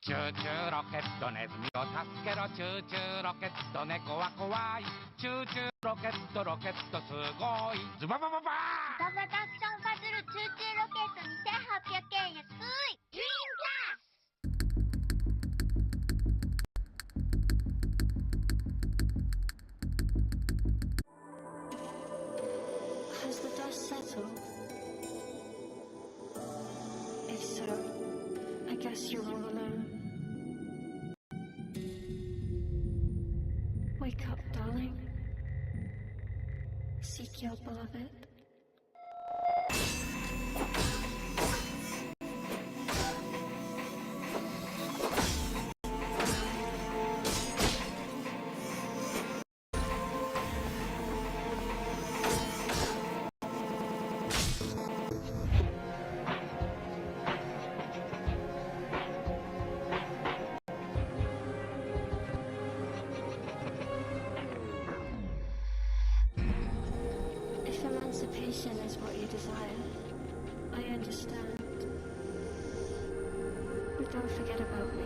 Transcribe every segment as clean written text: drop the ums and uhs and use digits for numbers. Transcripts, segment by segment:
チューチューロケットネズミを助けろチューチューロケット猫は怖いチューチューロケットすごいズババババーガバタクションパズルチューチューロケット2800円安いグリーン Has the dust settled? If so, I guess you're all alone. Wake up, darling. Seek your beloved. If emancipation is what you desire, I understand. But don't forget about me.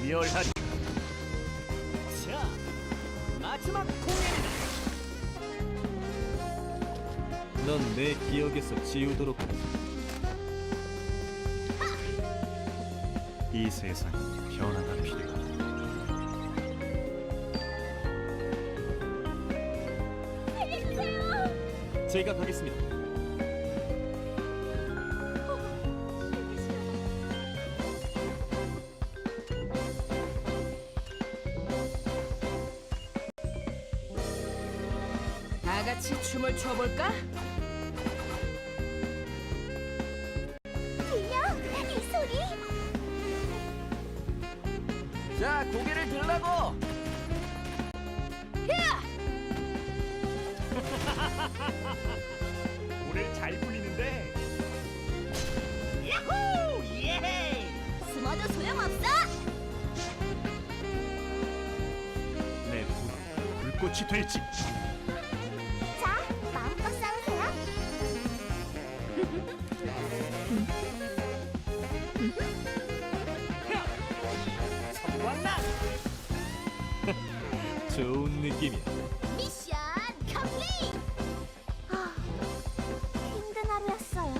멸하리. 자, 마지막 공연이다. 넌 내 기억에서 지우도록 하지. 이 세상에 변화가 필요하다. 살려주세요. 제가 가겠습니다. 다 같이 춤을 춰볼까? 들려? 이 소리? 자, 고개를 들라고. 오늘 잘 풀리는데. 야호! 예! 숨어도 소용없어. 내 불은 불꽃이 될지. 자, 마음껏 싸우세요. 성광나. 좋은 느낌이야. 미션 컴플릿! 힘든 하루였어요.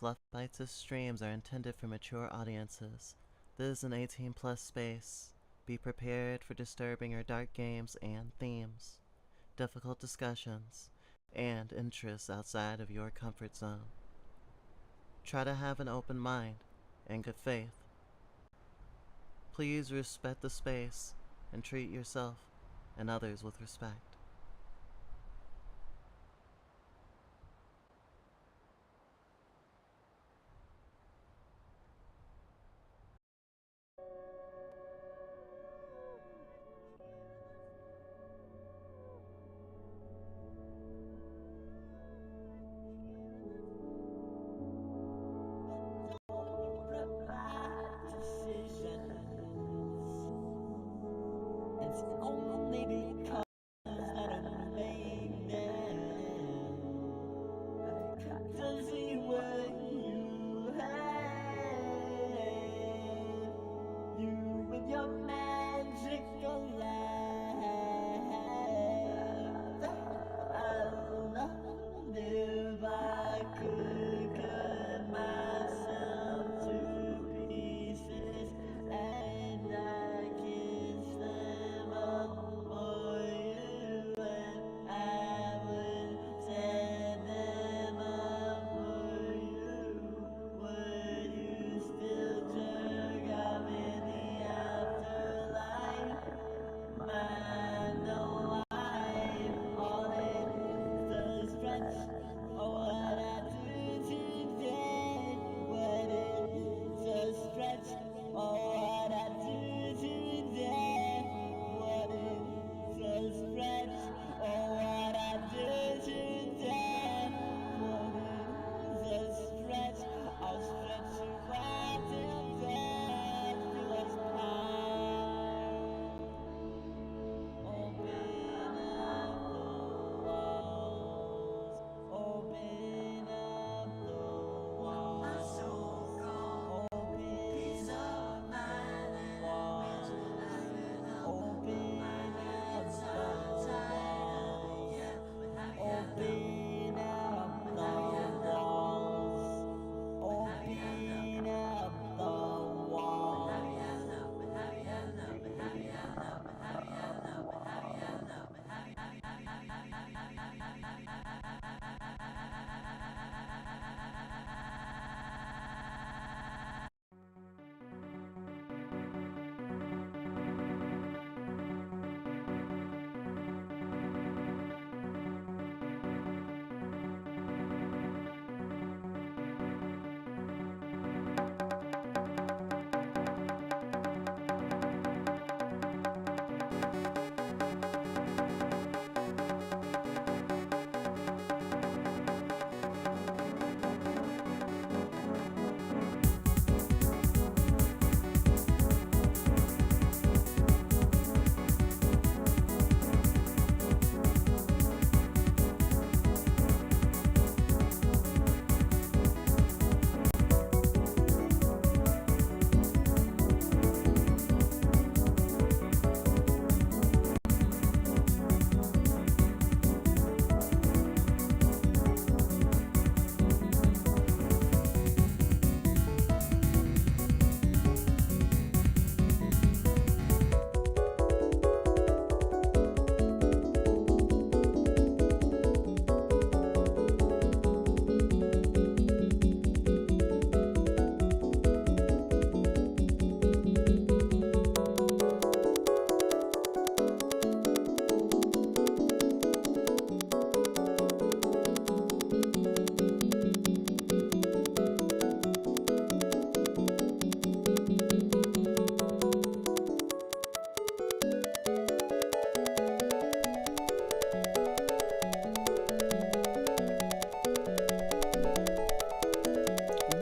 Fluff Bites' streams are intended for mature audiences. This is an 18+ space. Be prepared for disturbing or dark games and themes, difficult discussions, and interests outside of your comfort zone. Try to have an open mind and good faith. Please respect the space and treat yourself and others with respect.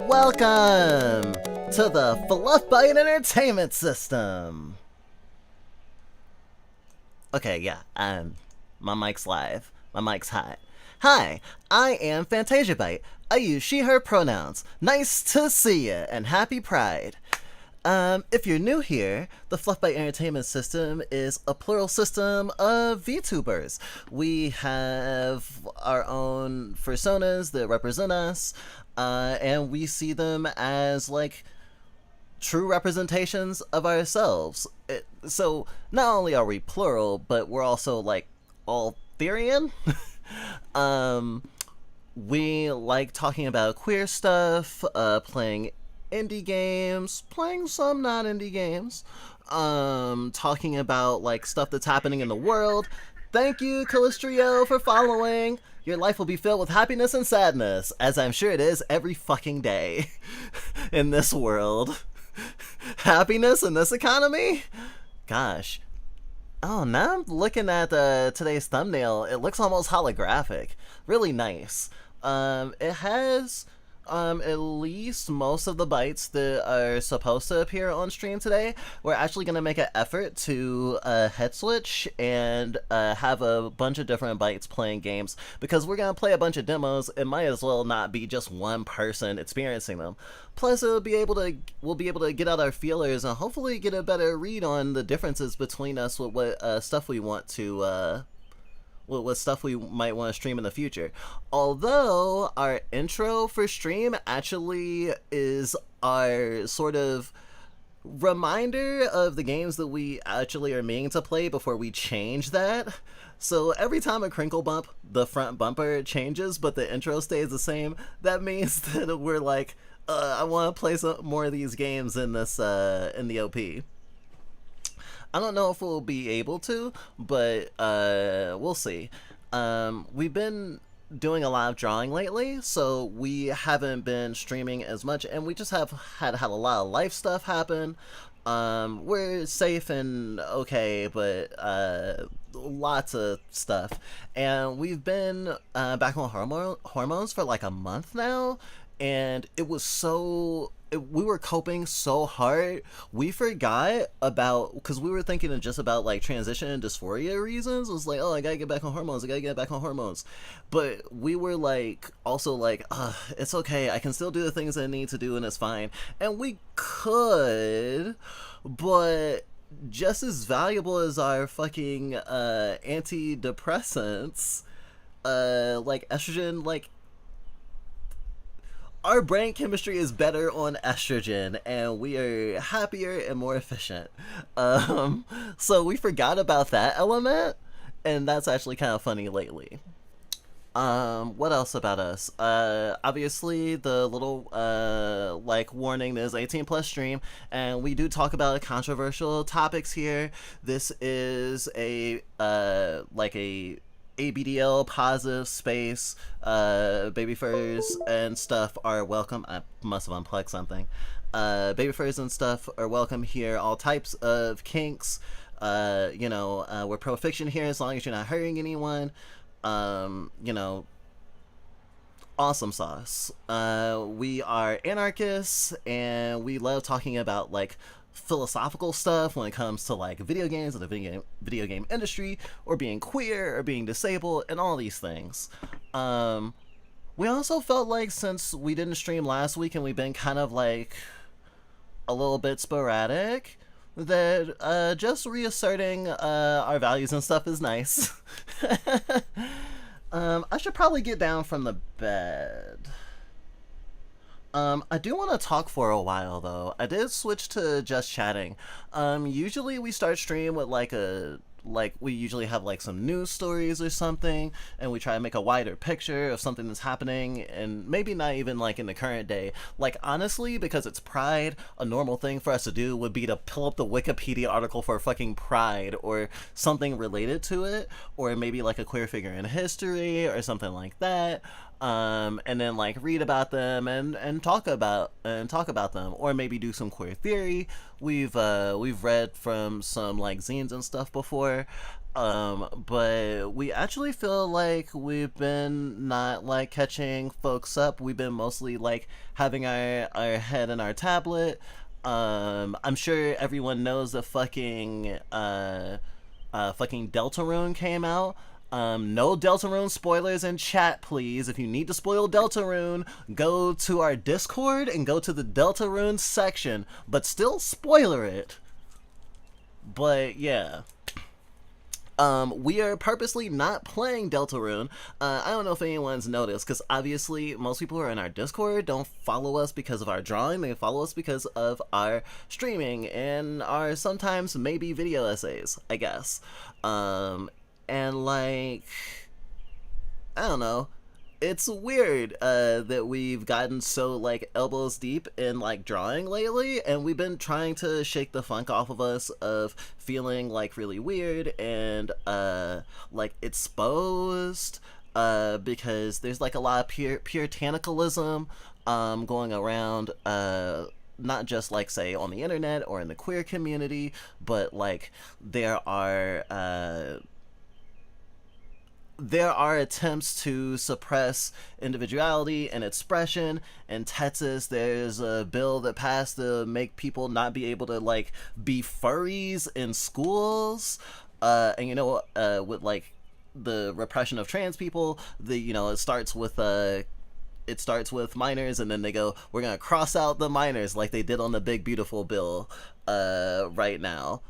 Welcome to the Fluff Bite Entertainment System. Okay, yeah, my mic's live. My mic's hot. Hi, I am Fantasia Bite. I use she, her pronouns. Nice to see ya, and happy Pride. If you're new here, the Fluff Bite Entertainment System is a plural system of VTubers. We have our own personas that represent us, and we see them as like true representations of ourselves. So not only are we plural, but we're also like all Therian. We like talking about queer stuff, playing indie games, playing some non-indie games, talking about like stuff that's happening in the world. Thank you, Callistrio, for following. Your life will be filled with happiness and sadness, as I'm sure it is every fucking day in this world. Happiness in this economy? Gosh. Oh, now I'm looking at today's thumbnail. It looks almost holographic. Really nice. It has at least most of the bites that are supposed to appear on stream today. We're actually going to make an effort to head switch and have a bunch of different bites playing games, because we're going to play a bunch of demos. It might as well not be just one person experiencing them. Plus, we'll be able to get out our feelers and hopefully get a better read on the differences between us with what stuff we want to what stuff we might want to stream in the future. Although our intro for stream actually is our sort of reminder of the games that we actually are meaning to play before we change that. So every time a crinkle bump, the front bumper changes, but the intro stays the same, that means that we're like, I want to play some more of these games in this in the OP. I don't know if we'll be able to, but we'll see. We've been doing a lot of drawing lately, so we haven't been streaming as much, and we just have had a lot of life stuff happen. We're safe and okay, but lots of stuff. And we've been back on hormones for like a month now, and it was so... we were coping so hard, we forgot about, because we were thinking just about like transition and dysphoria reasons. It was like, oh, I gotta get back on hormones, but we were like also like, it's okay, I can still do the things I need to do and it's fine. And we could, but just as valuable as our fucking antidepressants, like estrogen, like our brain chemistry is better on estrogen, and we are happier and more efficient. So we forgot about that element, and that's actually kind of funny lately. What else about us? Obviously the little, like warning, there's 18 plus stream, and we do talk about controversial topics here. This is a, like a ABDL positive space. Baby furs and stuff are welcome. I must have unplugged something. Baby furs and stuff are welcome here. All types of kinks. You know, we're pro fiction here as long as you're not hurting anyone. You know, awesome sauce. We are anarchists, and we love talking about like philosophical stuff when it comes to like video games and the video game industry, or being queer, or being disabled, and all these things. We also felt like, since we didn't stream last week and we've been kind of like a little bit sporadic, that just reasserting our values and stuff is nice. I should probably get down from the bed. I do want to talk for a while though. I did switch to just chatting. Usually we start stream with we usually have like some news stories or something, and we try to make a wider picture of something that's happening, and maybe not even like in the current day. Like honestly, because it's Pride, a normal thing for us to do would be to pull up the Wikipedia article for fucking Pride or something related to it, or maybe like a queer figure in history or something like that. And then like read about them and talk about them, or maybe do some queer theory. We've read from some like zines and stuff before, but we actually feel like we've been not like catching folks up. We've been mostly like having our head in our tablet. I'm sure everyone knows the fucking Deltarune came out. No Deltarune spoilers in chat, please. If you need to spoil Deltarune, go to our Discord and go to the Deltarune section, but still spoiler it. But yeah. We are purposely not playing Deltarune. I don't know if anyone's noticed, because obviously most people who are in our Discord don't follow us because of our drawing. They follow us because of our streaming and our sometimes maybe video essays, I guess. And like, I don't know. It's weird that we've gotten so like elbows deep in like drawing lately, and we've been trying to shake the funk off of us of feeling like really weird and like exposed because there's like a lot of puritanicalism going around, not just like say on the internet or in the queer community, but like there are attempts to suppress individuality and expression. In Texas, there's a bill that passed to make people not be able to like be furries in schools. And you know, with like the repression of trans people, it starts with minors, and then they go, we're gonna cross out the minors like they did on the Big Beautiful Bill right now,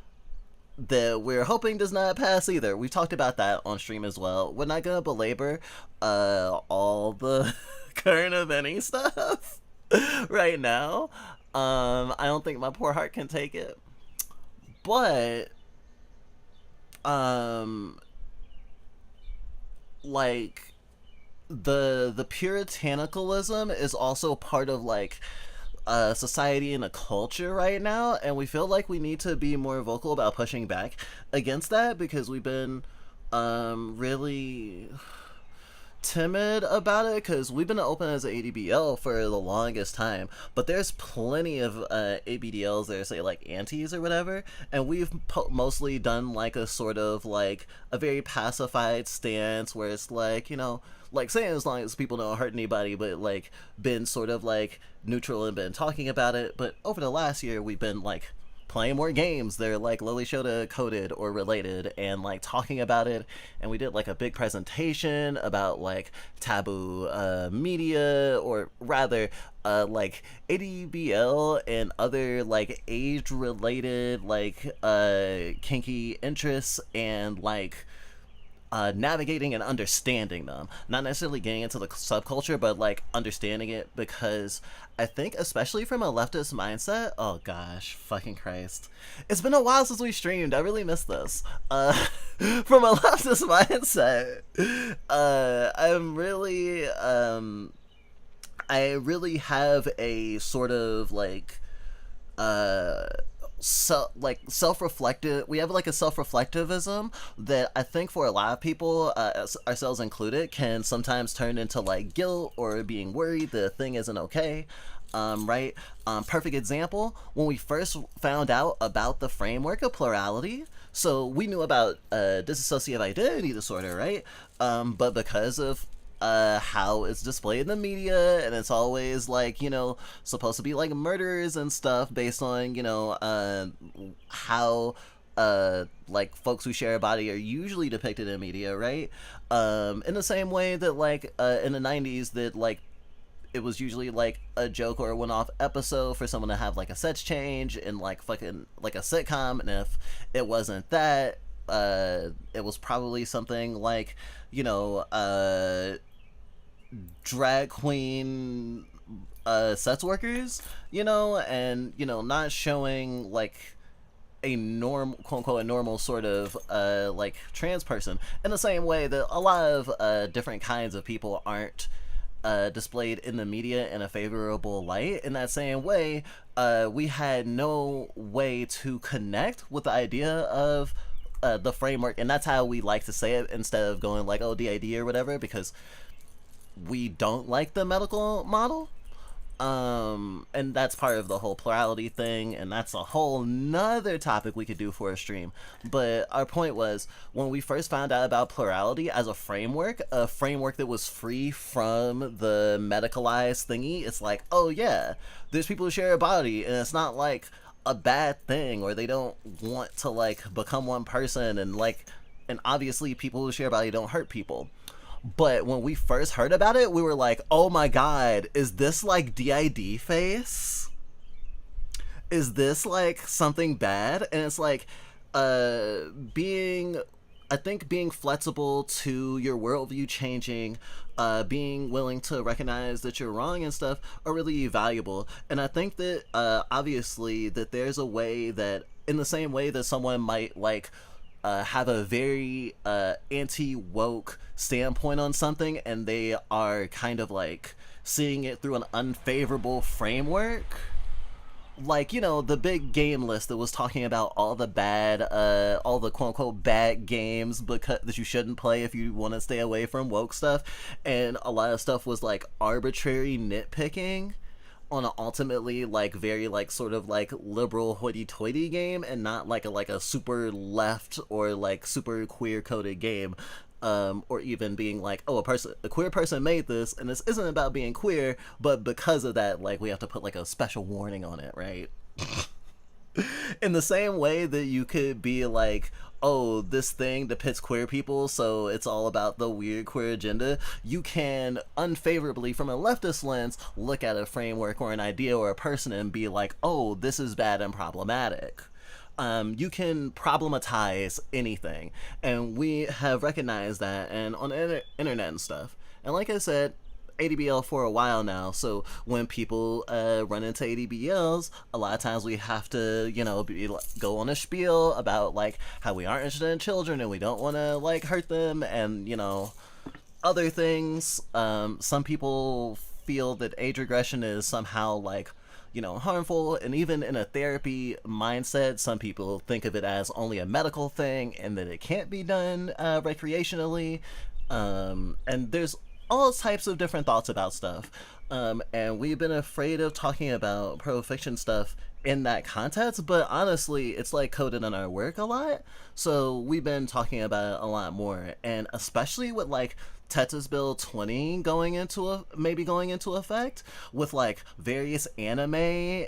that we're hoping does not pass either. We've talked about that on stream as well. We're not gonna belabor all the current eventing stuff right now. I don't think my poor heart can take it. But like the puritanicalism is also part of like society and a culture right now, and we feel like we need to be more vocal about pushing back against that, because we've been really timid about it, because we've been open as an ADBL for the longest time, but there's plenty of ABDLs that are, say, like antis or whatever, and we've mostly done like a sort of like a very pacified stance where it's like, like saying as long as people don't hurt anybody, but like been sort of like neutral and been talking about it. But over the last year, we've been like playing more games that are like Lily Shota coded or related, and like talking about it. And we did like a big presentation about like taboo media, or rather like ADBL and other like age related like kinky interests, and like navigating and understanding them. Not necessarily getting into the subculture, but like understanding it, because I think, especially from a leftist mindset, oh gosh, fucking Christ. It's been a while since we streamed. I really missed this. From a leftist mindset, I really have a sort of like, self-reflective, we have like a self-reflectivism that I think for a lot of people, ourselves included, can sometimes turn into like guilt or being worried the thing isn't okay. Right? Perfect example, when we first found out about the framework of plurality, so we knew about dissociative identity disorder, right? But because of how it's displayed in the media, and it's always like, supposed to be like murders and stuff based on, how like folks who share a body are usually depicted in media, right? In the same way that like in the 90s that like it was usually like a joke or a one-off episode for someone to have like a sex change in like fucking like a sitcom, and if it wasn't that, it was probably something like, drag queen sex workers, and not showing like a normal, quote unquote, a normal sort of like trans person, in the same way that a lot of different kinds of people aren't displayed in the media in a favorable light. In that same way, we had no way to connect with the idea of the framework, and that's how we like to say it, instead of going like, oh, DID or whatever, because we don't like the medical model. And that's part of the whole plurality thing, and that's a whole nother topic we could do for a stream. But our point was, when we first found out about plurality as a framework that was free from the medicalized thingy, it's like, oh yeah, there's people who share a body, and it's not like a bad thing, or they don't want to like become one person, and like, and obviously people who share about it don't hurt people. But when we first heard about it, we were like, oh my god, is this like DID face? Is this like something bad? And it's like, being flexible to your worldview changing, being willing to recognize that you're wrong and stuff are really valuable. And I think that, obviously, that there's a way that, in the same way that someone might like, have a very anti-woke standpoint on something, and they are kind of like seeing it through an unfavorable framework. Like, you know, the big game list that was talking about all the bad, all the quote-unquote bad games that you shouldn't play if you want to stay away from woke stuff. And a lot of stuff was, like, arbitrary nitpicking on an ultimately, like, very, like, sort of, like, liberal hoity-toity game, and not, like a super left or, like, super queer-coded game. Or even being like, oh, a queer person made this, and this isn't about being queer, but because of that, like, we have to put like a special warning on it, right? In the same way that you could be like, oh, this thing depicts queer people, so it's all about the weird queer agenda, you can unfavorably, from a leftist lens, look at a framework or an idea or a person and be like, oh, this is bad and problematic. You can problematize anything, and we have recognized that, and on the internet and stuff. And like I said, ADBL for a while now, so when people run into ADBLs, a lot of times we have to, you know, go on a spiel about like how we aren't interested in children and we don't want to like hurt them, and you know, other things. Some people feel that age regression is somehow like, you know, harmful, and even in a therapy mindset, some people think of it as only a medical thing and that it can't be done recreationally. And there's all types of different thoughts about stuff. And we've been afraid of talking about pro-fiction stuff in that context, but honestly, it's like coded in our work a lot. So we've been talking about it a lot more, and especially with like Texas Bill 20 going into effect, with like various anime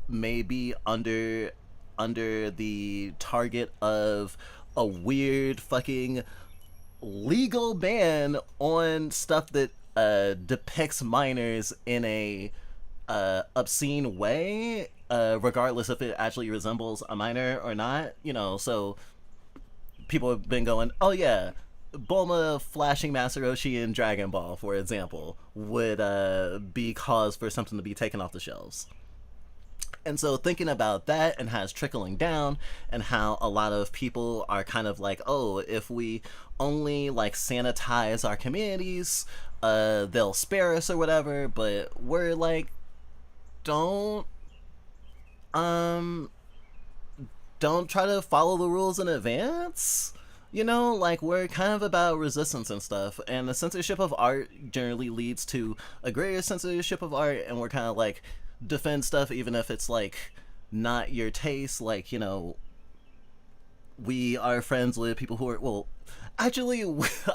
maybe under the target of a weird fucking legal ban on stuff that depicts minors in a obscene way, regardless if it actually resembles a minor or not, you know. So people have been going, oh yeah, Bulma flashing Master Roshi in Dragon Ball, for example, would be cause for something to be taken off the shelves. And so thinking about that and how it's trickling down, and how a lot of people are kind of like, oh, if we only like sanitize our communities, they'll spare us or whatever, but we're like, don't try to follow the rules in advance. You know, like, we're kind of about resistance and stuff, and the censorship of art generally leads to a greater censorship of art, and we're kind of like, defend stuff even if it's like not your taste. Like, you know, we are friends with people who are, well, actually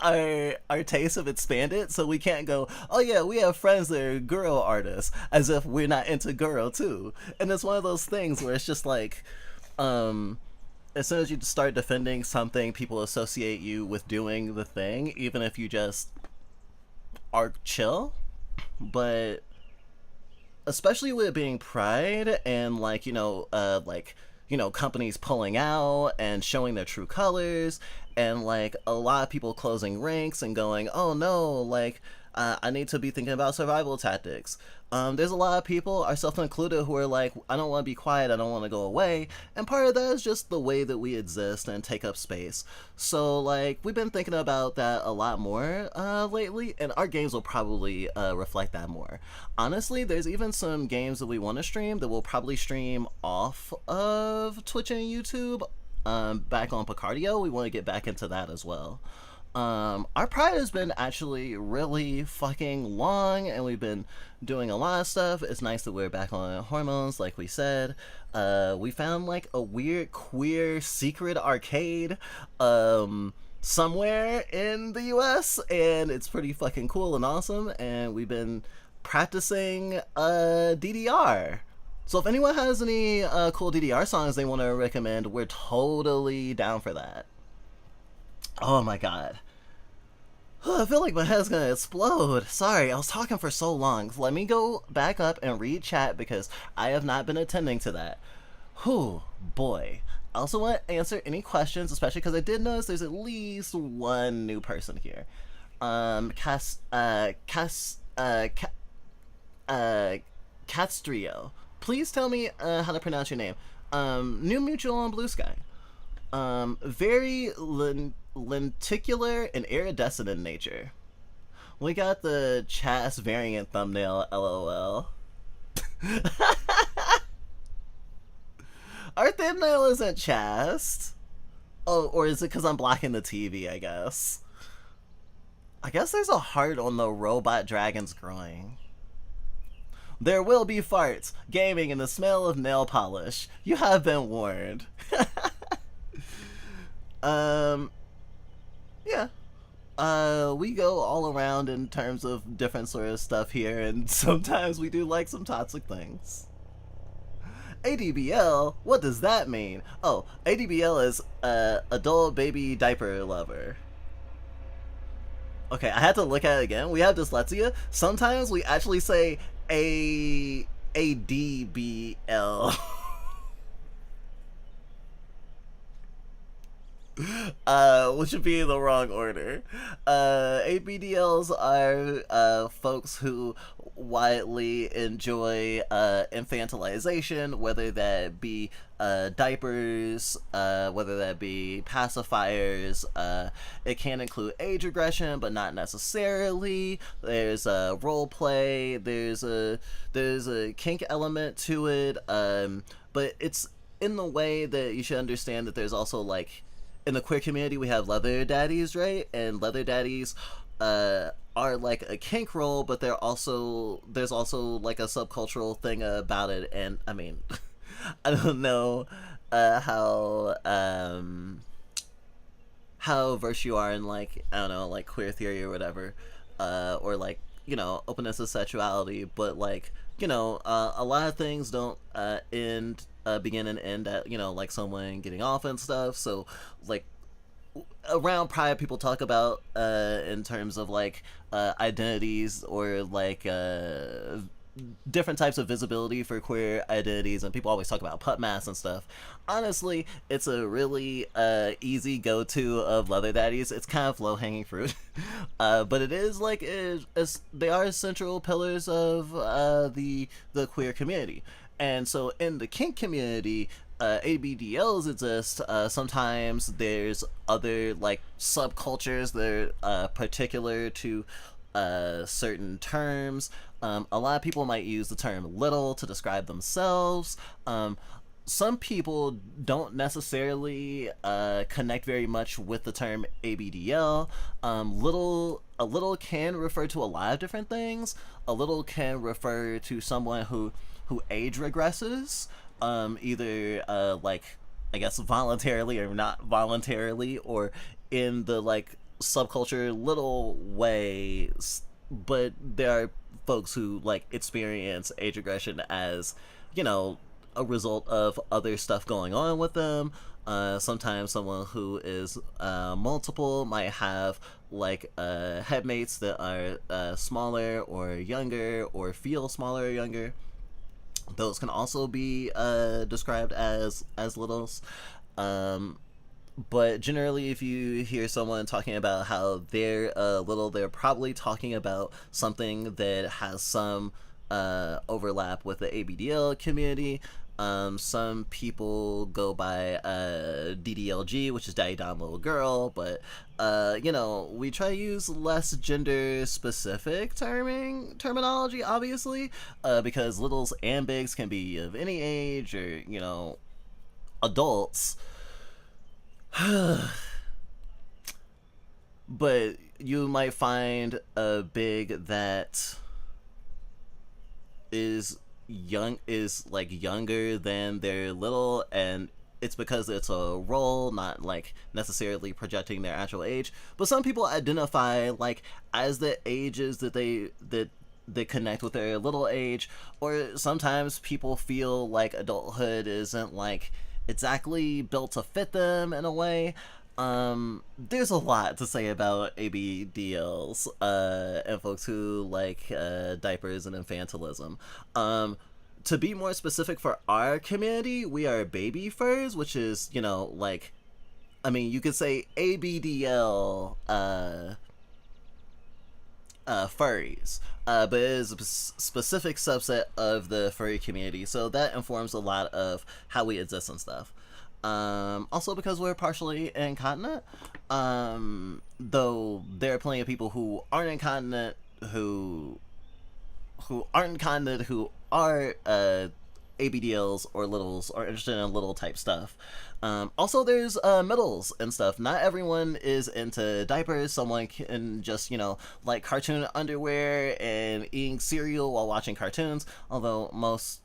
our tastes have expanded, so we can't go, oh yeah, we have friends that are girl artists, as if we're not into girl too. And it's one of those things where it's just like, as soon as you start defending something, people associate you with doing the thing, even if you just are chill. But especially with it being Pride, and like, you know, companies pulling out and showing their true colors, and like a lot of people closing ranks and going, oh no, like, I need to be thinking about survival tactics. There's a lot of people, ourselves included, who are like, I don't want to be quiet, I don't want to go away, and part of that is just the way that we exist and take up space. So like, we've been thinking about that a lot more lately, and our games will probably reflect that more. Honestly, there's even some games that we want to stream that we'll probably stream off of Twitch and YouTube, back on Picardio. We want to get back into that as well. Our Pride has been actually really fucking long, and we've been doing a lot of stuff. It's nice that we're back on hormones, like we said. We found like a weird queer secret arcade somewhere in the US, and it's pretty fucking cool and awesome, and we've been practicing DDR. So if anyone has any cool DDR songs they want to recommend, we're totally down for that. Oh my god. I feel like my head's gonna explode. Sorry, I was talking for so long. Let me go back up and read chat because I have not been attending to that. Whew, boy. I also want to answer any questions, especially because I did notice there's at least one new person here. Castrio. Please tell me how to pronounce your name. New mutual on Blue Sky. Very lenticular and iridescent in nature. We got the Chas variant thumbnail, lol. Our thumbnail isn't Chast. Oh, or is it because I'm blocking the TV, I guess? I guess there's a heart on the robot dragon's groin. There will be farts, gaming, and the smell of nail polish. You have been warned. Yeah. We go all around in terms of different sort of stuff here, and sometimes we do like some toxic things. ADBL? What does that mean? Oh, ADBL is adult baby diaper lover. Okay, I had to look at it again. We have dyslexia. Sometimes we actually say ADBL. Which would be in the wrong order. ABDLs are folks who widely enjoy infantilization, whether that be diapers, whether that be pacifiers. It can include age regression, but not necessarily. There's role play. There's a kink element to it. But it's in the way that you should understand that there's also like, in the queer community, we have leather daddies, right? And leather daddies are like a kink role, but there's also like a subcultural thing about it. And I mean, I don't know how versed you are in, like, I don't know, like queer theory or whatever, or like, you know, openness to sexuality, but like, you know, a lot of things don't begin and end at, you know, like someone getting off and stuff. So like around Pride, people talk about in terms of like identities, or like different types of visibility for queer identities, and people always talk about putt mass and stuff. Honestly, it's a really easy go-to of leather daddies. It's kind of low-hanging fruit. But it is like, they are central pillars of the queer community. And so in the kink community, ABDLs exist. Sometimes there's other like subcultures that are particular to certain terms. A lot of people might use the term little to describe themselves. Some people don't necessarily connect very much with the term ABDL. A little can refer to a lot of different things. A little can refer to someone who age regresses, either like, I guess, voluntarily or not voluntarily, or in the like subculture little way. But there are folks who like experience age regression as, you know, a result of other stuff going on with them. Sometimes someone who is multiple might have like headmates that are smaller or younger, or feel smaller or younger. Those can also be described as littles. But generally, if you hear someone talking about how they're little, they're probably talking about something that has some overlap with the ABDL community. Some people go by DDLG, which is Daddy Dom Little Girl, but you know, we try to use less gender specific terminology, obviously, because littles and bigs can be of any age, or, you know, adults. But you might find a big that is younger than their little, and it's because it's a role, not like necessarily projecting their actual age. But some people identify like as the ages that they connect with their little age, or sometimes people feel like adulthood isn't like exactly built to fit them in a way. There's a lot to say about ABDLs, and folks who like, diapers and infantilism. To be more specific for our community, we are baby furs, which is, you know, like, I mean, you could say ABDL, furries, but it is a specific subset of the furry community, so that informs a lot of how we exist and stuff. Also because we're partially incontinent, though there are plenty of people who aren't incontinent who are ABDLs or littles or interested in little type stuff. Also, there's middles and stuff. Not everyone is into diapers. Someone can just, you know, like cartoon underwear and eating cereal while watching cartoons. Although most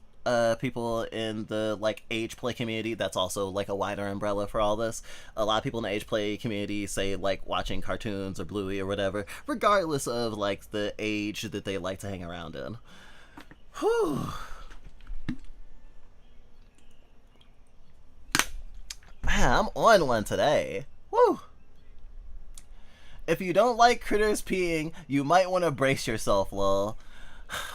people in the like age play community, that's also like a wider umbrella for all this. A lot of people in the age play community say like watching cartoons or Bluey or whatever, regardless of like the age that they like to hang around in. Whew. Man, I'm on one today. Woo! If you don't like critters peeing, you might want to brace yourself, lol.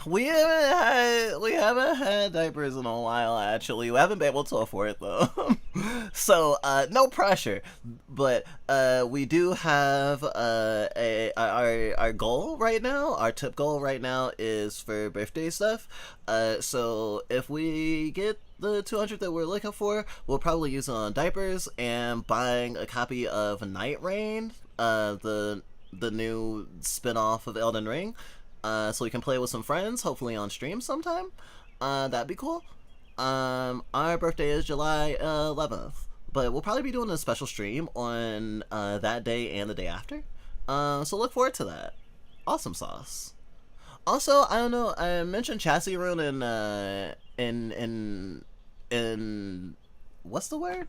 We haven't had diapers in a while, actually. We haven't been able to afford it, though. So, no pressure. But, we do have, our goal right now, our tip goal right now is for birthday stuff. So if we get the 200 that we're looking for, we'll probably use it on diapers and buying a copy of Night Rain, the new spin-off of Elden Ring. So we can play with some friends, hopefully on stream sometime. That'd be cool. Our birthday is July 11th, but we'll probably be doing a special stream on that day and the day after. So look forward to that. Awesome sauce. Also, I don't know, I mentioned Chassis Rune in what's the word?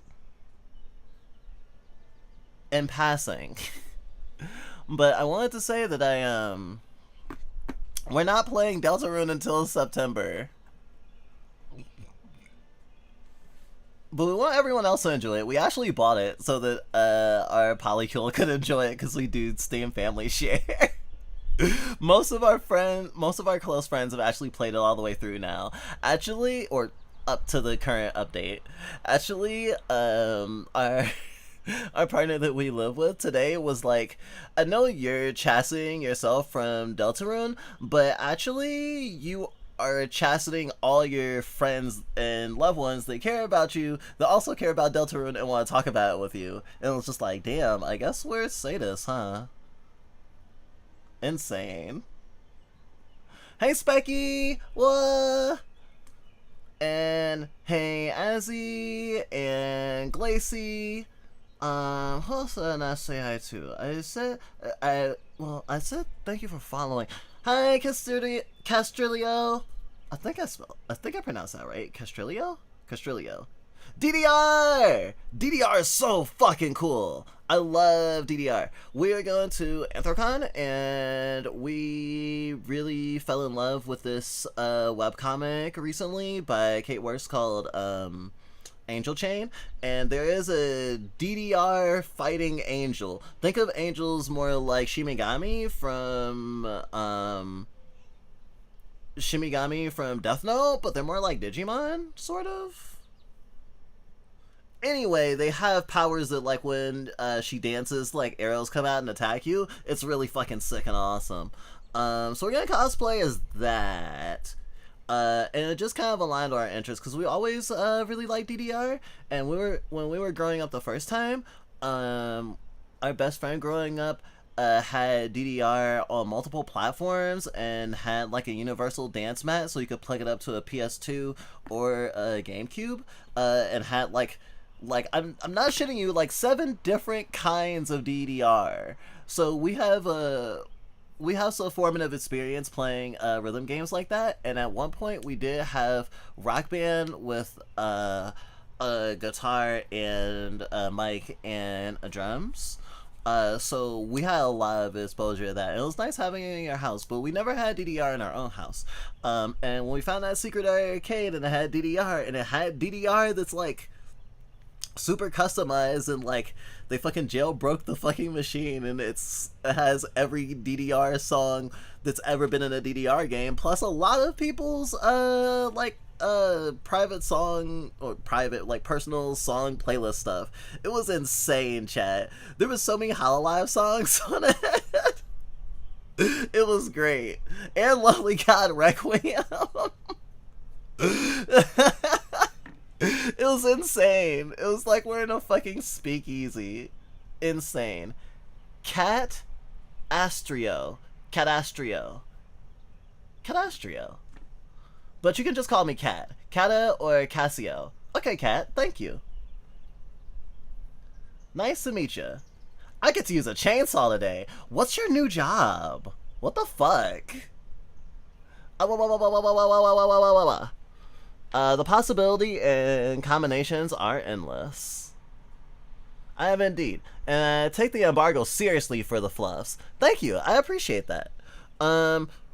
In passing. But I wanted to say that we're not playing Deltarune until September. But we want everyone else to enjoy it. We actually bought it so that our polycule could enjoy it because we do Steam family share. Most of our close friends have actually played it all the way through now. Actually, or up to the current update. Actually, our partner that we live with today was like, I know you're chastening yourself from Deltarune, but actually you are chastening all your friends and loved ones that care about you, that also care about Deltarune and want to talk about it with you. And it was just like, damn, I guess we're sadists, huh? Insane. Hey Specky! What? And hey Azzy and Glacy. Who else did I say hi to? I said thank you for following. Hi Castrilio. I think I pronounced that right. Castrilio? DDR! DDR is so fucking cool. I love DDR. We are going to Anthrocon, and we really fell in love with this webcomic recently by Kate Worst called Angel Chain, and there is a DDR fighting angel. Think of angels more like Shimigami from Death Note, but they're more like Digimon, sort of. Anyway, they have powers that, like, when she dances, like, arrows come out and attack you. It's really fucking sick and awesome. So we're gonna cosplay as that. And it just kind of aligned to our interests, because we always really liked DDR, and when we were growing up the first time, our best friend growing up had DDR on multiple platforms and had like a universal dance mat so you could plug it up to a PS2 or a GameCube, and had like I'm not shitting you, like 7 different kinds of DDR. So we have some formative experience playing rhythm games like that, and at one point we did have Rock Band with a guitar and a mic and drums. So we had a lot of exposure to that. It was nice having it in your house, but we never had DDR in our own house. And when we found that secret arcade and it had DDR, that's like super customized, and like they fucking jailbroke the fucking machine, and it has every DDR song that's ever been in a DDR game, plus a lot of people's private song, or private, like, personal song playlist stuff. It was insane, chat. There was so many Hololive songs on it. It was great. And Lovely God Requiem. It was insane. It was like we're in a fucking speakeasy. Insane. Cadastrio. But you can just call me Cat. Kata or Casio. Okay, Cat, thank you. Nice to meet you. I get to use a chainsaw today. What's your new job? What the fuck? The possibility and combinations are endless. I have indeed. And I take the embargo seriously for the fluffs. Thank you, I appreciate that.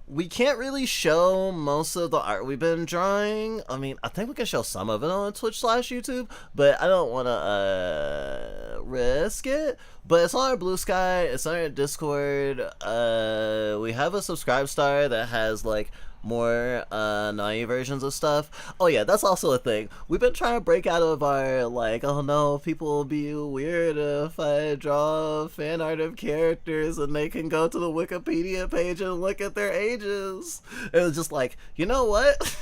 We can't really show most of the art we've been drawing. I mean, I think we can show some of it on Twitch/YouTube, but I don't want to risk it. But it's on our Blue Sky, it's on our Discord. We have a subscribe star that has like more naive versions of stuff. Oh yeah, that's also a thing. We've been trying to break out of our like, oh no, people will be weird if I draw fan art of characters and they can go to the Wikipedia page and look at their ages. And it's just like, you know what?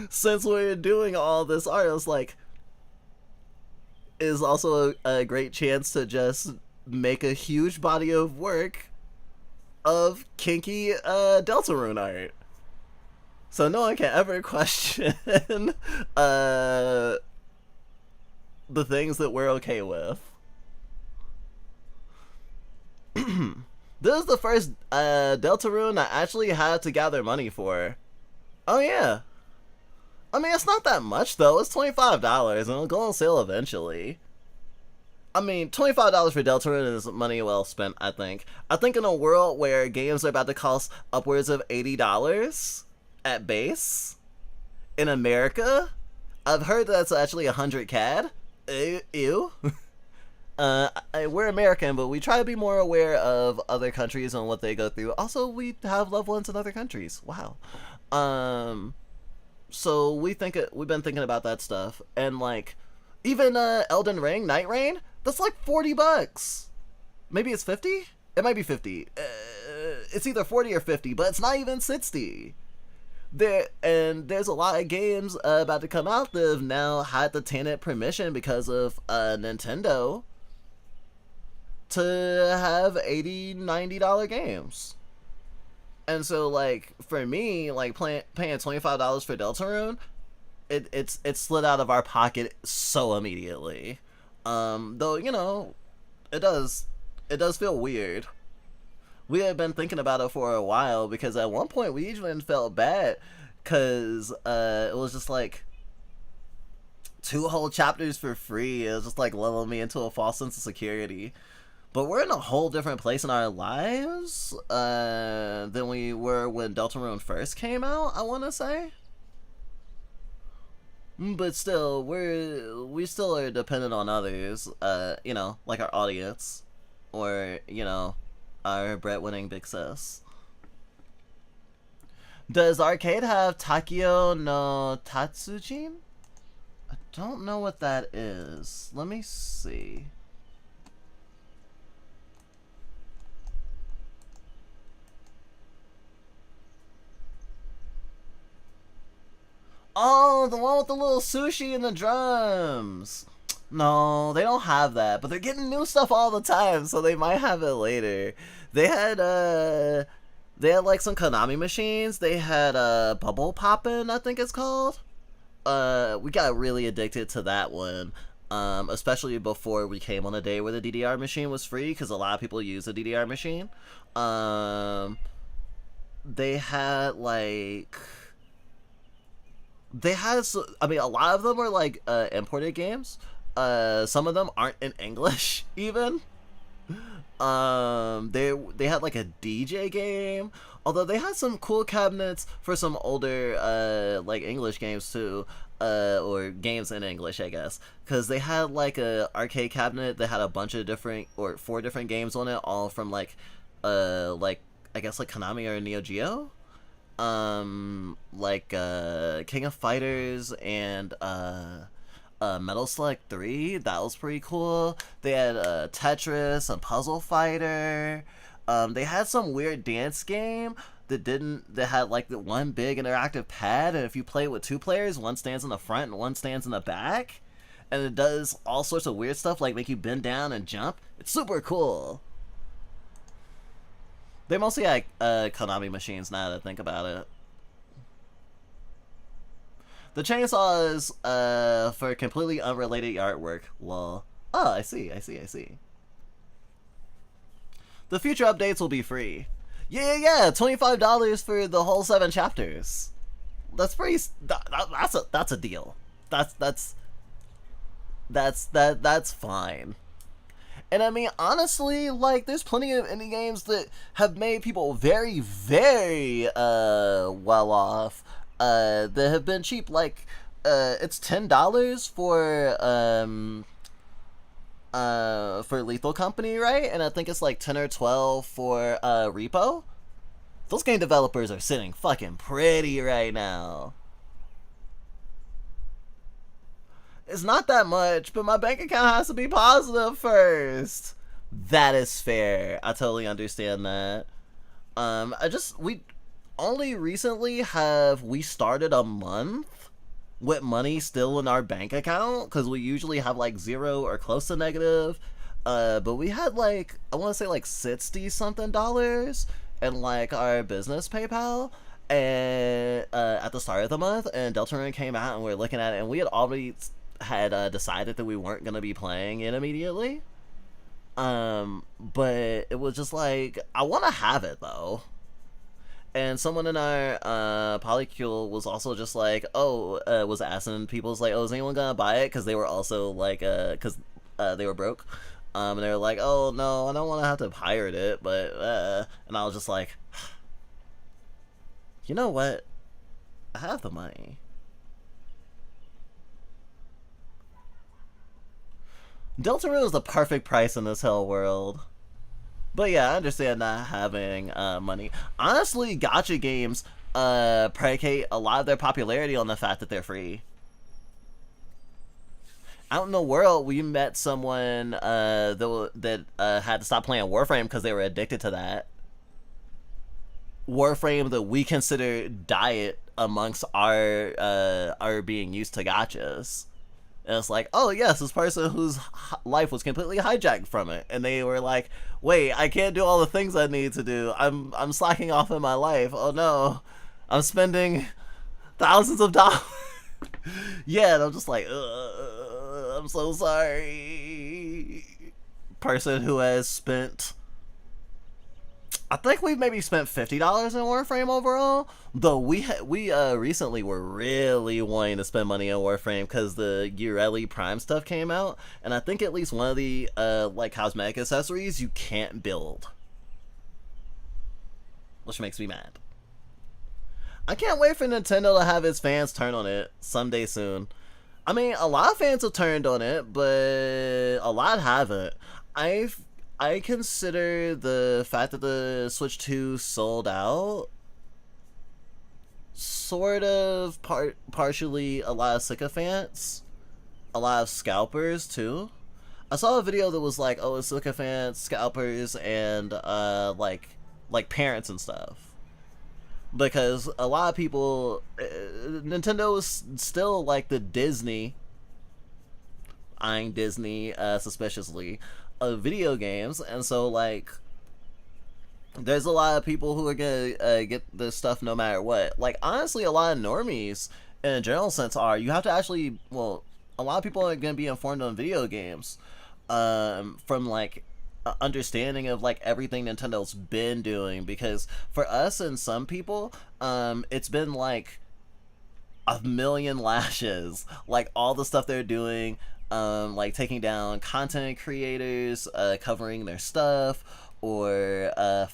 Since we're doing all this art, it's like, is also a great chance to just make a huge body of work of kinky Deltarune art. So no one can ever question the things that we're okay with. This is the first Deltarune I actually had to gather money for. Oh yeah. I mean, it's not that much though. It's $25 and it'll go on sale eventually. I mean, $25 for Deltarune is money well spent, I think. I think in a world where games are about to cost upwards of $80 at base, in America, I've heard that's actually 100 CAD. Ew. We're American, but we try to be more aware of other countries and what they go through. Also, we have loved ones in other countries. Wow. So we've been thinking about that stuff, and like, even Elden Ring, Night Rain, that's like $40. Maybe it's 50? It might be 50. It's either 40 or 50, but it's not even 60. There's a lot of games about to come out that have now had the tainted permission because of Nintendo to have $80, $90 games. And so, like, for me, like, paying $25 for Deltarune, it slid out of our pocket so immediately. Though, you know, it does feel weird. We had been thinking about it for a while, because at one point we even felt bad, because it was just like 2 whole chapters for free. It was just like leveling me into a false sense of security. But we're in a whole different place in our lives than we were when Deltarune first came out, I want to say. But still, we still are dependent on others, you know, like our audience, or, you know, our bread-winning big sis. Does Arcade have Takio no Tatsujin? I don't know what that is. Let me see. Oh, the one with the little sushi and the drums. No, they don't have that, but they're getting new stuff all the time, so they might have it later. They had like some Konami machines. They had Bubble Poppin', I think it's called. We got really addicted to that one. Especially before we came on a day where the DDR machine was free, because a lot of people use the DDR machine. They had like... I mean, a lot of them are like imported games. Some of them aren't in English even. They had like a DJ game, although they had some cool cabinets for some older like English games too, or games in English, I guess, because they had like a arcade cabinet that had a bunch of different, or 4 different games on it, all from like I guess like Konami or Neo Geo, like King of Fighters and Metal Slug 3. That was pretty cool. They had Tetris and Puzzle Fighter. They had some weird dance game that had like the one big interactive pad, and if you play with 2 players, one stands in the front and one stands in the back, and it does all sorts of weird stuff like make you bend down and jump. It's super cool. They mostly had Konami machines now that I think about it. The chainsaws for completely unrelated artwork. Lol. Oh, I see. The future updates will be free. Yeah. $25 for the whole 7 chapters. That's pretty. That's a deal. That's fine. And I mean, honestly, like, there's plenty of indie games that have made people very, very well off. That have been cheap. Like, it's $10 for Lethal Company, right? And I think it's like 10 or 12 for Repo. Those game developers are sitting fucking pretty right now. It's not that much, but my bank account has to be positive first. That is fair. I totally understand that. We only recently have we started a month with money still in our bank account, because we usually have like 0 or close to negative. But we had like, I want to say like $60 something in like our business PayPal, and at the start of the month, and Deltarune came out and we were looking at it, and we had already decided that we weren't going to be playing it immediately. But it was just like, I want to have it though. And someone in our polycule was also just like, was asking people, like, is anyone gonna buy it? Because they were also like, because they were broke. And they were like, oh no, I don't want to have to pirate it, but and I was just like, you know what? I have the money. Deltarune is the perfect price in this hell world. But yeah, I understand not having money. Honestly, gacha games predicate a lot of their popularity on the fact that they're free. Out in the world, we met someone that had to stop playing Warframe because they were addicted to that. Warframe that we consider diet amongst our being used to gachas. And it's like, oh yes, this person whose life was completely hijacked from it, and they were like, wait, I can't do all the things I need to do. I'm slacking off in my life. Oh no, I'm spending thousands of dollars. Yeah, and I'm just like, I'm so sorry. Person who has spent, I think we've maybe spent $50 in Warframe overall. Though we recently were really wanting to spend money on Warframe because the Ureli Prime stuff came out, and I think at least one of the like cosmetic accessories you can't build, which makes me mad. I can't wait for Nintendo to have its fans turn on it someday soon. I mean, a lot of fans have turned on it, but a lot haven't. I consider the fact that the Switch 2 sold out sort of partially a lot of sycophants, a lot of scalpers too. I saw a video that was like, oh, sycophants, scalpers, and like parents and stuff. Because a lot of people, Nintendo is still like the Disney, eyeing Disney suspiciously, of video games, and so like there's a lot of people who are gonna get this stuff no matter what. Like honestly, a lot of normies in a general sense you have to actually, well, a lot of people are gonna be informed on video games from like understanding of like everything Nintendo's been doing, because for us and some people it's been like a million lashes, like all the stuff they're doing like taking down content creators, covering their stuff, or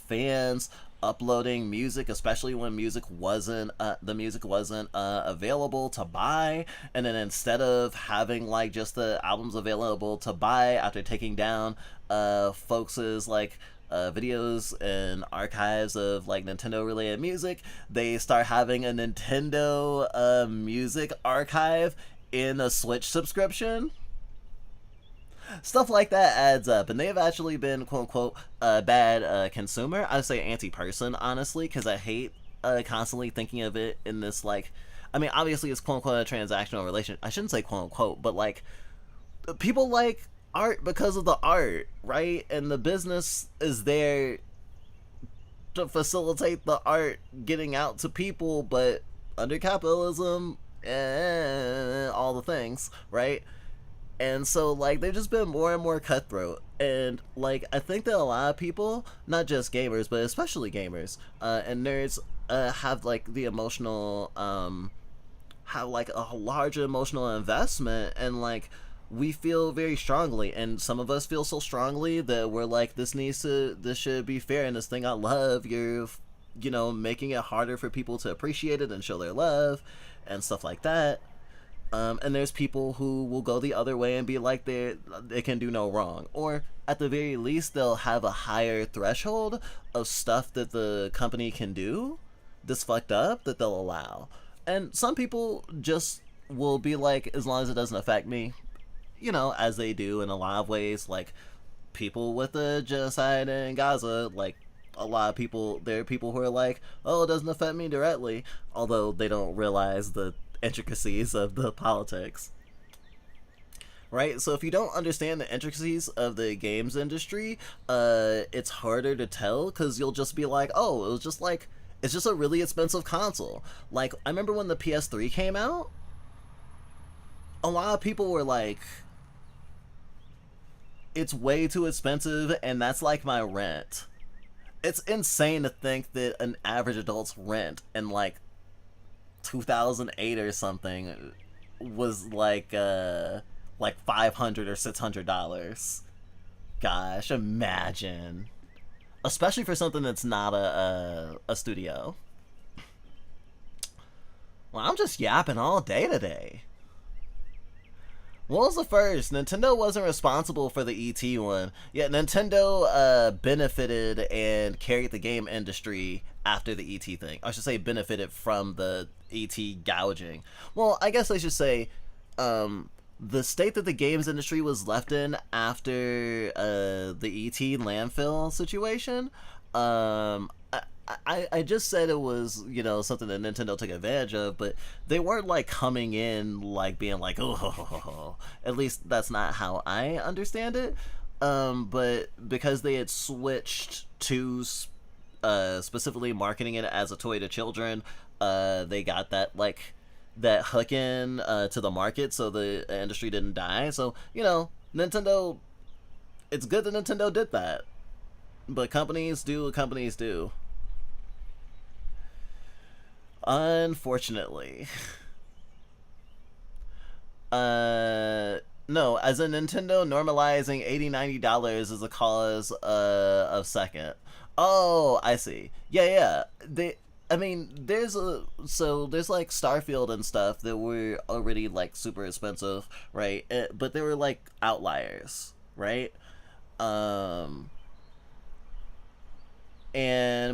fans uploading music, especially when the music wasn't available to buy, and then instead of having like just the albums available to buy after taking down folks's like videos and archives of like Nintendo related music, they start having a Nintendo music archive in a Switch subscription. Stuff like that adds up, and they've actually been quote unquote a bad consumer. I'd say anti-person, honestly, because I hate constantly thinking of it in this like, I mean, obviously it's quote unquote a transactional relation. I shouldn't say quote unquote, but like people like art because of the art, right? And the business is there to facilitate the art getting out to people, but under capitalism and all the things, right? And so like they've just been more and more cutthroat, and like I think that a lot of people, not just gamers but especially gamers and nerds, have like the emotional have like a large emotional investment, and like we feel very strongly, and some of us feel so strongly that we're like, this should be fair, and this thing I love, you're making it harder for people to appreciate it and show their love and stuff like that. And there's people who will go the other way and be like they can do no wrong, or at the very least they'll have a higher threshold of stuff that the company can do this fucked up that they'll allow. And some people just will be like, as long as it doesn't affect me, as they do in a lot of ways, like people with the genocide in Gaza. Like a lot of people, there are people who are like, oh, it doesn't affect me directly, although they don't realize the intricacies of the politics, right? So if you don't understand the intricacies of the games industry, it's harder to tell, because you'll just be like, oh, it's just a really expensive console. Like I remember when the PS3 came out, a lot of people were like, it's way too expensive, and that's like my rent. It's insane to think that an average adult's rent in like 2008 or something was like $500 or $600. Gosh, imagine, especially for something that's not a studio. Well, I'm just yapping all day today. What was the first? Nintendo wasn't responsible for the ET one, yet Nintendo benefited and carried the game industry after the ET thing. I should say benefited from the ET gouging. Well, I guess I should say the state that the games industry was left in after the ET landfill situation. I just said it was, something that Nintendo took advantage of, but they weren't like coming in like being like, oh, at least that's not how I understand it. But because they had switched to specifically marketing it as a toy to children, they got that hook in to the market, so the industry didn't die. So Nintendo, it's good that Nintendo did that, but companies do what companies do. Unfortunately. No, as a Nintendo normalizing $80-$90 is a cause of second. Oh, I see. Yeah. There's like Starfield and stuff that were already like super expensive, right? But they were like outliers, right? And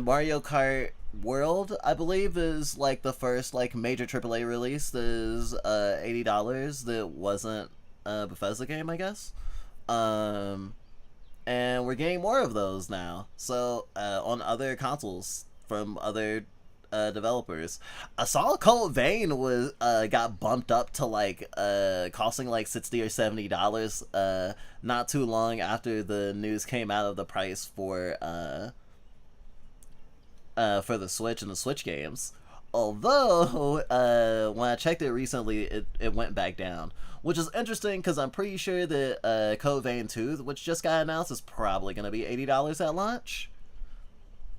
Mario Kart World, I believe, is like the first like major AAA release that is $80 that wasn't a Bethesda game, I guess. And we're getting more of those now, so on other consoles from other developers. I saw Cold Vein was got bumped up to like costing like $60 or $70 not too long after the news came out of the price for the Switch and the Switch games. Although, when I checked it recently, it went back down. Which is interesting, because I'm pretty sure that Code Vein 2, which just got announced, is probably going to be $80 at launch.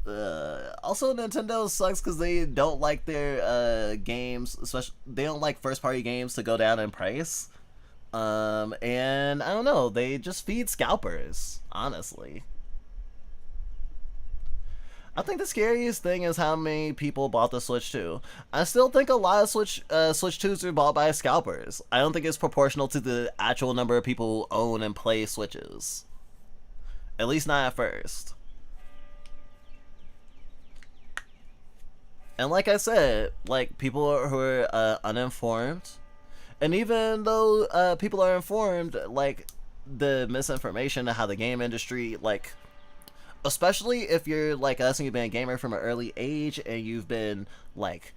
Also, Nintendo sucks because they don't like their games, especially, they don't like first-party games to go down in price. And I don't know, they just feed scalpers, honestly. I think the scariest thing is how many people bought the Switch 2. I still think a lot of Switch 2s are bought by scalpers. I don't think it's proportional to the actual number of people who own and play Switches. At least not at first. And like I said, like, people who are uninformed, and even though people are informed, like, the misinformation of how the game industry, like, especially if you're like us and you've been a gamer from an early age and you've been like,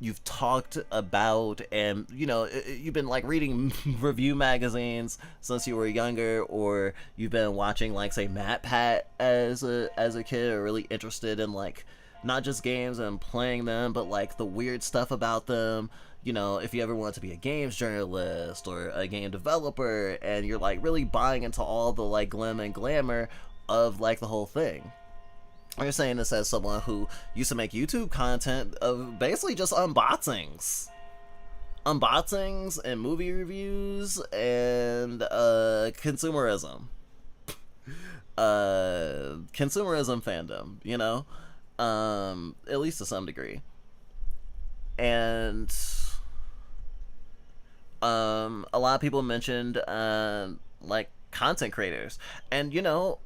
you've talked about and, you know, you've been like reading review magazines since you were younger, or you've been watching like, say, MatPat as a kid, or really interested in like not just games and playing them, but like the weird stuff about them. You know, if you ever want to be a games journalist or a game developer, and you're like really buying into all the like glim and glamour of like the whole thing. You're saying this as someone who used to make YouTube content of basically just unboxings and movie reviews and consumerism fandom, you know, at least to some degree. And a lot of people mentioned like content creators, and you know,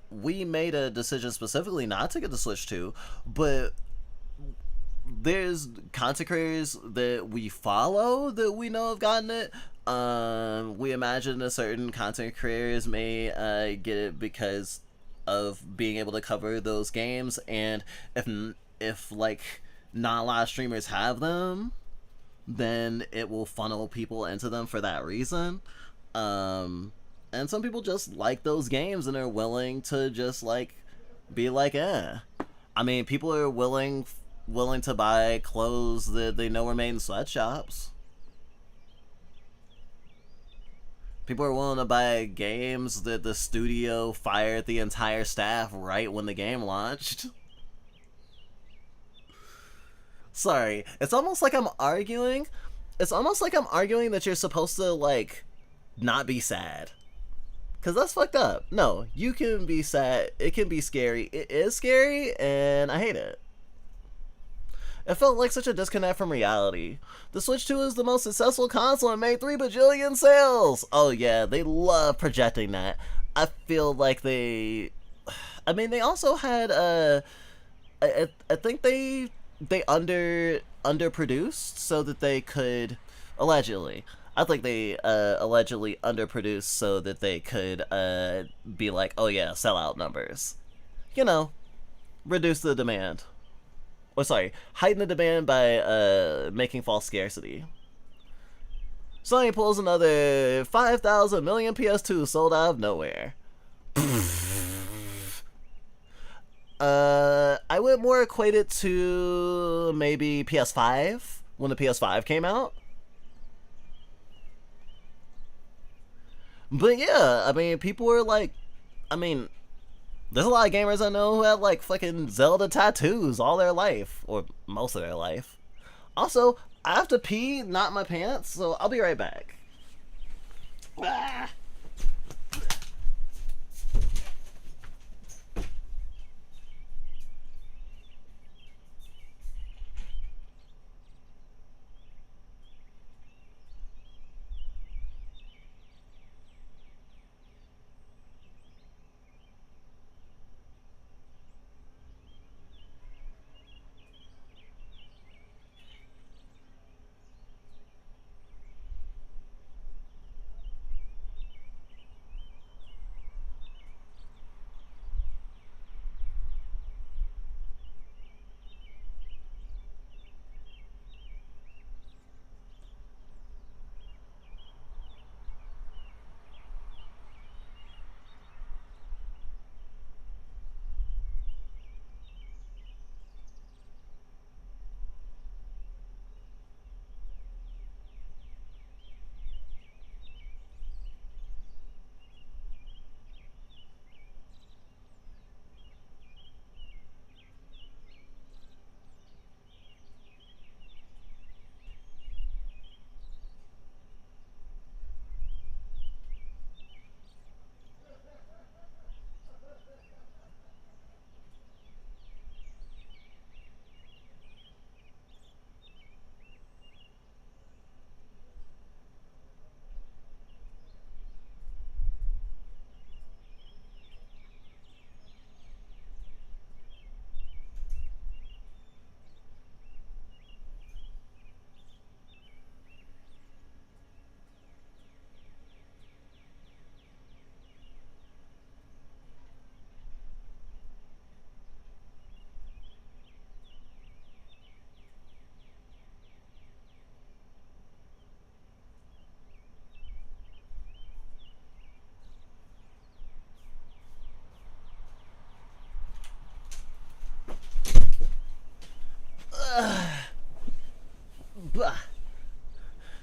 we made a decision specifically not to get the Switch 2, but there's content creators that we follow that we know have gotten it. We imagine that certain content creators may get it because of being able to cover those games, and if like not a lot of streamers have them, then it will funnel people into them for that reason. And some people just like those games and are willing to just like be like, eh. I mean, people are willing to buy clothes that they know were made in sweatshops. People are willing to buy games that the studio fired the entire staff right when the game launched. Sorry, it's almost like I'm arguing. It's almost like I'm arguing that you're supposed to like not be sad. Cause that's fucked up. No, you can be sad. It can be scary. It is scary, and I hate it. It felt like such a disconnect from reality. The Switch 2 is the most successful console and made 3 bajillion sales. Oh yeah, they love projecting that. I feel like they... I mean, they also had, I think they underproduced so that they could... Allegedly. I think they allegedly underproduced so that they could be like, oh yeah, sellout numbers. You know, reduce the demand. Or sorry, heighten the demand by making false scarcity. Sony pulls another 5,000 million PS2 sold out of nowhere. I would more equate it to maybe PS5, when the PS5 came out. But yeah, I mean, people were like, I mean, there's a lot of gamers I know who have like fucking Zelda tattoos all their life, or most of their life. Also, I have to pee, not my pants, so I'll be right back. Ah.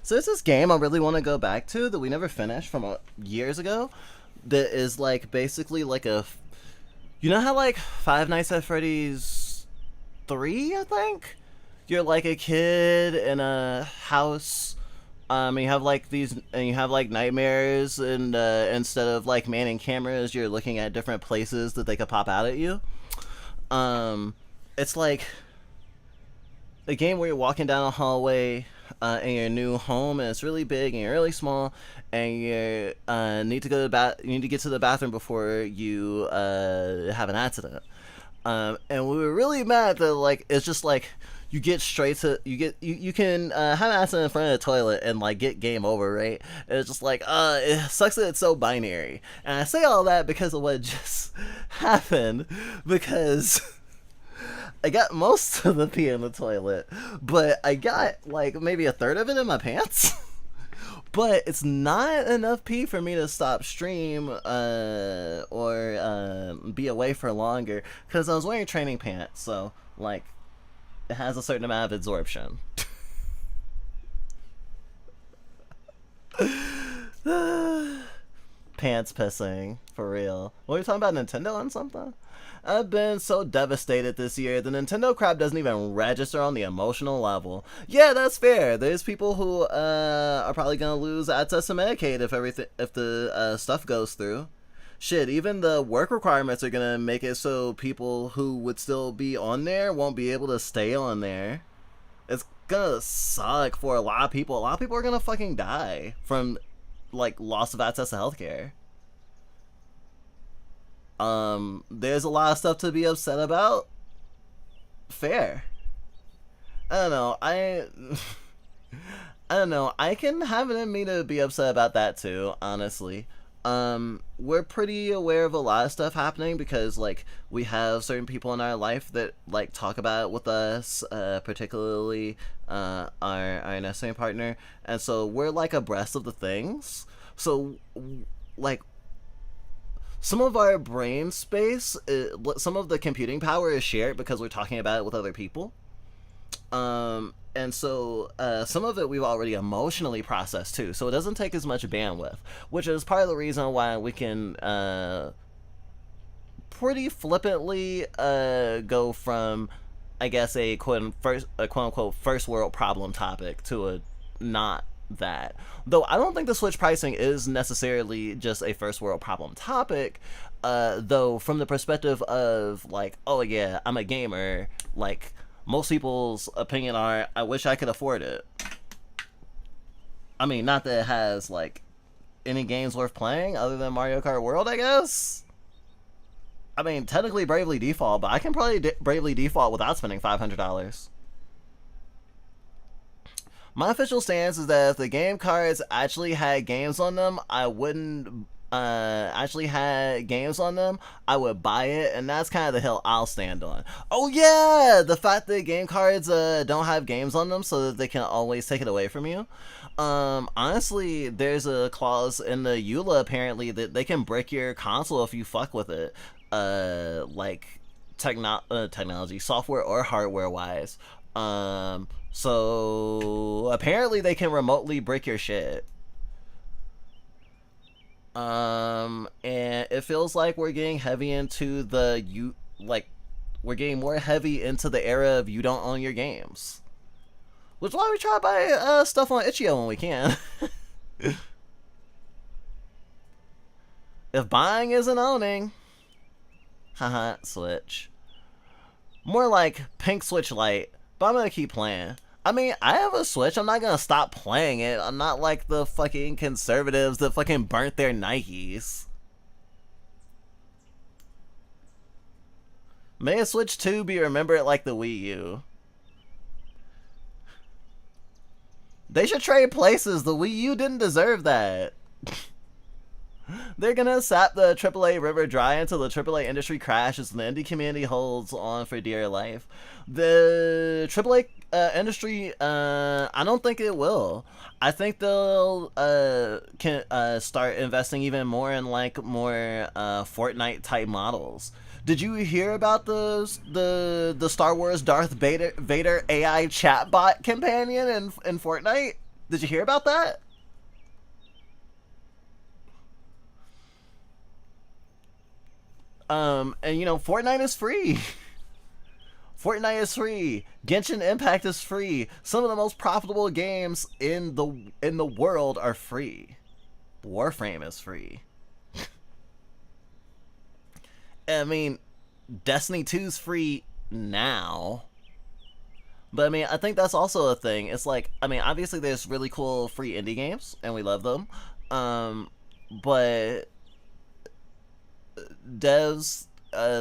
So there's this game I really want to go back to that we never finished from years ago. That is like basically like a, you know how like Five Nights at Freddy's 3, I think? You're like a kid in a house. You have like these, and you have like nightmares, and instead of like manning cameras, you're looking at different places that they could pop out at you. It's like a game where you're walking down a hallway in your new home, and it's really big and you're really small, and you need to go to you need to get to the bathroom before you have an accident. And we were really mad that like it's just like you get straight to you can have an accident in front of the toilet and like get game over, right? And it's just like it sucks that it's so binary. And I say all that because of what just happened, because I got most of the pee in the toilet, but I got like maybe a third of it in my pants. But it's not enough pee for me to stop stream or be away for longer, because I was wearing training pants, so like it has a certain amount of absorption. Pants pissing, for real. What are you talking about, Nintendo and something? I've been so devastated this year. The Nintendo crap doesn't even register on the emotional level. Yeah, that's fair. There's people who are probably gonna lose access to Medicaid if the stuff goes through. Shit, even the work requirements are gonna make it so people who would still be on there won't be able to stay on there. It's gonna suck for a lot of people. A lot of people are gonna fucking die from like loss of access to healthcare. There's a lot of stuff to be upset about. Fair. I don't know. I don't know. I can have it in me to be upset about that too, honestly. We're pretty aware of a lot of stuff happening because like we have certain people in our life that like talk about it with us, particularly our nesting partner, and so we're like abreast of the things. So like some of our brain space, some of the computing power is shared because we're talking about it with other people. And so some of it we've already emotionally processed too, so it doesn't take as much bandwidth, which is part of the reason why we can pretty flippantly go from, I guess, a quote-unquote first world problem topic to a not that. Though I don't think the Switch pricing is necessarily just a first world problem topic, though from the perspective of like, oh yeah, I'm a gamer, like most people's opinion are, I wish I could afford it. I mean, not that it has like any games worth playing other than Mario Kart World, I guess. I mean, technically Bravely Default, but I can probably Bravely Default without spending $500. My official stance is that if the game cards actually had games on them, I wouldn't actually had games on them, I would buy it, and that's kind of the hill I'll stand on. Oh yeah, the fact that game cards don't have games on them so that they can always take it away from you. Honestly, there's a clause in the EULA apparently that they can break your console if you fuck with it. Like technology, software or hardware wise. So apparently they can remotely break your shit. And it feels like we're getting heavy into we're getting more heavy into the era of you don't own your games. Which is why we try to buy stuff on itch.io when we can. If buying isn't owning, haha, Switch. More like pink Switch Lite, but I'm gonna keep playing. I mean, I have a Switch. I'm not gonna stop playing it. I'm not like the fucking conservatives that fucking burnt their Nikes. May a Switch 2 be remembered like the Wii U. They should trade places. The Wii U didn't deserve that. They're gonna sap the AAA river dry until the AAA industry crashes and the indie community holds on for dear life. The AAA industry, I don't think it will. I think they'll start investing even more in like more Fortnite type models. Did you hear about the Star Wars Darth Vader AI chatbot companion in Fortnite? Did you hear about that? And you know, Fortnite is free. Fortnite is free. Genshin Impact is free. Some of the most profitable games in the world are free. Warframe is free. I mean, Destiny 2's free now. But I mean, I think that's also a thing. It's like, I mean, obviously there's really cool free indie games, and we love them. But devs,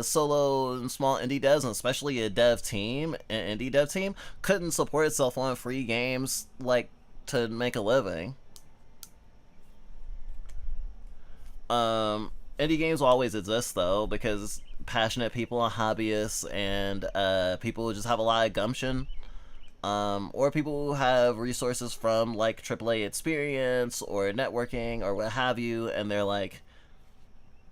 solo and small indie devs, and especially a dev team, an indie dev team, couldn't support itself on free games, like, to make a living. Indie games will always exist, though, because passionate people and hobbyists and people who just have a lot of gumption, or people who have resources from, like, AAA experience or networking or what have you, and they're like,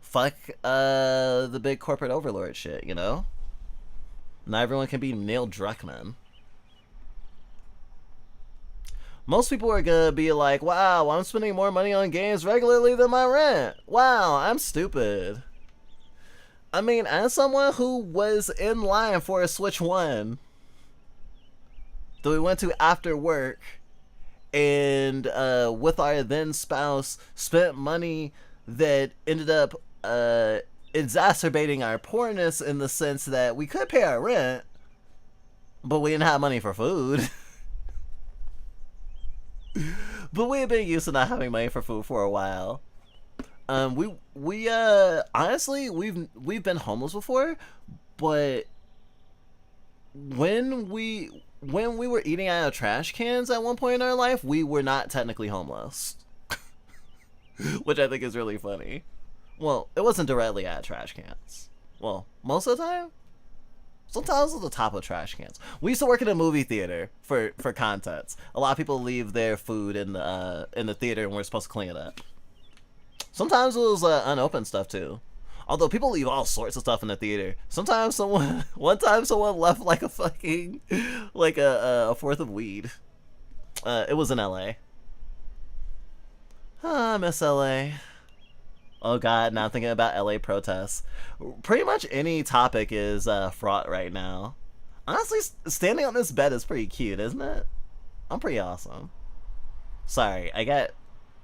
fuck the big corporate overlord shit, you know? Not everyone can be Neil Druckmann. Most people are gonna be like, wow, I'm spending more money on games regularly than my rent. Wow, I'm stupid. I mean, as someone who was in line for a Switch 1 that we went to after work, and with our then spouse spent money that ended up exacerbating our poorness in the sense that we could pay our rent, but we didn't have money for food. But we had been used to not having money for food for a while. We honestly, we've been homeless before, but when we were eating out of trash cans at one point in our life, we were not technically homeless. Which I think is really funny. Well, it wasn't directly out of trash cans. Well, most of the time? Sometimes at the top of trash cans. We used to work in a movie theater for contents. A lot of people leave their food in the theater and we're supposed to clean it up. Sometimes it was unopened stuff too. Although people leave all sorts of stuff in the theater. Sometimes one time someone left like a fucking, like a fourth of weed. It was in LA. I miss LA. Oh god, now I'm thinking about LA protests. Pretty much any topic is fraught right now. Honestly, standing on this bed is pretty cute, isn't it? I'm pretty awesome. Sorry, I got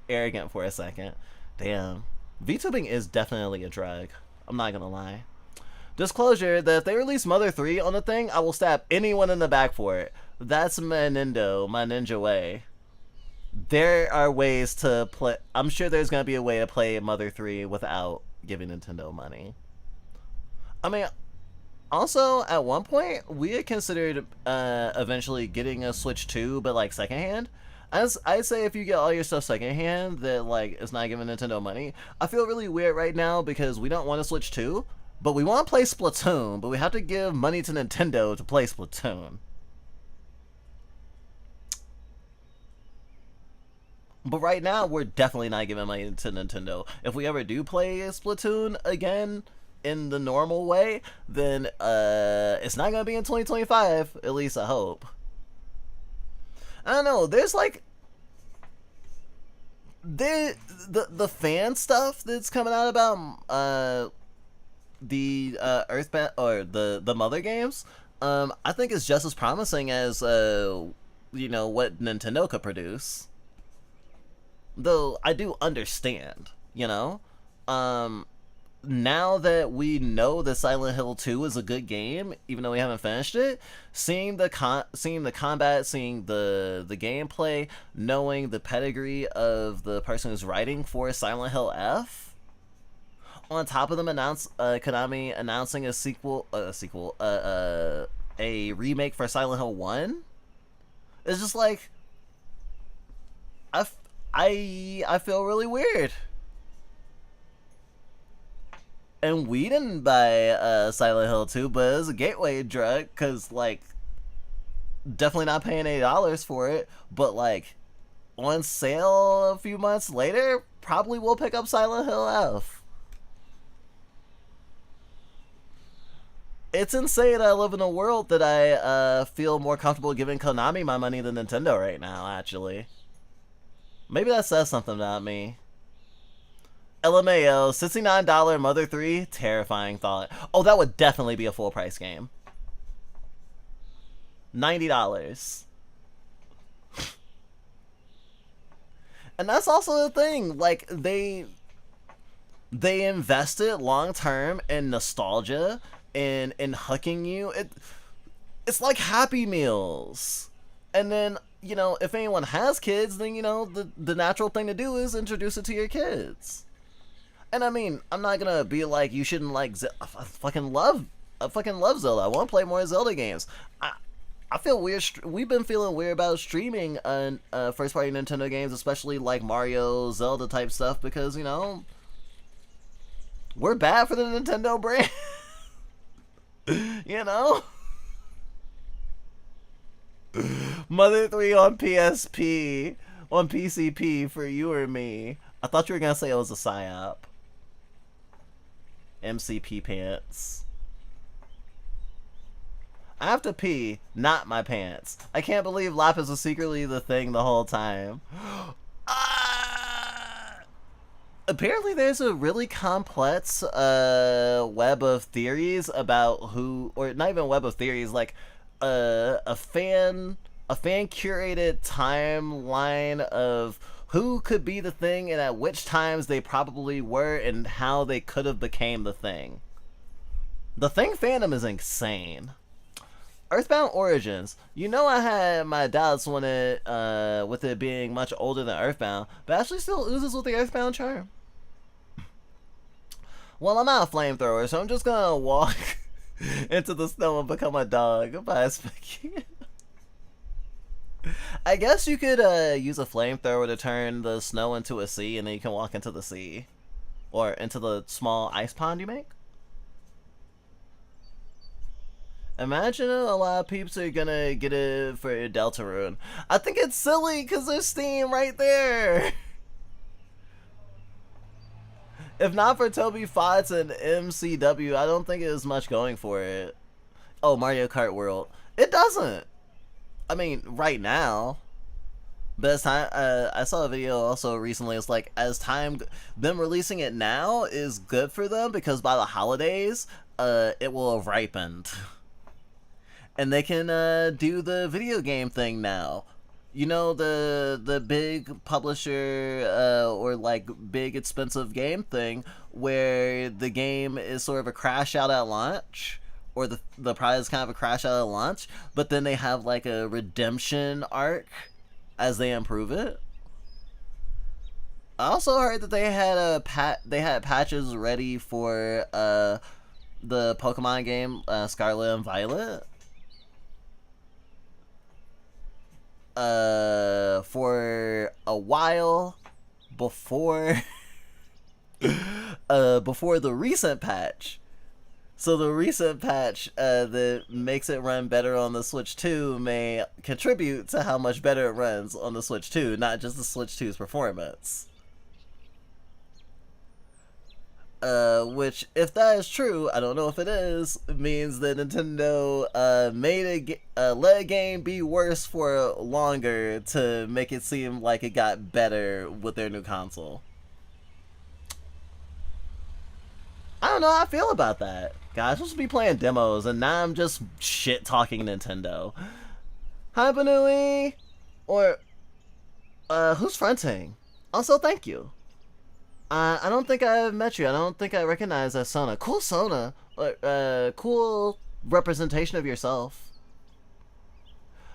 arrogant for a second. Damn. VTubing is definitely a drug. I'm not gonna lie. Disclosure that if they release Mother 3 on the thing, I will stab anyone in the back for it. That's my ninja way. There are ways to play. I'm sure there's gonna be a way to play Mother 3 without giving Nintendo money. I mean, also at one point we had considered eventually getting a Switch 2, but like secondhand. As I say, if you get all your stuff secondhand that like is not giving Nintendo money, I feel really weird right now because we don't want a Switch 2, but we want to play Splatoon, but we have to give money to Nintendo to play Splatoon. But right now, we're definitely not giving money to Nintendo. If we ever do play Splatoon again in the normal way, then it's not gonna be in 2025. At least I hope. I don't know. There's like the fan stuff that's coming out about the Earthbound or the Mother games. I think is just as promising as you know what Nintendo could produce. Though I do understand, you know, now that we know that Silent Hill 2 is a good game, even though we haven't finished it, seeing the combat, seeing the gameplay, knowing the pedigree of the person who's writing for Silent Hill F, on top of them Konami announcing a remake for Silent Hill 1, it's just like I feel really weird. And we didn't buy Silent Hill 2, but it was a gateway drug, because, like, definitely not paying $80 for it, but, like, on sale a few months later, probably will pick up Silent Hill F. It's insane I live in a world that I feel more comfortable giving Konami my money than Nintendo right now, actually. Maybe that says something about me. LMAO, $69 Mother 3, terrifying thought. Oh, that would definitely be a full price game. $90. And that's also the thing, like, they invested long term in nostalgia and in hooking you. It's like Happy Meals. And then, you know, if anyone has kids, then, you know, the natural thing to do is introduce it to your kids. And I mean, I'm not gonna be like, you shouldn't like I fucking love Zelda. I want to play more Zelda games. I feel weird. We've been feeling weird about streaming first-party Nintendo games, especially like Mario, Zelda type stuff, because, you know, we're bad for the Nintendo brand. You know? Mother 3 on PSP, on PCP for you or me. I thought you were gonna say it was a psyop. MCP pants. I have to pee, not my pants. I can't believe Lapis was secretly the thing the whole time. Apparently there's a really complex web of theories about who, or not even web of theories, like a fan curated timeline of who could be the thing and at which times they probably were and how they could have became the thing. The Thing fandom is insane. Earthbound Origins. You know, I had my doubts when with it being much older than Earthbound, but actually still oozes with the Earthbound charm. Well, I'm out of flamethrower, so I'm just gonna walk into the snow and become a dog by speaking. I guess you could use a flamethrower to turn the snow into a sea, and then you can walk into the sea. Or into the small ice pond you make. Imagine a lot of peeps are gonna get it for Deltarune. I think it's silly because there's Steam right there. If not for Toby Fox and MCW, I don't think it has much going for it. Oh, Mario Kart World. It doesn't. I mean, right now. But as time, I saw a video also recently. It's like, as time, them releasing it now is good for them because by the holidays, it will have ripened. And they can do the video game thing now. You know, the big publisher or like big expensive game thing where the game is sort of a crash out at launch, or the prize is kind of a crash out at launch, but then they have like a redemption arc as they improve it. I also heard that they had patches ready for the Pokemon game Scarlet and Violet. For a while before before the recent patch. So the recent patch that makes it run better on the Switch 2 may contribute to how much better it runs on the Switch 2, not just the Switch 2's performance. Which, if that is true, I don't know if it is, means that Nintendo let a game be worse for longer to make it seem like it got better with their new console. I don't know how I feel about that. Guys, I'm supposed to be playing demos, and now I'm just shit-talking Nintendo. Hi, Banui! Or, who's fronting? Also, thank you. I don't think I've met you. I don't think I recognize that Sona. Cool Sona. Cool representation of yourself.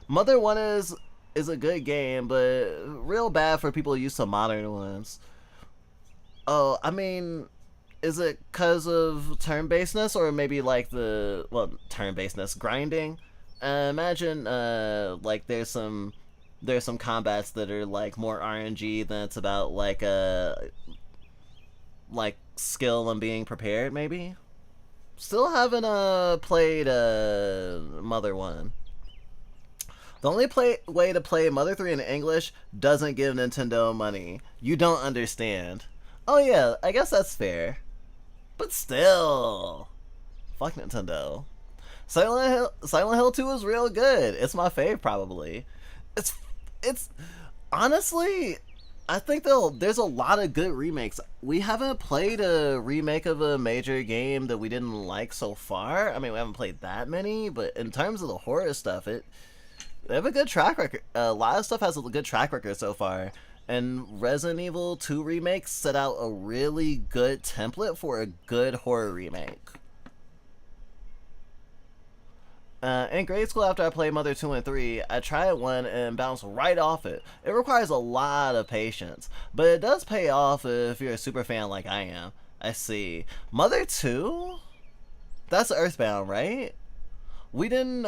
Mother 1 is a good game, but real bad for people used to modern ones. Oh, I mean, is it because of turn-basedness, or maybe like turn-basedness, grinding? Imagine, like there's some combats that are like more RNG than it's about like skill and being prepared, maybe? Still haven't played Mother 1. The only way to play Mother 3 in English doesn't give Nintendo money. You don't understand. Oh yeah, I guess that's fair. But still. Fuck Nintendo. Silent Hill 2 is real good. It's my fave, probably. It's honestly, I think there's a lot of good remakes. We haven't played a remake of a major game that we didn't like so far. I mean, we haven't played that many, but in terms of the horror stuff, they have a good track record. A lot of stuff has a good track record so far. And Resident Evil 2 Remake set out a really good template for a good horror remake. In grade school, after I played Mother 2 and 3, I tried 1 and bounced right off it. It requires a lot of patience, but it does pay off if you're a super fan like I am. I see. Mother 2? That's Earthbound, right? We didn't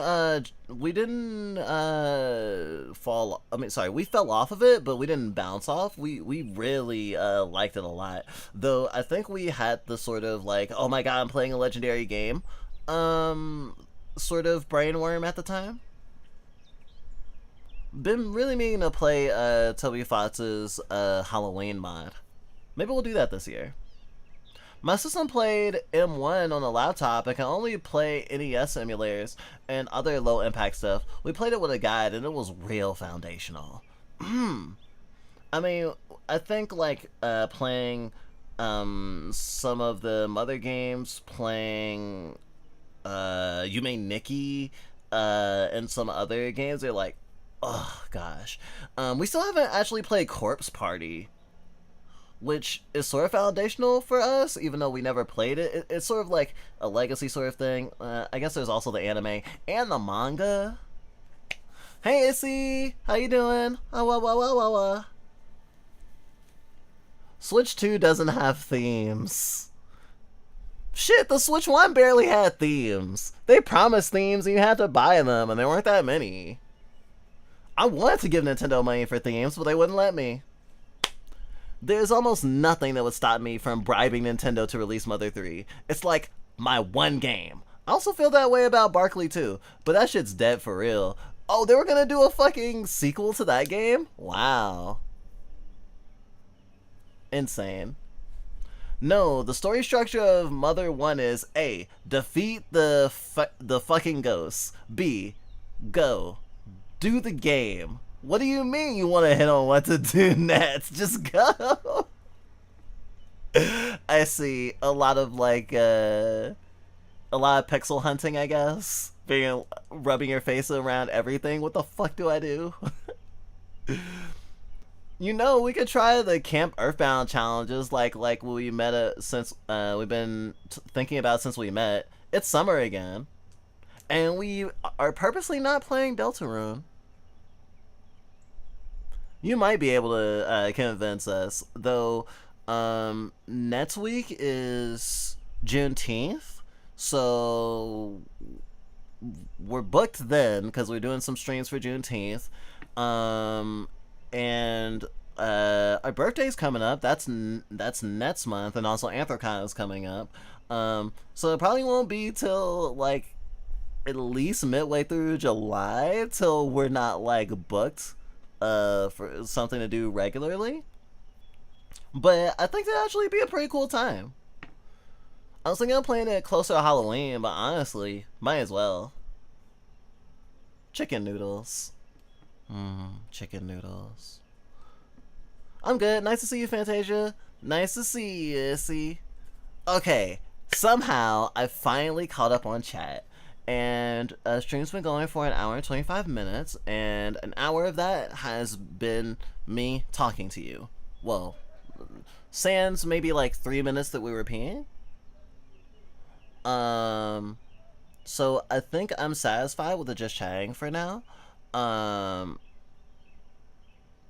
fall, we fell off of it, but we didn't bounce off. We really liked it a lot. Though I think we had the sort of like, oh my god, I'm playing a legendary game, sort of brainworm at the time. Been really meaning to play Toby Fox's Halloween mod. Maybe we'll do that this year. My system played M1 on a laptop and can only play NES emulators and other low impact stuff. We played it with a guide and it was real foundational. I mean, I think like playing some of the Mother games, playing You May Nikki and some other games, they're like, oh gosh. We still haven't actually played Corpse Party, which is sort of foundational for us, even though we never played it. It's sort of like a legacy sort of thing. I guess there's also the anime and the manga. Hey, Issy! How you doing? Switch 2 doesn't have themes. Shit, the Switch 1 barely had themes. They promised themes and you had to buy them, and there weren't that many. I wanted to give Nintendo money for themes, but they wouldn't let me. There's almost nothing that would stop me from bribing Nintendo to release Mother 3. It's like my one game. I also feel that way about Barkley too, but that shit's dead for real. Oh, they were gonna do a fucking sequel to that game? Wow. Insane. No, the story structure of Mother 1 is A. Defeat the fucking ghosts. B. Go. Do the game. What do you mean you want to hit on what to do next? Just go. I see a lot of like a lot of pixel hunting, I guess. Rubbing your face around everything. What the fuck do I do? You know, we could try the Camp Earthbound challenges like we met since we've been thinking about since we met. It's summer again, and we are purposely not playing Deltarune. You might be able to convince us, though. Next week is Juneteenth, so we're booked then because we're doing some streams for Juneteenth. And our birthday's coming up. That's next month, and also Anthrocon is coming up. So it probably won't be till like at least midway through July till we're not like booked for something to do regularly. But I think that'd actually be a pretty cool time. I was thinking of playing it closer to Halloween, but honestly, might as well. Chicken noodles. Chicken noodles. I'm good. Nice to see you, Fantasia. Nice to see you, Issy. Okay, somehow I finally caught up on chat. And stream's been going for 1 hour and 25 minutes, and an hour of that has been me talking to you. Well, sans maybe like 3 minutes that we were peeing. So I think I'm satisfied with the just chatting for now.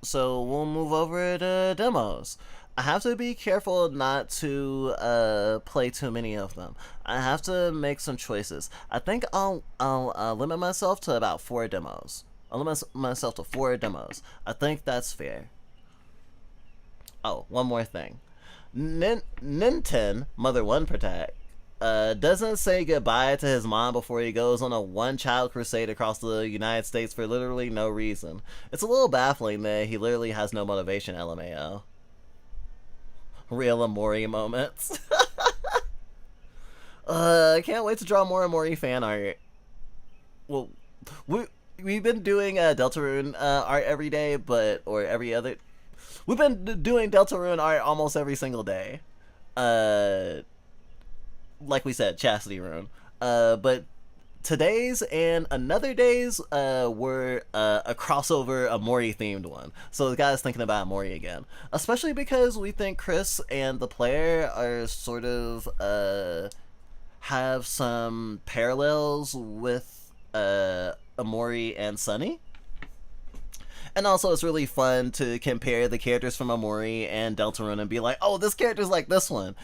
So we'll move over to demos. I have to be careful not to play too many of them. I have to make some choices. I think I'll limit myself to about 4 demos. I'll limit myself to 4 demos. I think that's fair. Oh, one more thing. Ninten Mother 1 Protect doesn't say goodbye to his mom before he goes on a one-child crusade across the United States for literally no reason. It's a little baffling that he literally has no motivation, LMAO. Real Amori moments. I can't wait to draw more Amori fan art. Well, we've been doing Deltarune art every day, or every other. We've been doing Deltarune art almost every single day. Like we said, Chastity Rune. But today's and another day's were a crossover Amori themed one. So the guy's thinking about Amori again. Especially because we think Chris and the player are sort of have some parallels with Amori and Sunny. And also, it's really fun to compare the characters from Amori and Deltarune and be like, oh, this character's like this one.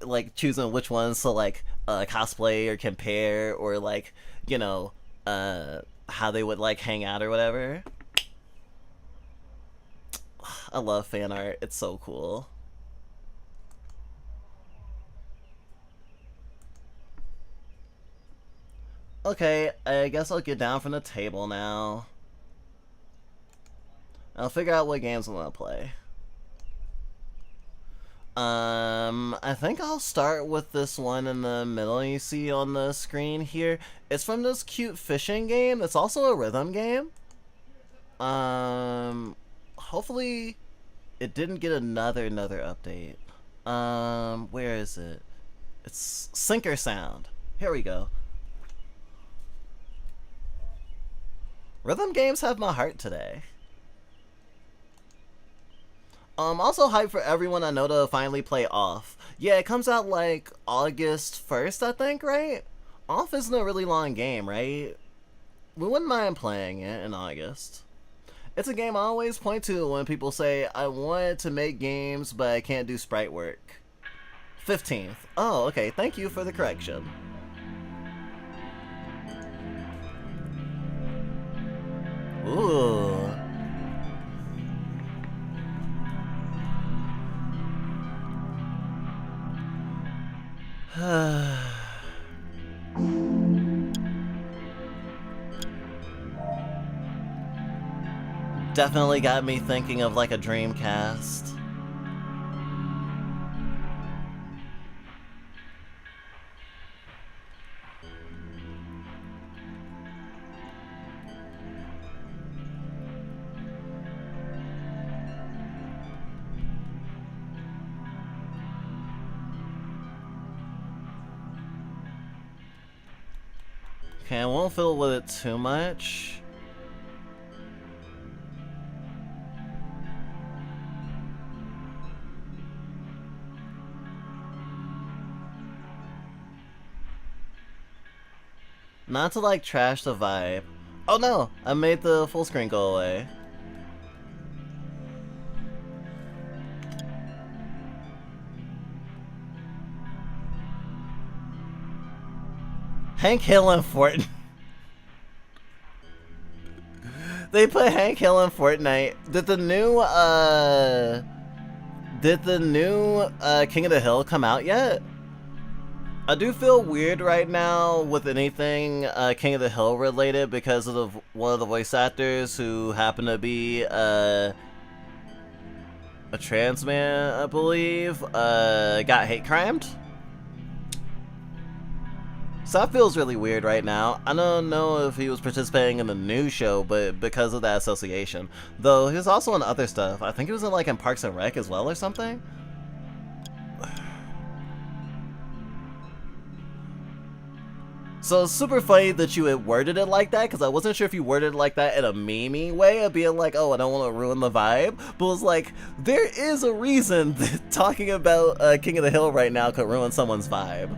Like, choosing which ones to, like, cosplay or compare or, like, you know, how they would, like, hang out or whatever. I love fan art. It's so cool. Okay, I guess I'll get down from the table now. I'll figure out what games I want to play. I think I'll start with this one in the middle you see on the screen here. It's from this cute fishing game. It's also a rhythm game. Hopefully it didn't get another update. Where is it? It's Sinker Sound. Here we go. Rhythm games have my heart today. Also hyped for everyone I know to finally play Off. Yeah, it comes out like August 1st, I think, right? Off isn't a really long game, right? We wouldn't mind playing it in August. It's a game I always point to when people say, I want to make games, but I can't do sprite work. 15th. Oh, okay, thank you for the correction. Ooh. Definitely got me thinking of like a Dreamcast. Okay, I won't fiddle with it too much. Not to like trash the vibe. Oh no! I made the full screen go away. Hank Hill in Fortnite. They put Hank Hill in Fortnite. Did the new King of the Hill come out yet? I do feel weird right now with anything King of the Hill related because of one of the voice actors who happened to be a trans man, I believe, got hate crimed. So that feels really weird right now. I don't know if he was participating in the new show, but because of that association. Though he was also in other stuff. I think he was in like in Parks and Rec as well or something. So it's super funny that you had worded it like that, because I wasn't sure if you worded it like that in a meme-y way of being like, oh, I don't want to ruin the vibe. But it was like, there is a reason that talking about King of the Hill right now could ruin someone's vibe.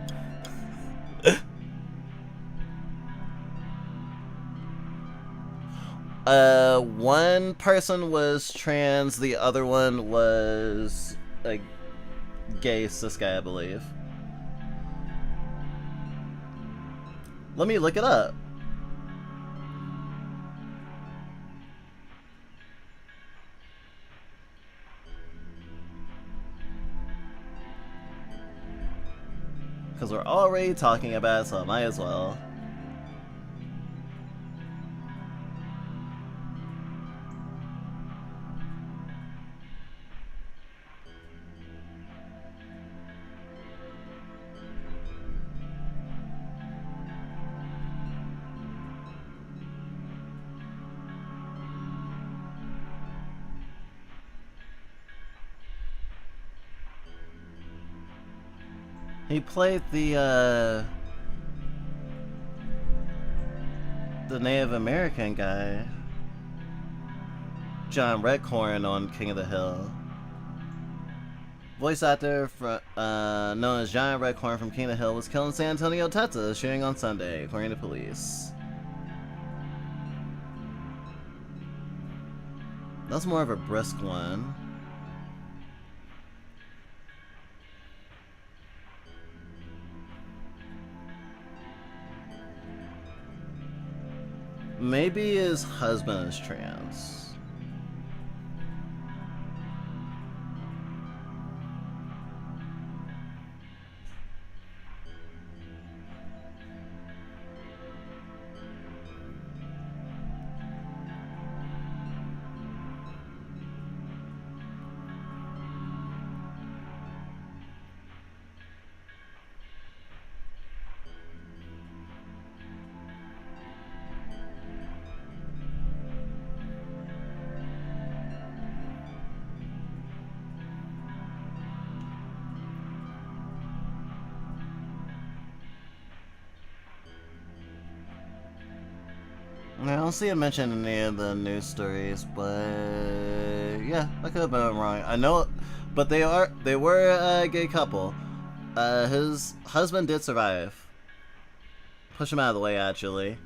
One person was trans, the other one was a gay cis guy, I believe. Let me look it up. Because we're already talking about it, so I might as well. He played the Native American guy, John Redcorn, on King of the Hill. Voice actor known as John Redcorn from King of the Hill was killed in San Antonio, Texas, shooting on Sunday, according to police. That's more of a brisk one. Maybe his husband is trans. I don't see it mentioned in any of the news stories, but yeah, I could have been wrong. I know, but they were a gay couple. His husband did survive. Push him out of the way, actually.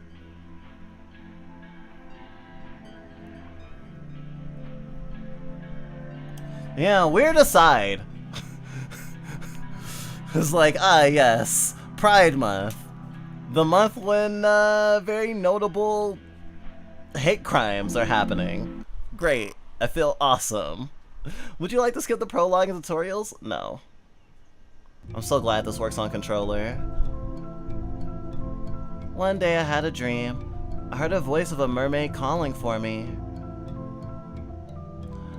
Yeah, weird aside. It's like, yes, Pride Month. The month when very notable hate crimes are happening. Great. I feel awesome. Would you like to skip the prologue and tutorials? No. I'm so glad this works on controller. One day I had a dream. I heard a voice of a mermaid calling for me.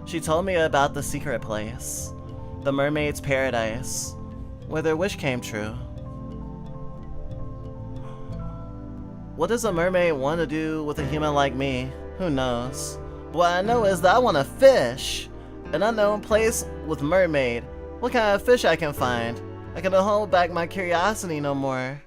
She told me about the secret place, the mermaid's paradise, where their wish came true. What does a mermaid want to do with a human like me? Who knows? But what I know is that I want to fish. An unknown place with mermaid. What kind of fish I can find? I can hold back my curiosity no more.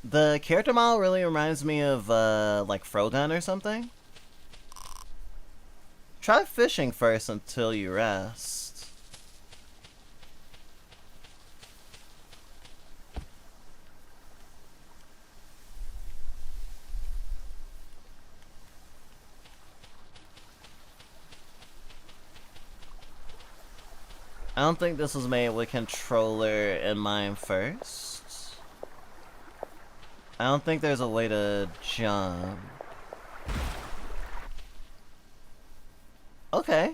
The character model really reminds me of like Frodan or something. Try fishing first until you rest. I don't think this was made with controller in mind first. I don't think there's a way to jump. Okay.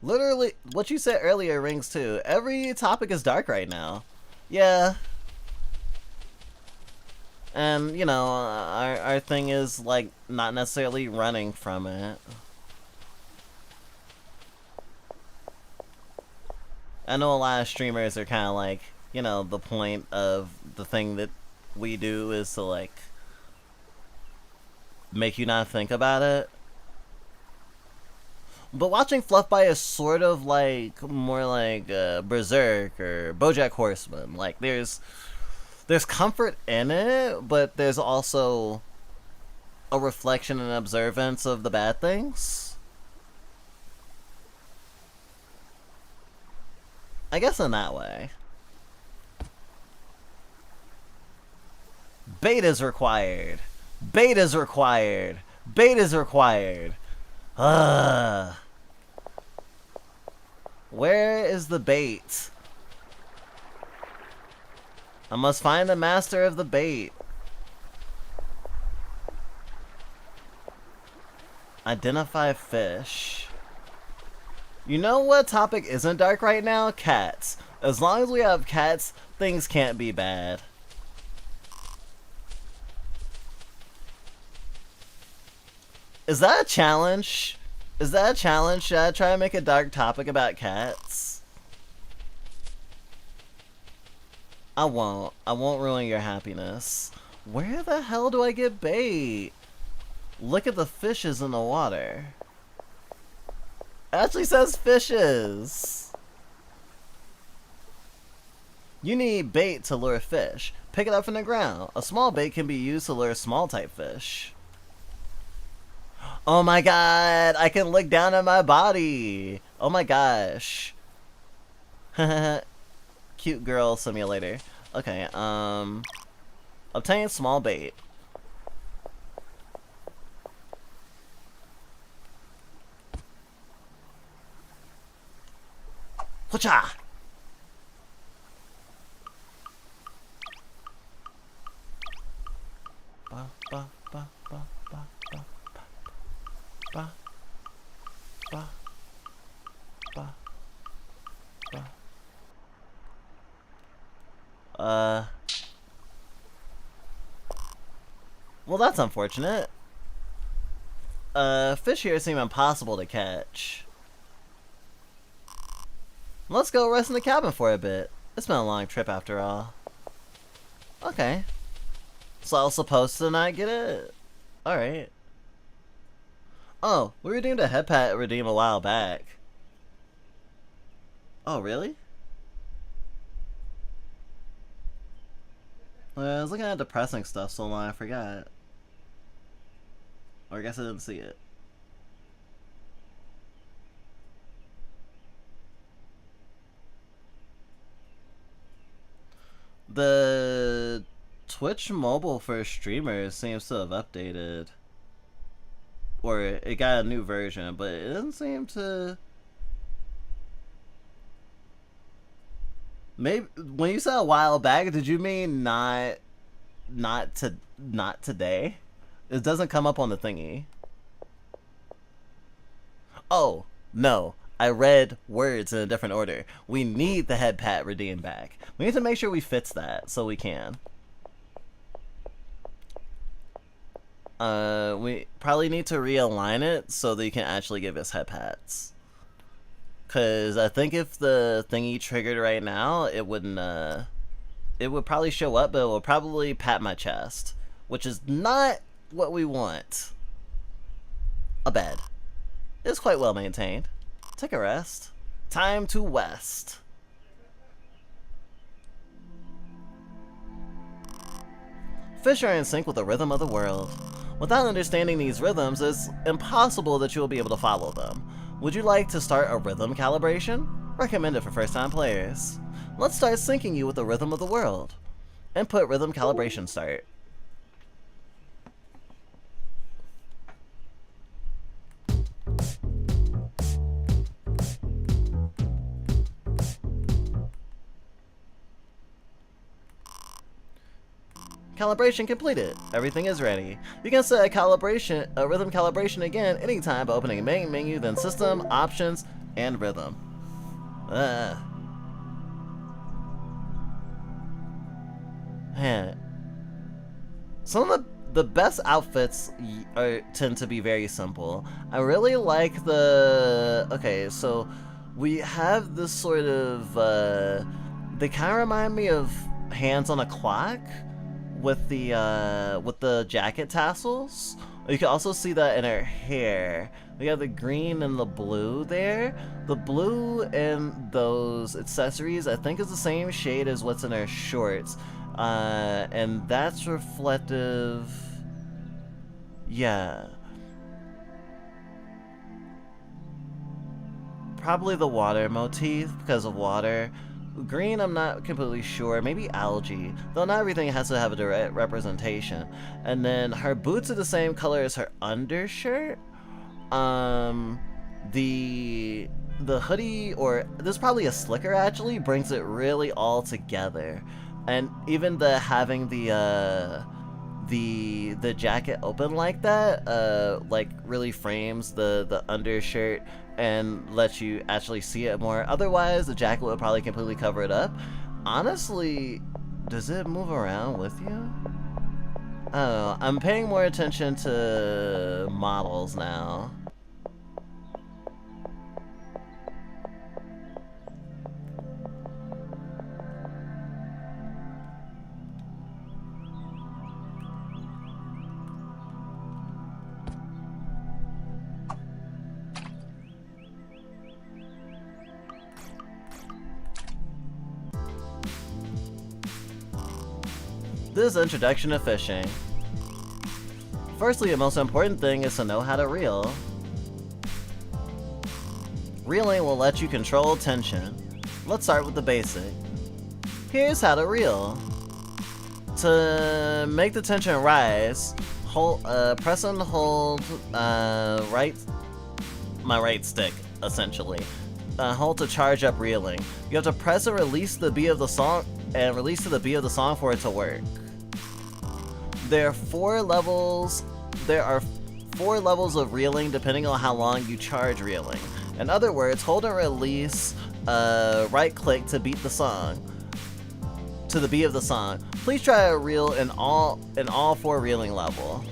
Literally, what you said earlier rings too. Every topic is dark right now. Yeah. And, you know, our thing is, like, not necessarily running from it. I know a lot of streamers are kind of like, you know, the point of the thing that we do is to, like, make you not think about it. But watching Fluff By is sort of like, more like Berserk or BoJack Horseman. Like, there's comfort in it, but there's also a reflection and observance of the bad things. I guess in that way. Bait is required. Bait is required. Bait is required. Ugh. Where is the bait? I must find the master of the bait. Identify fish. You know what topic isn't dark right now? Cats. As long as we have cats, things can't be bad. Is that a challenge? Is that a challenge? Should I try to make a dark topic about cats? I won't. I won't ruin your happiness. Where the hell do I get bait? Look at the fishes in the water. It actually says fishes. You need bait to lure fish. Pick it up from the ground. A small bait can be used to lure small type fish. Oh my god, I can look down at my body. Oh my gosh. Cute girl simulator. Okay, obtain small bait. Whatcha? Ba ba ba ba ba ba ba ba ba ba. Well, that's unfortunate. Fish here seem impossible to catch. Let's go rest in the cabin for a bit. It's been a long trip after all. Okay. So I was supposed to not get it? Alright. Oh, we redeemed a head pat redeem a while back. Oh, really? I was looking at depressing stuff so long I forgot. Or I guess I didn't see it. The Twitch mobile for streamers seems to have updated. Or it got a new version, but it doesn't seem to... Maybe when you said a while back, did you mean not today? It doesn't come up on the thingy. Oh, no. I read words in a different order. We need the head pat redeem back. We need to make sure we fix that so we can. We probably need to realign it so that you can actually give us head pats. Cause I think if the thingy triggered right now, it wouldn't, it would probably show up, but it will probably pat my chest, which is not what we want. A bed. It's quite well maintained. Take a rest. Time to west. Fish are in sync with the rhythm of the world. Without understanding these rhythms, it's impossible that you will be able to follow them. Would you like to start a rhythm calibration? Recommended for first-time players. Let's start syncing you with the rhythm of the world. Input rhythm calibration start. Calibration completed. Everything is ready. You can set a rhythm calibration again anytime by opening main menu, then system, options, and rhythm. Man. Some of the best outfits tend to be very simple. I really like the... Okay, so we have this sort of... they kind of remind me of hands on a clock with the jacket tassels. You can also see that in her hair. We have the green and the blue there. The blue and those accessories I think is the same shade as what's in her shorts. And that's reflective. Yeah. Probably the water motif because of water. Green, I'm not completely sure. Maybe algae. Though not everything has to have a direct representation. And then her boots are the same color as her undershirt. The hoodie, or there's probably a slicker actually, brings it really all together. And even the having the jacket open like that, like really frames the undershirt and lets you actually see it more. Otherwise, the jacket would probably completely cover it up. Honestly, does it move around with you? I don't know. I'm paying more attention to models now. This is introduction to fishing. Firstly, the most important thing is to know how to reel. Reeling will let you control tension. Let's start with the basic. Here's how to reel. To make the tension rise, press and hold my right stick, essentially. Hold to charge up reeling. You have to press and release the beat of the song, and release to the beat of the song for it to work. There are four levels of reeling depending on how long you charge reeling. In other words, hold and release right click to beat the song. To the beat of the song. Please try a reel in all four reeling level.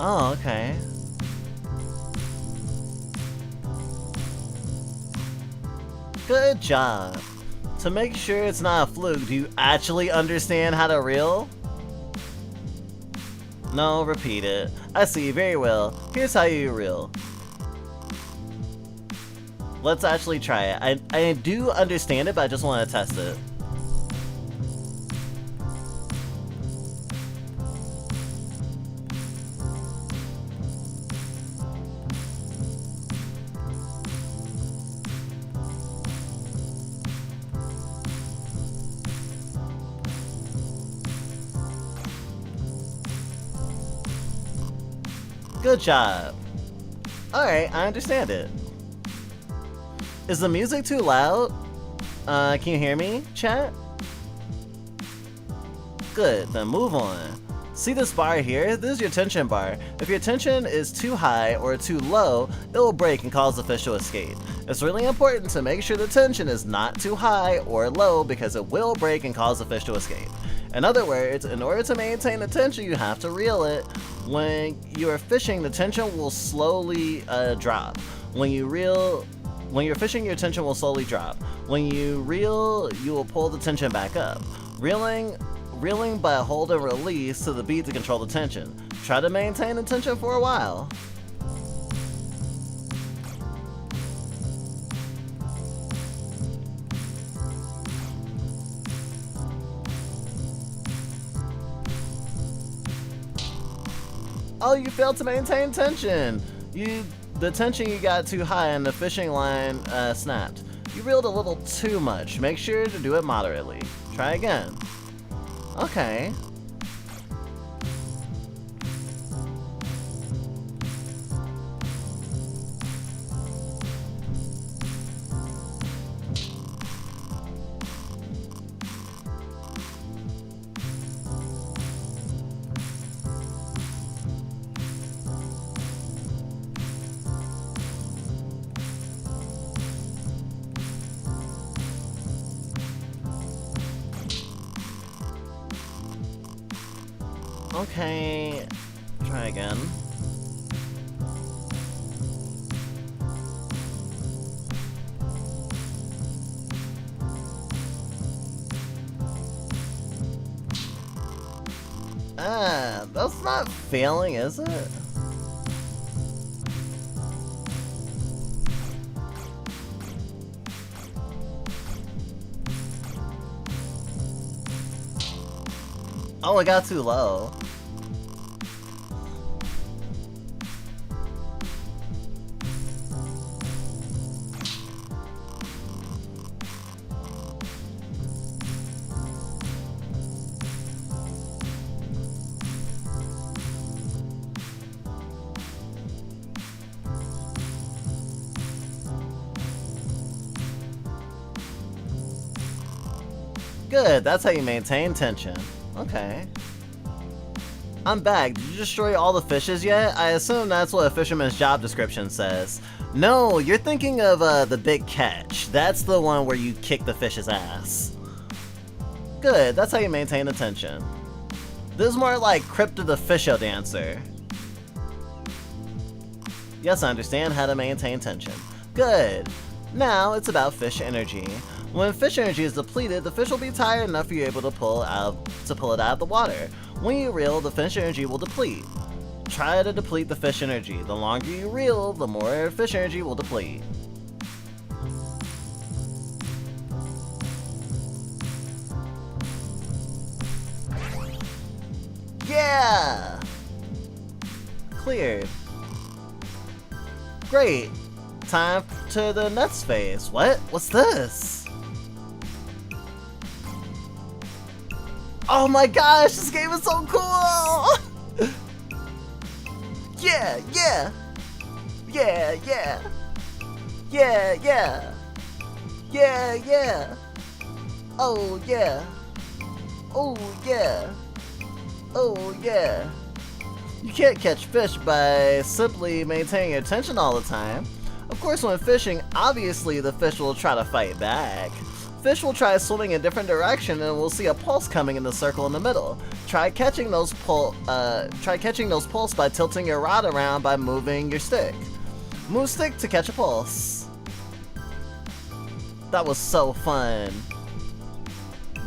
Oh, okay. Good job. To make sure it's not a fluke, do you actually understand how to reel? No, repeat it. I see, very well. Here's how you reel. Let's actually try it. I do understand it, but I just want to test it. Good job. Alright, I understand it. Is the music too loud? Can you hear me, chat? Good, then move on. See this bar here? This is your tension bar. If your tension is too high or too low, it will break and cause the fish to escape. It's really important to make sure the tension is not too high or low because it will break and cause the fish to escape. In other words, in order to maintain the tension, you have to reel it. When you are fishing, the tension will slowly drop. When you're fishing, your tension will slowly drop. When you reel, you will pull the tension back up. Reeling by hold and release to the beat to control the tension. Try to maintain the tension for a while. Oh, you failed to maintain tension! The tension you got too high and the fishing line snapped. You reeled a little too much. Make sure to do it moderately. Try again. Okay. Okay, try again. That's not failing, is it? Oh, it got too low. Good, that's how you maintain tension. Okay. I'm back. Did you destroy all the fishes yet? I assume that's what a fisherman's job description says. No, you're thinking of the big catch. That's the one where you kick the fish's ass. Good, that's how you maintain the tension. This is more like Crypto the Fisho Dancer. Yes, I understand how to maintain tension. Good. Now it's about fish energy. When fish energy is depleted, the fish will be tired enough for you able to pull it out of the water. When you reel, the fish energy will deplete. Try to deplete the fish energy. The longer you reel, the more fish energy will deplete. Yeah! Cleared. Great. Time to the nuts phase. What? What's this? Oh my gosh, this game is so cool! Yeah, yeah! Yeah, yeah! Yeah, yeah! Yeah, yeah! Oh yeah! Oh yeah! Oh yeah! You can't catch fish by simply maintaining your tension all the time. Of course, when fishing, obviously the fish will try to fight back. Fish will try swimming in a different direction and we'll see a pulse coming in the circle in the middle. Try catching those pulse by tilting your rod around by moving your stick. Move stick to catch a pulse. That was so fun.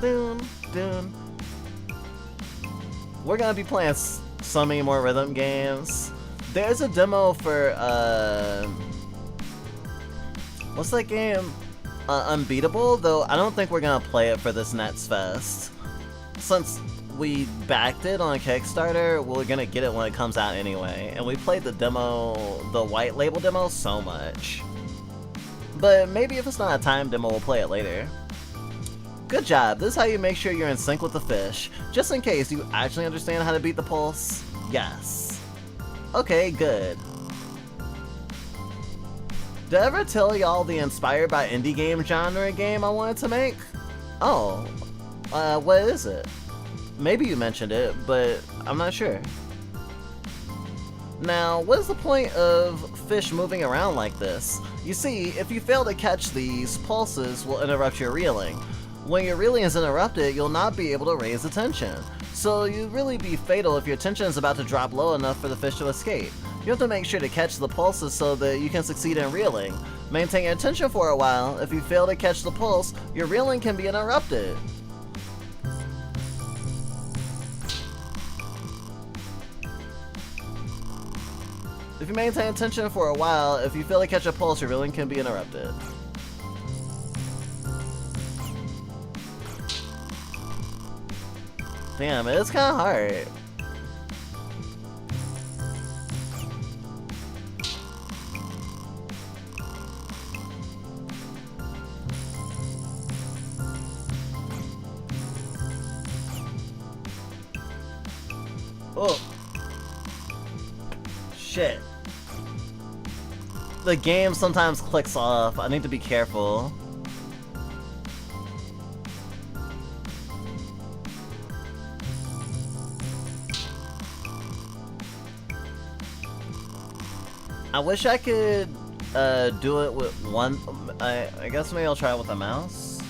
Dun, dun. We're gonna be playing so many more rhythm games. There's a demo for what's that game? Unbeatable, though I don't think we're gonna play it for this Nets Fest. Since we backed it on a Kickstarter, we're gonna get it when it comes out anyway. And we played the demo, the white label demo, so much. But maybe if it's not a time demo, we'll play it later. Good job, this is how you make sure you're in sync with the fish. Just in case, do you actually understand how to beat the pulse? Yes. Okay, good. Did I ever tell y'all the inspired by indie game genre game I wanted to make? Oh, what is it? Maybe you mentioned it, but I'm not sure. Now, what is the point of fish moving around like this? You see, if you fail to catch these, pulses will interrupt your reeling. When your reeling is interrupted, you'll not be able to raise the tension. So you'd really be fatal if your tension is about to drop low enough for the fish to escape. You have to make sure to catch the pulses so that you can succeed in reeling. Maintain your tension for a while. If you fail to catch the pulse, your reeling can be interrupted. If you maintain tension for a while, if you fail to catch a pulse, your reeling can be interrupted. Damn, it's kind of hard. Oh. Shit. The game sometimes clicks off. I need to be careful. I wish I could do it with one. I guess maybe I'll try it with a mouse.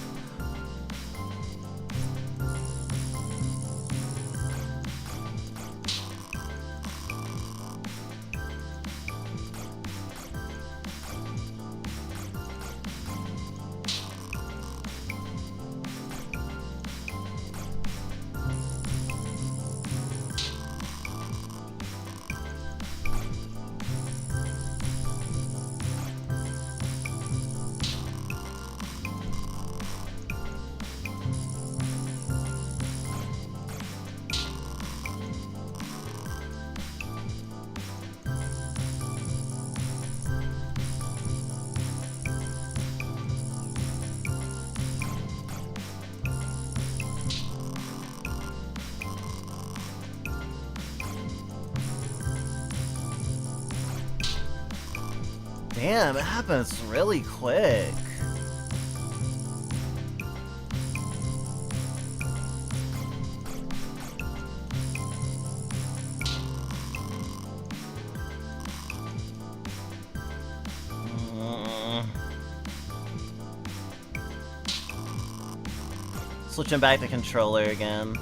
Damn, it happens really quick. Switching back to controller again.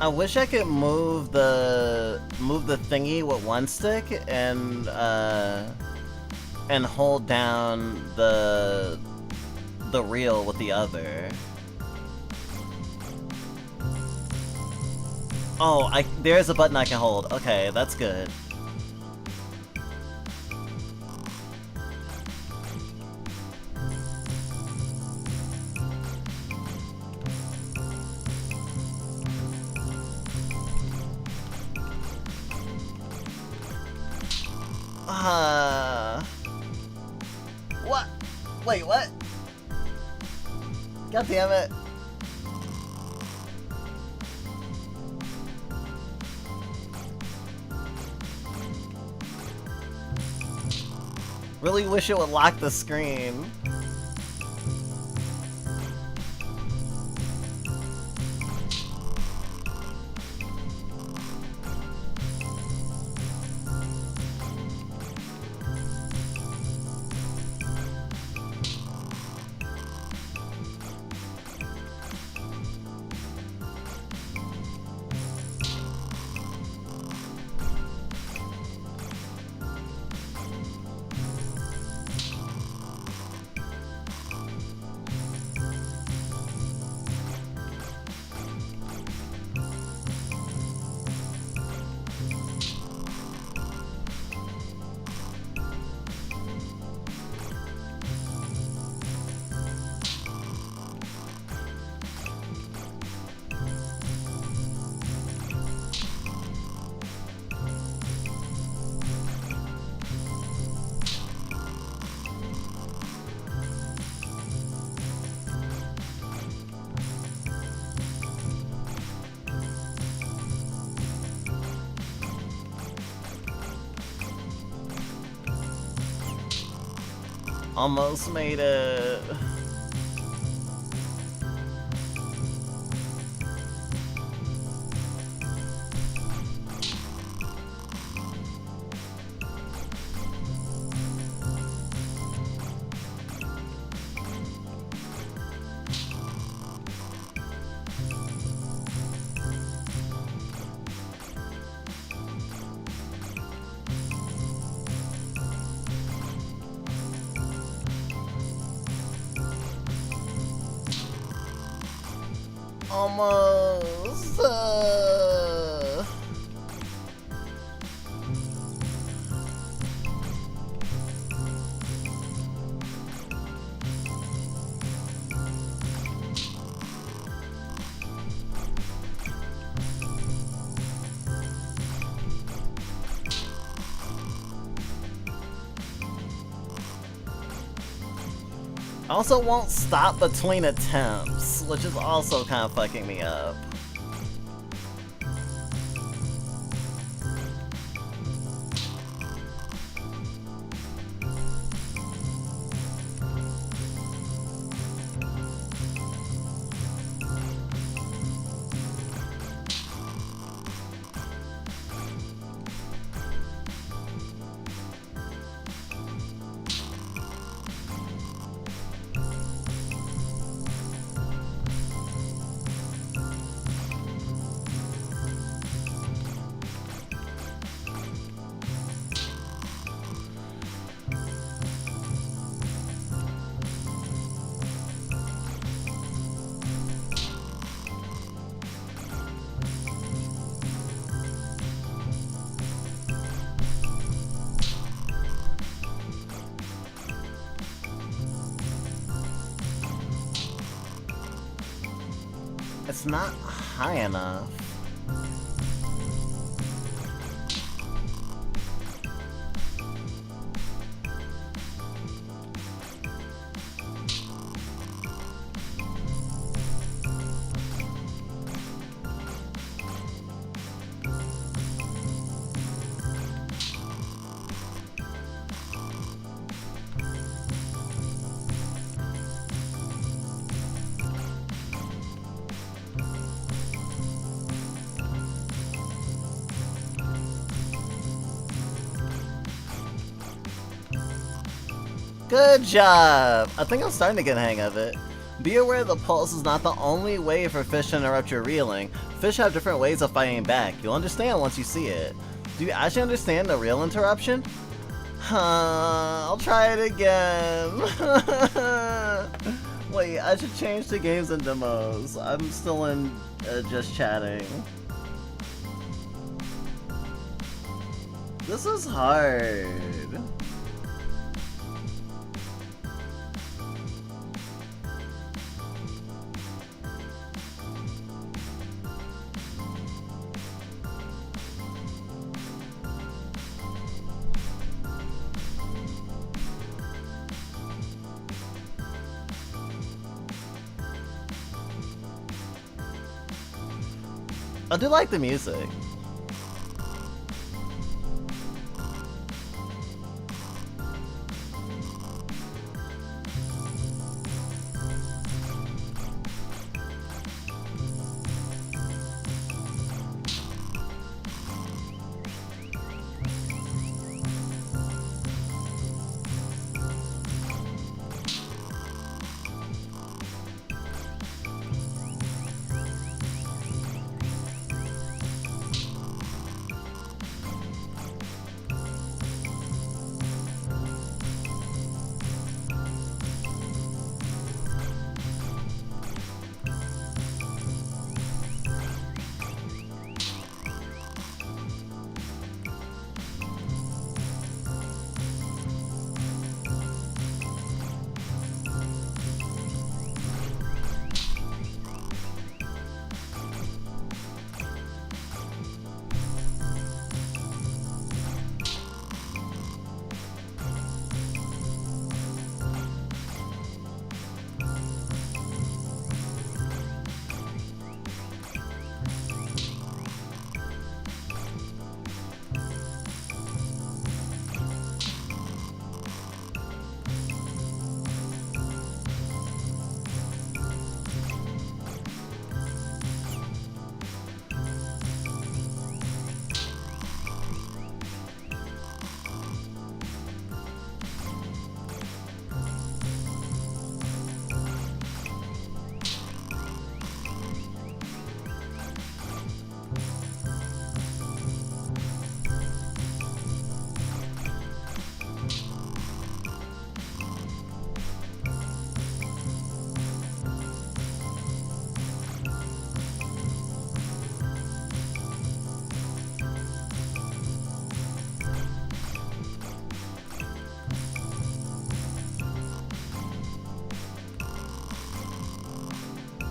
I wish I could move the thingy with one stick and hold down the reel with the other. Oh, there's a button I can hold. Okay, that's good. What? Wait, what? God damn it. Really wish it would lock the screen. Almost made it. Almost. Also won't stop between attempts, which is also kind of fucking me up. It's not high enough. Good job! I think I'm starting to get a hang of it. Be aware the pulse is not the only way for fish to interrupt your reeling. Fish have different ways of fighting back. You'll understand once you see it. Do you actually understand the reel interruption? I'll try it again. Wait, I should change the games and demos. I'm still in just chatting. This is hard. I do like the music.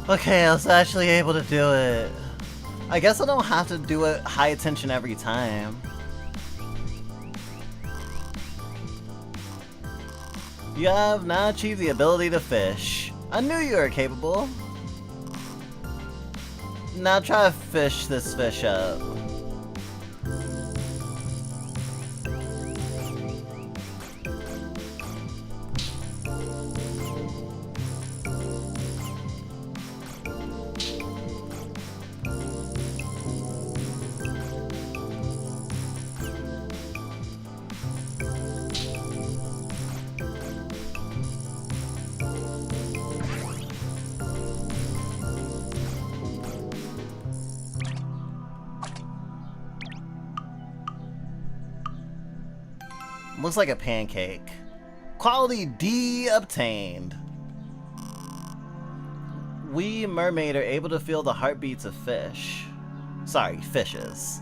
Okay, I was actually able to do it. I guess I don't have to do it high attention every time. You have now achieved the ability to fish. I knew you were capable. Now try to fish this fish up. Looks like a pancake. Quality D obtained. We, mermaid, are able to feel the heartbeats of fish. Sorry, fishes.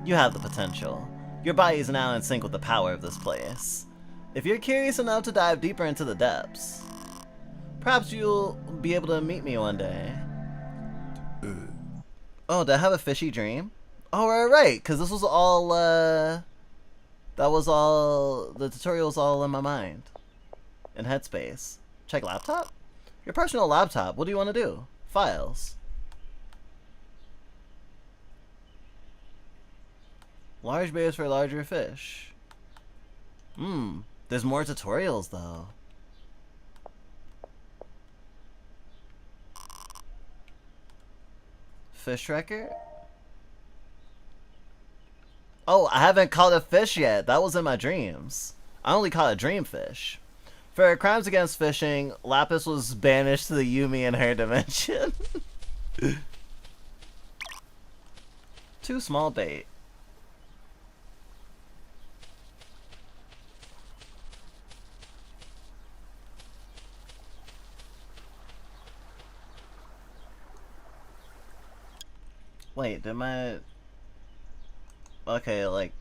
You have the potential. Your body is now in sync with the power of this place. If you're curious enough to dive deeper into the depths, perhaps you'll be able to meet me one day. Oh, did I have a fishy dream? Oh, right, because this was all, that was all, the tutorial was all in my mind. In Headspace. Check laptop? Your personal laptop, what do you want to do? Files. Large baits for larger fish. There's more tutorials, though. Fish record? Oh, I haven't caught a fish yet. That was in my dreams. I only caught a dream fish. For crimes against fishing, Lapis was banished to the Yumi and her dimension. Too small bait. Wait, did my... Okay, like...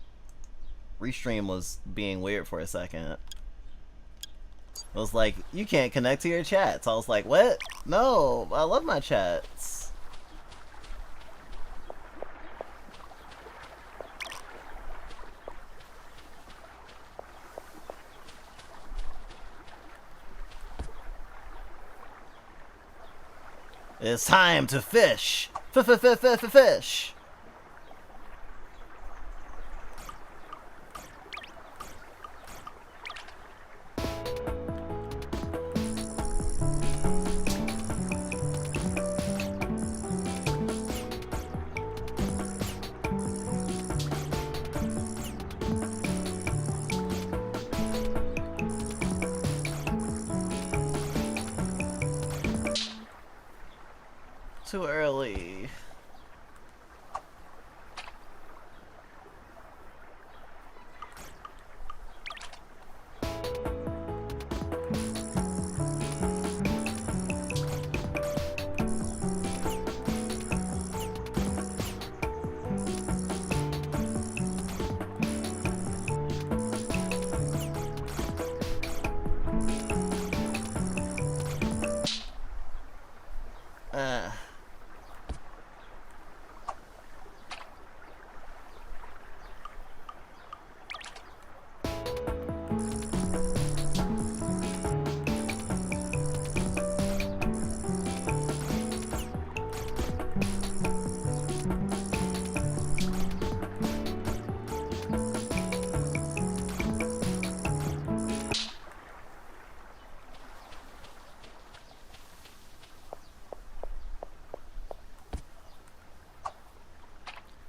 Restream was being weird for a second. It was like, you can't connect to your chats. I was like, what? No, I love my chats. It's time to fish! Fish! Too early.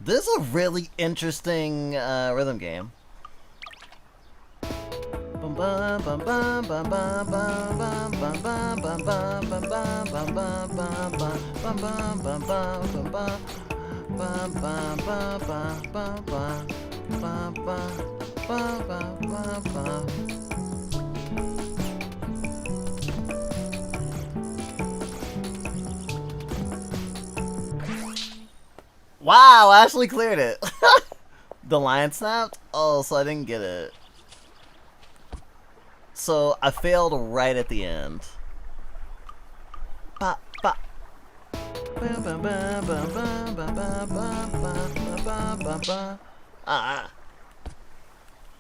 This is a really interesting rhythm game. Wow, I actually cleared it. The lion snapped? Oh, so I didn't get it. So I failed right at the end.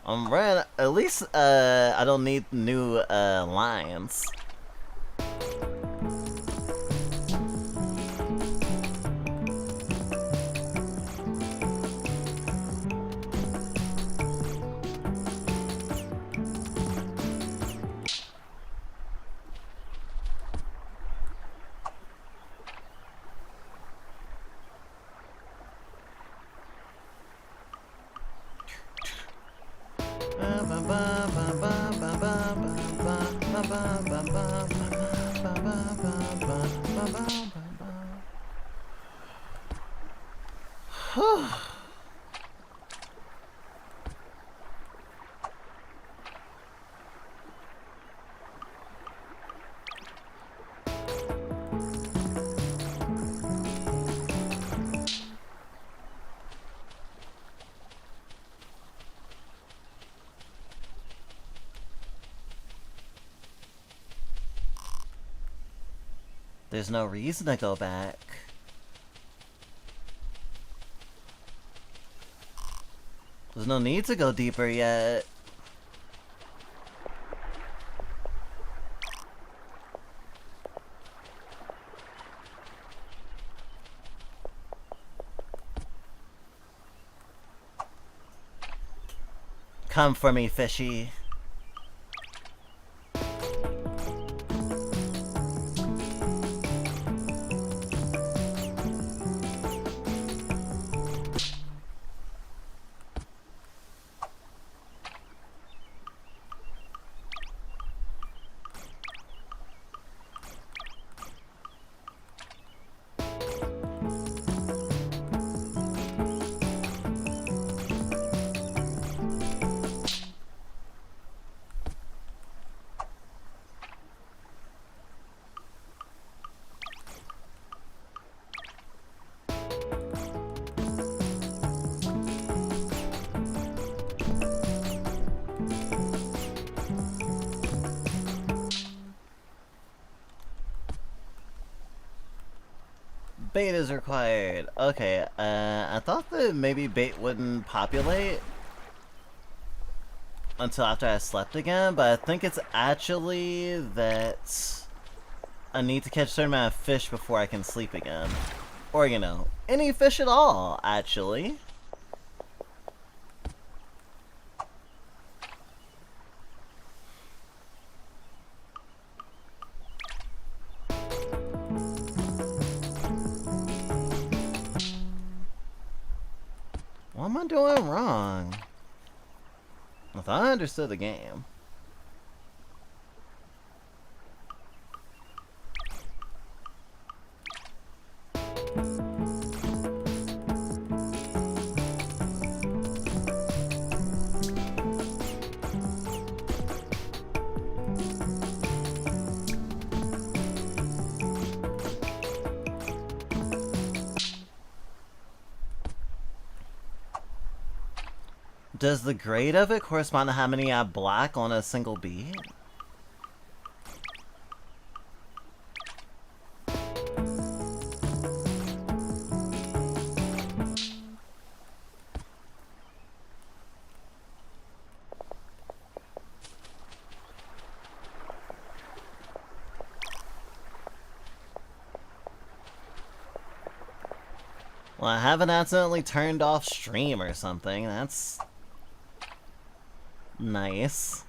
I'm running. At least I don't need new lines. There's no reason to go back. There's no need to go deeper yet. Come for me, fishy. Bait is required. Okay, I thought that maybe bait wouldn't populate until after I slept again, but I think it's actually that I need to catch a certain amount of fish before I can sleep again. Or, you know, any fish at all, actually. What am I doing wrong? I thought I understood the game. Does the grade of it correspond to how many I block on a single beat? Well, I haven't accidentally turned off stream or something. That's nice.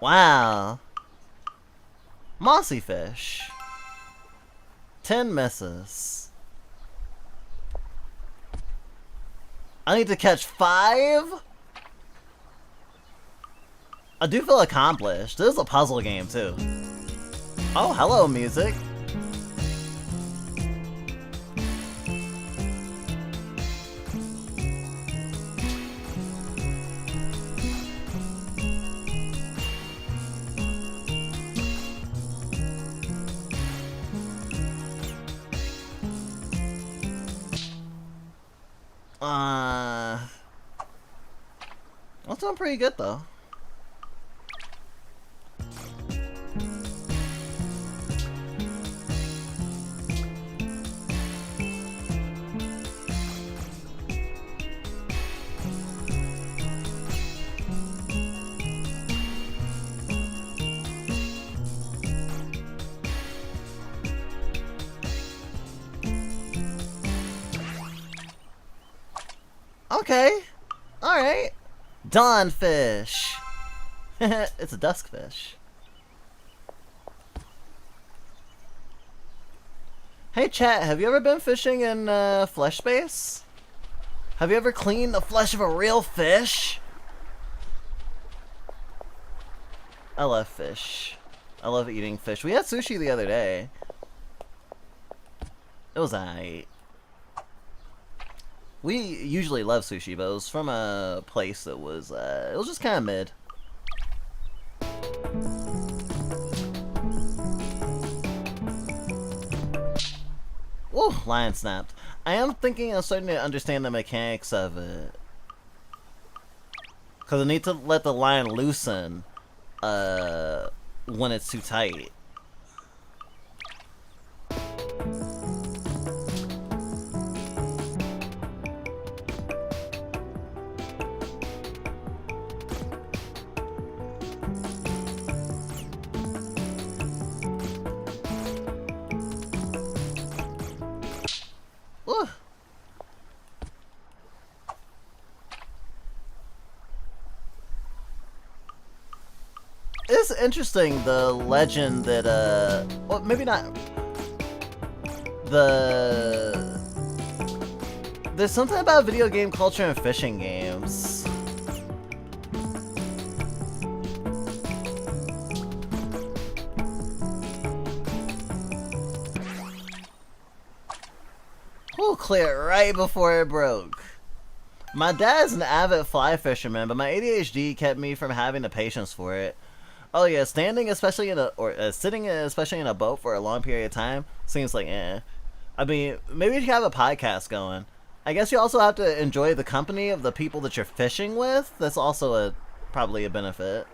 Wow. Mossy fish. 10 misses. I need to catch 5? I do feel accomplished. This is a puzzle game too. Oh, hello, music. That's doing pretty good though. Okay. Alright. Dawnfish. It's a duskfish. Hey chat, have you ever been fishing in flesh space? Have you ever cleaned the flesh of a real fish? I love fish. I love eating fish. We had sushi the other day. It was aight. We usually love sushi, but it was from a place that was, it was just kind of mid. Ooh, lion snapped. I am thinking of starting to understand the mechanics of it. Because I need to let the lion loosen, when it's too tight. Ooh. It's interesting, the legend that, well, maybe not. There's something about video game culture and fishing games. We'll clear it right before it broke. My dad's an avid fly fisherman, but my ADHD kept me from having the patience for it. Oh yeah, standing especially in a, or sitting especially in a boat for a long period of time seems like eh. I mean, maybe you should have a podcast going. I guess you also have to enjoy the company of the people that you're fishing with. That's also probably a benefit.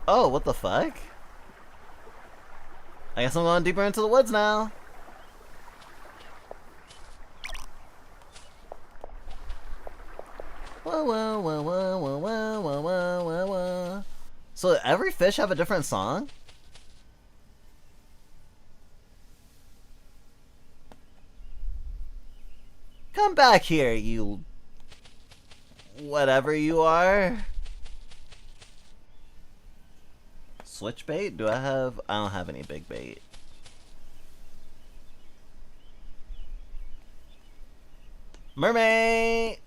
Oh, what the fuck? I guess I'm going deeper into the woods now. Whoa, whoa, whoa, whoa, whoa, whoa, whoa, whoa, whoa, whoa. So every fish have a different song? Come back here, you... whatever you are. Switch bait? Do I have... I don't have any big bait. Mermaid!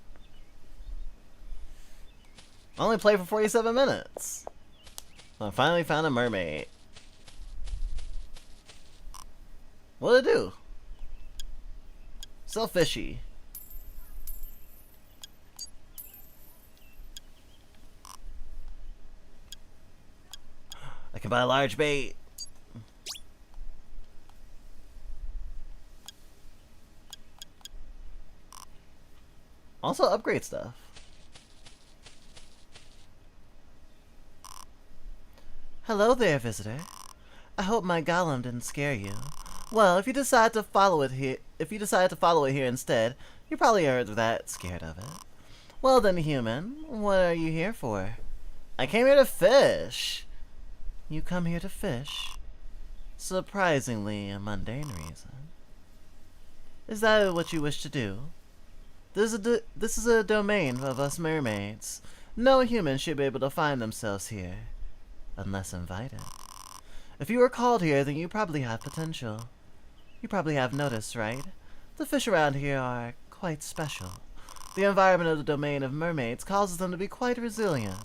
I only played for 47 minutes. I finally found a mermaid. What'd it do? So fishy. I can buy a large bait. Also upgrade stuff. Hello there, visitor. I hope my golem didn't scare you. Well, if you decide to follow it here, instead, you probably aren't that scared of it. Well then, human, what are you here for? I came here to fish. You come here to fish? Surprisingly a mundane reason. Is that what you wish to do? This is a domain of us mermaids. No human should be able to find themselves here. Unless invited. If you were called here, then you probably have potential. You probably have noticed, right? The fish around here are quite special. The environment of the domain of mermaids causes them to be quite resilient.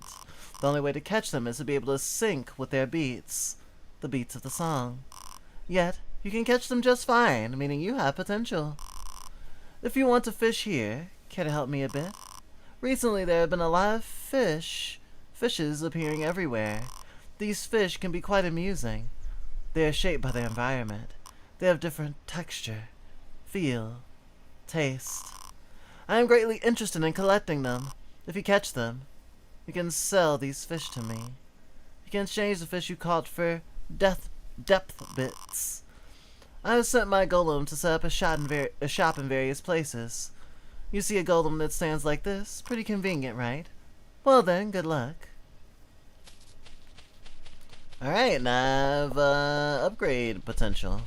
The only way to catch them is to be able to sync with their beats. The beats of the song. Yet, you can catch them just fine, meaning you have potential. If you want to fish here, care to help me a bit? Recently there have been a lot of fishes appearing everywhere. These fish can be quite amusing. They are shaped by their environment. They have different texture, feel, taste. I am greatly interested in collecting them. If you catch them, you can sell these fish to me. You can exchange the fish you caught for depth bits. I have sent my golem to set up a shop in various places. You see a golem that stands like this? Pretty convenient, right? Well then, good luck. Alright, now I have upgrade potential.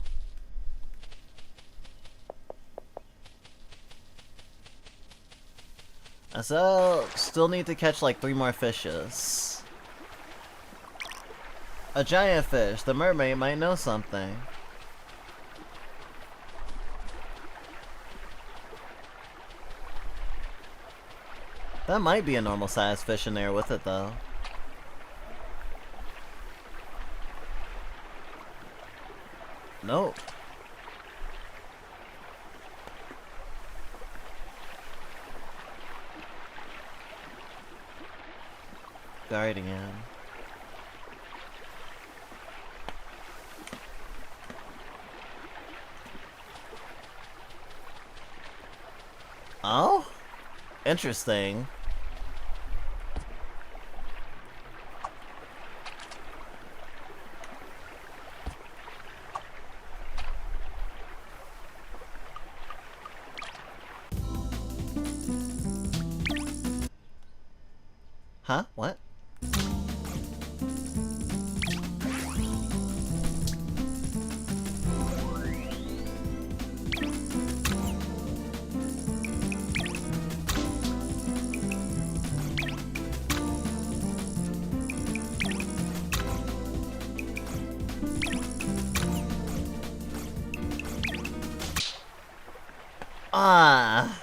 So, still need to catch like 3 more fishes. A giant fish. The mermaid might know something. That might be a normal sized fish in there with it though. Nope. Guardian. Oh? Interesting. Huh? What? Ah.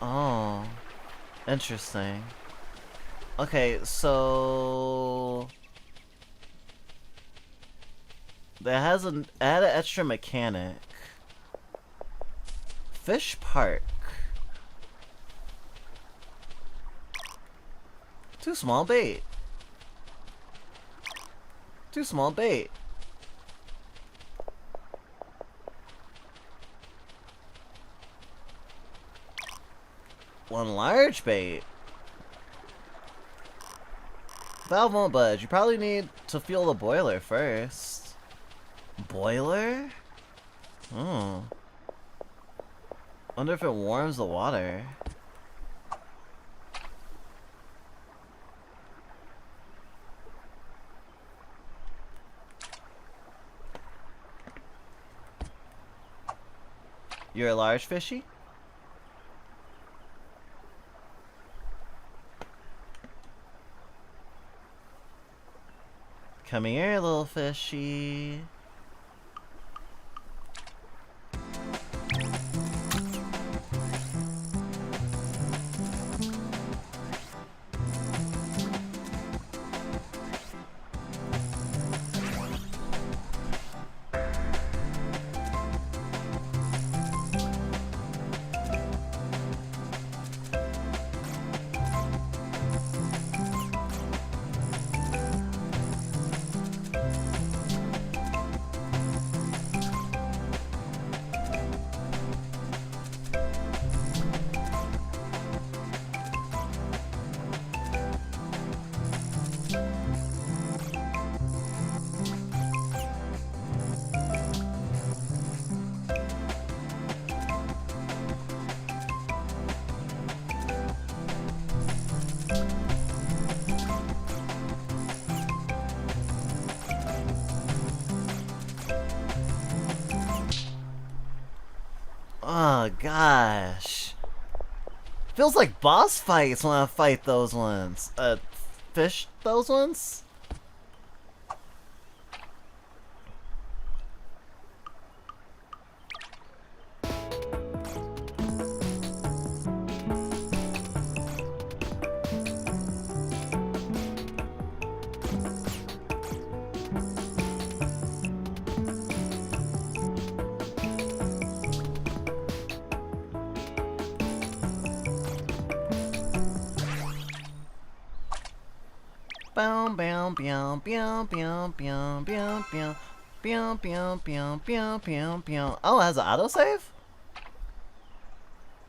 Oh. Interesting. Okay, so that has an add an extra mechanic. Fish Park. Too small bait. Too small bait. One large bait. Valve won't budge. You probably need to fuel the boiler first. Boiler? Hmm. Wonder if it warms the water. You're a large fishy? Come here, little fishy. Oh gosh. Feels like boss fights when I fight those ones. Fish those ones? Bow bow bow bow bow bow bow bow bow bow bow bow bow bow. Oh, it has an autosave?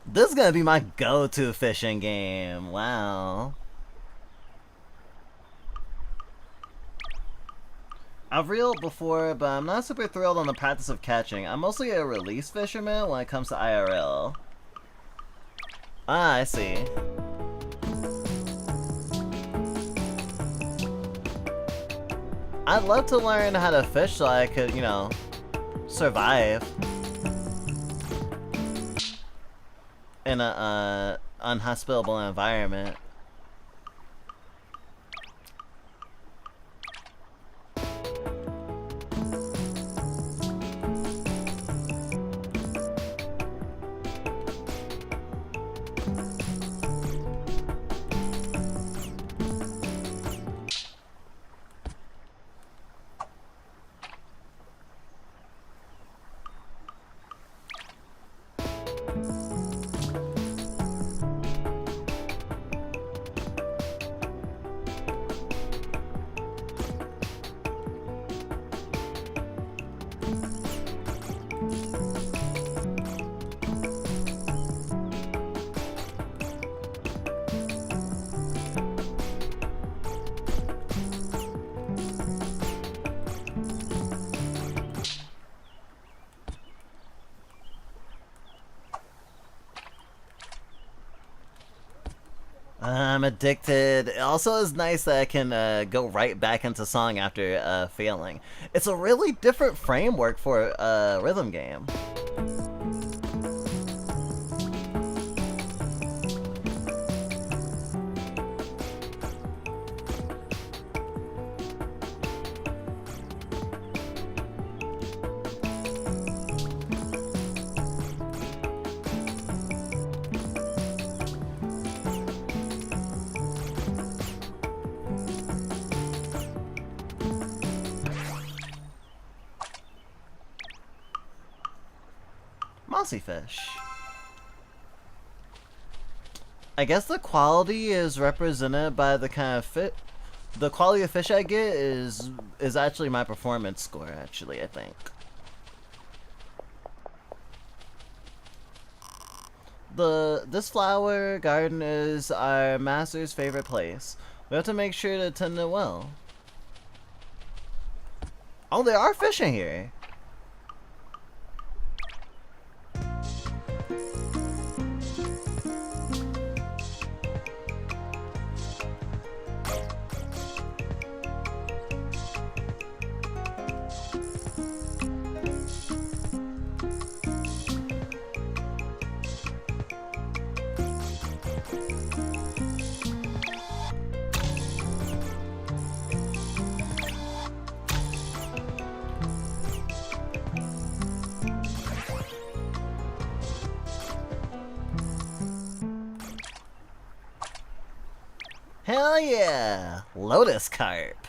This is gonna be my go-to fishing game. Wow. I've reeled before, but I'm not super thrilled on the practice of catching. I'm mostly a release fisherman when it comes to IRL. Ah, I see. I'd love to learn how to fish so I could, you know, survive in a unhospitable environment. I'm addicted. It also is nice that I can go right back into song after failing. It's a really different framework for a rhythm game. Mossy fish. I guess the quality is represented by the kind of fit. The quality of fish I get is actually my performance score. Actually, I think. This flower garden is our master's favorite place. We have to make sure to tend it well. Oh, there are fish in here. Hell yeah! Lotus carp.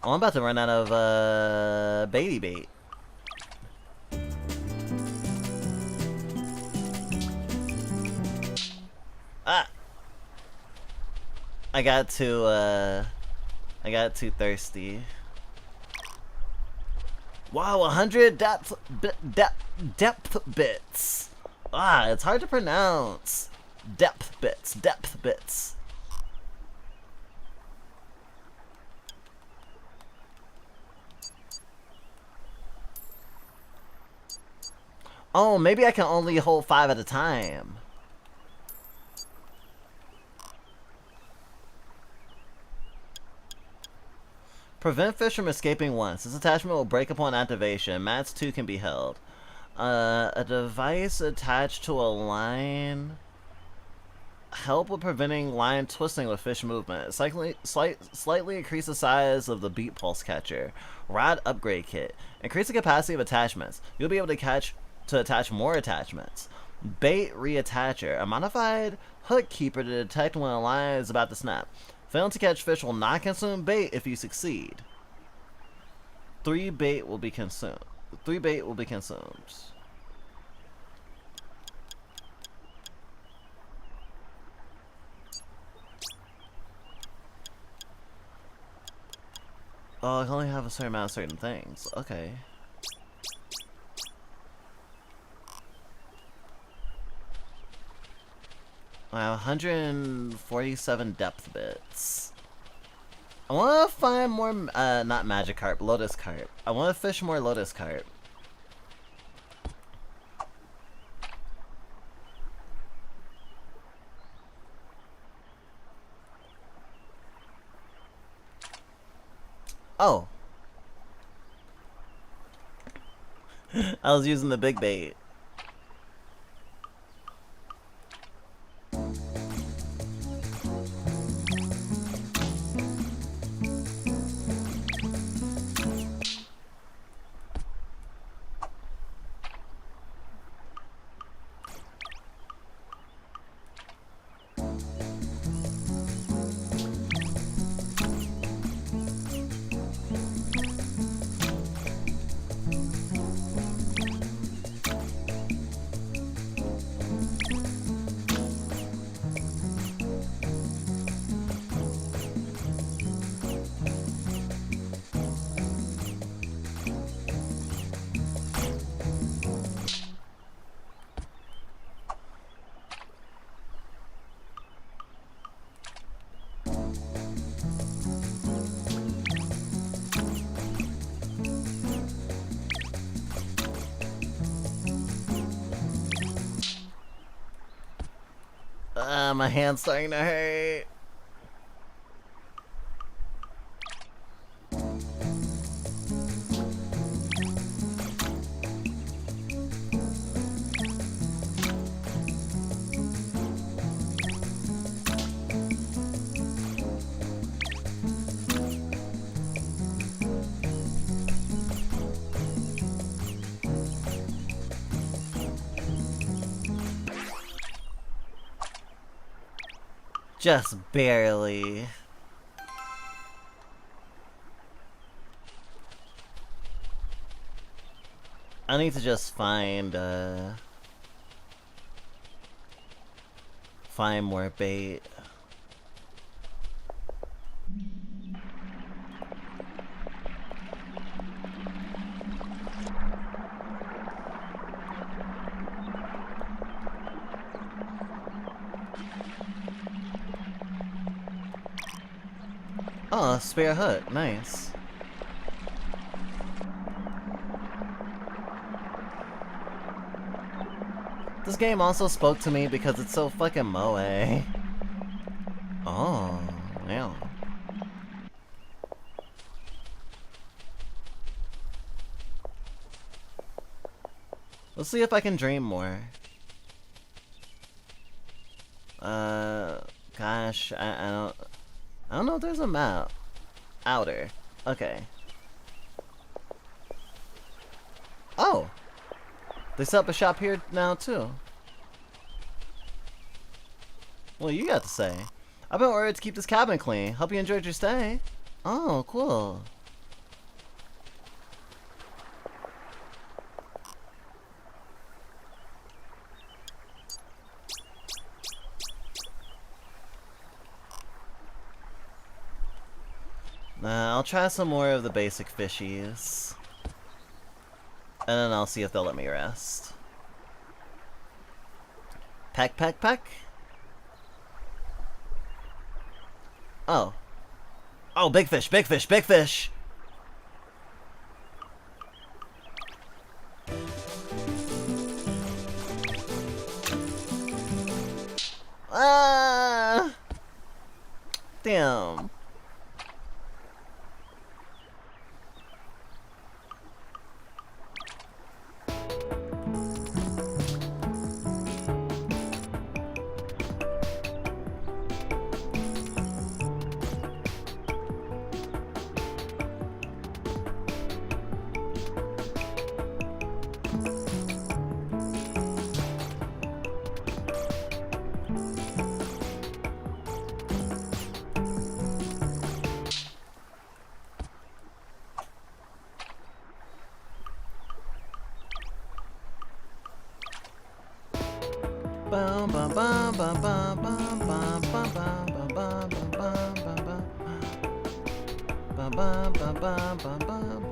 Oh, I'm about to run out of baity bait. Ah! I got too thirsty. Wow, 100 depth bits. Ah, it's hard to pronounce. Depth bits. Oh, maybe I can only hold 5 at a time. Prevent fish from escaping once. This attachment will break upon activation. Mats 2 can be held. A device attached to a line help with preventing line twisting with fish movement. Slightly increase the size of the beat pulse catcher. Rod upgrade kit. Increase the capacity of attachments. You'll be able to attach more attachments. Bait reattacher. A modified hook keeper to detect when a line is about to snap. Failing to catch fish will not consume bait if you succeed. 3 bait will be consumed. Oh, I can only have a certain amount of certain things. Okay. I have 147 depth bits. I want to find more, not magic carp, lotus carp. I want to fish more lotus carp. Oh. I was using the big bait. My hand's starting to hurt. Just barely. I need to just find more bait. Oh, spare hut, nice. This game also spoke to me because it's so fucking moe. Oh, wow. Let's see if I can dream more. Gosh, I don't know if there's a map. Outer. Okay. Oh! They set up a shop here now, too. What you got to say? I've been ordered to keep this cabin clean. Hope you enjoyed your stay. Oh, cool. I'll try some more of the basic fishies. And then I'll see if they'll let me rest. Peck, peck, peck. Oh. Oh, big fish, big fish, big fish! Ah! Damn. Bum bum bum bum bum bum bum bum bum bum bum bum bum bum bum.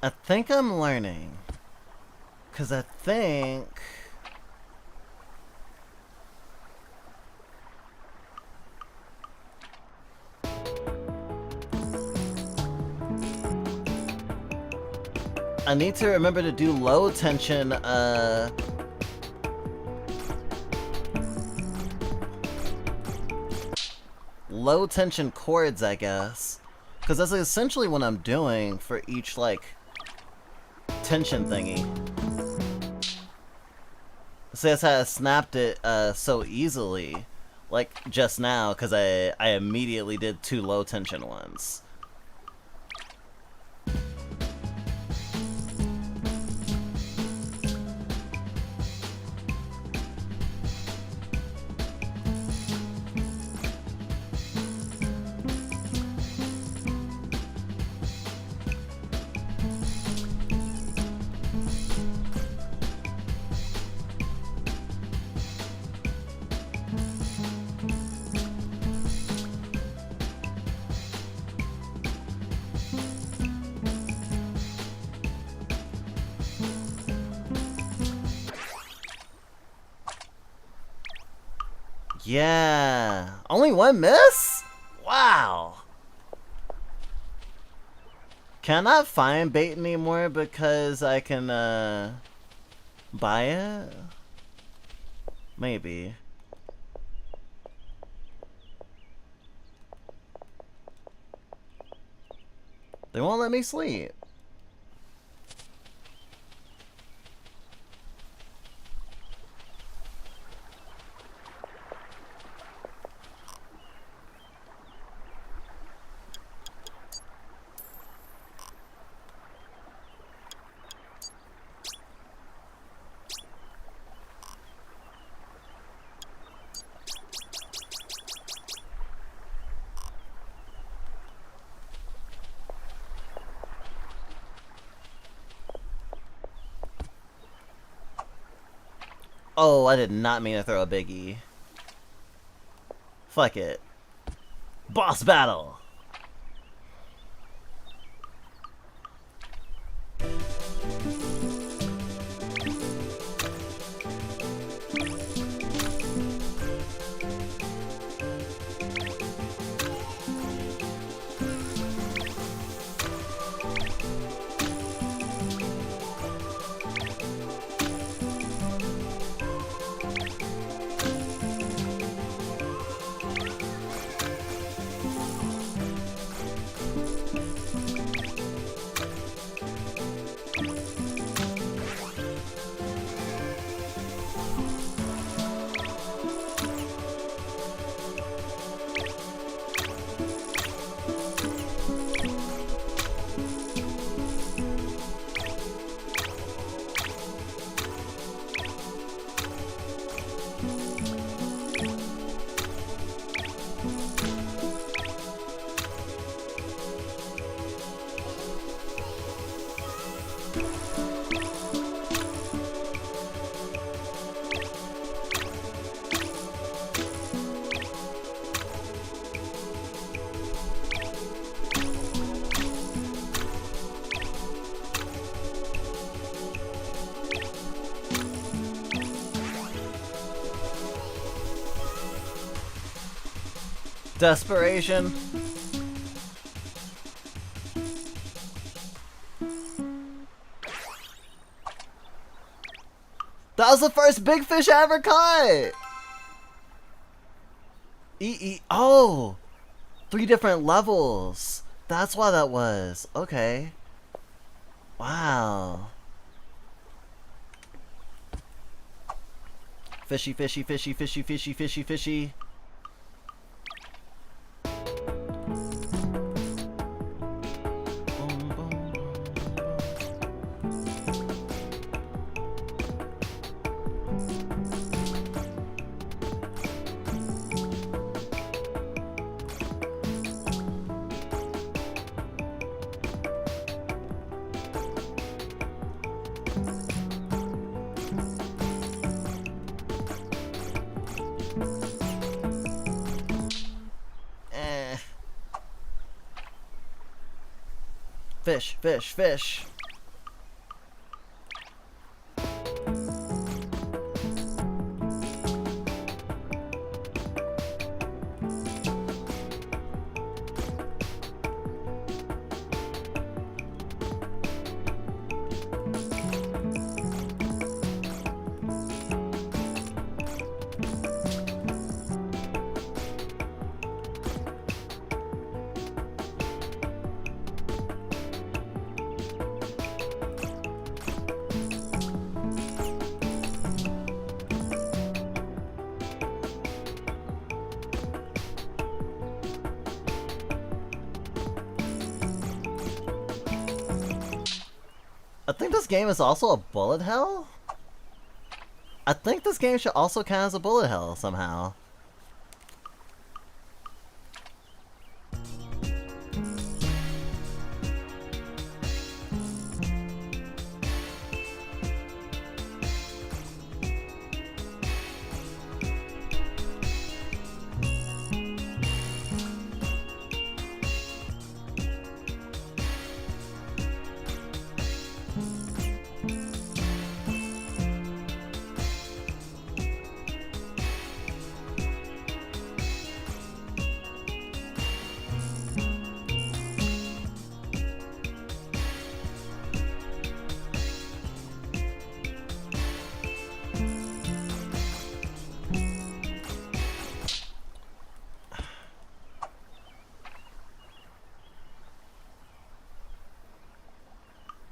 I think I'm learning. 'Cause I think... I need to remember to do low tension, low tension chords, I guess. 'Cause that's essentially what I'm doing for each, like, tension thingy. See, that's how I snapped it so easily, like just now, because I immediately did 2 low tension ones. Yeah. Only one miss? Wow. Can I not find bait anymore because I can, buy it? Maybe. They won't let me sleep. Oh, I did not mean to throw a biggie. Fuck it. Boss battle! Desperation. That was the first big fish I ever caught! Oh! 3 different levels. That's why that was. Okay. Wow. Fishy, fishy, fishy, fishy, fishy, fishy, fishy. Fish, fish, fish. I think this game is also a bullet hell? I think this game should also count as a bullet hell somehow.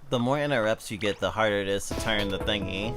The more interrupts you get, the harder it is to turn the thingy.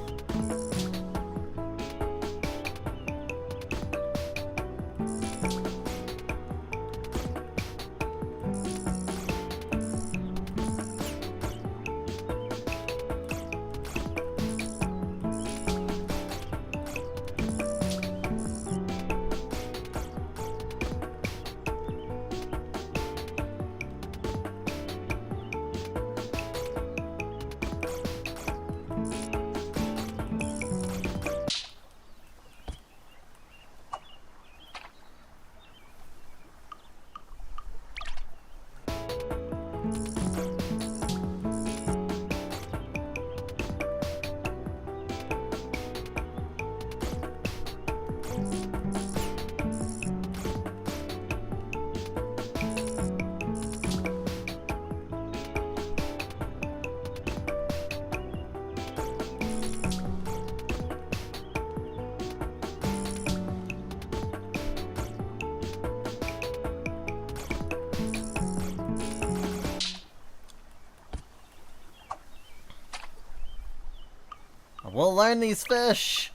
We'll learn these fish!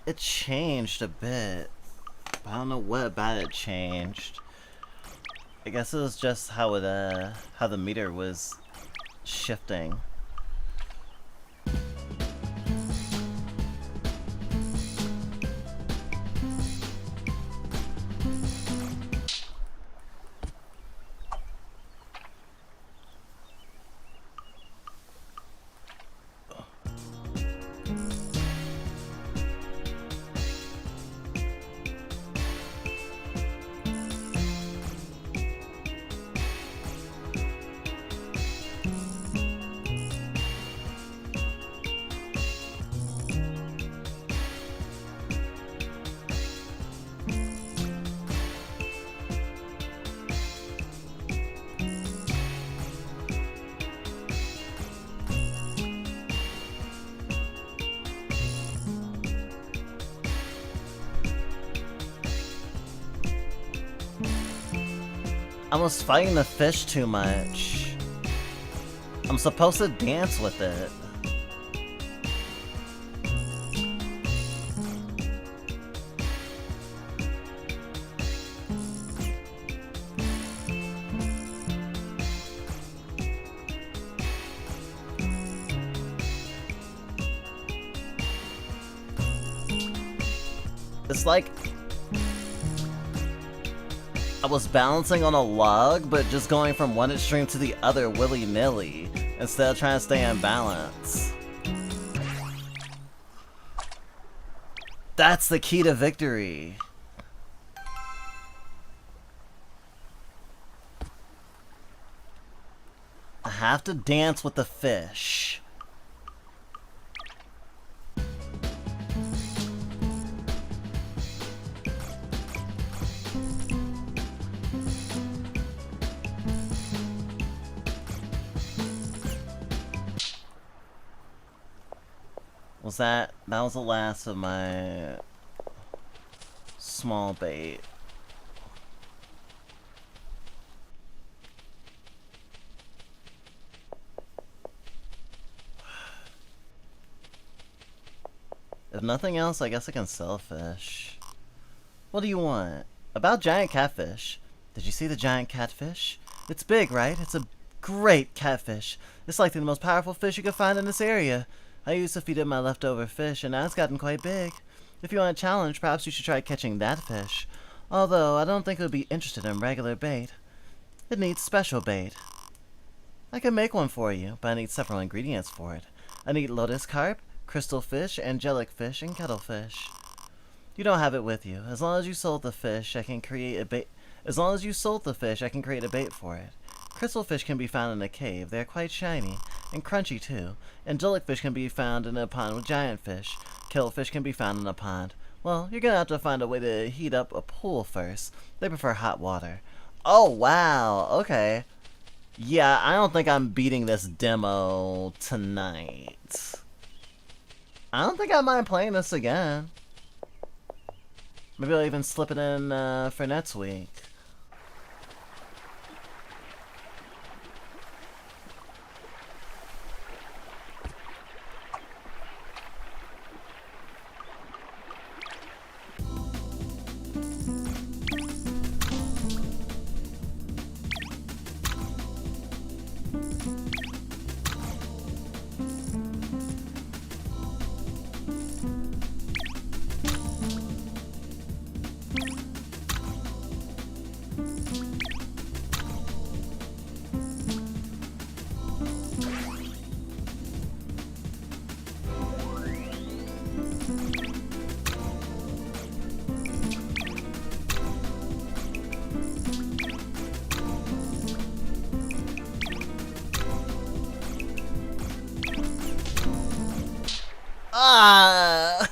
It changed a bit, but I don't know what about it changed. I guess it was just how the meter was shifting. I was fighting the fish too much. I'm supposed to dance with it. It's like I was balancing on a log, but just going from one extreme to the other willy-nilly, instead of trying to stay in balance. That's the key to victory. I have to dance with the fish. That was the last of my small bait. If nothing else, I guess I can sell fish. What do you want? About giant catfish. Did you see the giant catfish? It's big, right? It's a great catfish. It's likely the most powerful fish you can find in this area. I used to feed it my leftover fish, and now it's gotten quite big. If you want a challenge, perhaps you should try catching that fish. Although, I don't think it would be interested in regular bait. It needs special bait. I can make one for you, but I need several ingredients for it. I need lotus carp, crystal fish, angelic fish, and kettlefish. You don't have it with you. As long as you sold the fish, I can create a bait. As long as you sold the fish, I can create a bait for it. Crystal fish can be found in a cave. They are quite shiny and crunchy too. Angelic fish can be found in a pond with giant fish. Kettlefish can be found in a pond. Well, you're gonna have to find a way to heat up a pool first. They prefer hot water. Oh wow. Okay. Yeah, I don't think I'm beating this demo tonight. I don't think I mind playing this again. Maybe I'll even slip it in for next week. Ah!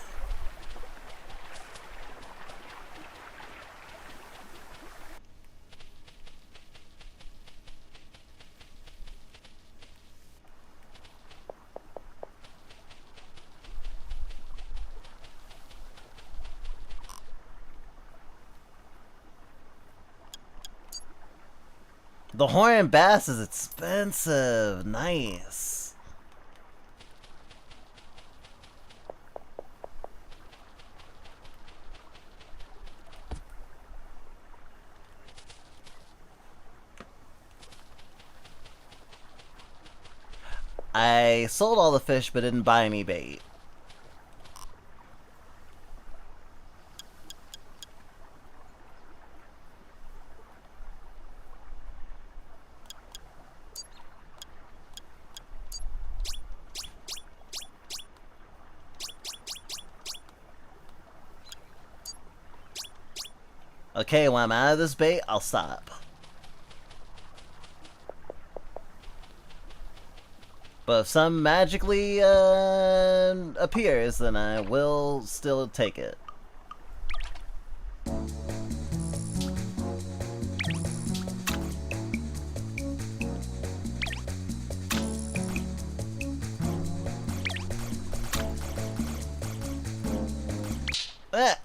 The horned bass is expensive. Nice. I sold all the fish but didn't buy any bait. Okay, when I'm out of this bait, I'll stop. But if some magically appears, then I will still take it. Ah!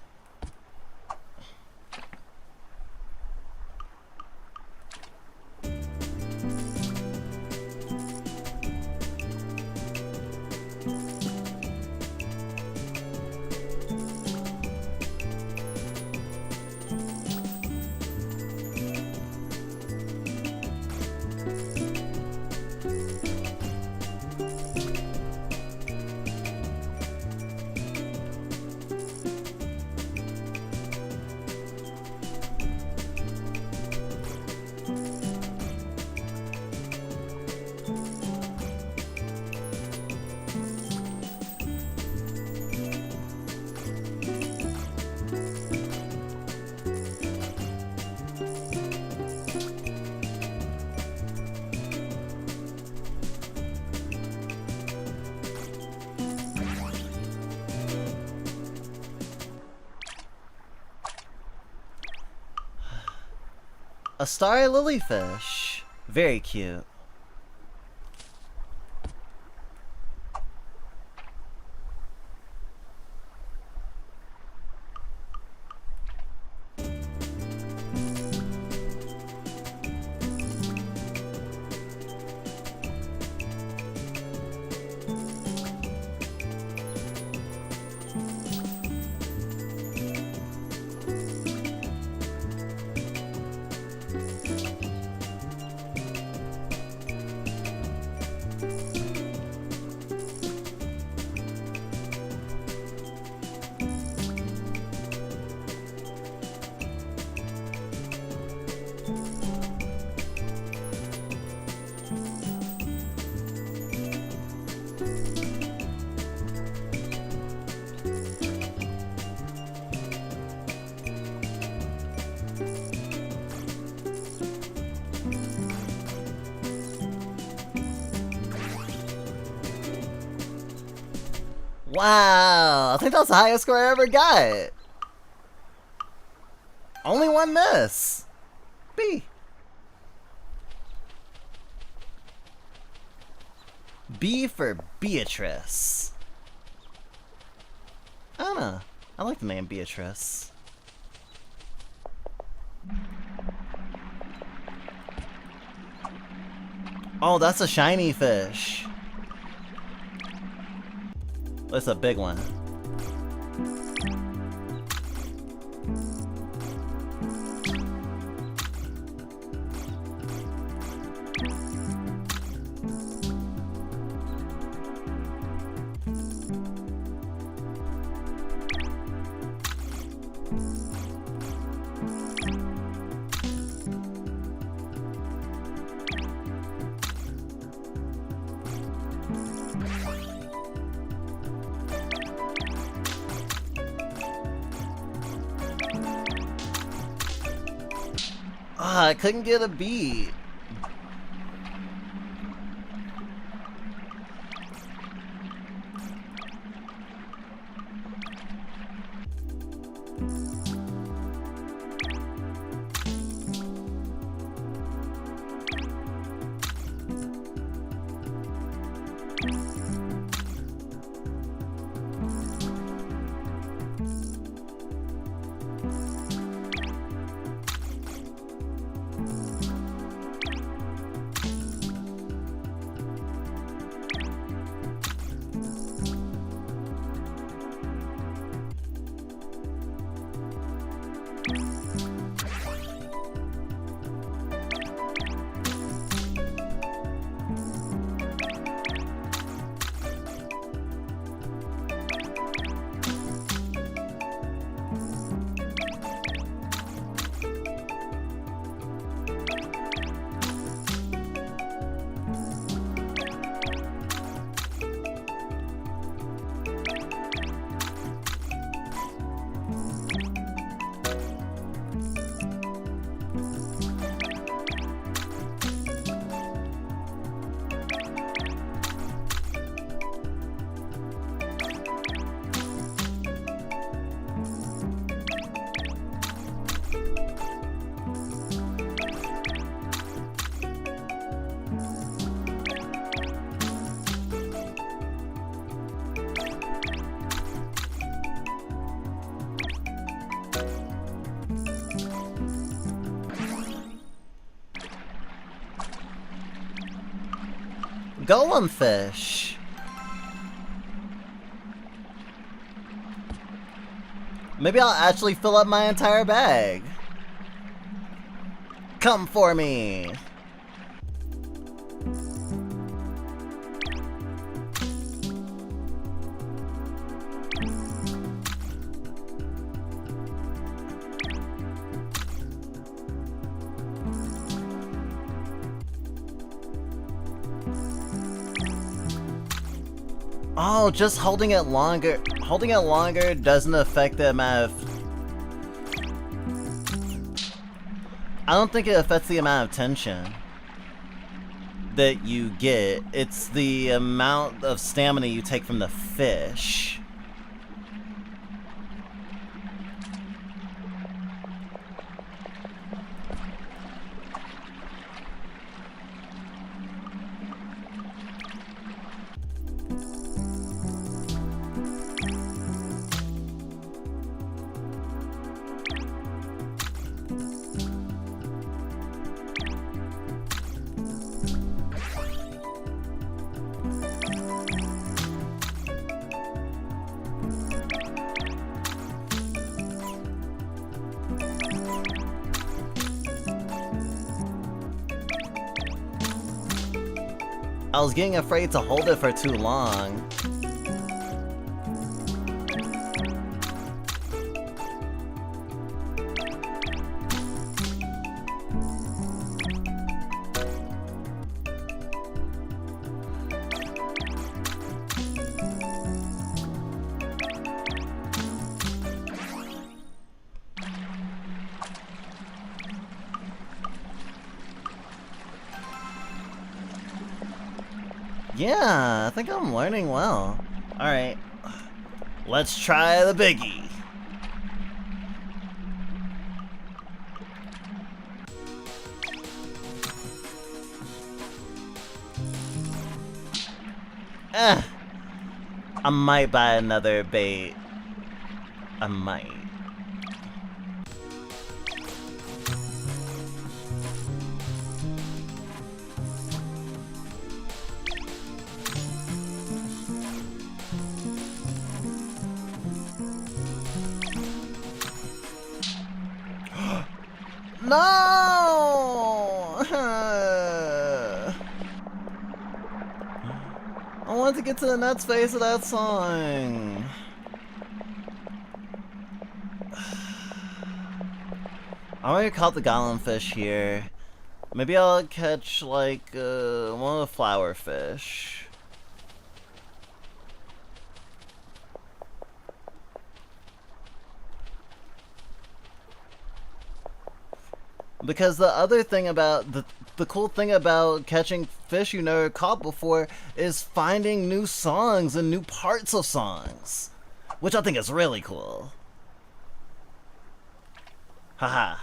A starry lilyfish. Very cute. Wow, I think that's the highest score I ever got. Only one miss. B. B for Beatrice. I don't know. I like the name Beatrice. Oh, that's a shiny fish. That's a big one. Ah, I couldn't get a beat. Golem fish. Maybe I'll actually fill up my entire bag. Come for me. Oh, just holding it longer. Holding it longer doesn't affect the amount of... I don't think it affects the amount of tension that you get. It's the amount of stamina you take from the fish. I was getting afraid to hold it for too long. Yeah, I think I'm learning well. Alright. Let's try the biggie. I might buy another bait. I might. No! I want to get to the nuts phase of that song. I already caught the golem fish here. Maybe I'll catch like one of the flower fish. Because the other thing about the cool thing about catching fish you never caught before is finding new songs and new parts of songs, which I think is really cool. Haha.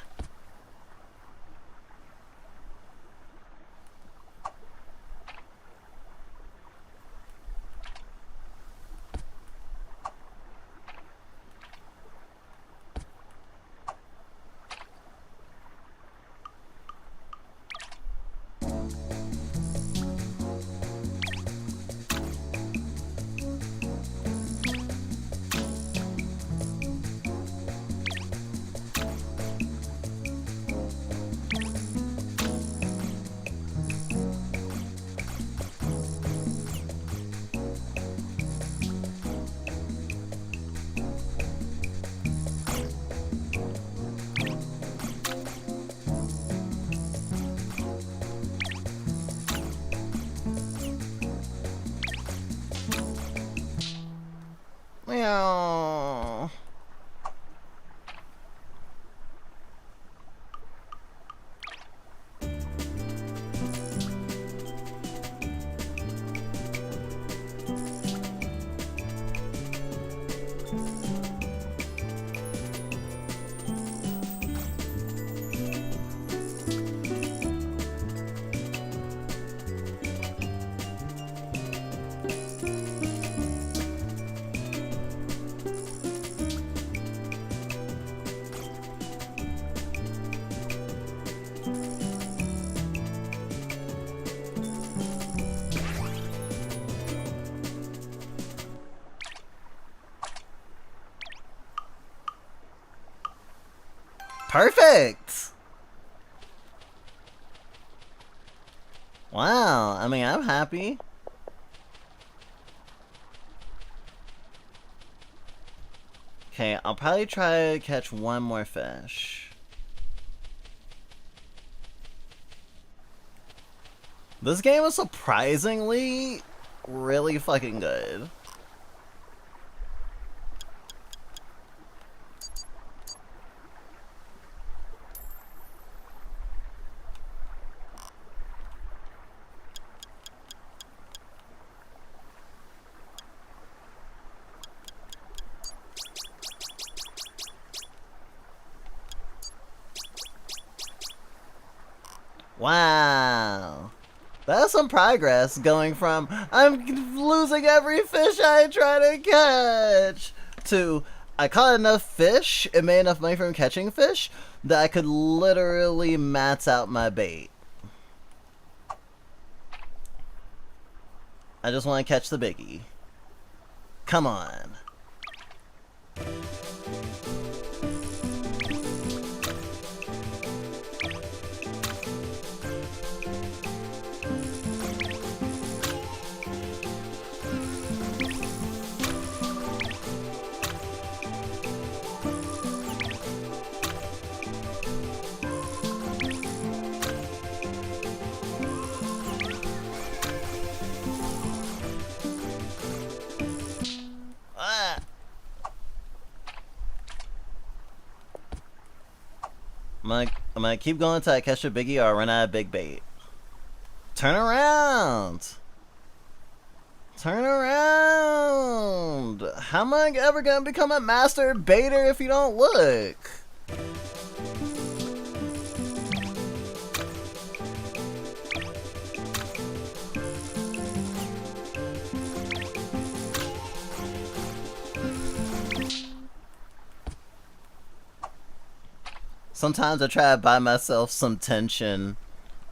Meow. Perfect! Wow, I mean, I'm happy. Okay, I'll probably try to catch one more fish. This game is surprisingly really fucking good. Wow. That's some progress going from I'm losing every fish I try to catch to I caught enough fish and made enough money from catching fish that I could literally max out my bait. I just want to catch the biggie. Come on. I'm gonna keep going until I catch a biggie or I run out of big bait. Turn around! Turn around! How am I ever gonna become a master baiter if you don't look? Sometimes I try to buy myself some tension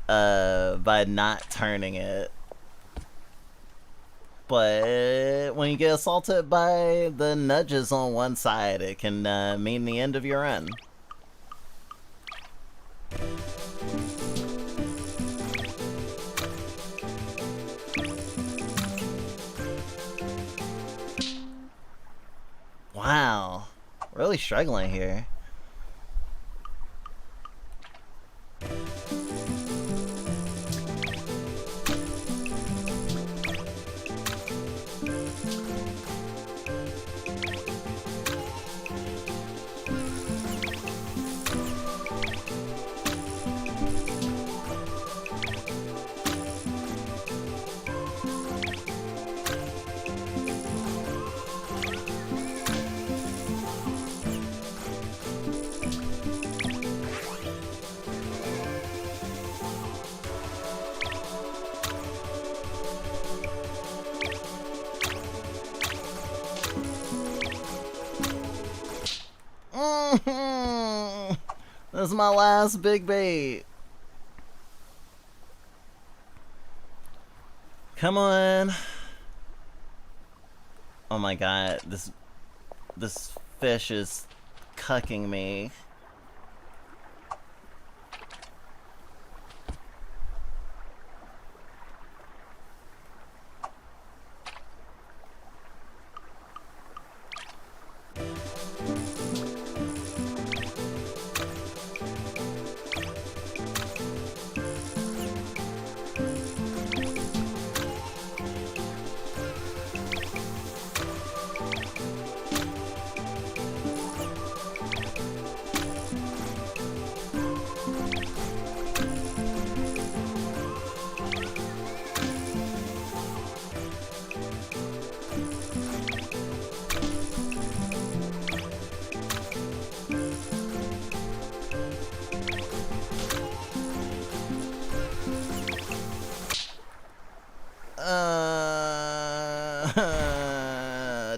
by not turning it. But when you get assaulted by the nudges on one side, it can mean the end of your run. Wow, really struggling here. This is my last big bait. Come on. Oh my god, this fish is cucking me.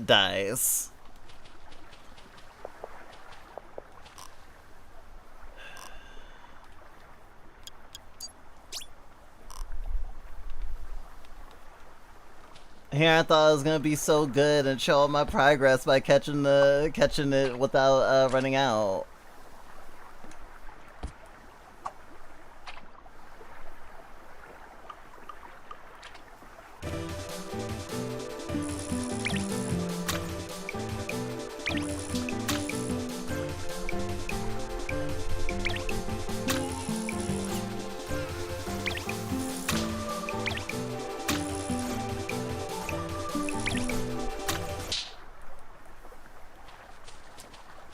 Dies. Here I thought I was gonna be so good and show all my progress by catching it without running out.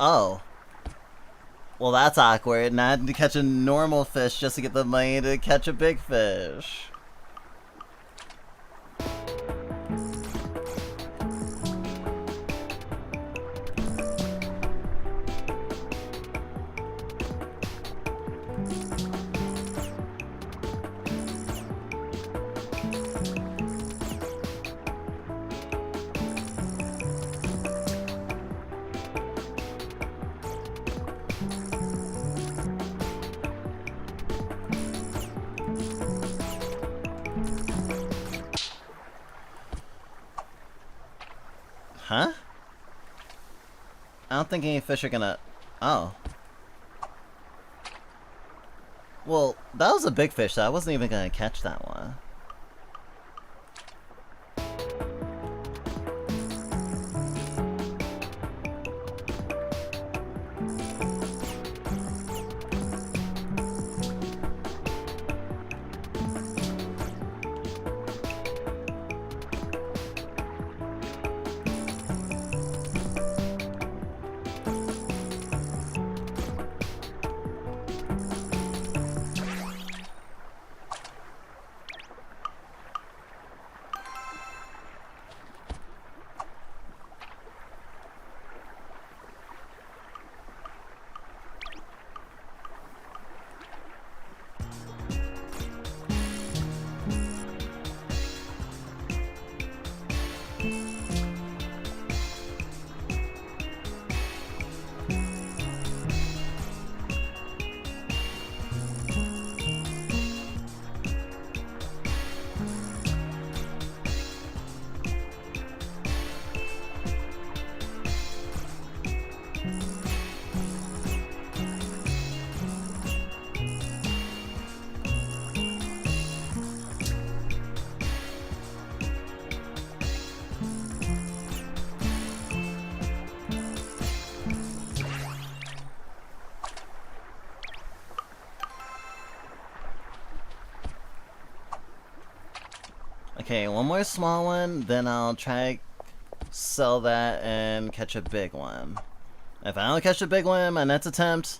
Oh. Well, that's awkward. And I had to catch a normal fish just to get the money to catch a big fish. Huh? I don't think any fish are gonna... Oh. Well, that was a big fish, so I wasn't even gonna catch that one. Okay, one more small one, then I'll try sell that and catch a big one. If I don't catch a big one in my next attempt,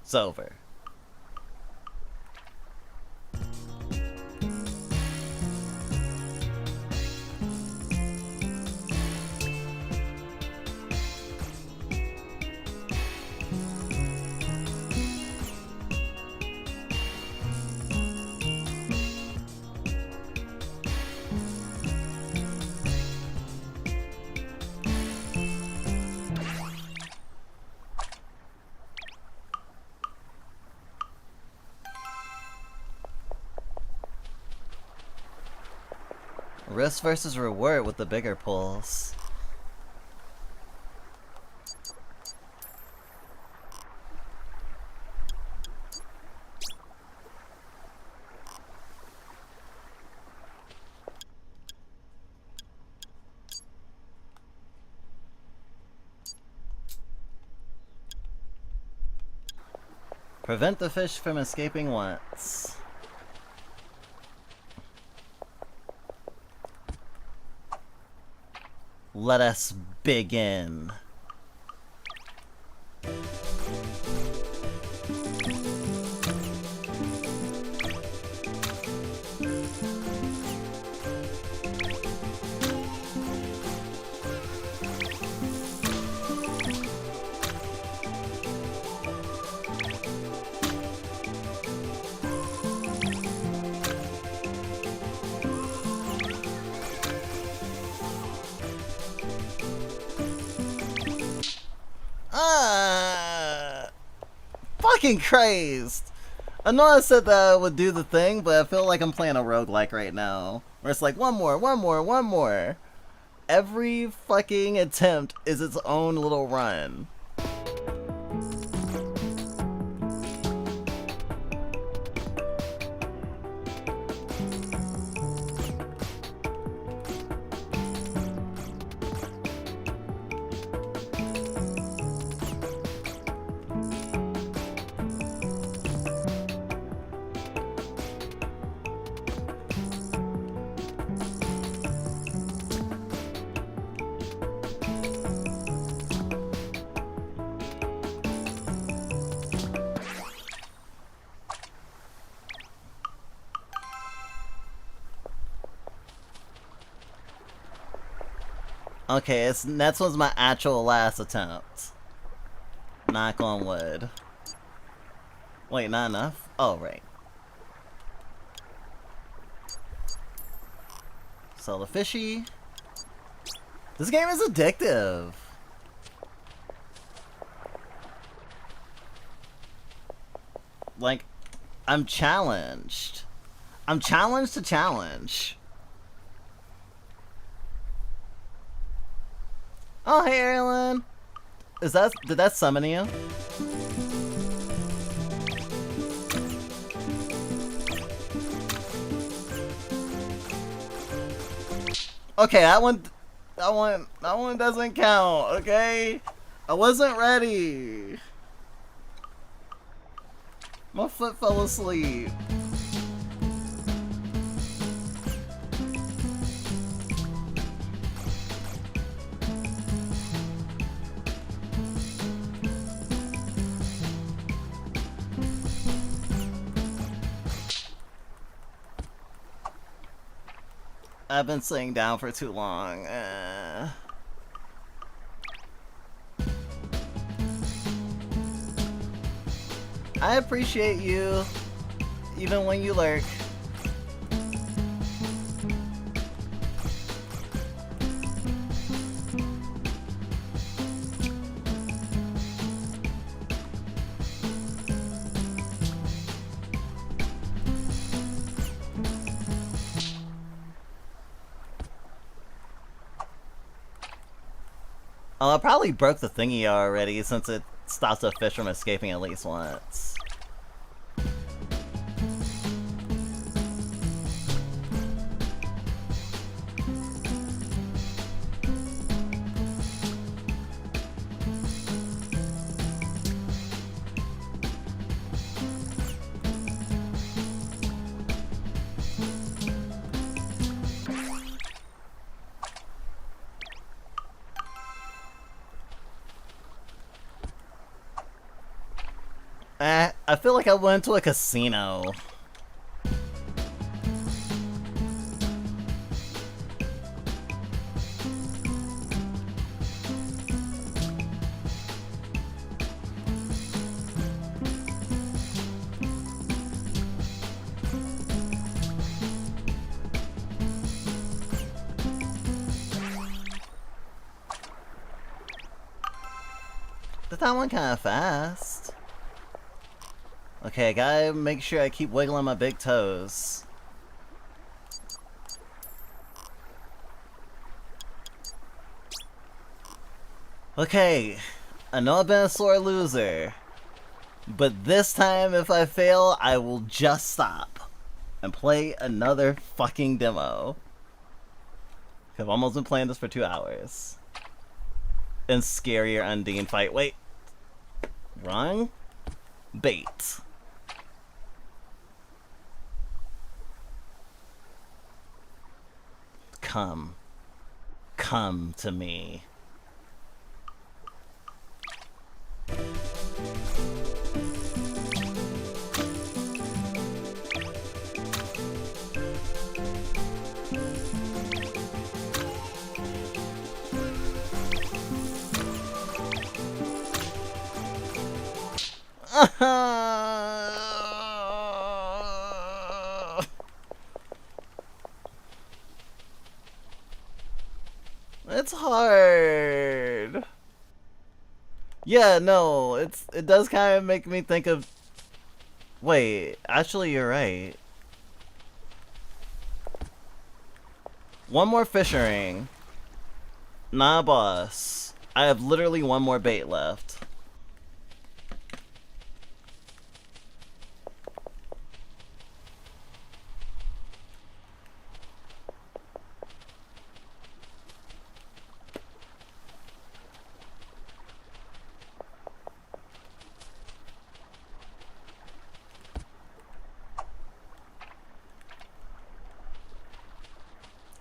it's over. Risk versus reward with the bigger pulls. Prevent the fish from escaping once. Let us begin. Fucking crazed! I know I said that I would do the thing, but I feel like I'm playing a roguelike right now. Where it's like, one more. Every fucking attempt is its own little run. Okay, next one's my actual last attempt. Knock on wood. Wait, not enough? Oh, right. Sell the fishy. This game is addictive. Like, I'm challenged. I'm challenged to challenge. Oh, hey, Erin. Did that summon you? Okay, that one doesn't count, okay? I wasn't ready. My foot fell asleep. I've been sitting down for too long. I appreciate you, even when you lurk. Oh, I probably broke the thingy already since it stops a fish from escaping at least once. I feel like I went to a casino. Did that one kind of fast. Okay, I gotta make sure I keep wiggling my big toes. Okay, I know I've been a sore loser, but this time if I fail, I will just stop and play another fucking demo. I've almost been playing this for 2 hours. And scarier Undine fight. Wait. Wrong? Bait. Come. Come to me. It's hard. Yeah, no, it does kind of make me think of. Wait, actually, you're right. One more fishing. Nah, boss. I have literally one more bait left.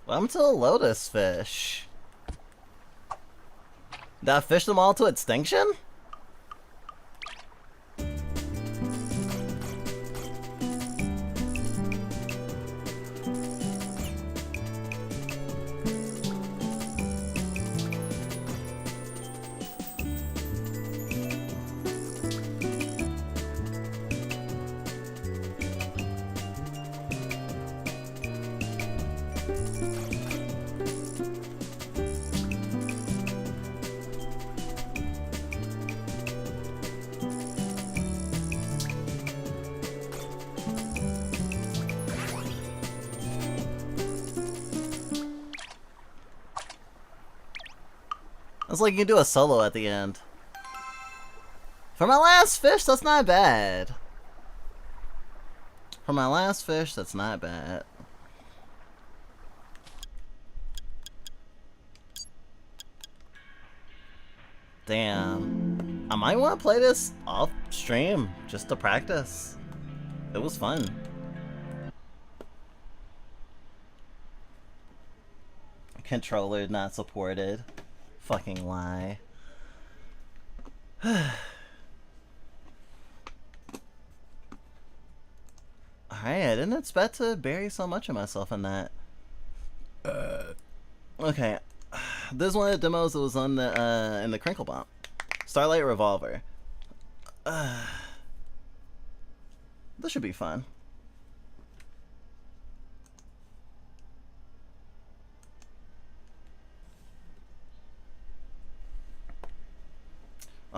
Welcome to the lotus fish. Did I fish them all to extinction? It's like you can do a solo at the end. For my last fish, that's not bad. For my last fish, that's not bad. Damn. I might want to play this off stream just to practice. It was fun. Controller not supported. Fucking lie. Alright, I didn't expect to bury so much of myself in that. Okay. This is one of the demos that was on the in the Crinkle Bump. Starlight Revolver. This should be fun.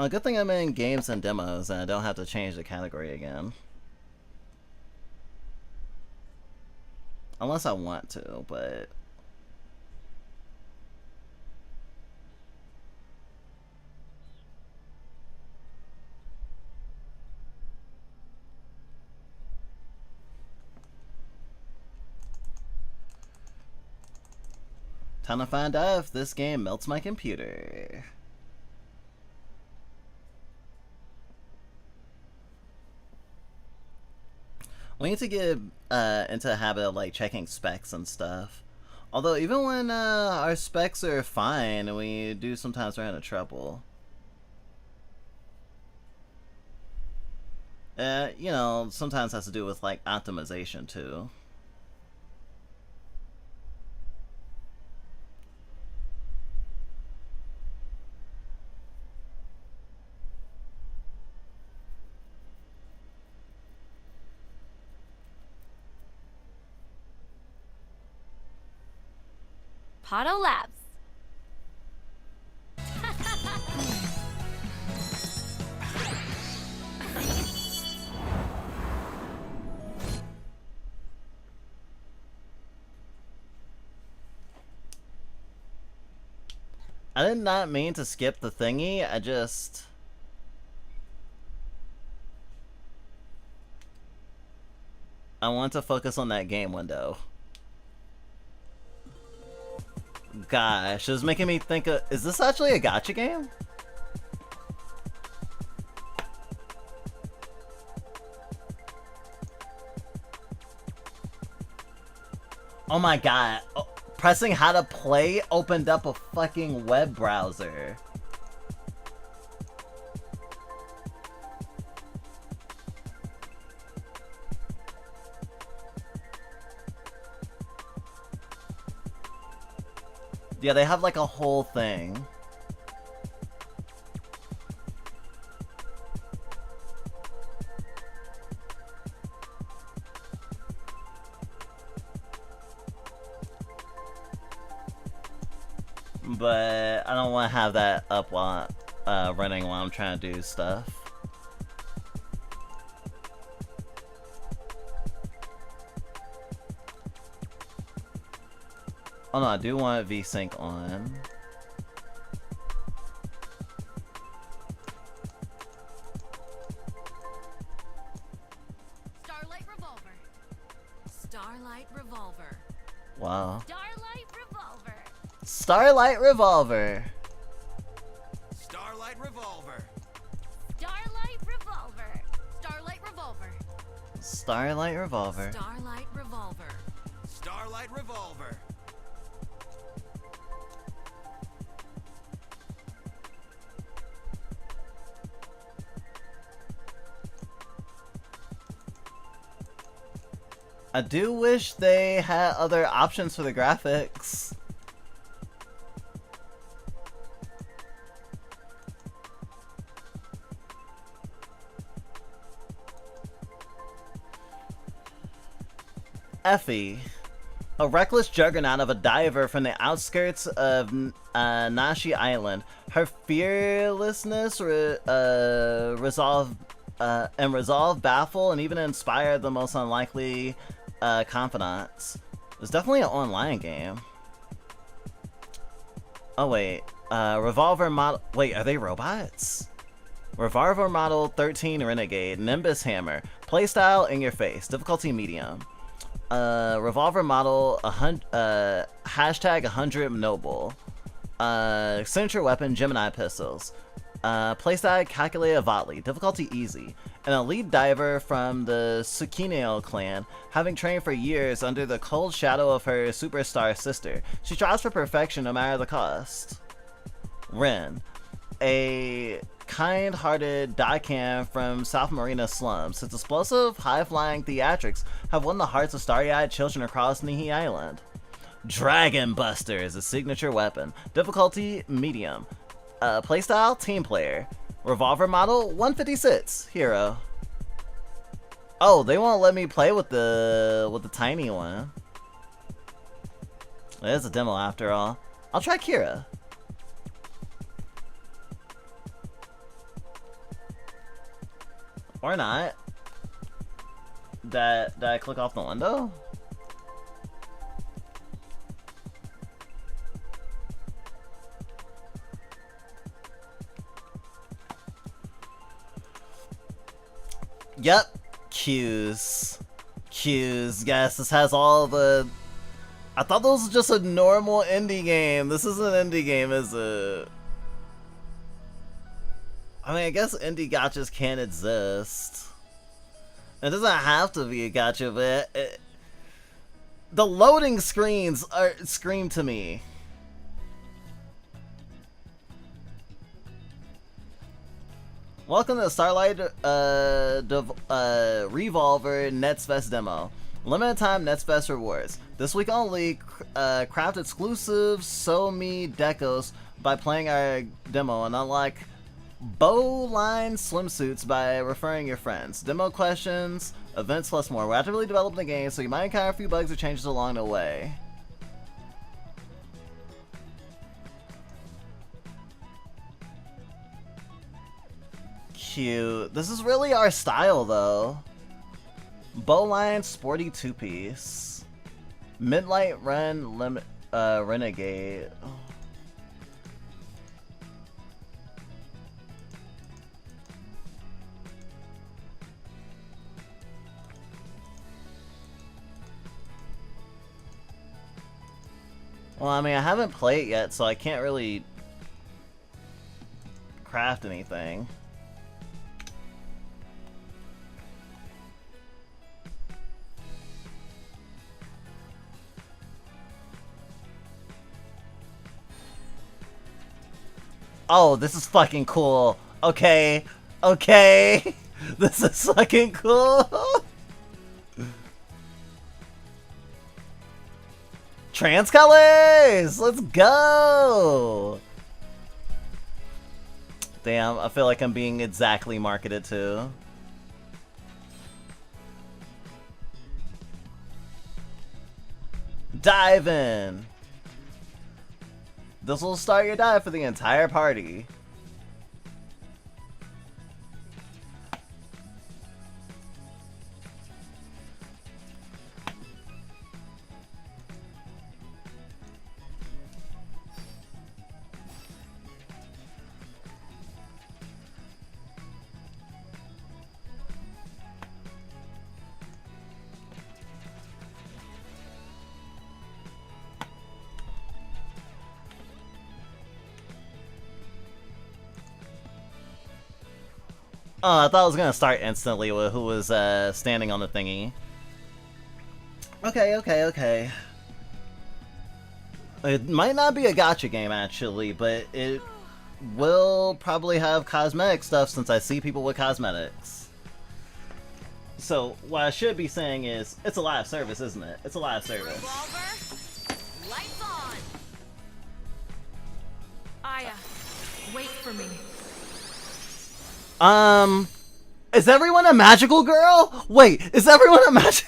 Good thing I'm in games and demos and I don't have to change the category again. Unless I want to, but... Time to find out if this game melts my computer. We need to get into a habit of like checking specs and stuff. Although even when our specs are fine, we do sometimes run into trouble. You know, sometimes has to do with like optimization too. Pato Labs. I did not mean to skip the thingy, I want to focus on that game window. Gosh, it was making me think of, is this actually a gacha game? Oh my god. Oh, pressing how to play opened up a fucking web browser. Yeah, they have like a whole thing. But I don't want to have that up while running while I'm trying to do stuff. Oh no, I do want VSync on. Starlight Revolver. Starlight Revolver. Wow. Starlight Revolver. Starlight Revolver. Starlight Revolver. Starlight Revolver. Starlight Revolver. Starlight Revolver. Starlight Revolver. Starlight Revolver. I do wish they had other options for the graphics. Effie, a reckless juggernaut of a diver from the outskirts of Nashi Island. Her fearlessness, resolve baffle and even inspire the most unlikely confidants. It's definitely an online game. Oh wait, Revolver model. Wait, are they robots? Revolver model 13 Renegade, Nimbus Hammer. Playstyle in your face, difficulty medium. Revolver model hashtag 100 Noble. Signature weapon Gemini pistols. Playstyle calculated Votley, difficulty easy. An elite diver from the Tsukineo clan, having trained for years under the cold shadow of her superstar sister. She strives for perfection no matter the cost. Ren, a kind-hearted dicam from South Marina slums. His explosive, high-flying theatrics have won the hearts of starry-eyed children across Nihi Island. Dragon Buster is a signature weapon. Difficulty medium. Playstyle team player. Revolver model 156 hero. Oh, they won't let me play with the tiny one. It is a demo after all. I'll try Kira. Or not. Did I click off the window? Yep. Cues. Yes, this has all the... I thought this was just a normal indie game. This isn't an indie game, is it? I mean, I guess indie gachas can exist. It doesn't have to be a gacha, but the loading screens scream to me. Welcome to the Starlight Revolver Netsfest demo. Limited time Netsfest rewards. This week only, craft exclusive So-Me decos by playing our demo and unlock bow-line swimsuits by referring your friends. Demo questions, events plus more. We're actively developing the game, so you might encounter a few bugs or changes along the way. Cute. This is really our style, though. Bowline sporty two-piece. Midnight Run Renegade. Oh. Well, I mean, I haven't played yet, so I can't really craft anything. Oh, this is fucking cool. Okay. Okay. This is fucking cool. Trans colors! Let's go! Damn, I feel like I'm being exactly marketed to. Dive in! This will start your dive for the entire party. Oh, I thought I was gonna start instantly with who was standing on the thingy. Okay. It might not be a gacha game actually, but it will probably have cosmetic stuff since I see people with cosmetics. So what I should be saying is, it's a live service, isn't it? It's a live service. Revolver, lights on. Aya, wait for me. Is everyone a magical girl? Wait, is everyone a magic?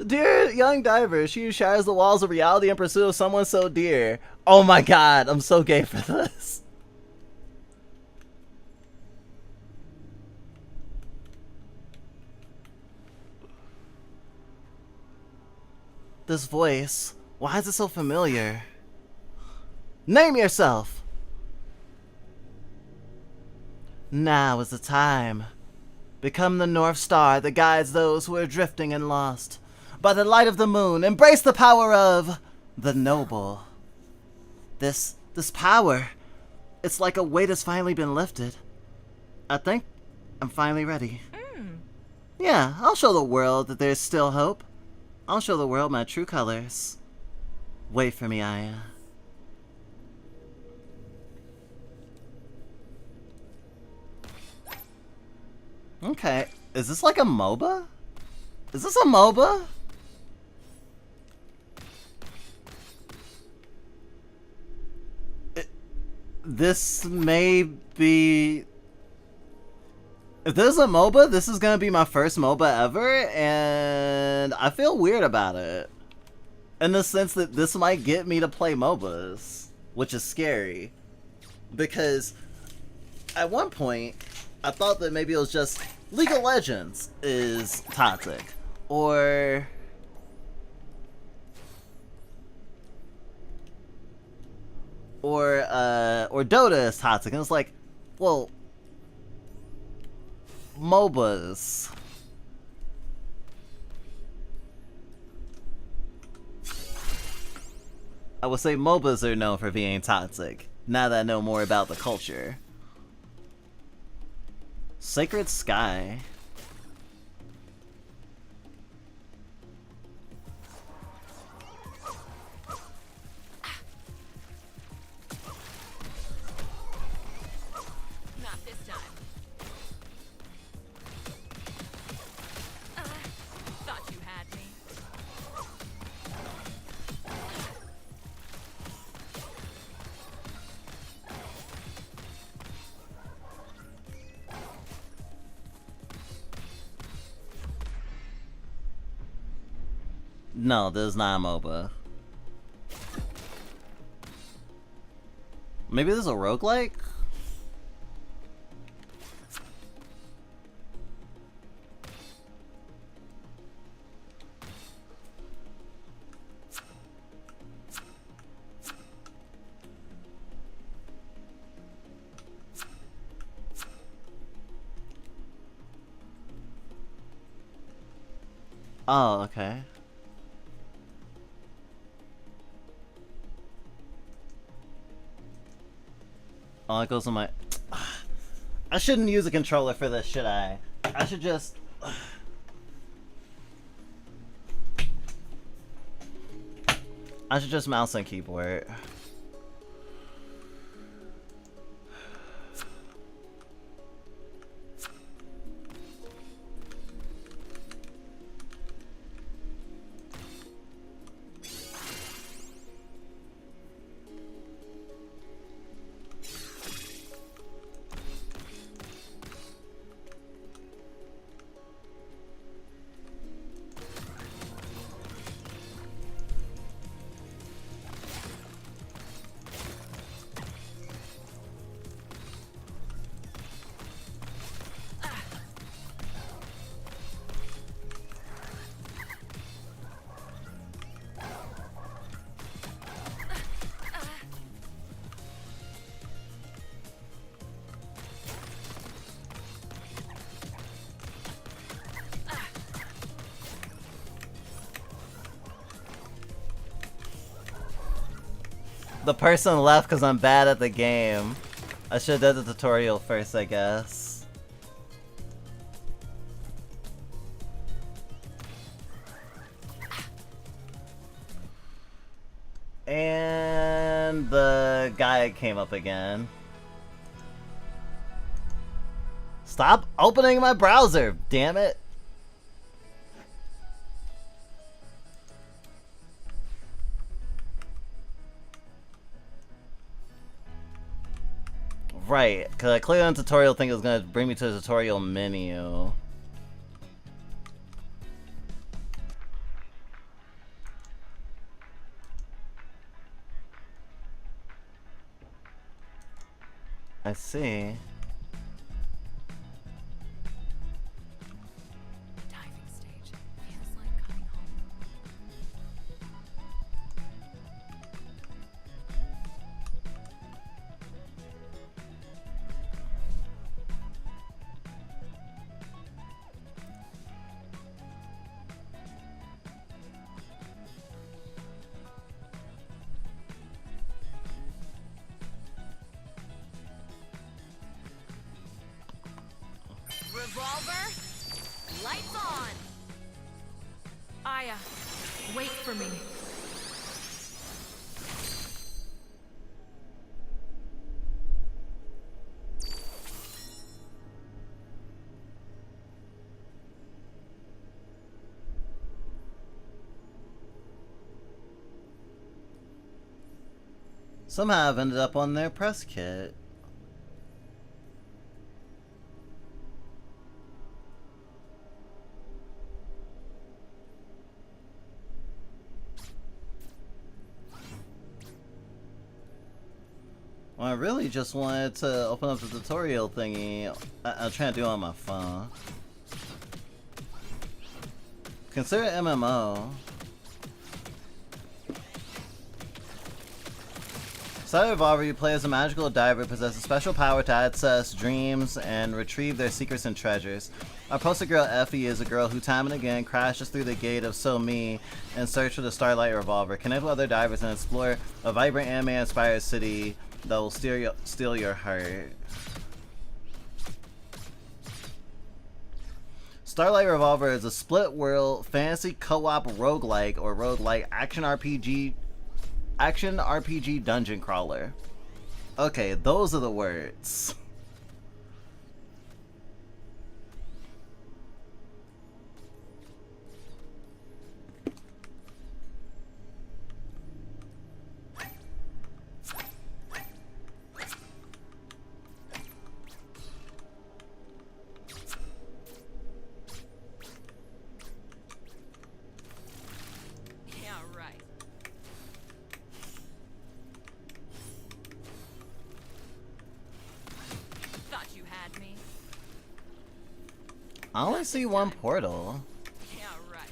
Dear young diver, she who shatters the walls of reality in pursuit of someone so dear. Oh my god, I'm so gay for this. This voice, why is it so familiar? Name yourself! Now is the time. Become the North Star that guides those who are drifting and lost. By the light of the moon, embrace the power of the noble. This power, it's like a weight has finally been lifted. I think I'm finally ready. Yeah, I'll show the world that there's still hope. I'll show the world my true colors. Wait for me, Aya. Okay, is this like a MOBA? Is this a MOBA? This may be... If this is a MOBA, this is gonna be my first MOBA ever, and I feel weird about it. In the sense that this might get me to play MOBAs, which is scary. Because at one point, I thought that maybe it was just League of Legends is toxic, or Dota is toxic, and it's like, well, MOBAs. I would say MOBAs are known for being toxic, now that I know more about the culture. Sacred Sky. No, this is not a MOBA. Maybe this is a roguelike? Oh, okay. Oh, it goes on my... I shouldn't use a controller for this, should I? I should just... I should just mouse and keyboard. The person left because I'm bad at the game. I should have done the tutorial first, I guess. And the guy came up again. Stop opening my browser, damn it. Right, because I clicked on the tutorial thing, it was going to bring me to the tutorial menu. I see. Diving stage. Feels like coming home. Revolver, lights on. Aya, wait for me. Somehow I've ended up on their press kit. Well, I really just wanted to open up the tutorial thingy. I'm trying to do it on my phone. Consider it MMO. Inside Revolver, you play as a magical diver, possess a special power to access dreams and retrieve their secrets and treasures. Our poster girl Effie is a girl who time and again crashes through the gate of So Me in search for the Starlight Revolver. Connect with other divers and explore a vibrant anime-inspired city that will steal your heart. Starlight Revolver is a split-world fantasy co-op roguelike or roguelike action RPG dungeon crawler. Okay, those are the words. I only see one portal. Yeah, right.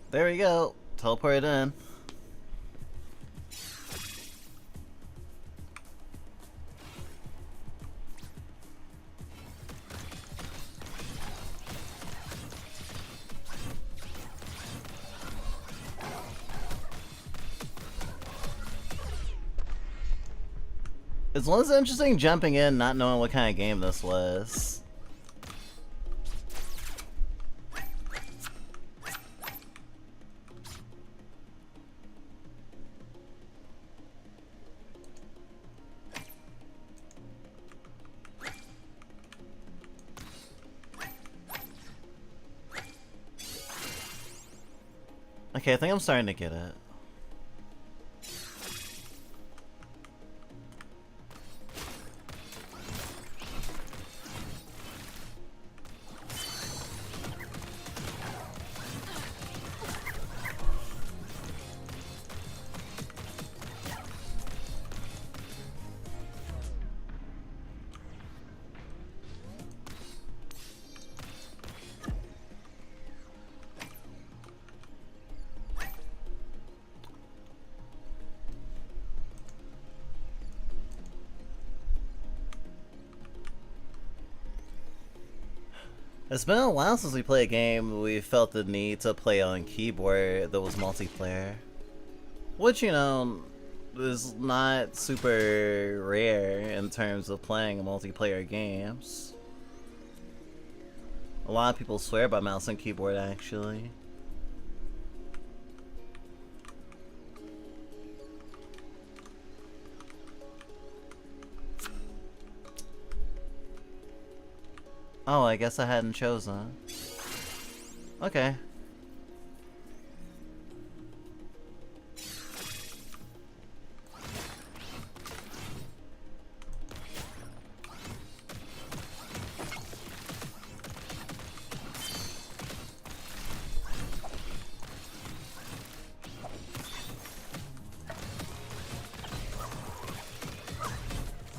There we go. Teleport in. It's always interesting jumping in, not knowing what kind of game this was. Okay, I think I'm starting to get it. It's been a while since we played a game we felt the need to play on keyboard that was multiplayer. Which, you know, is not super rare in terms of playing multiplayer games. A lot of people swear by mouse and keyboard, actually. Oh, I guess I hadn't chosen. Okay.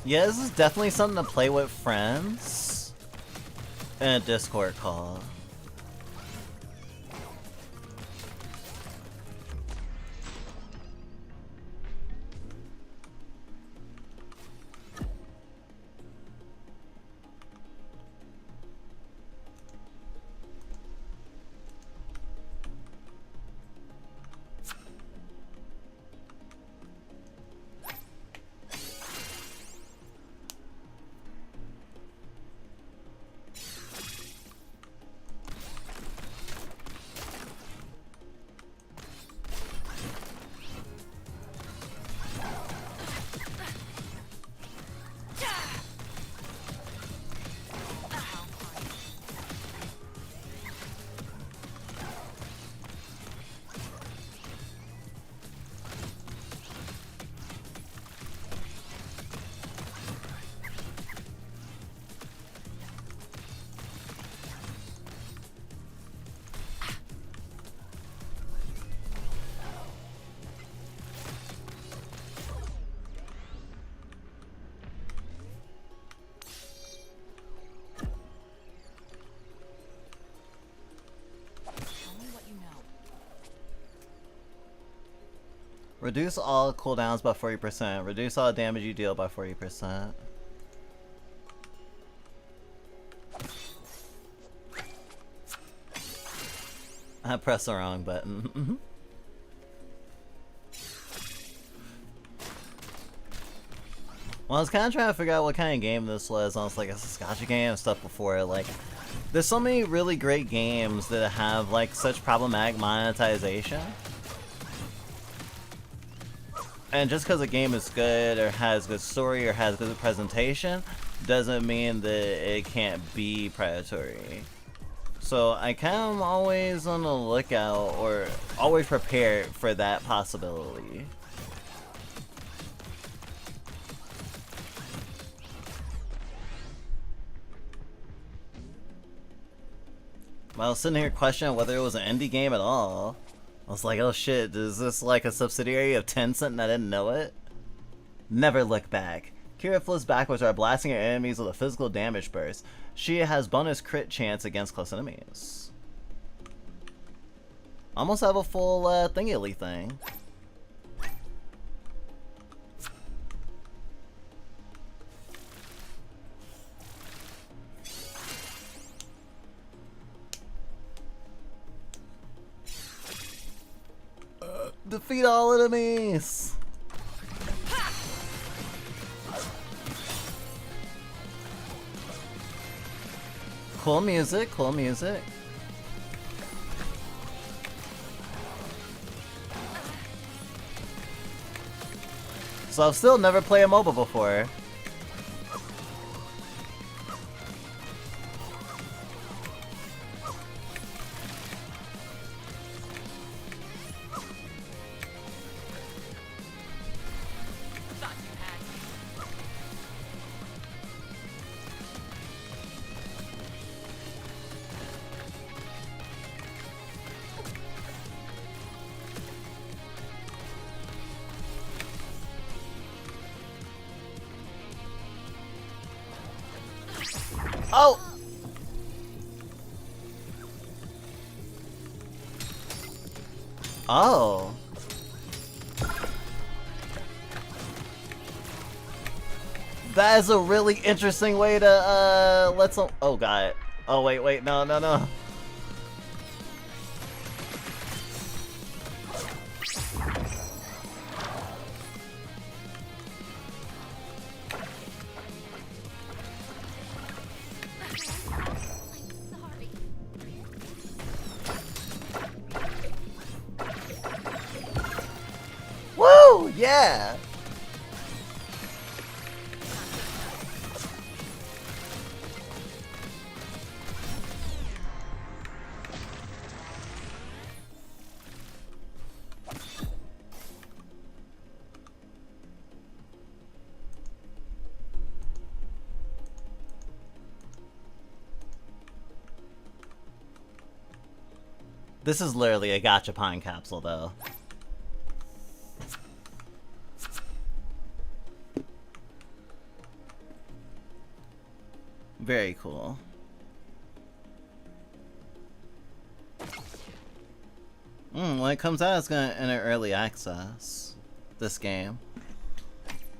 Yeah, this is definitely something to play with friends. In a Discord call. Reduce all cooldowns by 40%. Reduce all damage you deal by 40%. I pressed the wrong button. Well, I was kind of trying to figure out what kind of game this was. I was like, it's a gacha game and stuff before. Like, there's so many really great games that have like such problematic monetization. And just because a game is good or has good story or has good presentation doesn't mean that it can't be predatory. So I kind of always on the lookout or always prepared for that possibility. I was sitting here questioning whether it was an indie game at all. I was like, oh shit, is this like a subsidiary of Tencent and I didn't know it? Never look back. Kira flows backwards while blasting her enemies with a physical damage burst. She has bonus crit chance against close enemies. Almost have a full thingy thing. Defeat all enemies! Cool music, cool music. So I've still never played a MOBA before. Thought you had me. Oh! Oh. That is a really interesting way to, let some- oh god. Oh wait, no. Sorry. Woo! Yeah! This is literally a gachapon capsule, though. Very cool. When it comes out, it's gonna enter early access. This game.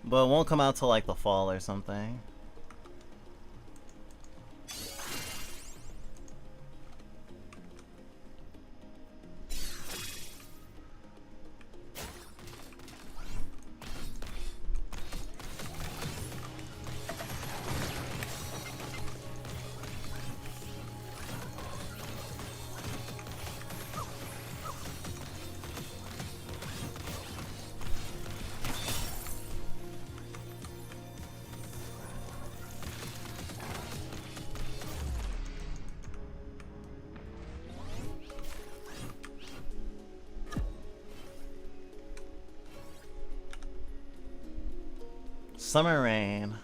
But it won't come out till like the fall or something. Summer Rain.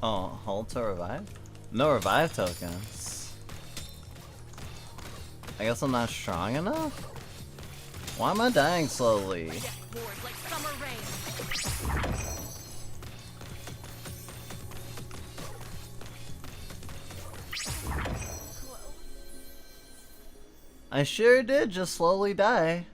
Oh, hold to revive? No revive tokens. I guess I'm not strong enough? Why am I dying slowly? Get bored like summer rain. I sure did just slowly die.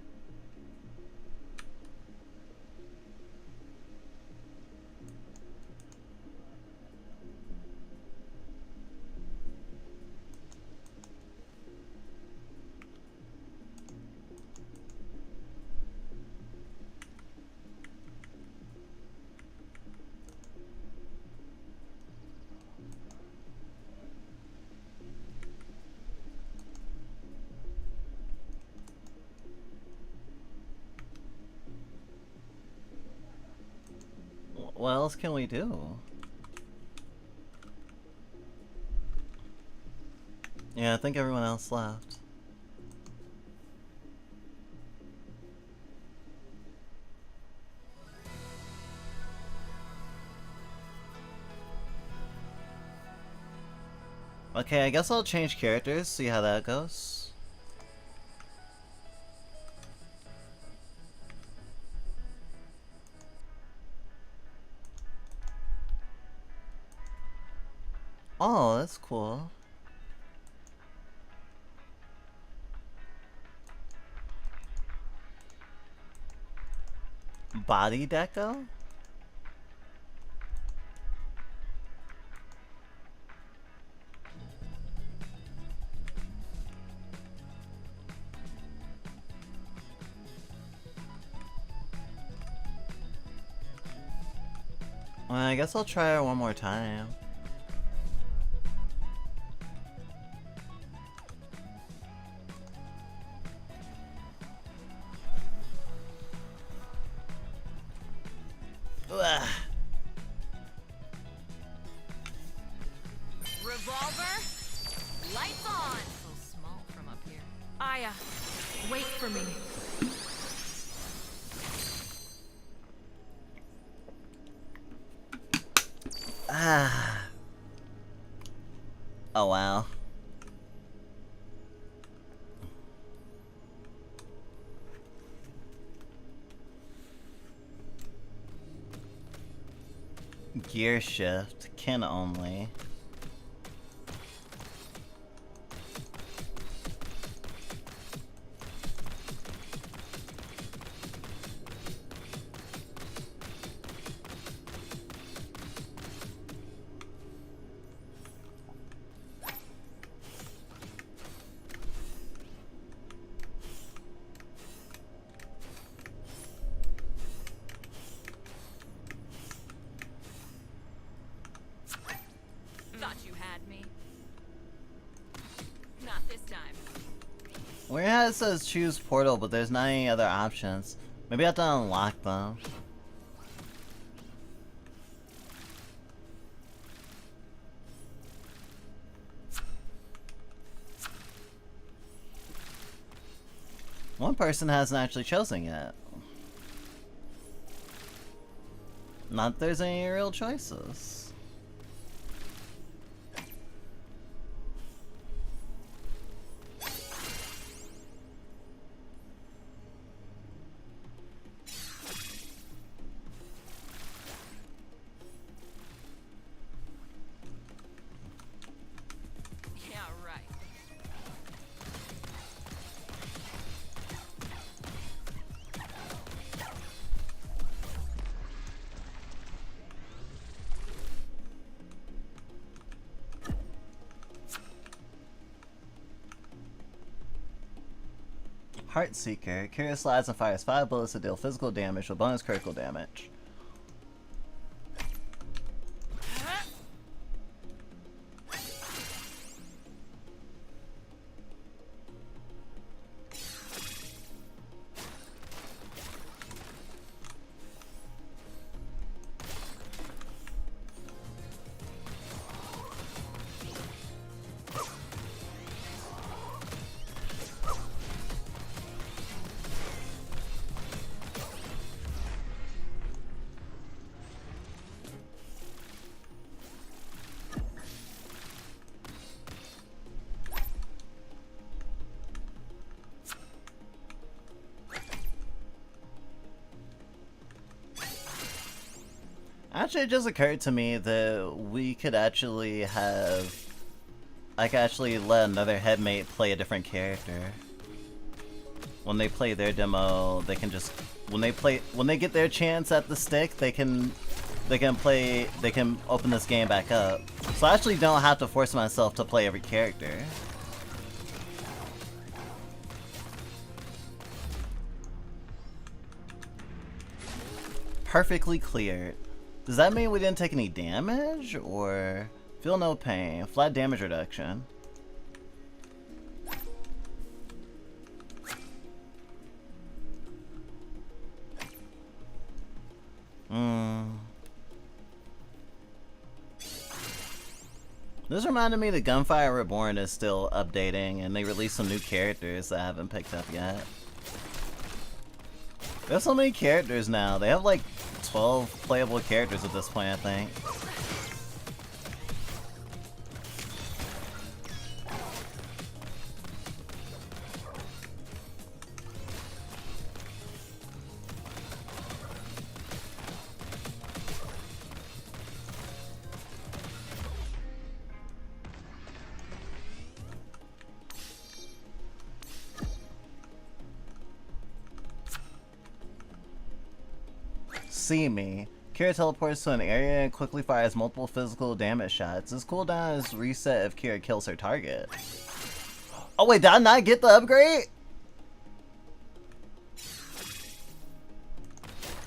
What else can we do? Yeah, I think everyone else left. Okay, I guess I'll change characters, see how that goes. Oh, that's cool. Body deco? Well, I guess I'll try it one more time. Ugh. Revolver, lights on. So small from up here. Aya, wait for me. Ah. Oh wow. Gear shift, can only. Thought you had me. Not this time. Weird how it says choose portal, but there's not any other options. Maybe I have to unlock them. One person hasn't actually chosen yet. Not that there's any real choices. Yeah, right. Heartseeker. Carrier slides and fires 5 bullets to deal physical damage with bonus critical damage. Actually, it just occurred to me that we could actually have... I could actually let another headmate play a different character. When they play their demo, they can just... When they get their chance at the stick, they can open this game back up. So I actually don't have to force myself to play every character. Perfectly cleared. Does that mean we didn't take any damage, or feel no pain? Flat damage reduction. This reminded me that Gunfire Reborn is still updating, and they released some new characters that I haven't picked up yet. There's so many characters now. They have like 12 playable characters at this point, I think. See me. Kira teleports to an area and quickly fires multiple physical damage shots. This cooldown is reset if Kira kills her target. Oh wait, did I not get the upgrade?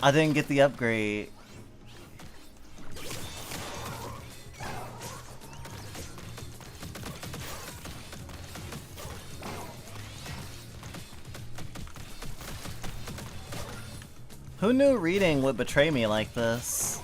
I didn't get the upgrade. Who knew reading would betray me like this?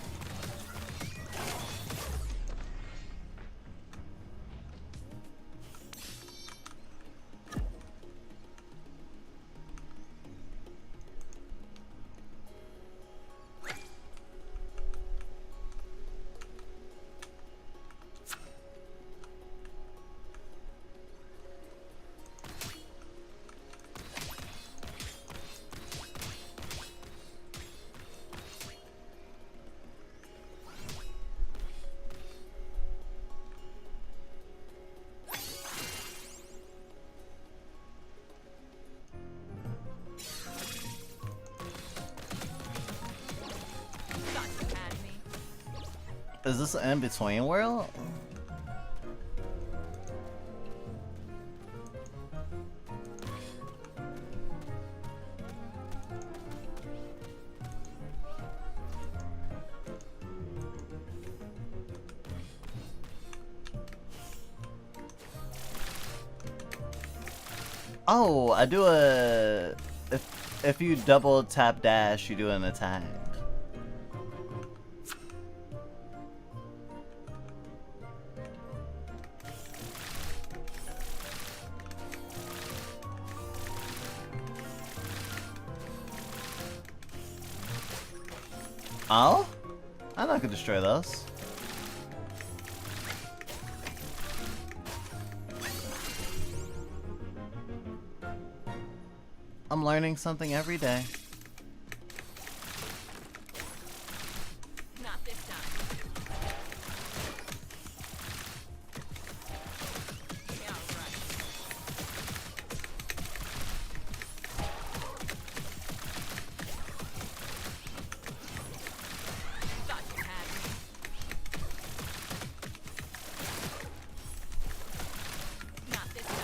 Is this an in-between world? Oh, I do a... If you double tap dash, you do an attack. Oh? I know I could destroy those. I'm learning something every day. Not this time. Yeah, right. Thought you had me. Not this time.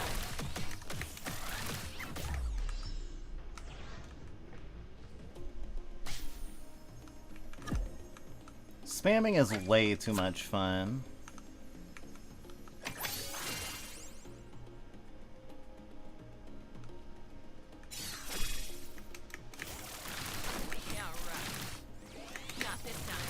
Spamming is way too much fun. Yeah, right. Not this time.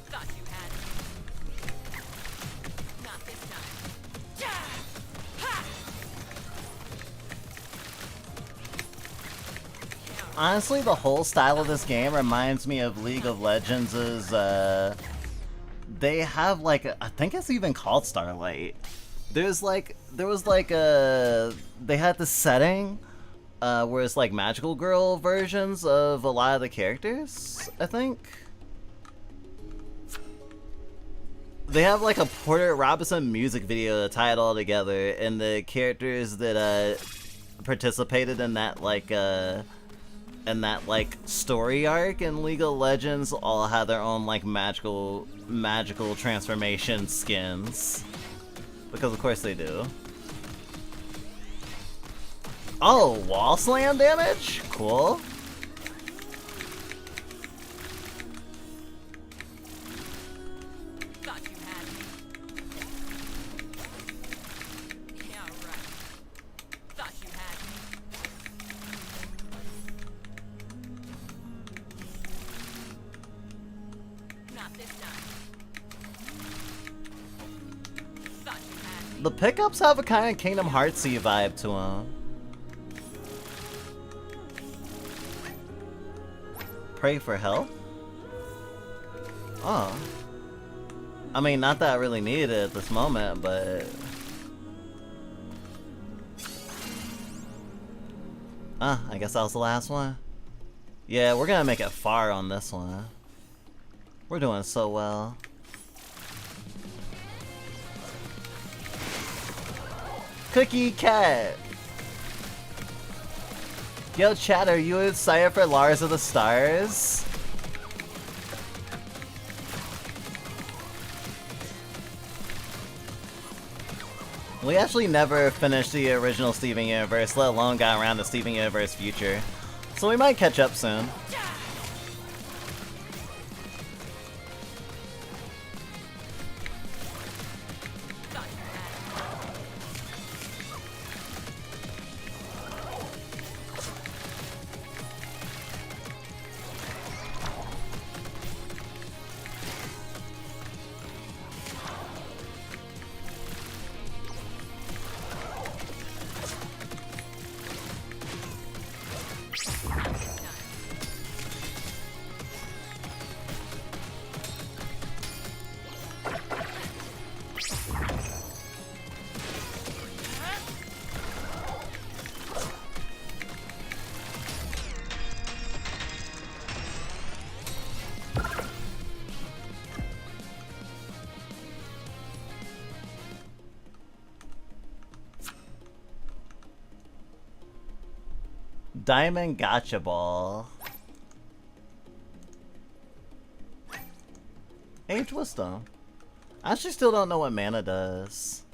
Thought you had me. Not this time. Yeah! Ha! Honestly, the whole style of this game reminds me of League of Legends', they have like, I think it's even called Starlight. There was like they had this setting whereas like magical girl versions of a lot of the characters, I think. They have like a Porter Robinson music video to tie it all together, and the characters that participated in that story arc in League of Legends all have their own like magical transformation skins. Because of course they do. Oh, wall slam damage? Cool. Thought you had me. Yeah, right. Thought you had me. Not this time. Thought you had me. The pickups have a kind of Kingdom Heartsy vibe to them. Pray for help? Oh. I mean, not that I really needed it at this moment, but... I guess that was the last one. Yeah, we're gonna make it far on this one. We're doing so well. Cookie Cat! Yo, chat, are you excited for Lars of the Stars? We actually never finished the original Steven Universe, let alone got around to Steven Universe Future. So we might catch up soon. Diamond Gotcha Ball. Age Wisdom. I actually still don't know what mana does.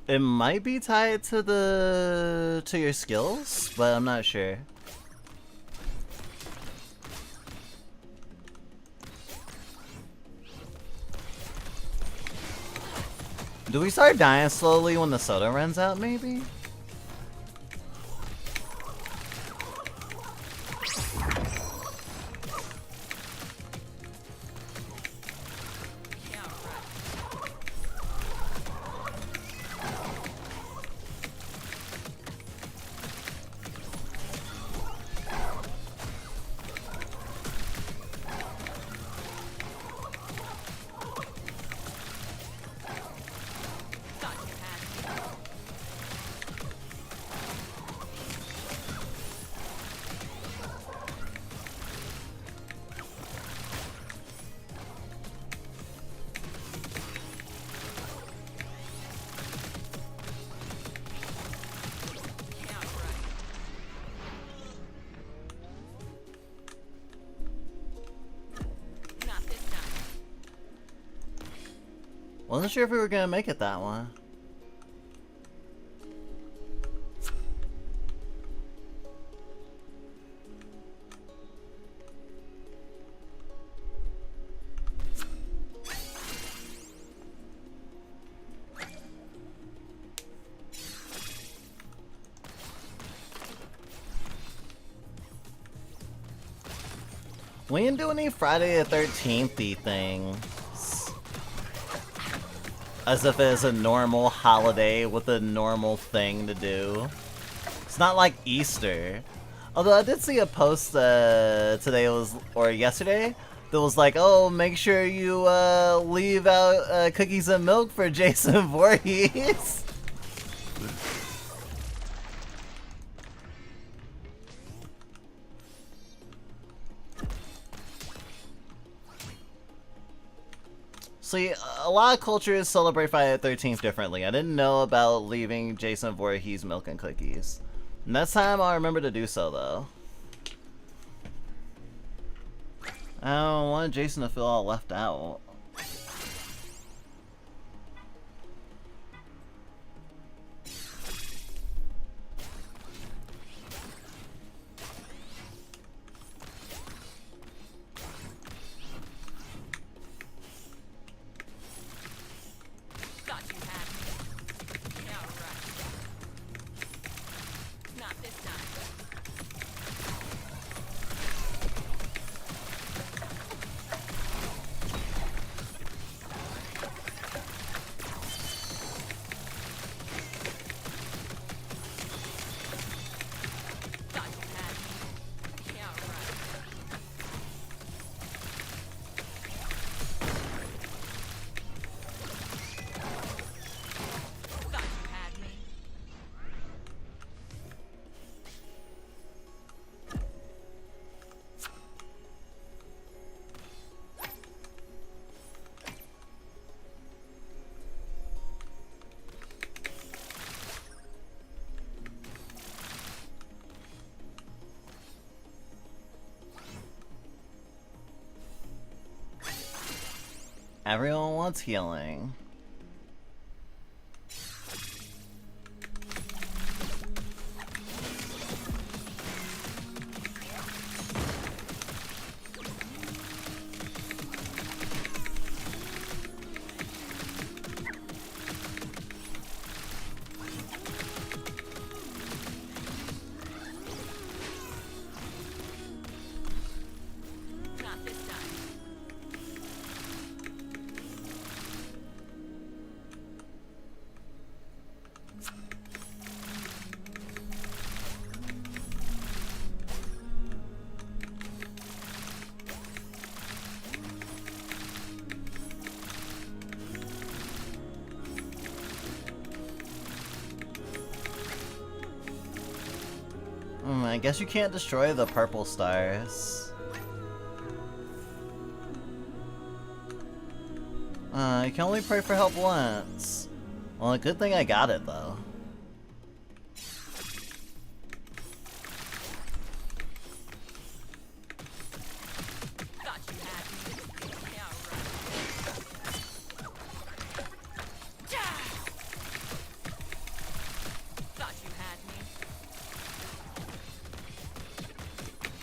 It might be tied to your skills, but I'm not sure. Do we start dying slowly when the soda runs out, maybe? Wasn't sure if we were gonna make it that one. We didn't do any Friday the 13th-y things. As if it's a normal holiday with a normal thing to do. It's not like Easter. Although I did see a post today or yesterday that was like, oh, make sure you leave out cookies and milk for Jason Voorhees. See, a lot of cultures celebrate Friday the 13th differently. I didn't know about leaving Jason Voorhees milk and cookies. Next time I'll remember to do so, though. I don't want Jason to feel all left out. Thought you had me. Yeah, right. Not this time. Thought you had me. Yeah, right. Thought you had me. Everyone wants healing. Not this time. I guess you can't destroy the purple stars. You can only pray for help once. Well, a good thing I got it, though. Thought you had me. Yeah, right. Thought you had me.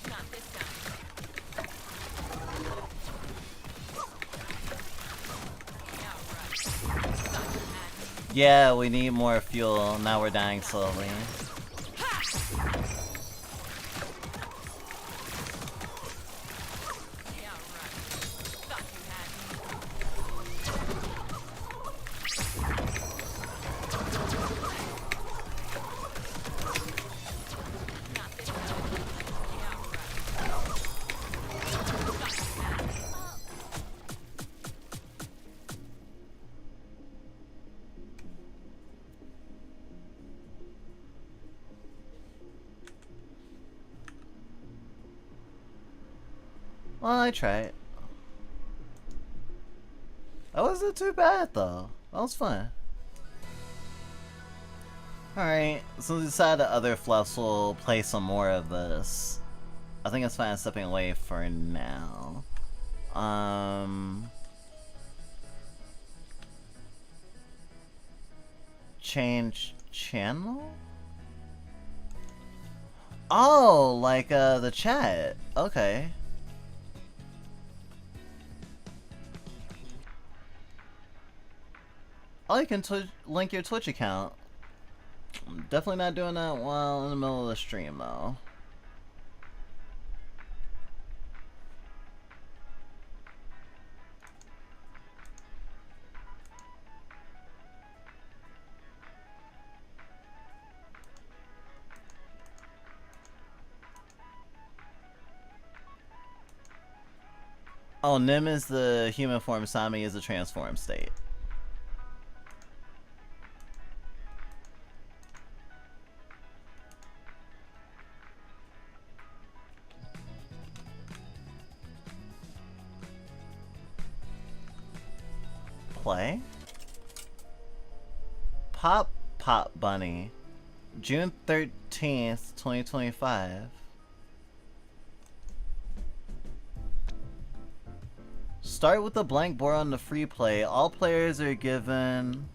Not this time. Yeah, right. Thought you had me. Yeah, we need more fuel. Now we're dying slowly. Yeah, right. Thought you had me. Not this time. Yeah, right. Thought you had me. Well, I tried. That wasn't too bad, though. That was fun. Alright, since we decided that other fluffs will play some more of this, I think it's fine stepping away for now. Change channel? Oh, like, the chat. Okay. Oh, you can link your Twitch account. I'm definitely not doing that while in the middle of the stream, though. Oh, Nim is the human form, Sami is the transform state. play? Pop Bunny. June 13th, 2025. Start with a blank board on the free play. All players are given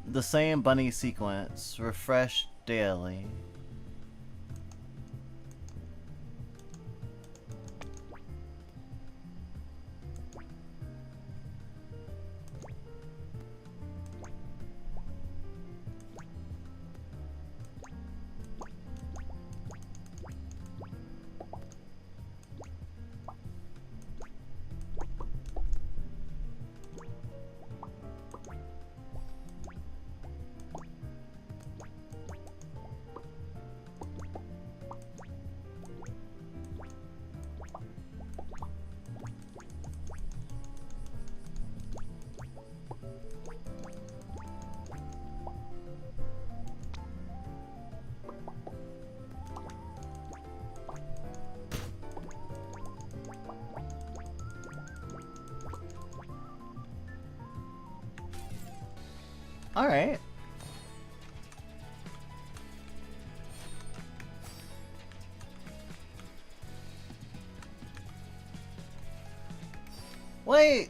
the same bunny sequence. Refresh daily. Alright. Wait!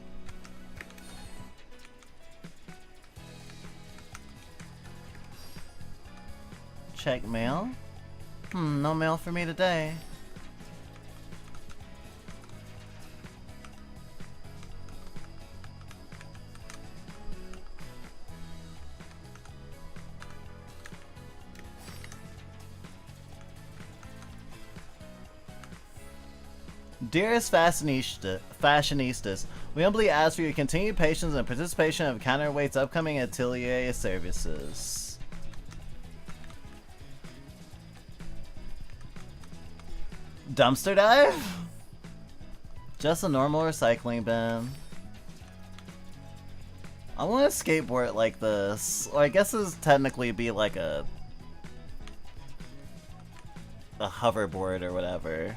Check mail? No mail for me today. Dearest fashionistas, we humbly ask for your continued patience and participation of Counterweight's upcoming atelier services. Dumpster dive? Just a normal recycling bin. I want to skateboard like this. Or I guess this would technically be like a hoverboard or whatever.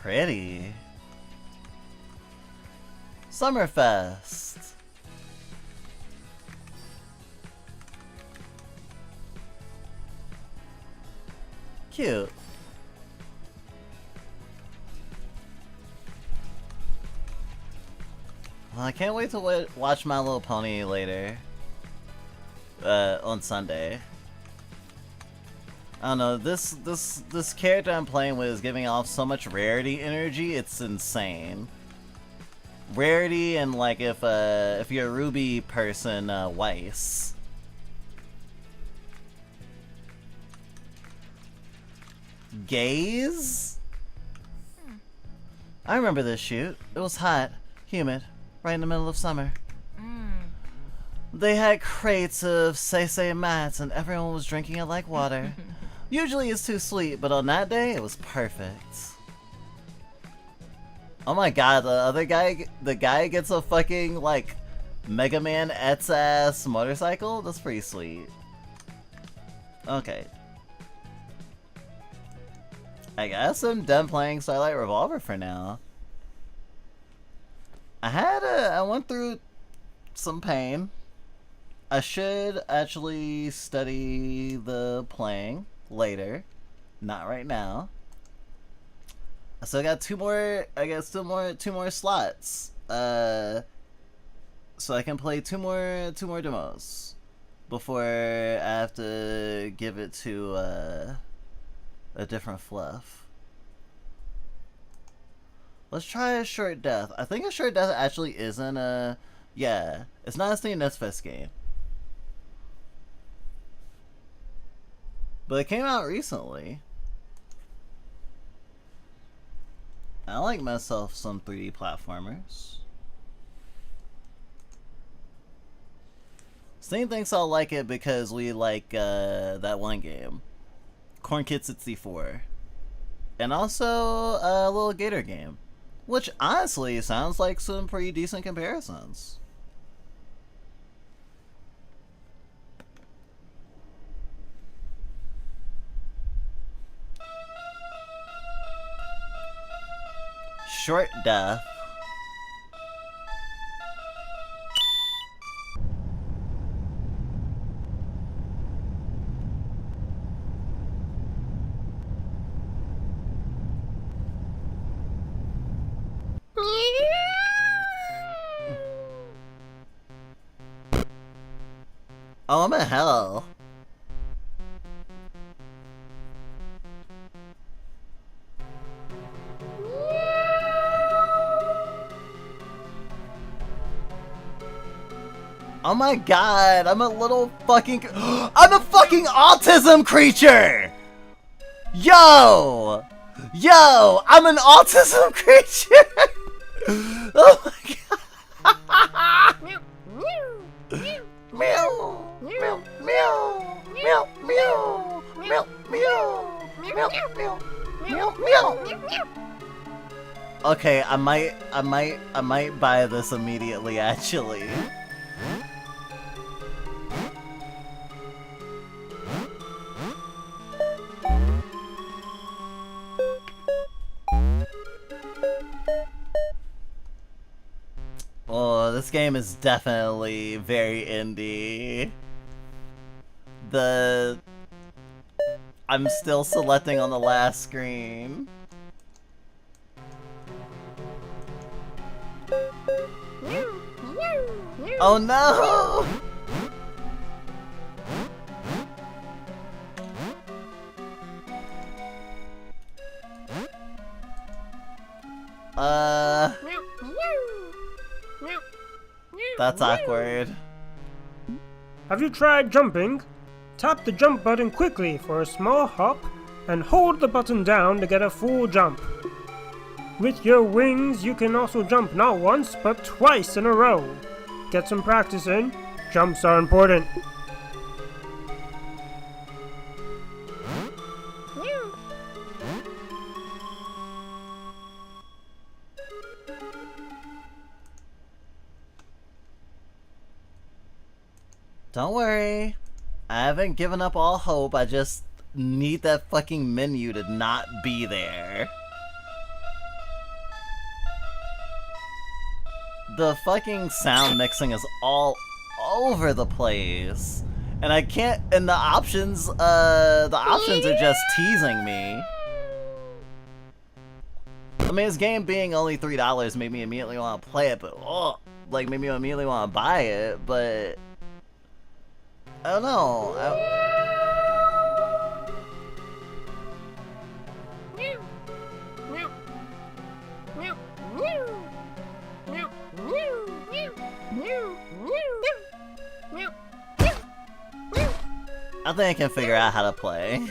Pretty. Summerfest. Cute. Well, I can't wait to watch My Little Pony later. On Sunday. I don't know, this character I'm playing with is giving off so much rarity energy, it's insane. Rarity and like if you're a Ruby person, Weiss. Gaze? I remember this shoot. It was hot, humid, right in the middle of summer. They had crates of Seisei mats and everyone was drinking it like water. Usually it's too sweet, but on that day, it was perfect. Oh my god, the guy gets a fucking, like, Mega Man Ets-ass motorcycle? That's pretty sweet. Okay. I guess I'm done playing Starlight Revolver for now. I went through some pain. I should actually study the playing later, not right now. I still got two more slots. So I can play two more demos before I have to give it to a different fluff. Let's try a Short Death. I think a Short Death actually isn't a... Yeah, it's not a Steam Next Fest game. But it came out recently. I like myself some 3D platformers. Same thinks I'll like it because we like that one game, Corn Kid 64, and also a little Gator game, which honestly sounds like some pretty decent comparisons. Short Death. Oh, I'm in hell. Oh my god, I'm a little fucking... I'm a fucking autism creature! Yo! Yo! I'm an autism creature! Oh my god! Meow! Meow! Meow! Meow! Meow! Meow! Meow! Meow! Meow! Meow! Okay, I might buy this immediately, actually. Oh, this game is definitely very indie. I'm still selecting on the last screen. Oh no! That's awkward. Have you tried jumping? Tap the jump button quickly for a small hop and hold the button down to get a full jump. With your wings, you can also jump not once, but twice in a row. Get some practice in. Jumps are important. Don't worry. I haven't given up all hope. I just need that fucking menu to not be there. The fucking sound mixing is all over the place. And I can't, and the options are just teasing me. I mean, this game being only $3 made me immediately want to play it, but like made me immediately want to buy it, but I don't know. I think I can figure out how to play.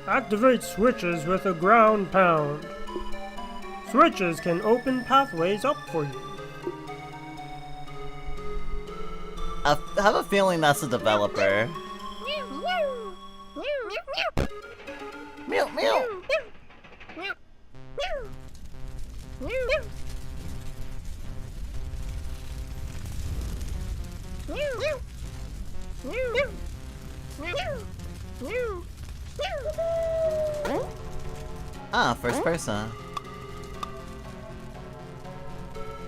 Activate switches with a ground pound. Switches can open pathways up for you. I have a feeling that's a developer. Meow meow. Ah, first person.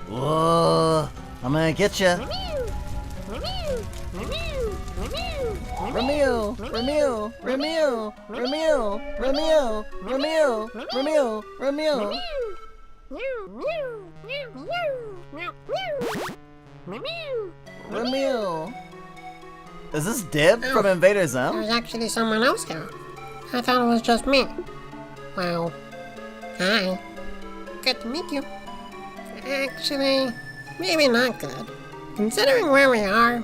Whoa, I'm gonna get ya. Remiel, Remiel, Remiel, Remiel, Remiel, Remiel, Remiel, Remiel. Remiel. Is this Dib from Invader Zim? There's actually someone else here. I thought it was just me. Well, hi. Good to meet you. Actually, maybe not good. Considering where we are,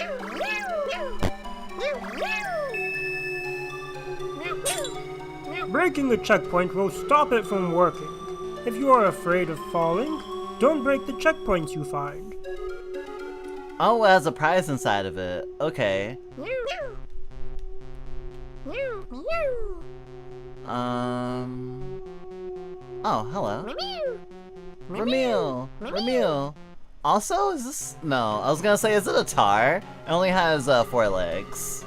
Breaking a checkpoint will stop it from working. If you are afraid of falling, don't break the checkpoints you find. Oh, it has a prize inside of it. Okay. Oh, hello. Ramil. Also, is this... No, I was gonna say, is it a tar? It only has 4 legs.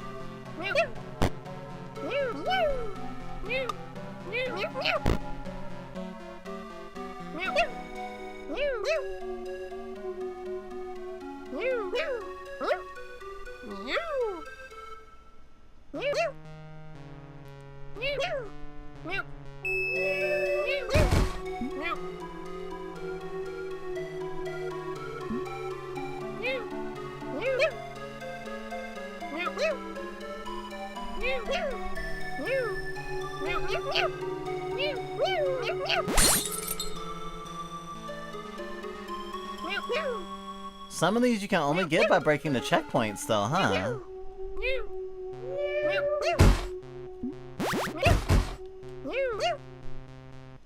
Some of these you can only get by breaking the checkpoints though, huh?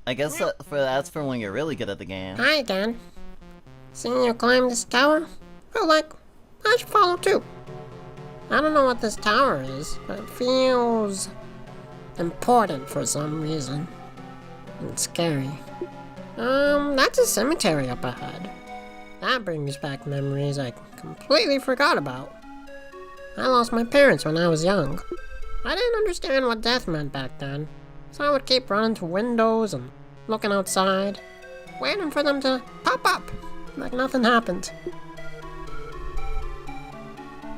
I guess that's for when you're really good at the game. Hi again. Seeing you climb this tower, feel like I should follow too. I don't know what this tower is, but it feels important for some reason. And scary. That's a cemetery up ahead. That brings back memories I completely forgot about. I lost my parents when I was young. I didn't understand what death meant back then, so I would keep running to windows and looking outside, waiting for them to pop up, like nothing happened.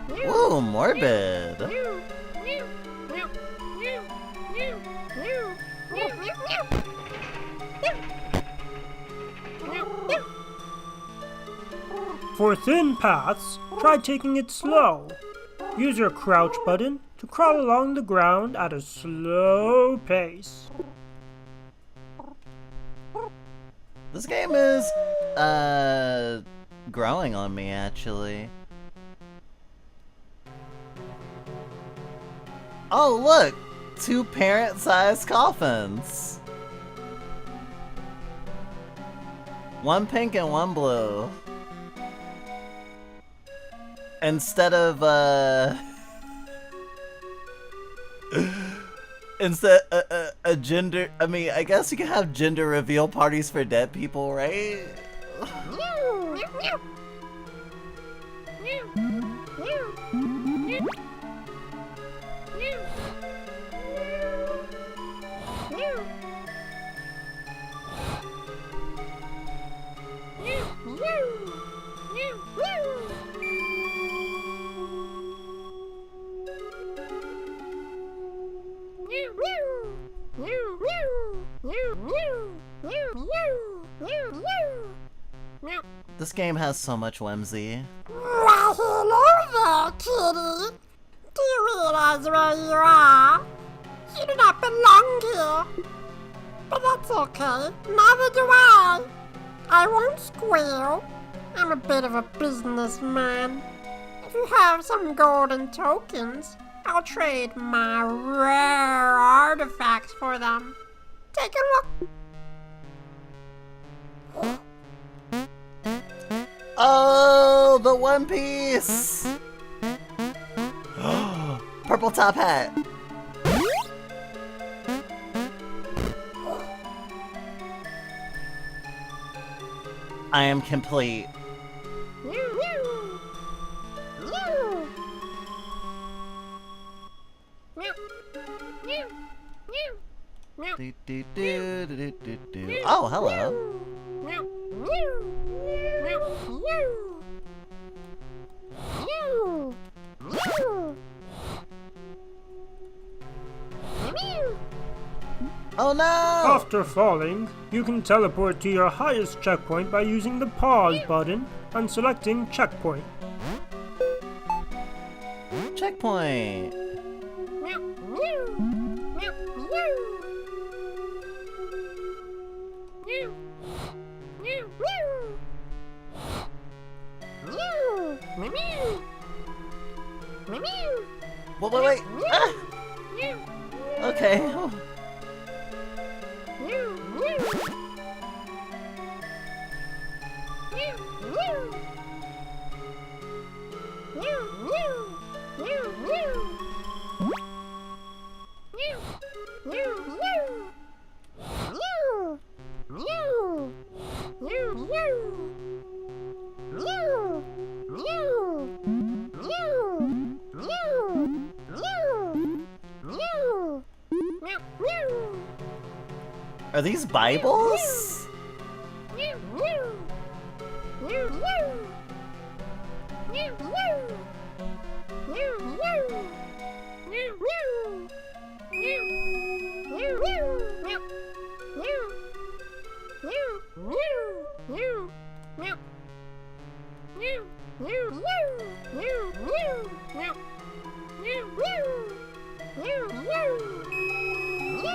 Ooh, morbid. For thin paths, try taking it slow. Use your crouch button to crawl along the ground at a slow pace. This game is, growing on me, actually. Oh, look! 2 parent-sized coffins! 1 pink and 1 blue. Instead of, instead, a gender, I mean, I guess you can have gender reveal parties for dead people, right? This game has so much whimsy. Why, hello there, kitty. Do you realize where you are? You do not belong here. But that's okay. Neither do I. I won't squeal. I'm a bit of a businessman. If you have some golden tokens, I'll trade my rare artifacts for them. Take a look. Oh, the One Piece! Purple top hat. I am complete. Oh, hello. Oh no! After falling, you can teleport to your highest checkpoint by using the pause button and selecting checkpoint. Checkpoint! Wait. Ah! Okay. Are these Bibles?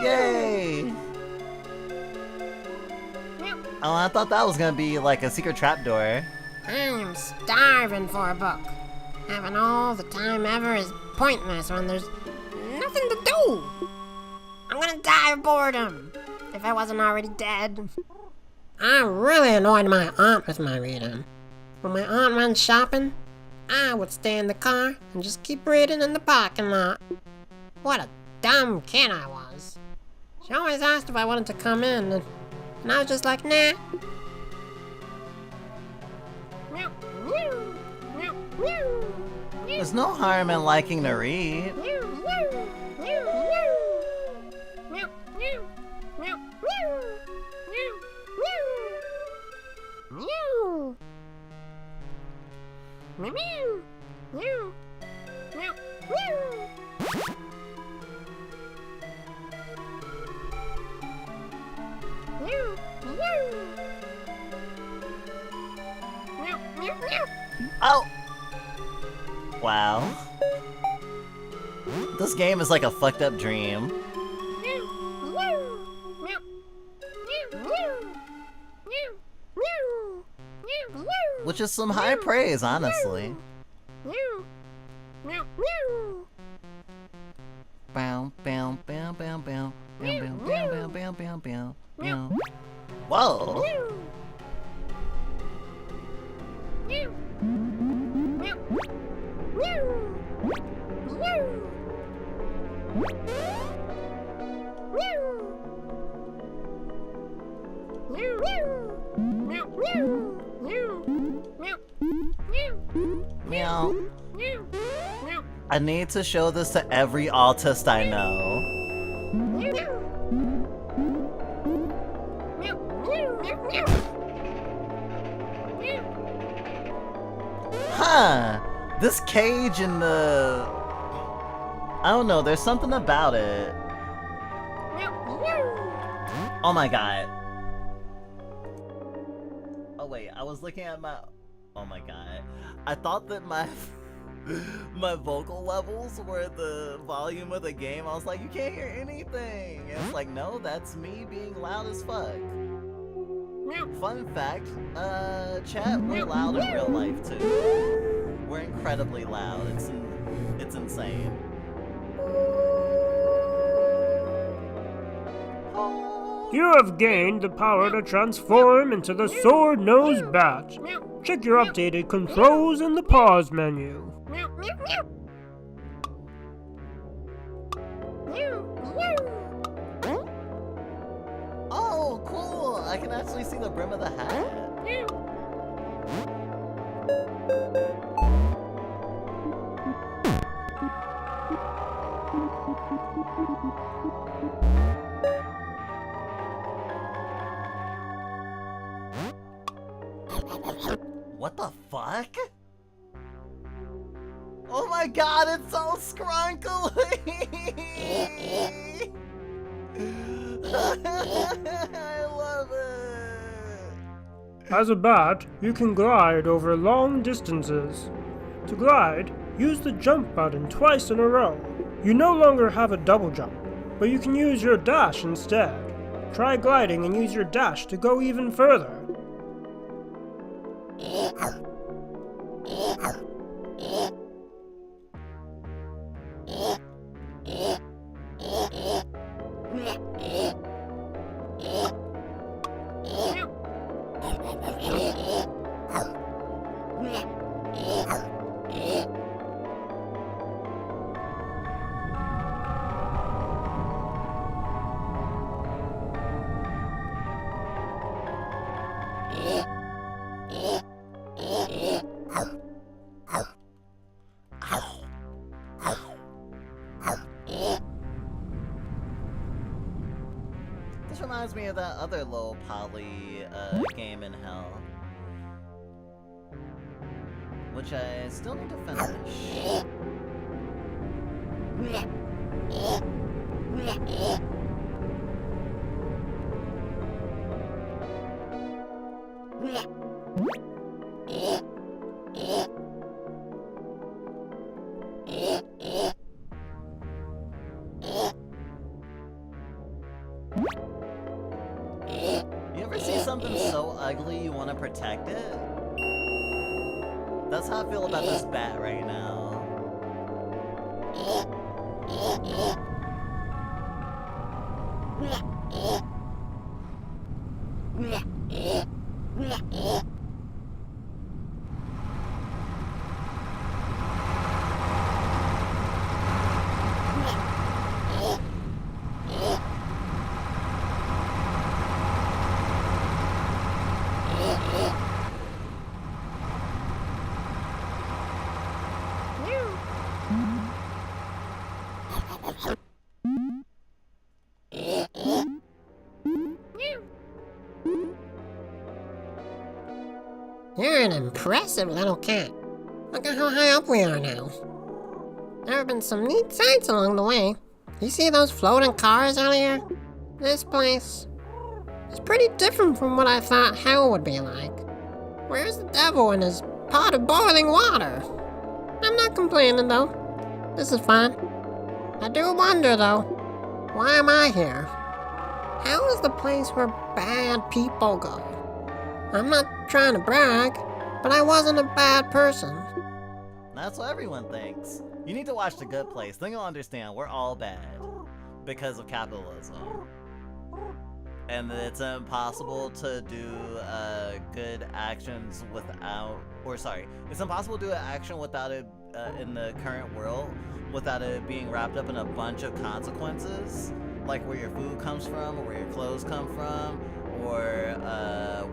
Yay! Oh, I thought that was gonna be like a secret trapdoor. I'm starving for a book. Having all the time ever is pointless when there's nothing to do. I'm gonna die of boredom, if I wasn't already dead. I really annoyed my aunt with my reading. When my aunt went shopping, I would stay in the car and just keep reading in the parking lot. What a dumb kid I was. She always asked if I wanted to come in, and I was just like, nah. There's no harm in liking to read. Oh! Wow. This game is like a fucked up dream. Which is some high praise, honestly. Bow, bow, bow, bow, bow. Bow, bow, bow, bow, bow, bow, bow. Whoa! Meow. I need to show this to every autist I know. Huh. This cage in the... I don't know, there's something about it. Oh my god. Oh wait, I was looking at my... Oh my god. I thought that my... my vocal levels were the volume of the game. I was like, you can't hear anything. And it's like, no, that's me being loud as fuck. Fun fact, chat, we're loud in real life too. We're incredibly loud. It's insane. You have gained the power to transform into the sword-nosed bat. Check your updated controls in the pause menu. Oh, cool! I can actually see the brim of the hat. What the fuck? Oh my god, it's so scrunkly! I love it! As a bat, you can glide over long distances. To glide, use the jump button twice in a row. You no longer have a double jump, but you can use your dash instead. Try gliding and use your dash to go even further. This reminds me of that other low poly game in hell, which I still need to finish. You ever see something so ugly you want to protect it? That's how I feel about this bat right now. You're an impressive little cat. Look at how high up we are now. There have been some neat sights along the way. You see those floating cars earlier? This place is pretty different from what I thought hell would be like. Where's the devil in his pot of boiling water? I'm not complaining though. This is fine. I do wonder though, why am I here? Hell is the place where bad people go. I'm not trying to brag, but I wasn't a bad person. That's what everyone thinks. You need to watch The Good Place, then you'll understand we're all bad. Because of capitalism. And that it's impossible to do good actions without... it's impossible to do an action without it in the current world, without it being wrapped up in a bunch of consequences. Like where your food comes from, or where your clothes come from, or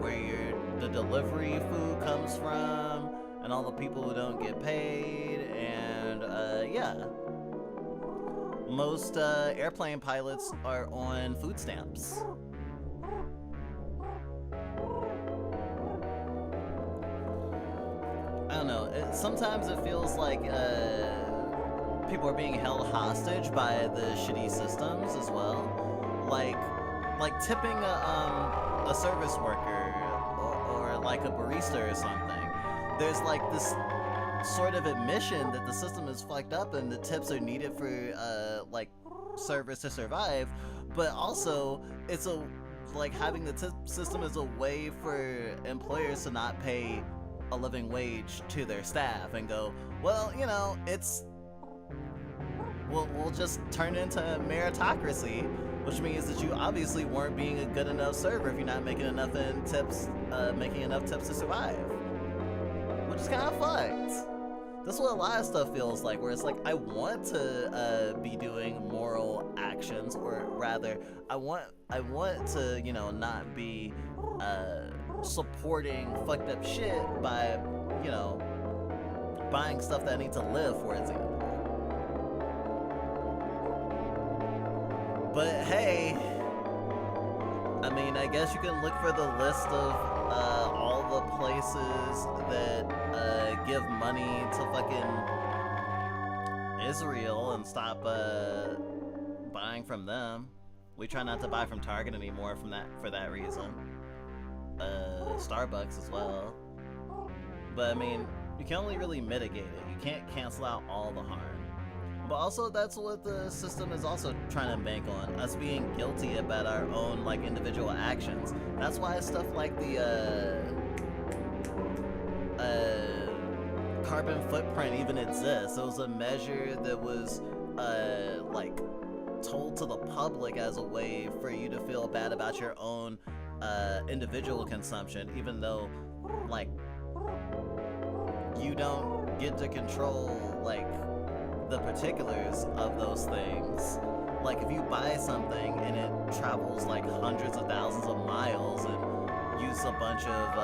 where the delivery food comes from, and all the people who don't get paid, and yeah. Most airplane pilots are on food stamps. I don't know, sometimes it feels like people are being held hostage by the shitty systems as well. Like tipping a service worker or like a barista or something. There's like this sort of admission that the system is fucked up and the tips are needed for like service to survive, but also it's like having the tip system is a way for employers to not pay a living wage to their staff and go, well, you know, we'll just turn it into a meritocracy, which means that you obviously weren't being a good enough server if you're not making enough tips to survive. Which is kind of fucked. That's what a lot of stuff feels like, where it's like, I want to be doing moral actions, or rather, I want to, you know, not be supporting fucked up shit by, you know, buying stuff that I need to live, for example. But hey, I mean, I guess you can look for the list of all the places that give money to fucking Israel and stop buying from them. We try not to buy from Target anymore for that reason. Starbucks as well. But I mean, you can only really mitigate it. You can't cancel out all the harm. But also, that's what the system is also trying to bank on, us being guilty about our own, like, individual actions. That's why stuff like the, carbon footprint even exists. It was a measure that was, like, told to the public as a way for you to feel bad about your own, individual consumption, even though, like, you don't get to control, like, the particulars of those things. Like, if you buy something and it travels like hundreds of thousands of miles and uses a bunch of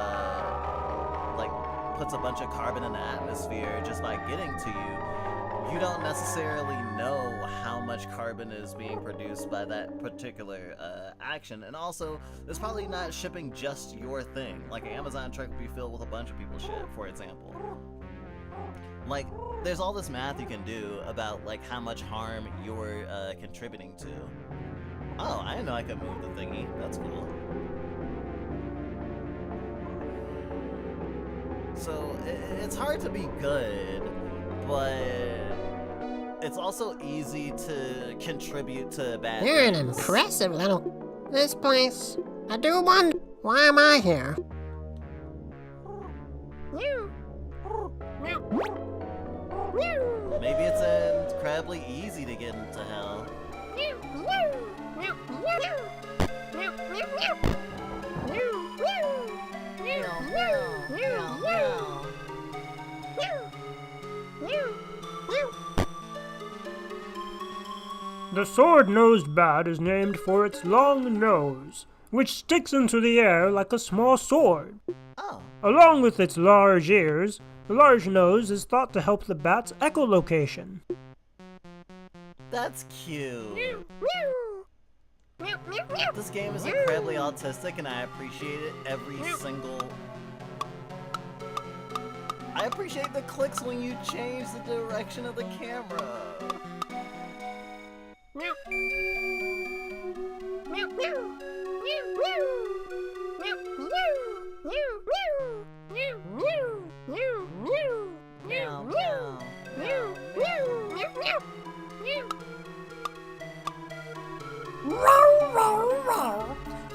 like puts a bunch of carbon in the atmosphere just by getting to you, you don't necessarily know how much carbon is being produced by that particular action. And also, it's probably not shipping just your thing. Like, an Amazon truck would be filled with a bunch of people's shit, for example. Like, there's all this math you can do about, like, how much harm you're contributing to. Oh, I didn't know I could move the thingy. That's cool. So, it's hard to be good, but it's also easy to contribute to bad You're an things. impressive little... This place... I do wonder... Why am I here? Maybe it's incredibly easy to get into hell. The sword-nosed bat is named for its long nose, which sticks into the air like a small sword. Oh. Along with its large ears, the large nose is thought to help the bat's echolocation. That's cute. This game is incredibly autistic and I appreciate it every single... I appreciate the clicks when you change the direction of the camera. Well,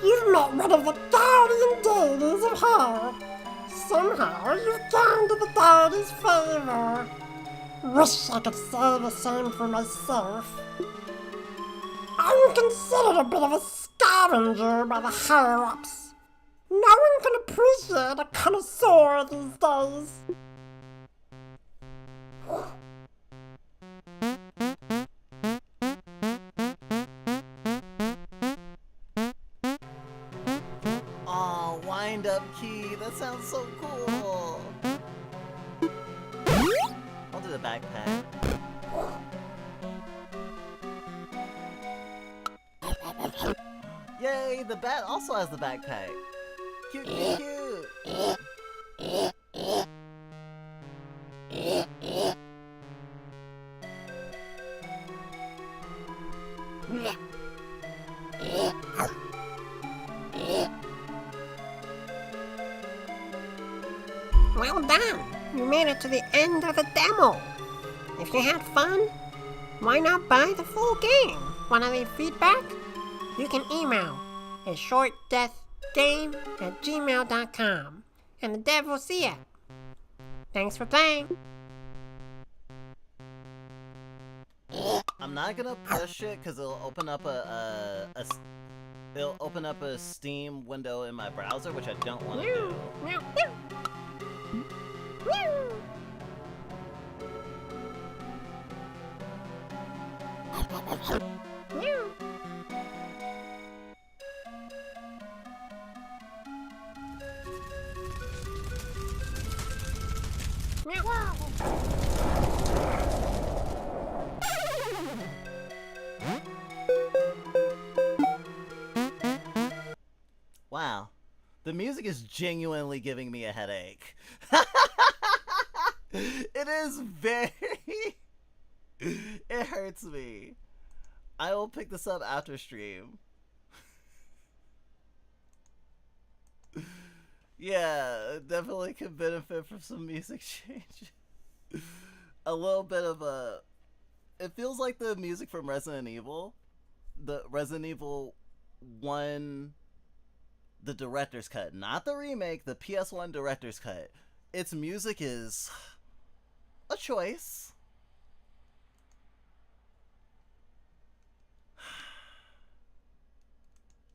you've met one of the guardian deities of hell. Somehow you've turned to the deity's favor. Wish I could say the same for myself. I'm considered a bit of a scavenger by the higher-ups. No one can appreciate a connoisseur these days. Aw, wind-up key. That sounds so cool. I'll do the backpack. Yay, the bat also has the backpack. Cute, cute, cute. Well done! You made it to the end of the demo. If you had fun, why not buy the full game? Want to leave feedback? You can email ashortdeathgame@gmail.com and the dev will see it. Thanks for playing. I'm not gonna push it because it'll open up it'll open up a Steam window in my browser, which I don't want to do. Wow, the music is genuinely giving me a headache. It is very... It hurts me. I will pick this up after stream. Yeah, definitely could benefit from some music change. A little bit of a... It feels like the music from Resident Evil. The Resident Evil 1... The director's cut. Not the remake, the PS1 director's cut. Its music is... a choice.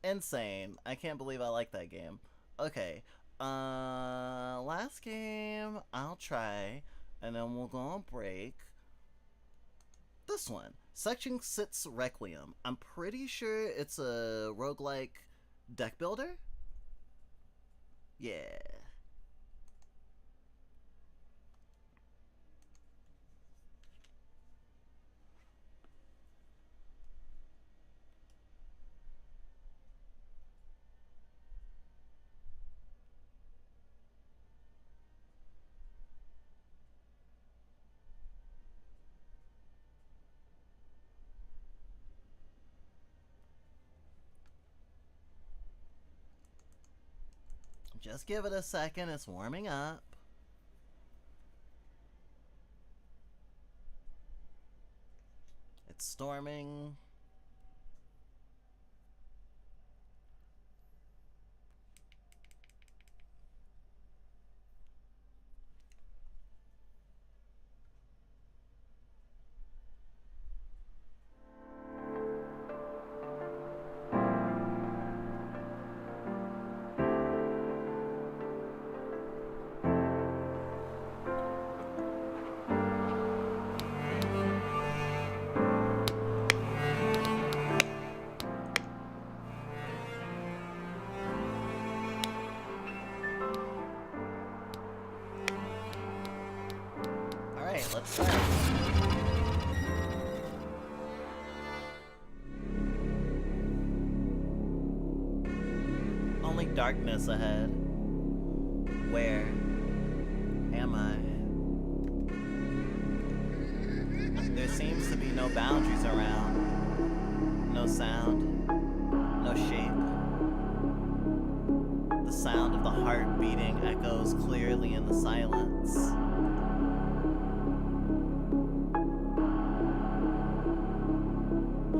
Insane. I can't believe I like that game. Okay. Last game I'll try, and then we'll go on break. This one. Section 6 Requiem. I'm pretty sure it's a roguelike deck builder? Yeah. Just give it a second, it's warming up. It's storming. Alright, let's start. Only darkness ahead. Where am I? There seems to be no boundaries around. No sound. No shape. The sound of the heart beating echoes clearly in the silence.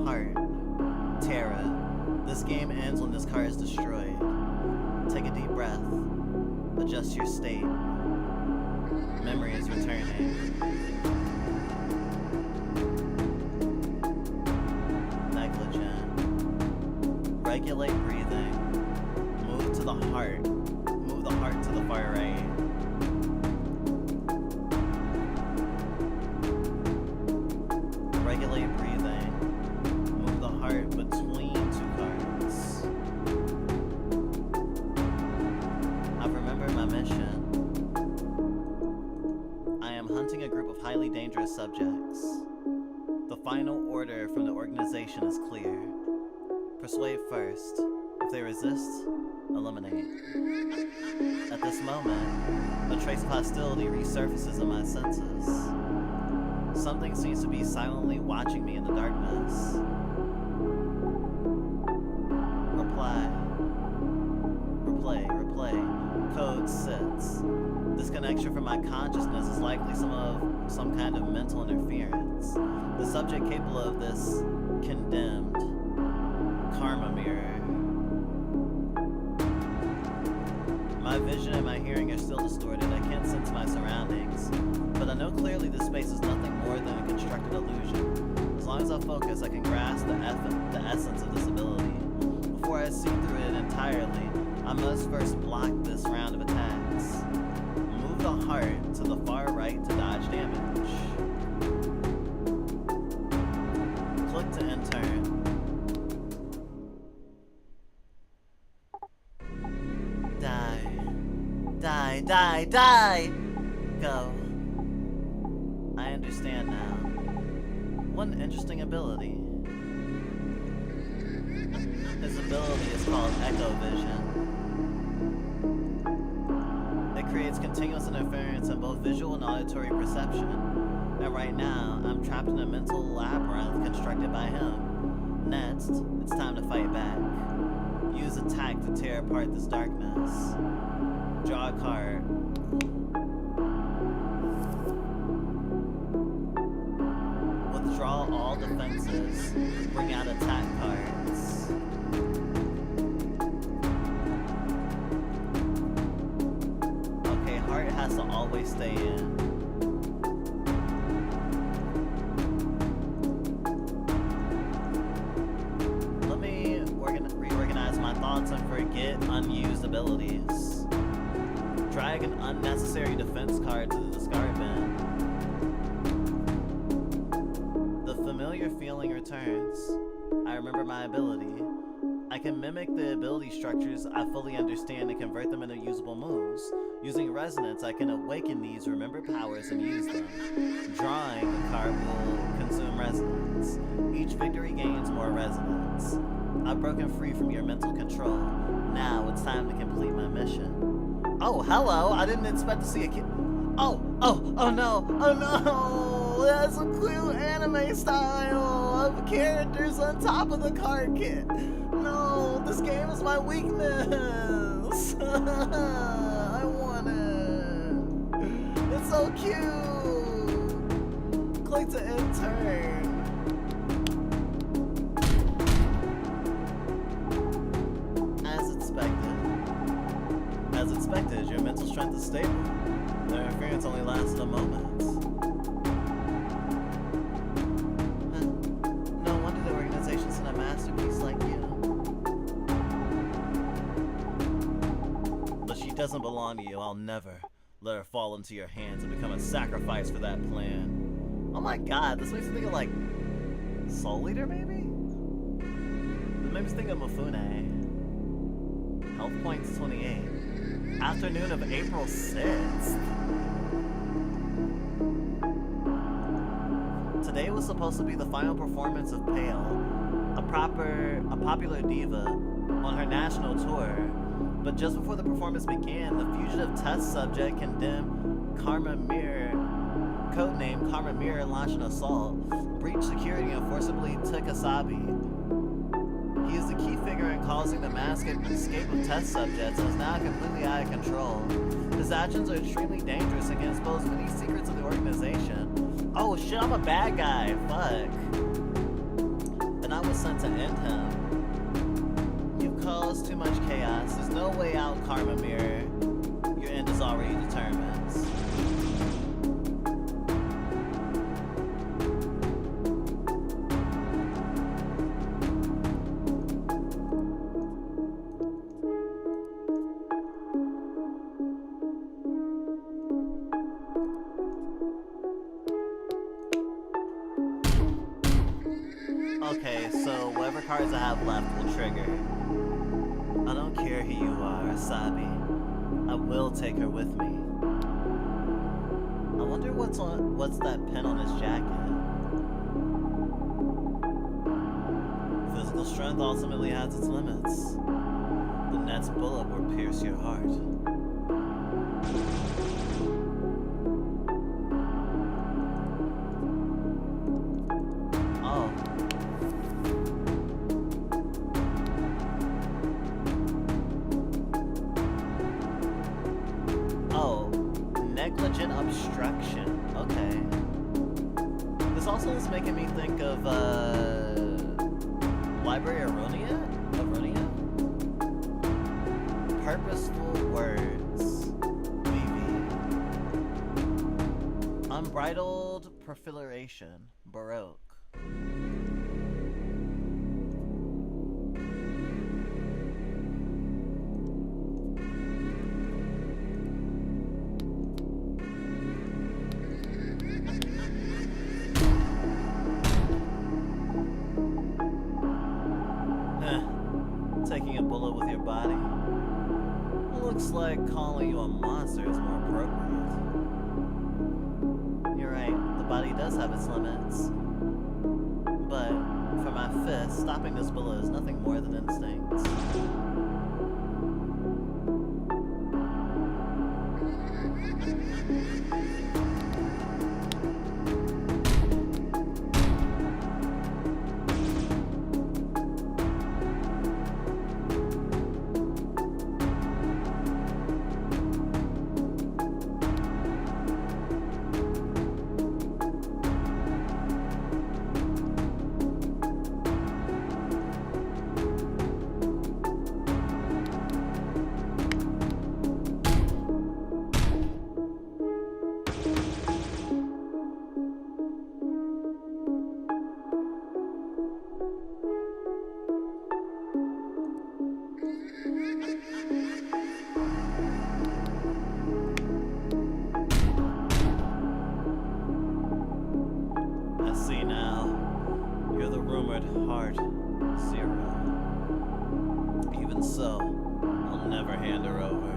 Heart. Terra. This game ends when this car is destroyed. Take a deep breath. Adjust your state. Memory is returning. Negligent. Regulate breathing. Move to the heart. Move the heart to the far right. Regulate breathing. Move the heart between two cards. I've remembered my mission. I am hunting a group of highly dangerous subjects. The final order from the organization is clear. Persuade first. If they resist, eliminate. At this moment, a trace of hostility resurfaces in my senses. Something seems to be silently watching me in the darkness. Reply. Replay. Code sits. Disconnection from my consciousness is likely some kind of mental interference. The subject capable of this condemned. Karma mirror. My vision and my hearing are still distorted. I can't sense my surroundings. But I know clearly this space is nothing more than a constructed illusion. As long as I focus, I can grasp the essence of this ability. Before I see through it entirely, I must first block this round of attacks. Move the heart to the far right to dodge damage. Click to end turn. Die! Go. I understand now. One interesting ability. His ability is called Echo Vision. It creates continuous interference in both visual and auditory perception. And right now, I'm trapped in a mental labyrinth constructed by him. Next, it's time to fight back. Use attack to tear apart this darkness. Draw a card. Withdraw all defenses. Bring out attack cards. Okay, heart has to always stay in. Let me reorganize my thoughts and forget unused abilities. Drag an unnecessary defense card to the discard bin. The familiar feeling returns. I remember my ability. I can mimic the ability structures I fully understand and convert them into usable moves. Using resonance, I can awaken these remembered powers and use them. Drawing a card will consume resonance. Each victory gains more resonance. I've broken free from your mental control. Now it's time to complete my mission. Oh, hello! I didn't expect to see a kid. Oh no! That's a cool anime style! characters on top of the card kit. No, this game is my weakness. I want it. It's so cute. Click to end turn. As expected, your mental strength is stable. Their interference only lasted a moment. No wonder the organization sent a masterpiece like you. But she doesn't belong to you. I'll never let her fall into your hands and become a sacrifice for that plan. Oh my god, this makes me think of like Soul Eater maybe? It makes me think of Mifune. Health points 28. Afternoon of April 6th. Today was supposed to be the final performance of Pale, a popular diva, on her national tour. But just before the performance began, the fugitive test subject condemned Karma Mir, codenamed Karma Mir, launched an assault, breached security, and forcibly took Asabi. He is the key figure in causing the mass escape of test subjects and is now completely out of control. His actions are extremely dangerous and can expose many secrets of the organization. Oh shit, I'm a bad guy, fuck. And I was sent to end him. You've caused too much chaos. There's no way out, Karma Mirror. Your end is already determined. Okay, so whatever cards I have left will trigger. I don't care who you are, Asabi. I will take her with me. I wonder what's that pin on his jacket. Physical strength ultimately has its limits. The next bullet will pierce your heart. Negligent obstruction. Okay. This also is making me think of Library Aronia? Purposeful words. VV. Unbridled proliferation. Baroque. Taking a bullet with your body. Looks like calling you a monster is more appropriate. You're right, the body does have its limits. But for my fist, stopping this bullet is nothing more than instinct. Heart Zero. Even so, I'll never hand her over.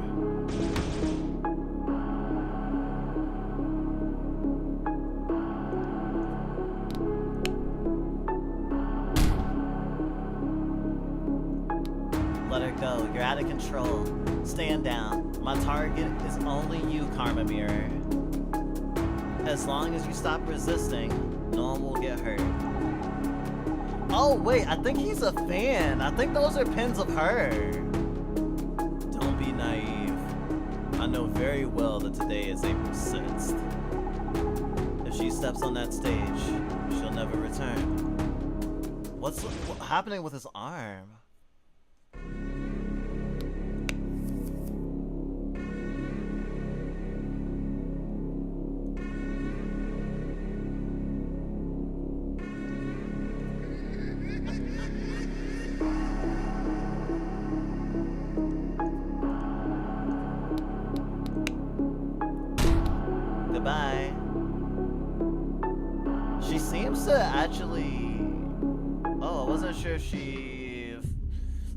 Let her go. You're out of control. Stand down. My target is only you, Karma Mirror. As long as you stop resisting, no one will get hurt. Oh wait, I think he's a fan. I think those are pins of her. Don't be naive. I know very well that today is April 6th. If she steps on that stage, she'll never return. What's happening with his arm? Goodbye. She seems to actually... Oh, I wasn't sure if she...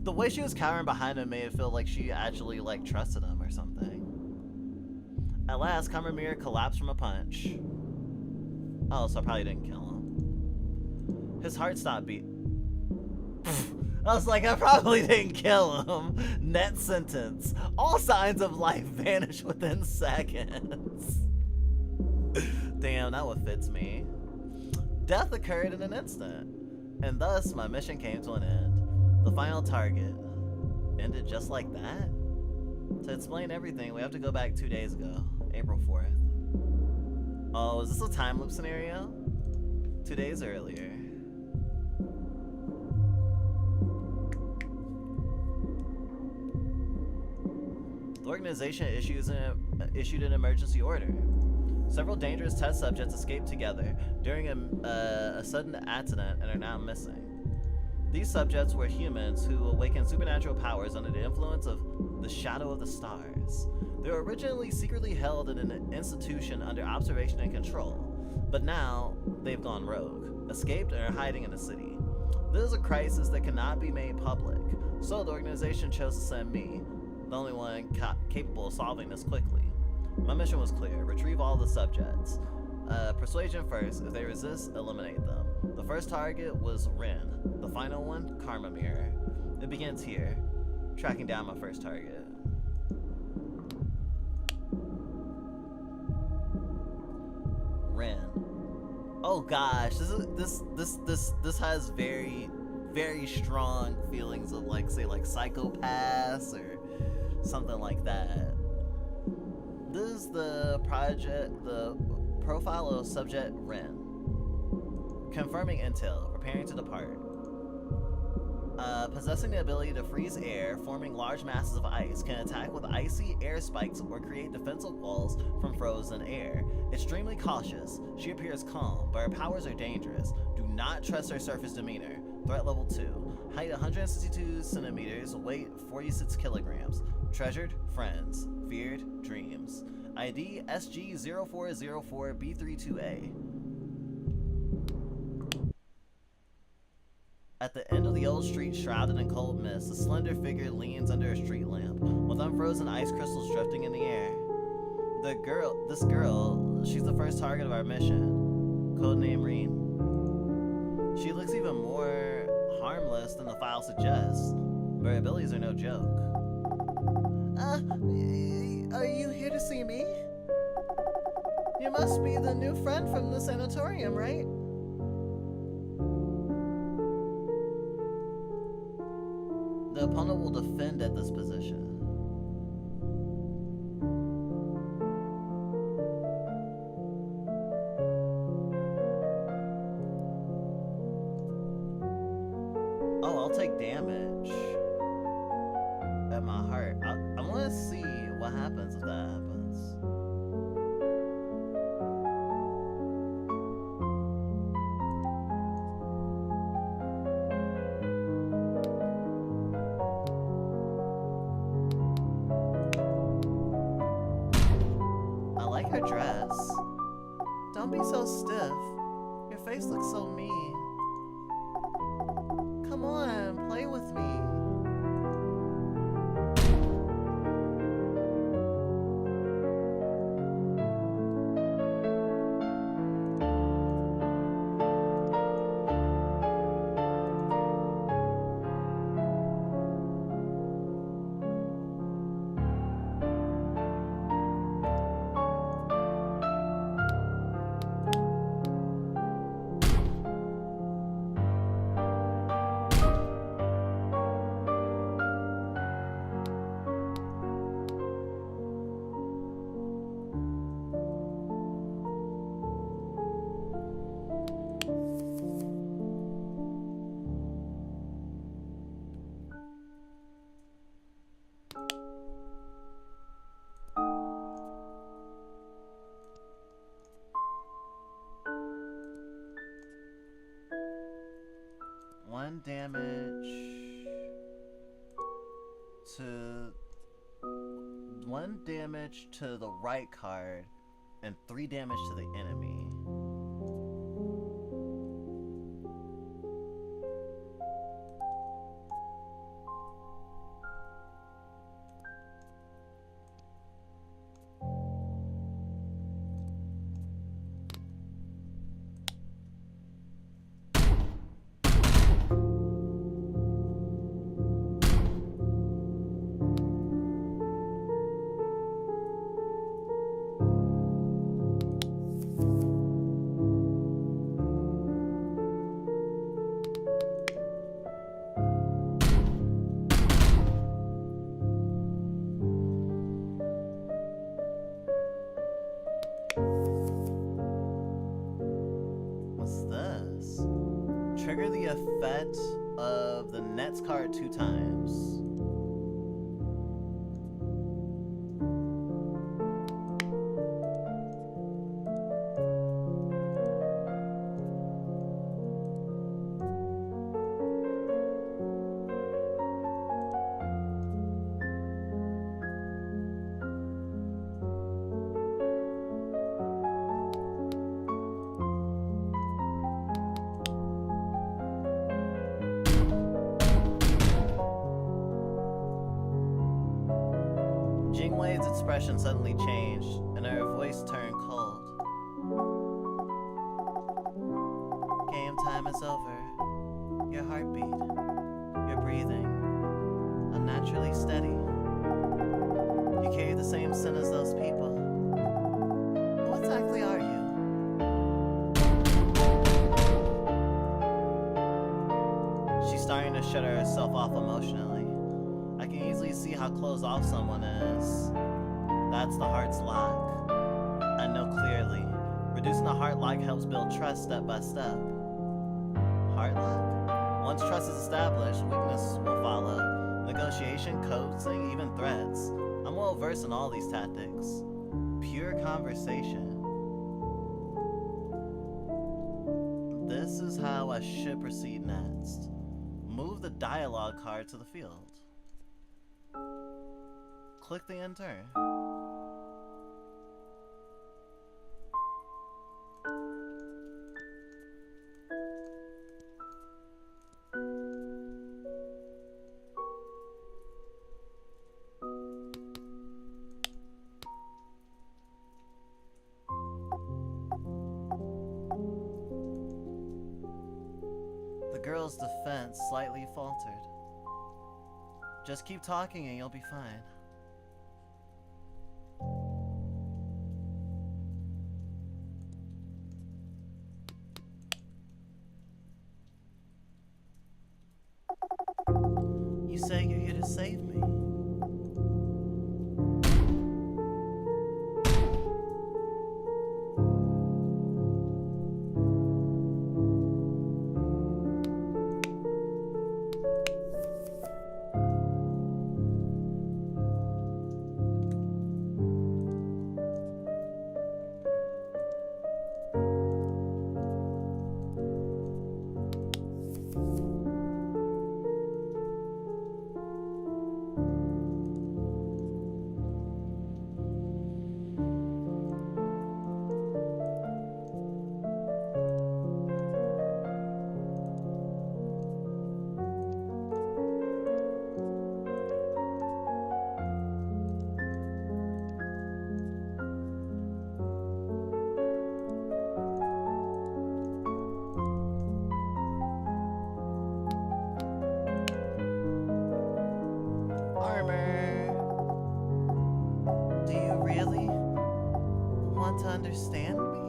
The way she was cowering behind him made it feel like she actually, like, trusted him or something. At last, Kamramir collapsed from a punch. Oh, so I probably didn't kill him. His heart stopped beating. I was like, I probably didn't kill him. Net sentence. All signs of life vanish within seconds. Damn, that one fits me. Death occurred in an instant, and thus my mission came to an end. The final target ended just like that? To explain everything, we have to go back 2 days ago, April 4th. Oh, is this a time loop scenario? 2 days earlier. The organization issued an emergency order. Several dangerous test subjects escaped together during a sudden accident and are now missing. These subjects were humans who awakened supernatural powers under the influence of the shadow of the stars. They were originally secretly held in an institution under observation and control, but now they've gone rogue, escaped, and are hiding in the city. This is a crisis that cannot be made public, so the organization chose to send me, the only one capable of solving this quickly. My mission was clear: retrieve all the subjects. Persuasion first. If they resist, eliminate them. The first target was Rin. The final one, Karma Mirror. It begins here, tracking down my first target. Rin. Oh gosh, this has very, very strong feelings of, like, say, like Psychopaths or something like that. This is the profile of subject Rin. Confirming intel, preparing to depart. Possessing the ability to freeze air, forming large masses of ice, can attack with icy air spikes or create defensive walls from frozen air. Extremely cautious, she appears calm, but her powers are dangerous. Do not trust her surface demeanor. Threat level 2. Height 162 centimeters, weight 46 kilograms. Treasured friends, feared dreams. ID SG0404B32A. At the end of the old street, shrouded in cold mist, a slender figure leans under a street lamp, with unfrozen ice crystals drifting in the air. This girl, she's the first target of our mission. Codename Reen. She looks even more harmless than the file suggests, but her abilities are no joke. Are you here to see me? You must be the new friend from the sanatorium, right? The opponent will defend at this position. Oh, I'll take damage at my heart. I want to see what happens if that happens. I like her dress. Don't be so stiff. Your face looks so mean. Come on, play with me. 1 damage to 1 damage to the right card and 3 damage to the enemy. Trigger the effect of the Nets card 2 times. Jingwei's expression suddenly changed, and her voice turned cold. Game time is over. Your heartbeat, your breathing, unnaturally steady. You carry the same sin as those people. Who exactly are you? She's starting to shut herself off emotionally. I can easily see how closed off someone is. That's the heart's lock. I know clearly. Reducing the heart lock helps build trust step by step. Heart lock? Once trust is established, weakness will follow. Negotiation, coaxing, even threats. I'm well versed in all these tactics. Pure conversation. This is how I should proceed next. Move the dialogue card to the field. Click the end turn. The girl's defense slightly faltered. Just keep talking and you'll be fine. You say you're here to save me. Understand me?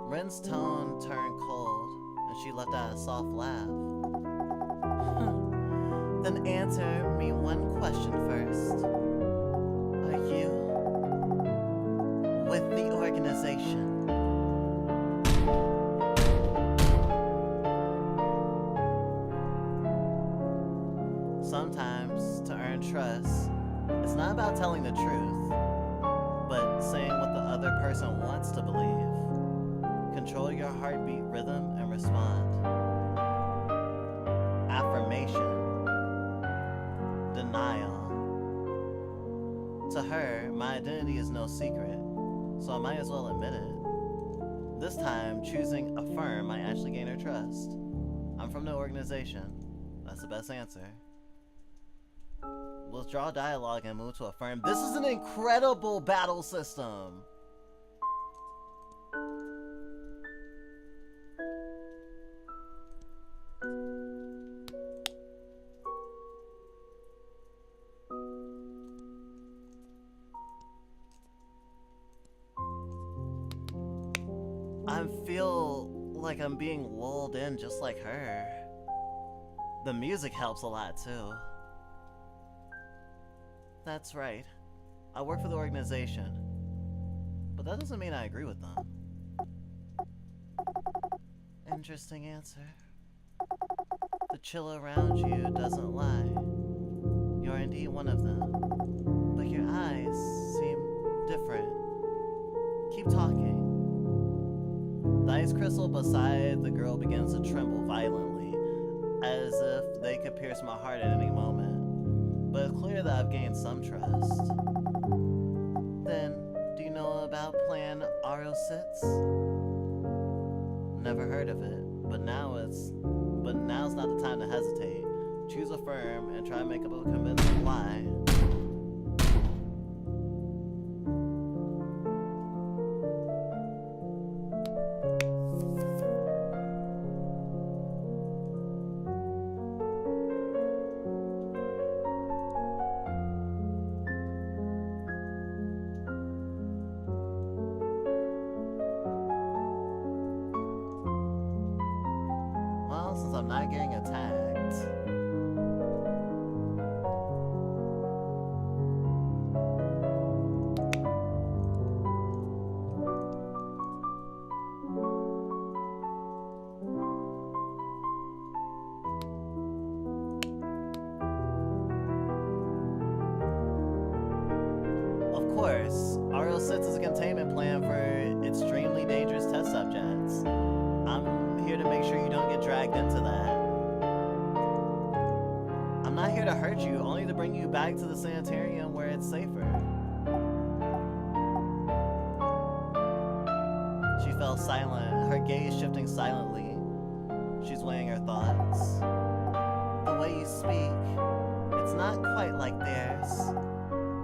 Ren's tone turned cold, and she let out a soft laugh. Then answer me one question first. Are you with the organization? Sometimes, to earn trust, it's not about telling the truth, but saying what the other person wants to believe. Control your heartbeat rhythm and respond. Affirmation. Denial. To her, my identity is no secret, so I might as well admit it. This time, choosing affirm might actually gain her trust. I'm from the organization. That's the best answer. Withdraw dialogue and move to affirm. This is an incredible battle system! I feel like I'm being lulled in just like her. The music helps a lot too. That's right. I work for the organization, but that doesn't mean I agree with them. Interesting answer. The chill around you doesn't lie. You're indeed one of them, but your eyes seem different. Keep talking. The ice crystal beside the girl begins to tremble violently, as if they could pierce my heart at any moment. But it's clear that I've gained some trust. Then, do you know about Plan urself? Never heard of it, but now's not the time to hesitate. Choose affirm and try to make up a convincing lie. Since I'm not getting attacked. Of course, urself is a containment plan for extremely dangerous test subjects. I'm here to make sure you don't get dragged into that. I'm not here to hurt you, only to bring you back to the sanitarium where it's safer. She fell silent, her gaze shifting silently. She's weighing her thoughts. The way you speak, it's not quite like theirs.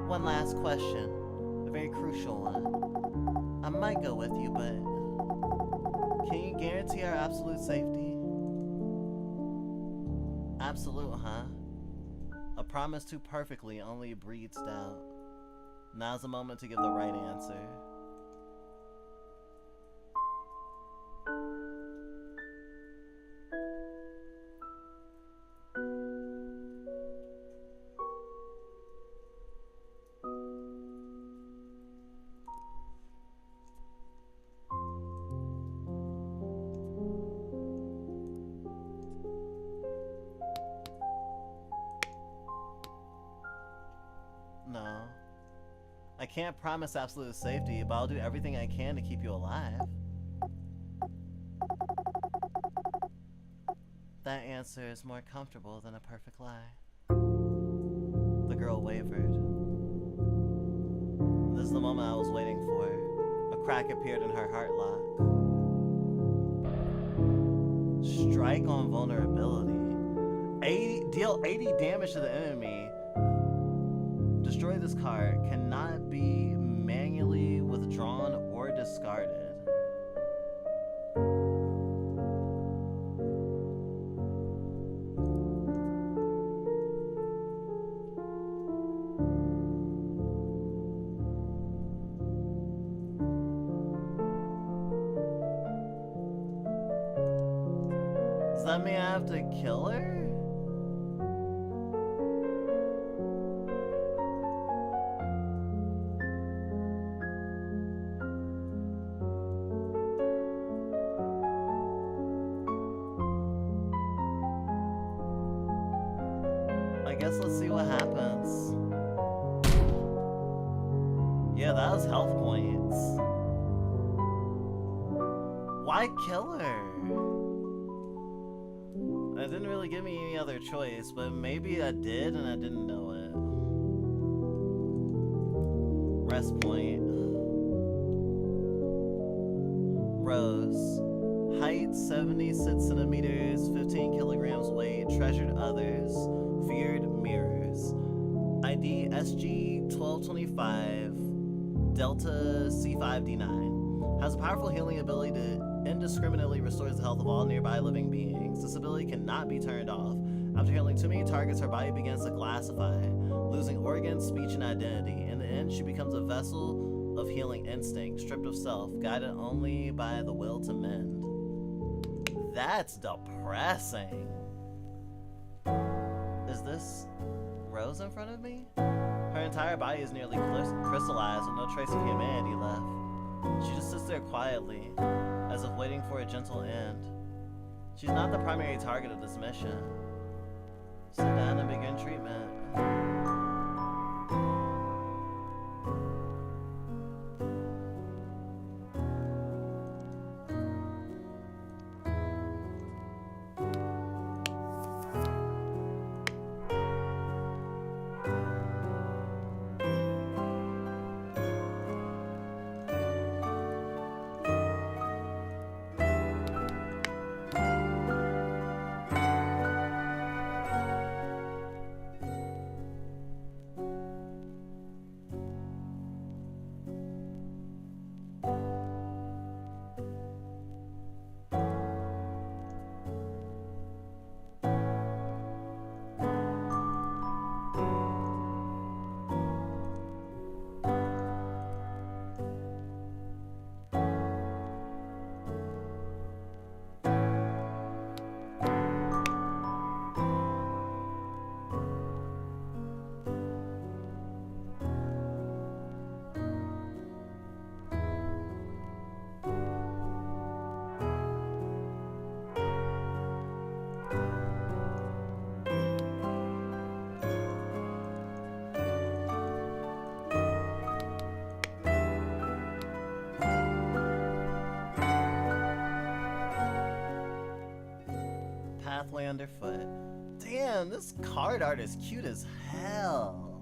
One last question, a very crucial one. I might go with you, but can you guarantee our absolute safety? Absolute, huh? A promise too perfectly only breeds doubt. Now's the moment to give the right answer. No. I can't promise absolute safety, but I'll do everything I can to keep you alive. That answer is more comfortable than a perfect lie. The girl wavered. This is the moment I was waiting for. A crack appeared in her heart lock. Strike on vulnerability. Deal 80 damage to the enemy. Destroy this card. Cannot be manually withdrawn or discarded. Does that mean I have to kill her? I guess let's see what happens. Yeah, that was health points. Why kill her? It didn't really give me any other choice, but maybe I did and I didn't know it. Rest point. Rose. Height 76 centimeters, 15 kilograms weight, treasured others, feared mirrors. ID SG 1225, Delta C5D9. Has a powerful healing ability that indiscriminately restores the health of all nearby living beings. This ability cannot be turned off. After healing too many targets, her body begins to glassify, losing organs, speech, and identity. In the end, she becomes a vessel of healing instinct, stripped of self, guided only by the will to mend. That's depressing. Is this Rose in front of me? Her entire body is nearly crystallized with no trace of humanity left. She just sits there quietly, as if waiting for a gentle end. She's not the primary target of this mission. Sit down and begin treatment. Pathway underfoot. Damn, this card art is cute as hell.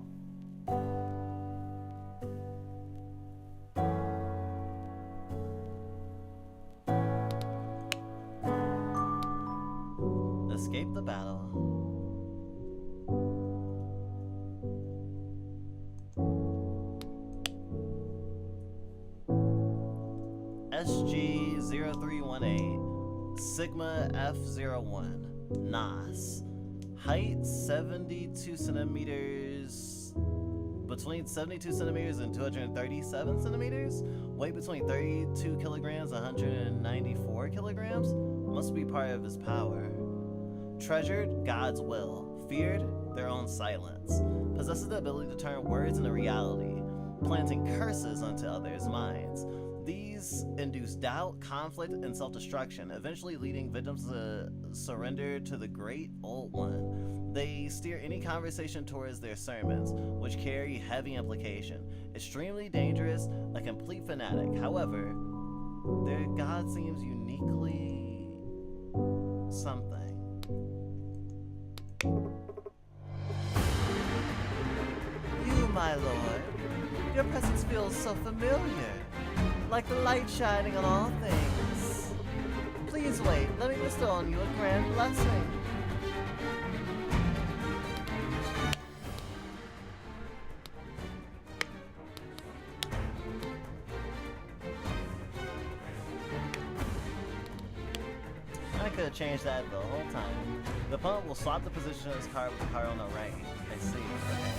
Escape the battle. SG0318 Sigma F01 Nas. Height 72 centimeters, between 72 centimeters and 237 centimeters. Weight between 32 kilograms and 194 kilograms. Must be part of his power. Treasured God's will. Feared their own silence. Possesses the ability to turn words into reality, planting curses onto others' minds. These induce doubt, conflict, and self-destruction, eventually leading victims to surrender to the Great Old One. They steer any conversation towards their sermons, which carry heavy implication. Extremely dangerous, a complete fanatic. However, their God seems uniquely something. You, my lord, your presence feels so familiar. Like the light shining on all things. Please wait, let me bestow on you a grand blessing. I could have changed that the whole time. The opponent will swap the position of his card with the card on the right. I see, okay.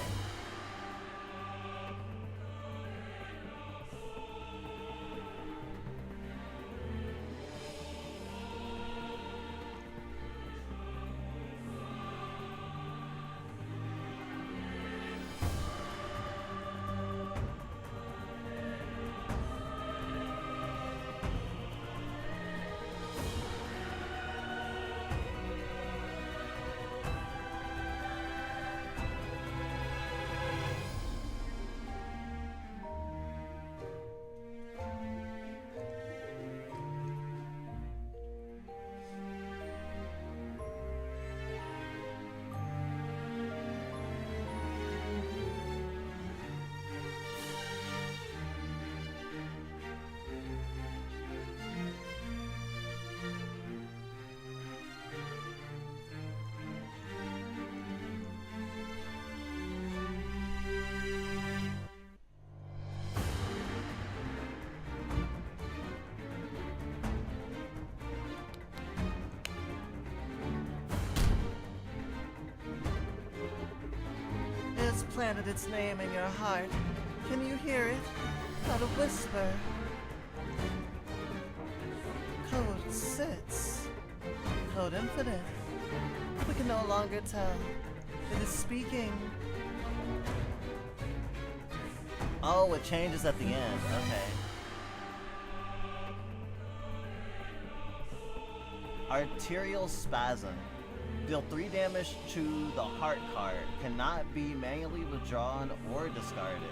planted its name in your heart. Can you hear it? Not a whisper. Code 6. Code infinite. We can no longer tell. It is speaking. Oh, it changes at the end. Okay. Arterial spasm. Deal 3 damage to the heart card. Cannot be manually withdrawn or discarded.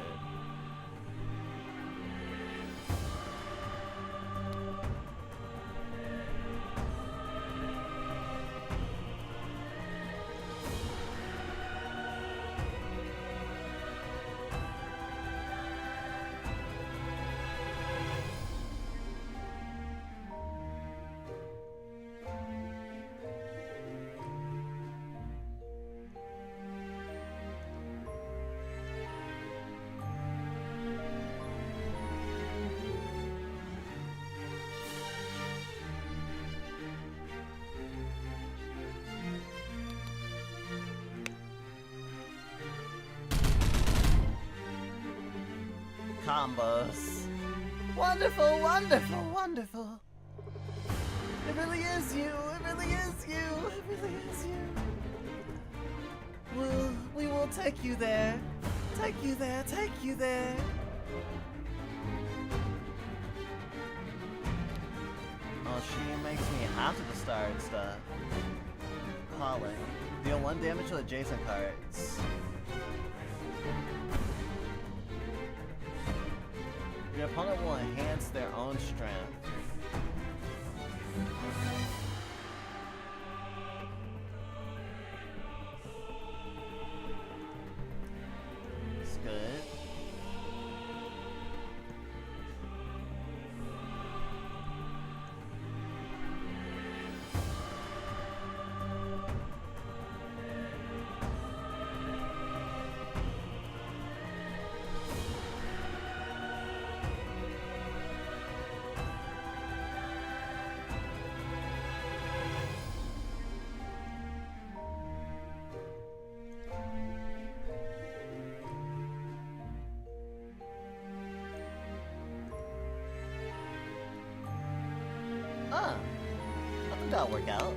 Combos. Wonderful, wonderful, wonderful. It really is you. It really is you. It really is you. We will take you there. Take you there. Take you there. Oh, she makes me have to start stuff. Calling. Deal 1 damage to adjacent cards. Your opponent will enhance their own strength. It's good. I think that'll work out.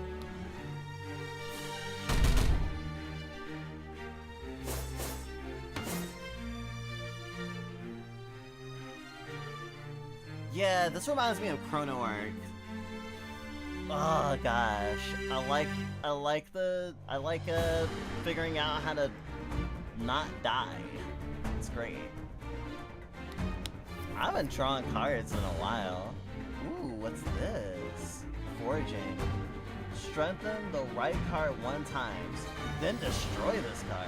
Yeah, this reminds me of Chrono Arc. Oh gosh, I like figuring out how to not die. It's great. I haven't drawn cards in a while. Ooh, what's this? Forging. Strengthen the right card 1 time, then destroy this card.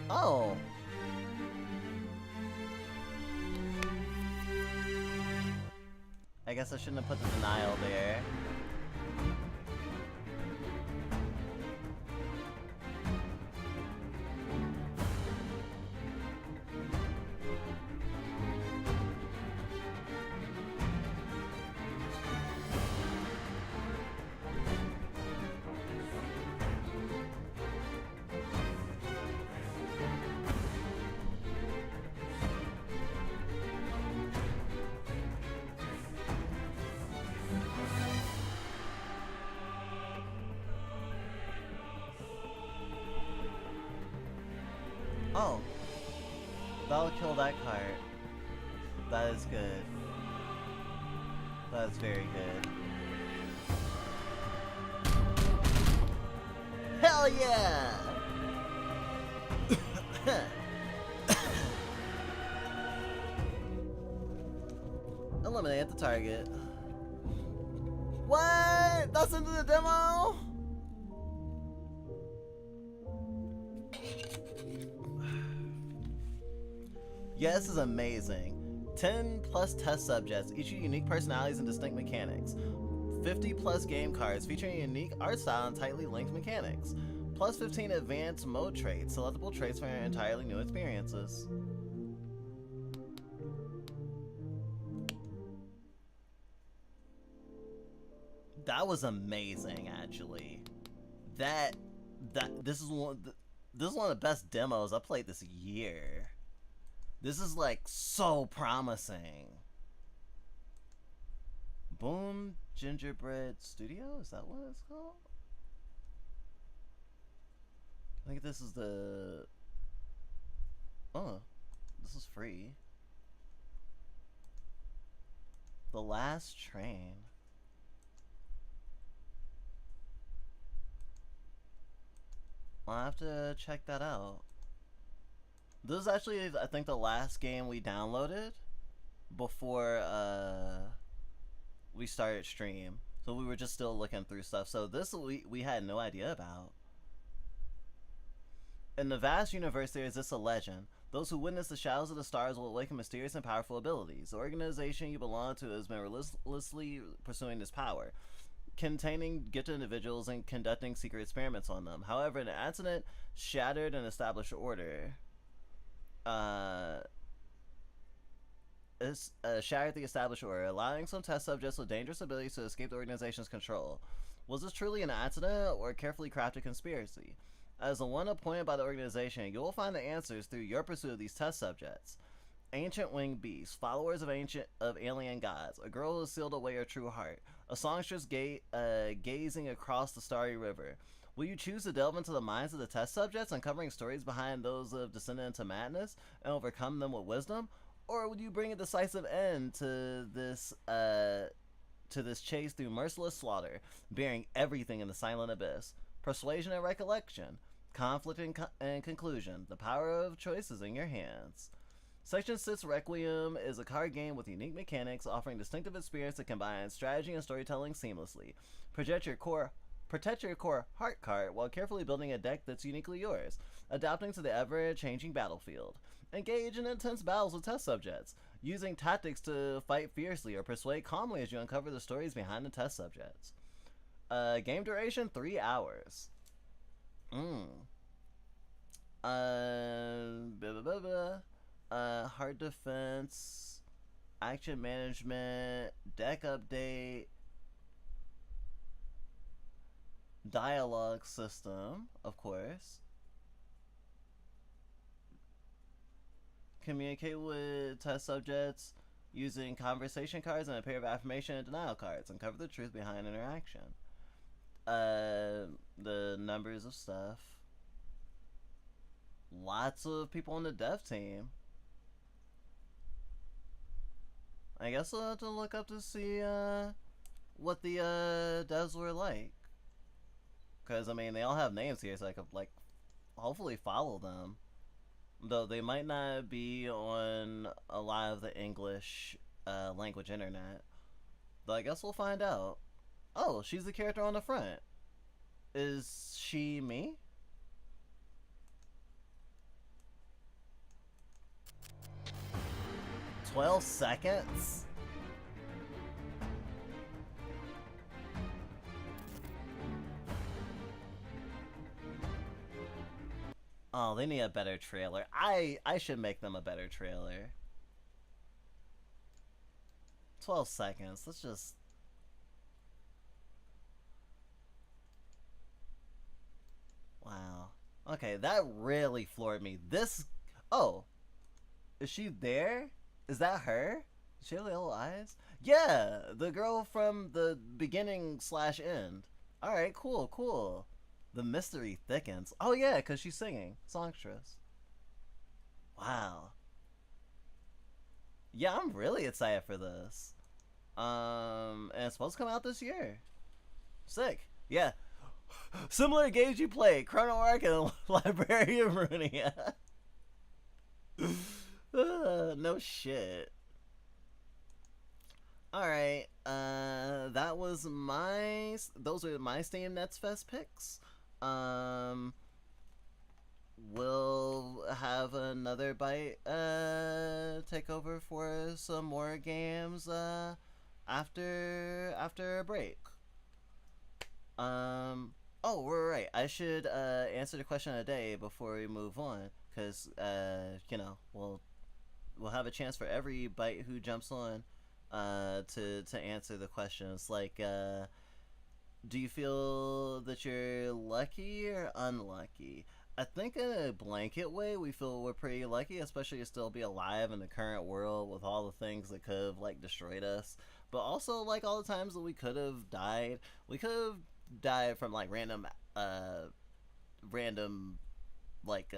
Oh. I guess I shouldn't have put the denial there. Oh. That'll kill that cart. That is good. That is very good. Hell yeah! Eliminate the target. What? That's into the demo? Yeah, this is amazing. 10 plus test subjects, each with unique personalities and distinct mechanics. 50 plus game cards featuring unique art style and tightly linked mechanics. Plus 15 advanced mode traits, selectable traits for entirely new experiences. That was amazing, actually. This is one of the best demos I played this year. This is like so promising. Boom Gingerbread Studio? Is that what it's called? I think this is the... Oh, this is free. The Last Train. I'll have to check that out. This is actually, I think, the last game we downloaded before we started stream. So we were just still looking through stuff. So this we had no idea about. In the vast universe, there exists a legend. Those who witness the shadows of the stars will awaken mysterious and powerful abilities. The organization you belong to has been relentlessly pursuing this power, containing gifted individuals and conducting secret experiments on them. However, an accident shattered an established order. Shattered the established order, allowing some test subjects with dangerous abilities to escape the organization's control. Was this truly an accident or a carefully crafted conspiracy? As the one appointed by the organization, you will find the answers through your pursuit of these test subjects. Ancient winged beasts, followers of alien gods, a girl who has sealed away her true heart, a songstress gazing across the starry river. Will you choose to delve into the minds of the test subjects, uncovering stories behind those who have descended into madness and overcome them with wisdom? Or would you bring a decisive end to this chase through merciless slaughter, bearing everything in the silent abyss? Persuasion and recollection, conflict and conclusion. The power of choice is in your hands. Section 6 Requiem is a card game with unique mechanics, offering distinctive experience that combines strategy and storytelling seamlessly. Protect your core heart card while carefully building a deck that's uniquely yours, adapting to the ever-changing battlefield. Engage in intense battles with test subjects, using tactics to fight fiercely or persuade calmly as you uncover the stories behind the test subjects. Game duration 3 hours. Heart defense, action management, deck update, dialogue system, of course. Communicate with test subjects using conversation cards and a pair of affirmation and denial cards. Uncover the truth behind interaction. The numbers of stuff. Lots of people on the dev team. I guess I'll have to look up to see what the devs were like. Because, I mean, they all have names here, so I could, like, hopefully follow them. Though they might not be on a lot of the English language internet. But I guess we'll find out. Oh, she's the character on the front. Is she me? "12 seconds? Oh, they need a better trailer. I should make them a better trailer. 12 seconds. Let's just... Wow. Okay, that really floored me. This... Oh. Is she there? Is that her? Does she have little eyes? Yeah! The girl from the beginning/end. Alright, cool, cool. The mystery thickens. Oh yeah, because she's singing. Songstress. Wow. Yeah, I'm really excited for this. And it's supposed to come out this year. Sick. Yeah. Similar games you play, Chrono Arc and Library of Runia. No shit. Alright, that was those are my Steam Next Fest picks. We'll have another bite, take over for some more games, after a break. Oh, we're right. I should, answer the question of the day before we move on, because, you know, we'll have a chance for every bite who jumps on to answer the questions. Like, do you feel that you're lucky or unlucky? I think in a blanket way, we feel we're pretty lucky, especially to still be alive in the current world with all the things that could have, like, destroyed us. But also, like, all the times that we could have died. We could have died from, like, random, like,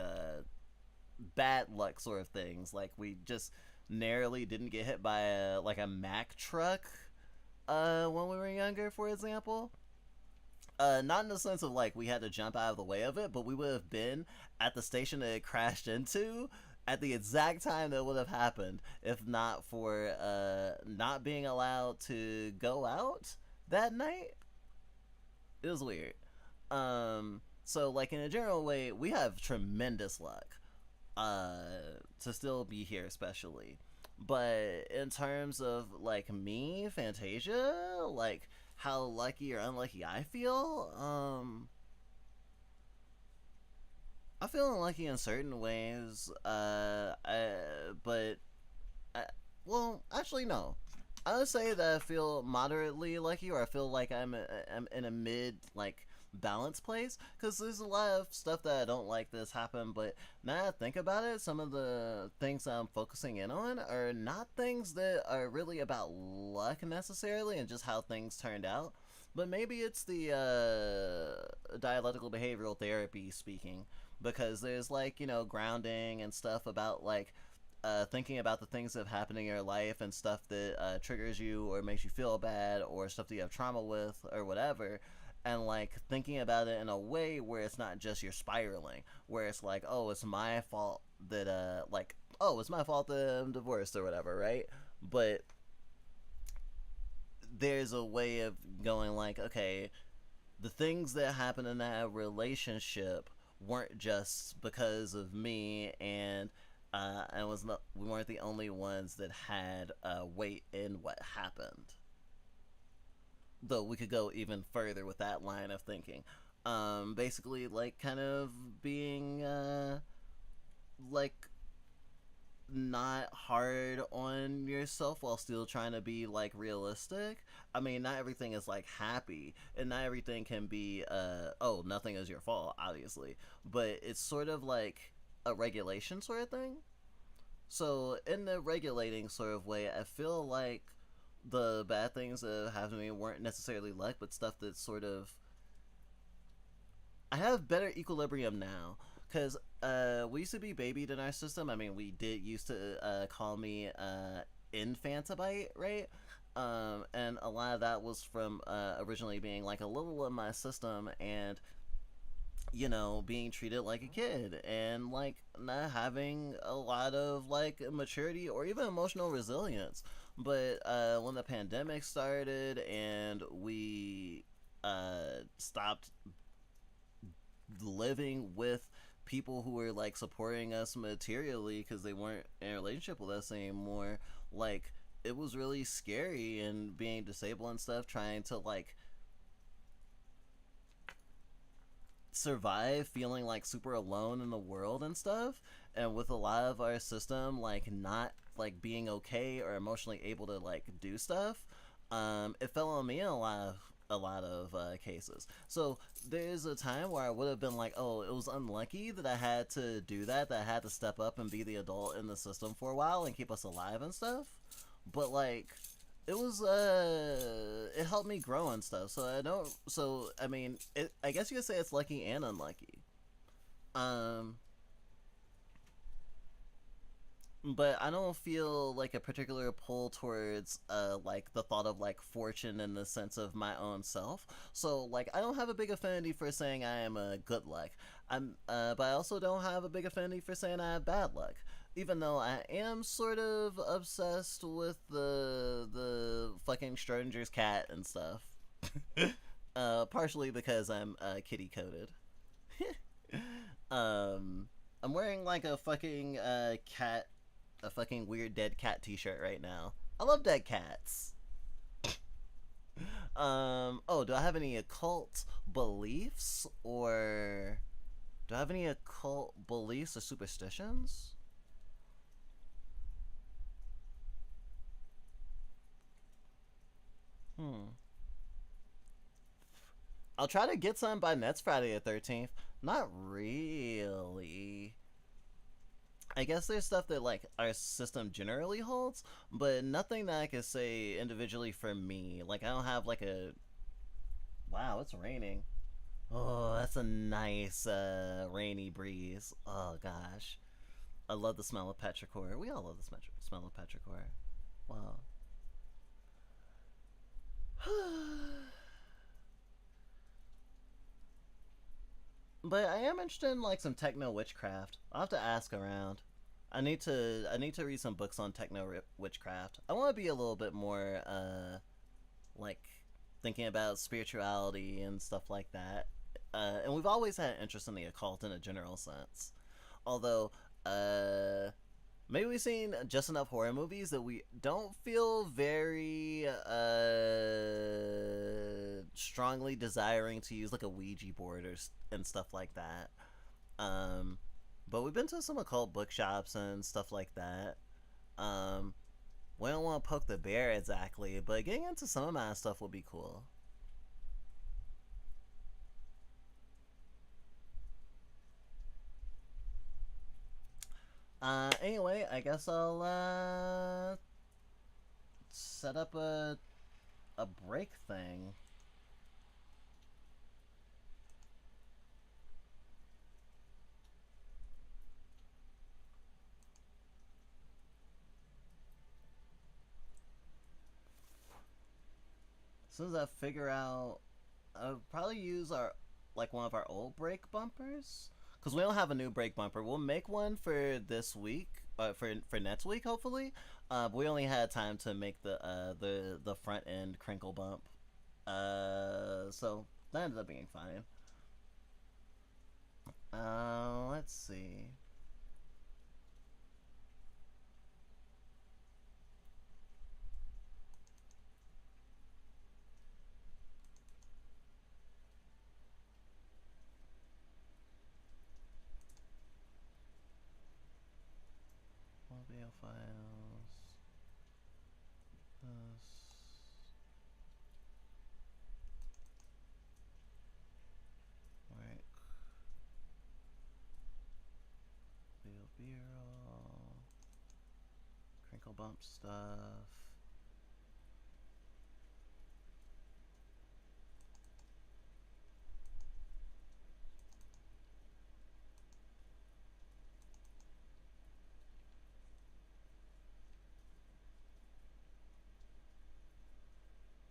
bad luck sort of things. Like, we just narrowly didn't get hit by a Mack truck when we were younger, for example. Not in the sense of like we had to jump out of the way of it, but we would have been at the station that it crashed into at the exact time that would have happened if not for not being allowed to go out that night. It was weird. So like in a general way, we have tremendous luck to still be here, especially. But in terms of like me, Fantasia, like how lucky or unlucky I feel, I feel unlucky in certain ways. Well, actually no. I would say that I feel moderately lucky, or I feel like I'm in a mid like balanced place, because there's a lot of stuff that I don't like that's happened, but now that I think about it, some of the things that I'm focusing in on are not things that are really about luck necessarily and just how things turned out, but maybe it's the dialectical behavioral therapy speaking, because there's like, you know, grounding and stuff about like thinking about the things that have happened in your life and stuff that triggers you or makes you feel bad or stuff that you have trauma with or whatever, and like thinking about it in a way where it's not just you're spiraling, where it's like, oh, it's my fault that it's my fault that I'm divorced or whatever, right? But there's a way of going like, okay, the things that happened in that relationship weren't just because of me, and we weren't the only ones that had weight in what happened. Though we could go even further with that line of thinking. Basically, like, kind of being, like, not hard on yourself while still trying to be, like, realistic. I mean, not everything is, like, happy, and not everything can be, oh, nothing is your fault, obviously. But it's sort of like a regulation sort of thing. So, in the regulating sort of way, I feel like the bad things that happened to me weren't necessarily luck, but stuff that's sort of... I have better equilibrium now, because we used to be babied in our system. I mean, we did used to call me Infantabite, right? And a lot of that was from originally being like a little in my system and, you know, being treated like a kid and like not having a lot of like maturity or even emotional resilience. But when the pandemic started and we stopped living with people who were like supporting us materially because they weren't in a relationship with us anymore, like it was really scary, and being disabled and stuff, trying to like survive feeling like super alone in the world and stuff, and with a lot of our system like not like being okay or emotionally able to like do stuff, it fell on me in a lot of cases. So there's a time where I would have been like, oh, it was unlucky that I had to do that I had to step up and be the adult in the system for a while and keep us alive and stuff, but like it was it helped me grow and stuff. So I mean, I guess you could say it's lucky and unlucky. but I don't feel like a particular pull towards like the thought of like fortune in the sense of my own self. So like I don't have a big affinity for saying I am a good luck. But I also don't have a big affinity for saying I have bad luck. Even though I am sort of obsessed with the fucking Schrodinger's cat and stuff. Partially because I'm kitty coded. I'm wearing like a fucking cat, a fucking weird dead cat t-shirt right now. I love dead cats. Oh, do I have any occult beliefs or do I have any occult beliefs or superstitions? I'll try to get some by next Friday the 13th. Not really. I guess there's stuff that like our system generally holds, but nothing that I could say individually for me. Like I don't have like a wow, it's raining. Oh, that's a nice rainy breeze. Oh gosh. I love the smell of petrichor. We all love the smell of petrichor. Wow. But I am interested in like some techno witchcraft. I'll have to ask around. I need to read some books on techno witchcraft. I want to be a little bit more like thinking about spirituality and stuff like that. And we've always had an interest in the occult in a general sense. Although maybe we've seen just enough horror movies that we don't feel very strongly desiring to use like a Ouija board and stuff like that. But we've been to some occult bookshops and stuff like that. We don't want to poke the bear exactly, but getting into some of my stuff would be cool. Anyway, I guess I'll set up a break thing. As soon as I figure out, I'll probably use one of our old brake bumpers. Because we don't have a new brake bumper. We'll make one for this week, for next week, hopefully. But we only had time to make the front end crinkle bump. So that ended up being fine. Let's see. Audio files. Right. Video B-roll. Crinkle bump stuff.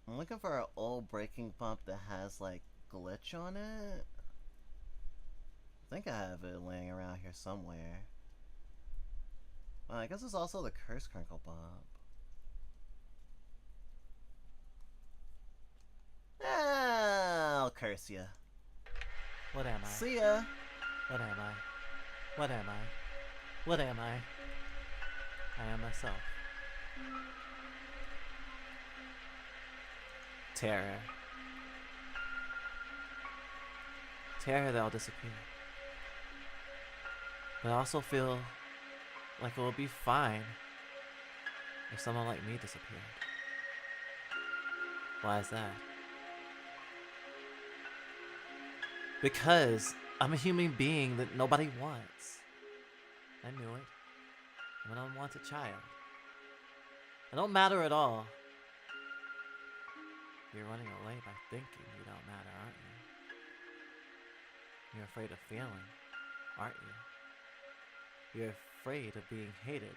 I'm looking for an old braking bump that has like glitch on it. I think I have it laying around here somewhere. Well, I guess it's also the curse crinkle bump. I'll curse ya. What am I? See ya. What am I? What am I? What am I? I am myself. Terror. Terror that'll disappear. But I also feel like it will be fine if someone like me disappeared. Why is that? Because I'm a human being that nobody wants. I knew it. I'm an unwanted child. I don't matter at all. You're running away by thinking you don't matter, aren't you? You're afraid of failing, aren't you? You're afraid of being hated,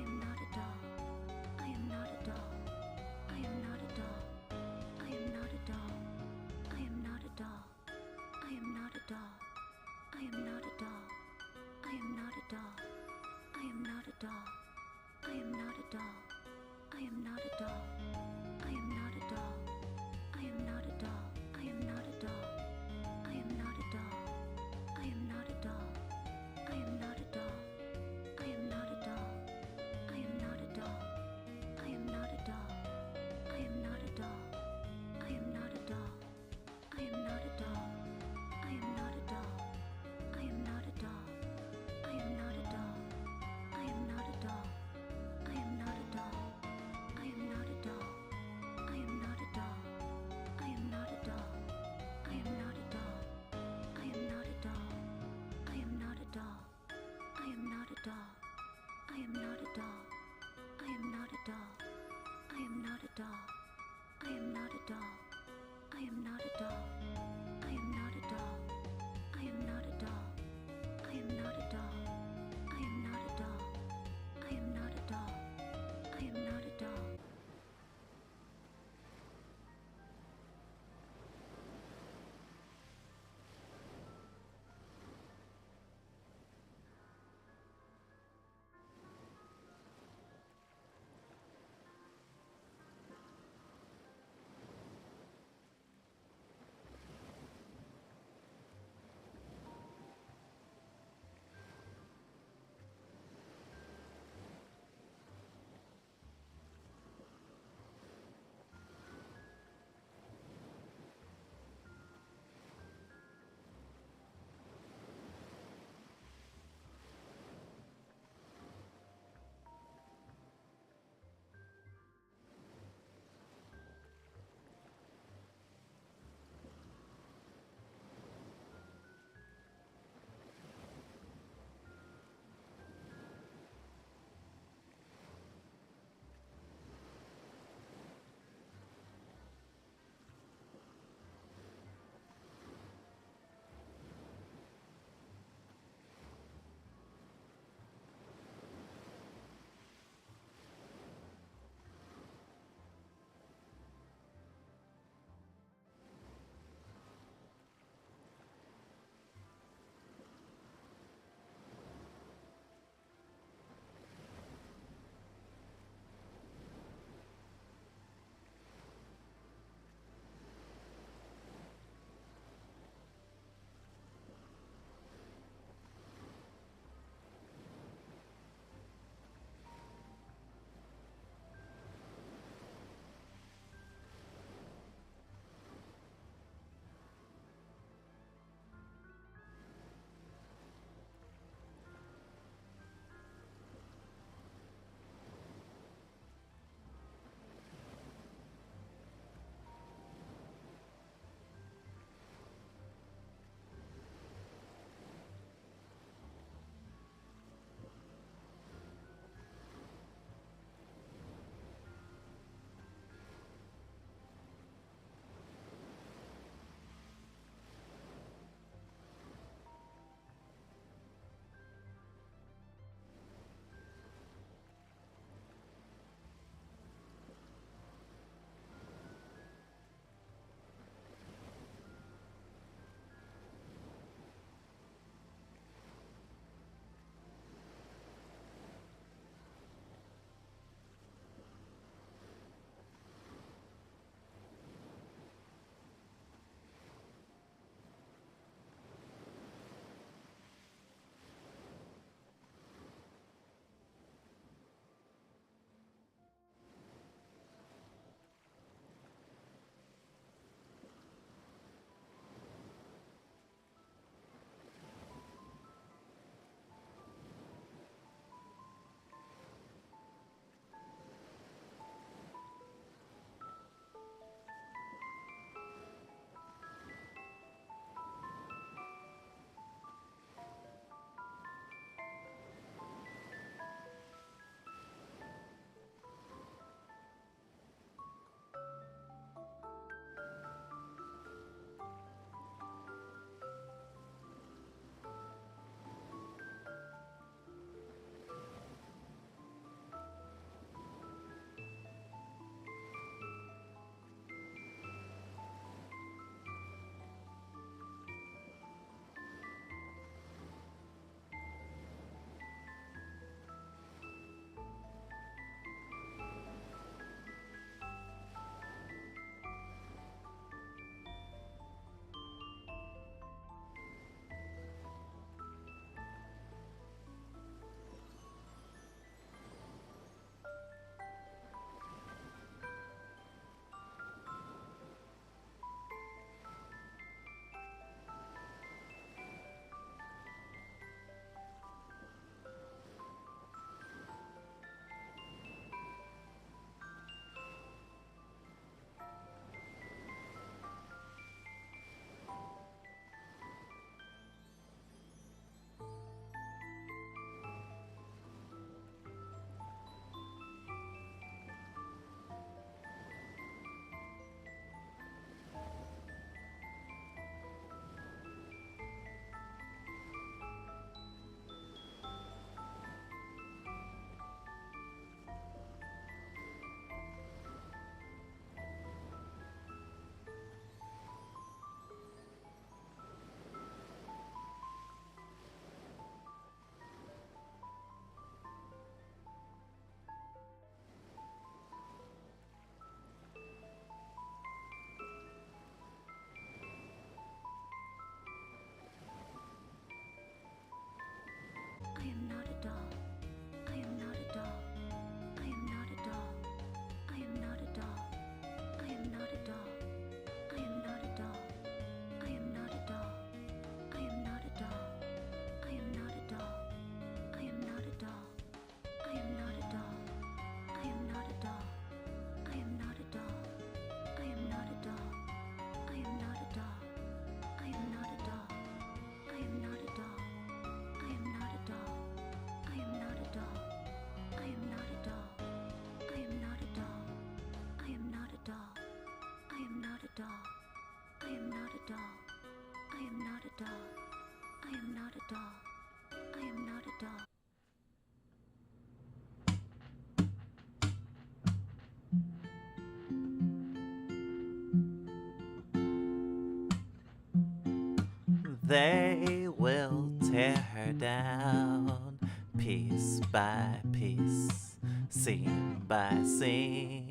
They will tear her down, piece by piece, seam by seam.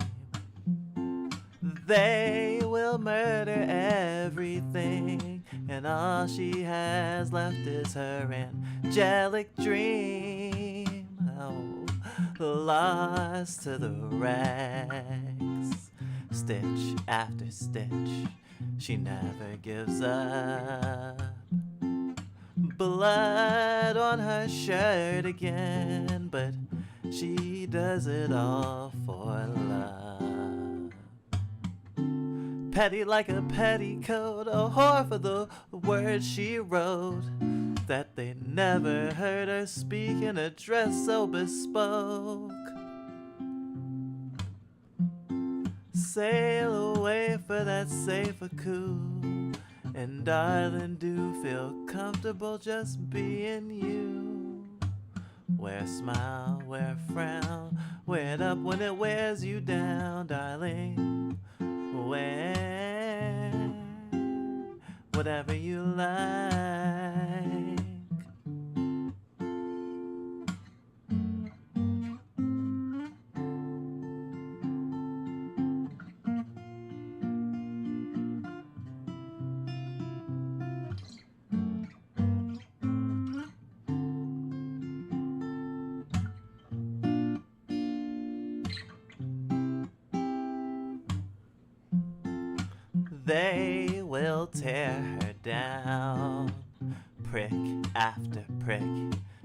They will murder everything, and all she has left is her angelic dream. Oh, lost to the rags, stitch after stitch, she never gives up. Blood on her shirt again, but she does it all for love. Petty like a petticoat, a whore for the words she wrote, that they never heard her speak in a dress so bespoke. Sail away for that safer cool, and darling, do feel comfortable just being you. Wear a smile, wear a frown, wear it up when it wears you down, darling. Wear whatever you like. They will tear her down, prick after prick.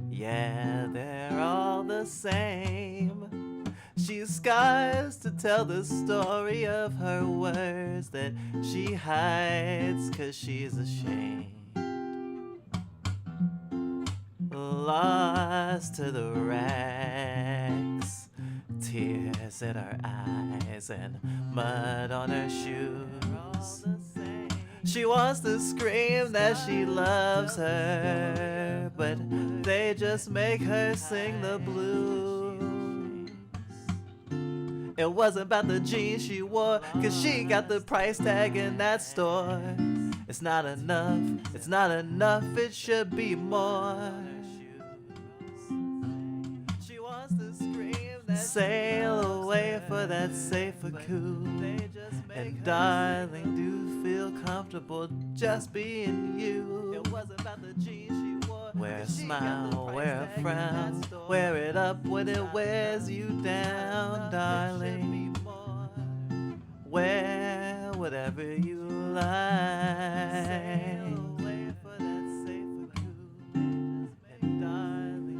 Yeah, they're all the same. She's scars to tell the story of her words that she hides 'cause she's ashamed. Lost to the rags, tears in her eyes and mud on her shoes. She wants to scream that she loves her, but they just make her sing the blues. It wasn't about the jeans she wore, 'cause she got the price tag in that store. It's not enough, it's not enough, it should be more. She wants to scream that sail away for that safer cool, and darling, do feel comfortable just being you. It wasn't about the jeans she wore. Wear a smile, wear a frown, wear it up when it wears you down, darling. Wear whatever you like.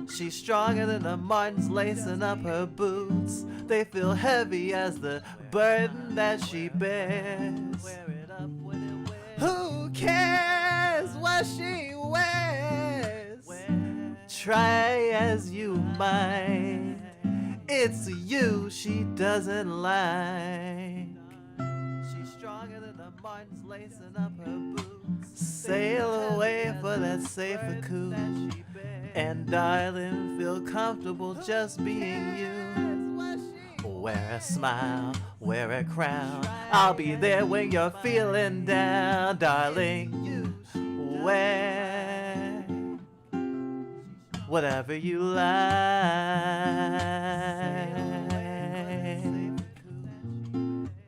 She's stronger than the Martins lacing up her boots. They feel heavy as the burden that she bears. Who cares what she wears? Try as you might, it's you she doesn't like. She's stronger than the Martins lacing up her boots. Sail away for that safer cool, and darling, feel comfortable just being you. Wear a smile, wear a crown, I'll be there when you're feeling down, darling. Wear whatever you like.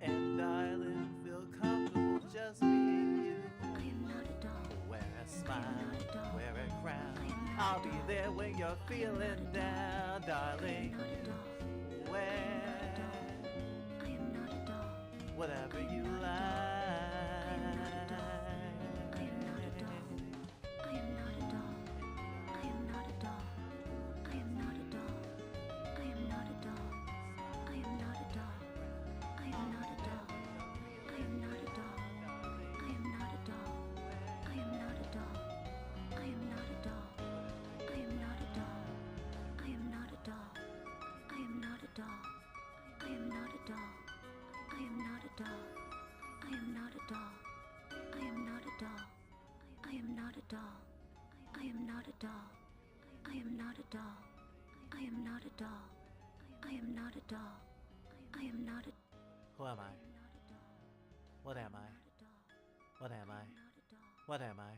And darling, feel comfortable just being you. Wear a smile, wear a crown, I'll be there when you're feeling down, darling. Wear whatever you like. Who am I? What am I? What am I? What am I?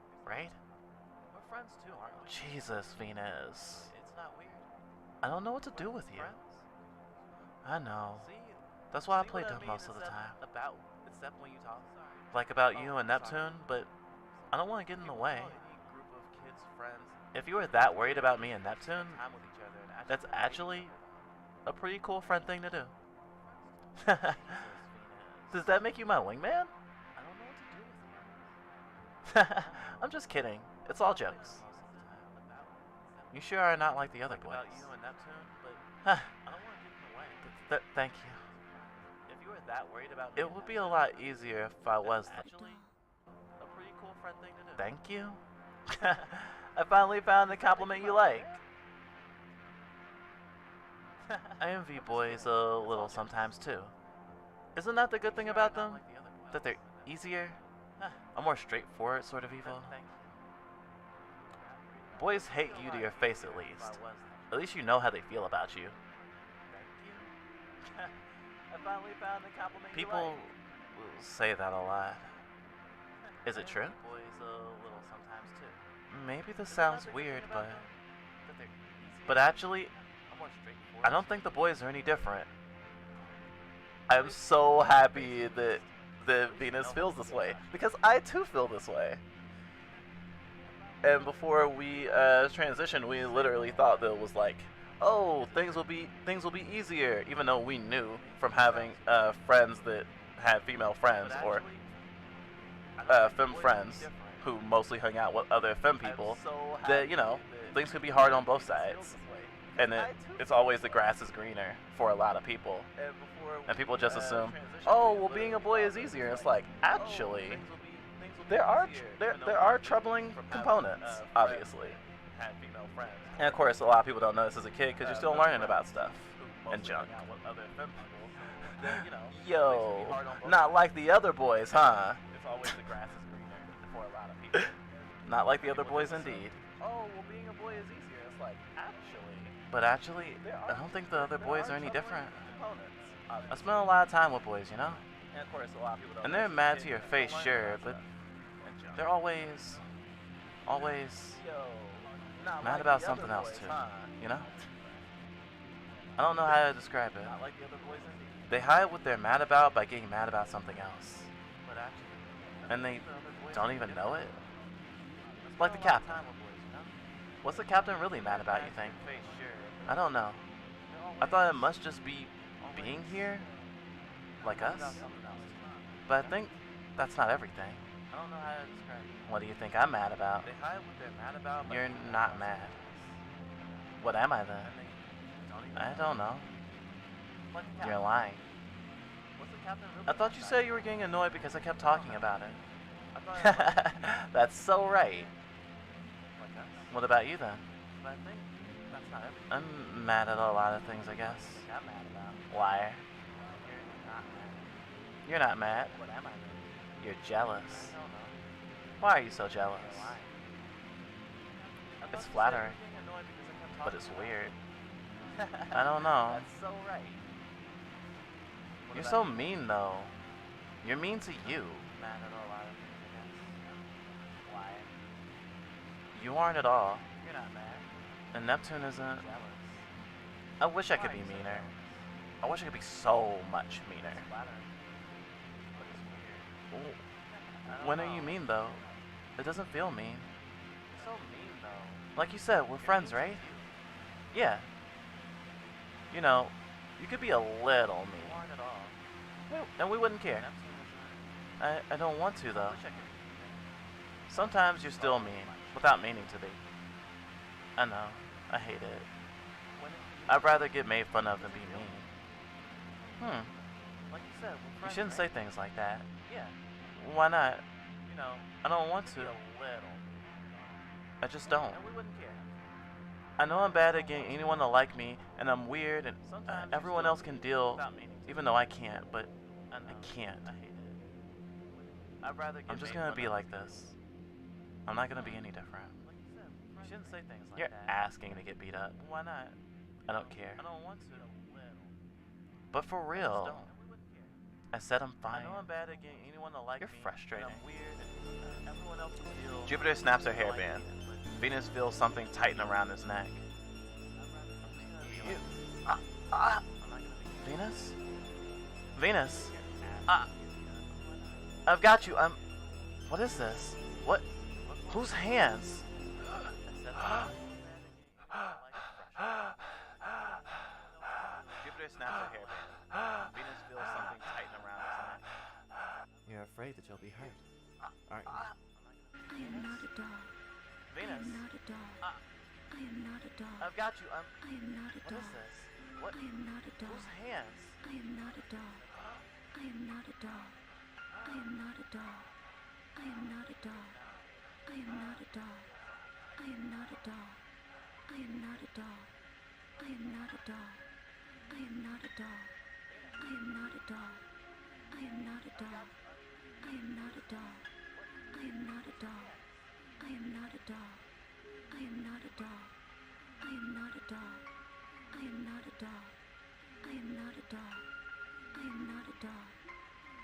right? We're friends too, aren't we? Jesus, Venus. It's not weird. I don't know what to do with you. I know. That's why I play dumb most of the time. Except when you talk. Like about you and Neptune, but I don't want to get in the way. If you were that worried about me and Neptune, that's actually a pretty cool friend thing to do. Does that make you my wingman? I don't know what to do with you. I'm just kidding. It's all jokes. You sure are not like the other boys. Thank you. If you were that worried about me, it would be a lot easier if I was actually a pretty cool friend thing to do. Thank you. I finally found the compliment you like. I envy boys a little sometimes too. Isn't that the good thing about them? That they're easier? A more straightforward sort of evil? Boys hate you to your face at least. At least you know how they feel about you. People say that a lot. Is it true? Maybe this sounds weird, but actually, I don't think the boys are any different. I'm so happy that Venus feels this way, because I too feel this way. And before we transitioned, we literally thought that it was like, oh, things will be easier, even though we knew from having friends that had female friends or femme friends who mostly hung out with other femme people, that, you know, things could be hard on both sides. And that it's always the grass is greener for a lot of people. And people just assume, oh, well, being a boy is easier. It's like, actually, there are troubling components, obviously. And of course, a lot of people don't know this as a kid because you're still learning about stuff and junk. Yo, not like the other boys, huh? Not like the other boys, indeed. Oh, well, being a boy is easier. It's like, actually. But actually, I don't think the other boys are any different. I spend a lot of time with boys, you know? And they're mad to your face, sure, but they're always mad about something else, too, you know? I don't know how to describe it. They hide what they're mad about by getting mad about something else. And they don't even know it. Like the captain. What's the captain really mad about, you think? I don't know. I thought it must just be being here, like us. But I think that's not everything. What do you think I'm mad about? You're not mad. What am I then? I don't know. You're lying. I thought you said you were getting annoyed because I kept talking about it. That's so right. What about you then? I'm mad at a lot of things, I guess. Liar. You're not mad. You're jealous. Why are you so jealous? It's flattering, but it's weird. I don't know. You're so mean, though. You're mean to you. You aren't at all. And Neptune isn't. I wish I could be meaner. I wish I could be so much meaner. When are you mean, though? It doesn't feel mean. Like you said, we're friends, right? Yeah. You know, you could be a little mean. And we wouldn't care. I don't want to, though. Sometimes you're still mean, without meaning to be. I know. I hate it. I'd rather get made fun of than be mean. You shouldn't say things like that. Why not? I don't want to. I just don't. I know I'm bad at getting anyone to like me, and I'm weird, and everyone else can deal, even though I can't, but I can't. I'm just gonna be like this. I'm not gonna be any different. You're asking to get beat up. Why not? I don't care. But for real, I said I'm fine. I know I'm bad at getting anyone to like me. You're frustrating. I'm weird, and everyone else will feel. Jupiter snaps her hairband. Venus feels something tighten around his neck. You. Venus? Venus? I've got you. What is this? What? Whose hands? Jupiter snaps her hairband. Venus feels something tighten around his neck. You're afraid that you'll be hurt, aren't you? I am not a doll. Venus. I am not a doll. I am not a doll. I've got you. I am not a doll. What is this? What? I am not a doll. Whose hands? I am not a doll. I am not a doll. I am not a doll. I am not a doll. I am not a doll. I am not a doll. I am not a doll. I am not a doll. I am not a doll. I am not a doll. I am not a doll. I am not a doll. I am not a doll. I am not a doll. I am not a doll. I am not a doll. I am not a doll. I am not a doll. I am not a doll.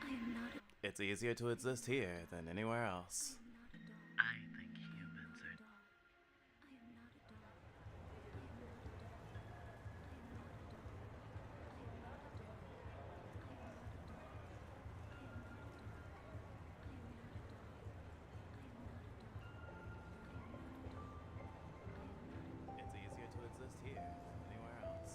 I am not a. It's easier to exist here than anywhere else. I think humans are. It's easier to exist here than anywhere else.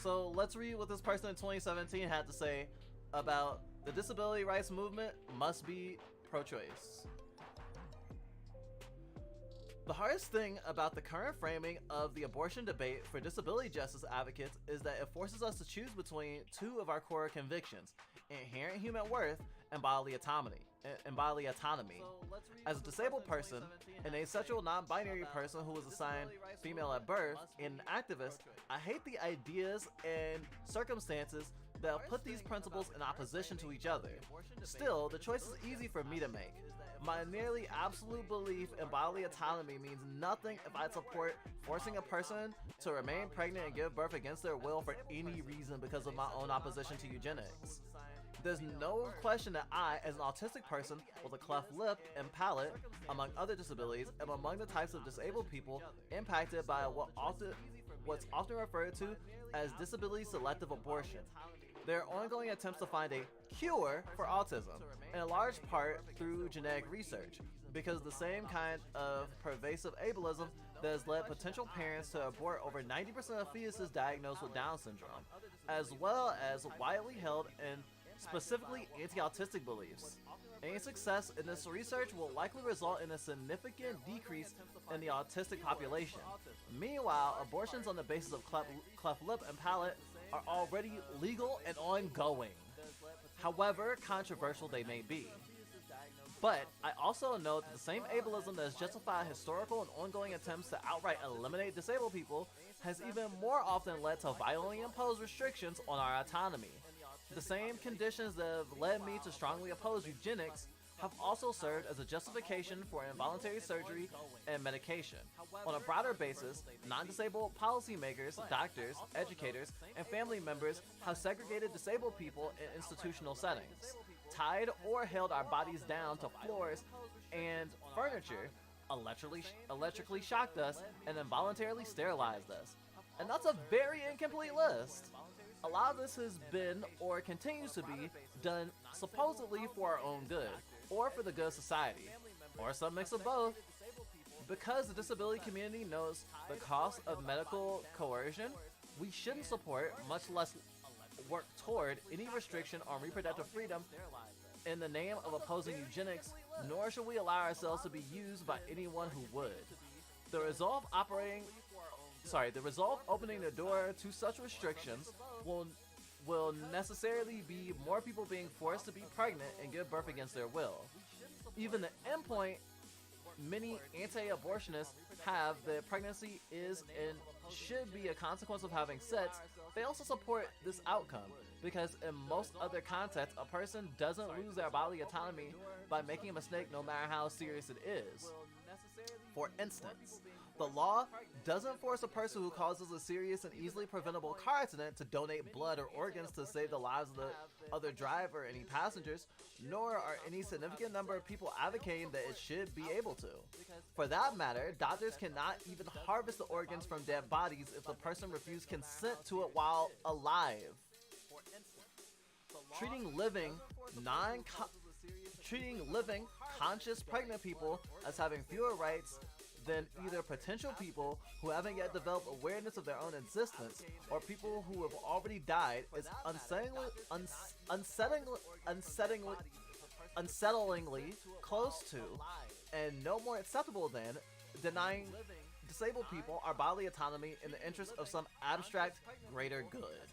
So let's read what this person in 2017 had to say about the disability rights movement must be pro-choice. The hardest thing about the current framing of the abortion debate for disability justice advocates is that it forces us to choose between two of our core convictions: inherent human worth and bodily autonomy. As a disabled person, an asexual non-binary person who was assigned female at birth, and an activist, I hate the ideas and circumstances that put these principles in opposition to each other. Still, the choice is easy for me to make. My nearly absolute belief in bodily autonomy means nothing if I support forcing a person to remain pregnant and give birth against their will for any reason because of my own opposition to eugenics. There's no question that I, as an autistic person with a cleft lip and palate, among other disabilities, am among the types of disabled people impacted by what's often referred to as disability selective abortion. There are ongoing attempts to find a cure for autism, in large part through genetic research, because the same kind of pervasive ableism that has led potential parents to abort over 90% of fetuses diagnosed with Down syndrome, as well as widely held and specifically anti-autistic beliefs. Any success in this research will likely result in a significant decrease in the autistic population. Meanwhile, abortions on the basis of cleft lip and palate are already legal and ongoing, however controversial they may be. But I also know that the same ableism that has justified historical and ongoing attempts to outright eliminate disabled people has even more often led to violently imposed restrictions on our autonomy. The same conditions that have led me to strongly oppose eugenics have also served as a justification for involuntary surgery and medication. On a broader basis, non-disabled policymakers, doctors, educators, and family members have segregated disabled people in institutional settings, tied or held our bodies down to floors and furniture, electrically shocked us, and involuntarily sterilized us. And that's a very incomplete list. A lot of this has been, or continues to be, done supposedly for our own good, or for the good of society, or some mix of both. Because the disability community knows the cost of medical coercion, we shouldn't support, much less work toward, any restriction on reproductive freedom in the name of opposing eugenics, nor should we allow ourselves to be used by anyone who would. The result opening the door to such restrictions will necessarily be more people being forced to be pregnant and give birth against their will. Even the endpoint many anti-abortionists have, that pregnancy is and should be a consequence of having sex, they also support this outcome, because in most other contexts, a person doesn't lose their bodily autonomy by making a mistake no matter how serious it is. For instance, the law doesn't force a person who causes a serious and easily preventable car accident to donate blood or organs to save the lives of the other driver or any passengers, nor are any significant number of people advocating that it should be able to. For that matter, doctors cannot even harvest the organs from dead bodies if the person refused consent to it while alive. Treating living, conscious pregnant people as having fewer rights than either potential people who haven't yet developed awareness of their own existence or people who have already died is unsettlingly close to, and no more acceptable than, denying disabled people our bodily autonomy in the interest of some abstract greater good.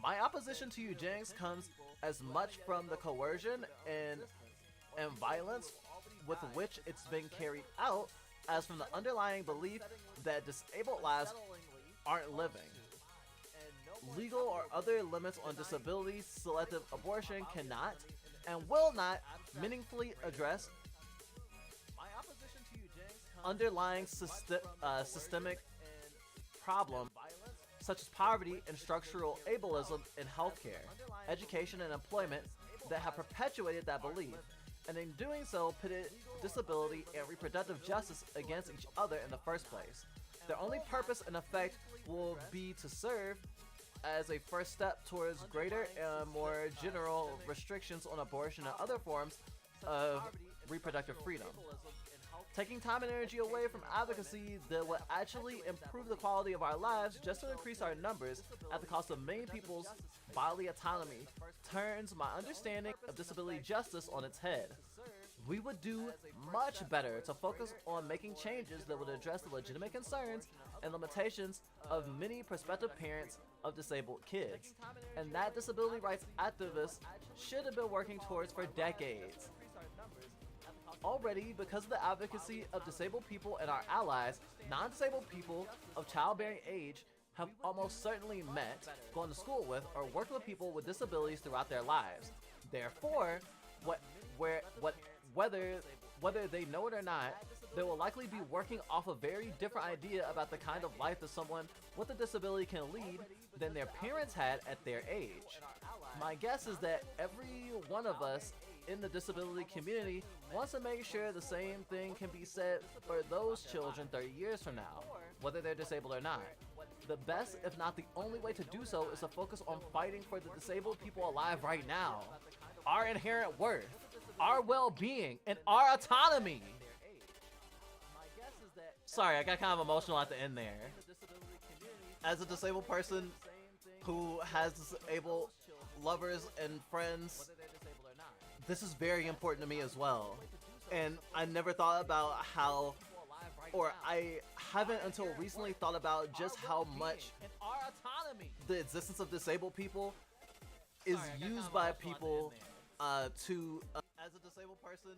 My opposition to eugenics comes as much from the coercion and violence with which it's been carried out as from the underlying belief that disabled lives aren't living. Legal or other limits on disability selective abortion cannot and will not meaningfully address underlying systemic problem such as poverty and structural ableism in healthcare, education, and employment that have perpetuated that belief, and in doing so pitted disability and reproductive justice against each other in the first place. Their only purpose and effect will be to serve as a first step towards greater and more general restrictions on abortion and other forms of reproductive freedom. taking time and energy away from advocacy that would actually improve the quality of our lives just to increase our numbers at the cost of many people's bodily autonomy turns my understanding of disability justice on its head. We would do much better to focus on making changes that would address the legitimate concerns and limitations of many prospective parents of disabled kids, and that disability rights activists should have been working towards for decades. Already, because of the advocacy of disabled people and our allies, non-disabled people of childbearing age have almost certainly met, gone to school with, or worked with people with disabilities throughout their lives. Therefore, whether they know it or not, they will likely be working off a very different idea about the kind of life that someone with a disability can lead than their parents had at their age. My guess is that every one of us in the disability community wants to make sure the same thing can be said for those children 30 years from now, whether they're disabled or not. The best, if not the only way to do so, is to focus on fighting for the disabled people alive right now. Our inherent worth, our well-being, and our autonomy. Sorry, I got kind of emotional at the end there. As a disabled person who has disabled lovers and friends, this is very important to me as well. And I never thought about how, or I haven't until recently thought about just how much the existence of disabled people is used by people to, as a disabled person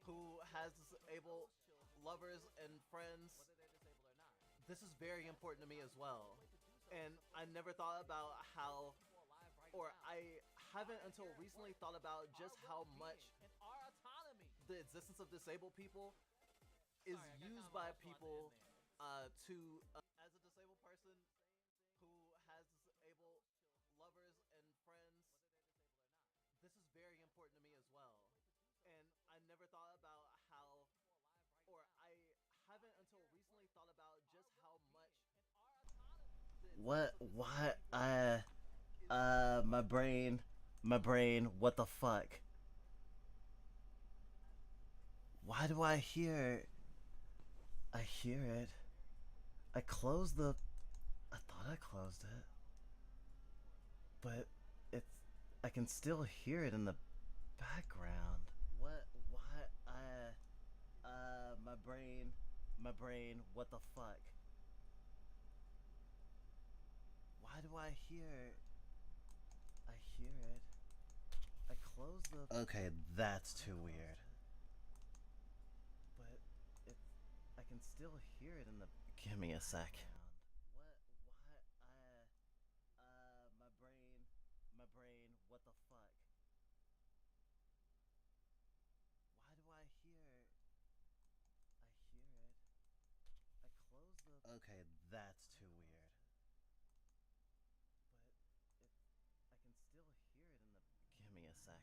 who has disabled lovers and friends, this is very important to me as well. And I never thought about how, or I haven't until recently thought about just how much the existence of disabled people is used by people to, as a disabled person who has disabled lovers and friends, this is very important to me as well. And I never thought about how, or I haven't until recently thought about just how much my brain, what the fuck? Why do I hear it. I thought I closed it. But I can still hear it in the background. My brain, what the fuck? Why do I hear it? I closed the... Okay, that's too weird. But I can still hear it in the... Give me a sec. My brain, what the fuck? Why do I hear it? I closed the... Okay, that's too weird. But I can still hear it in the... Give me a sec.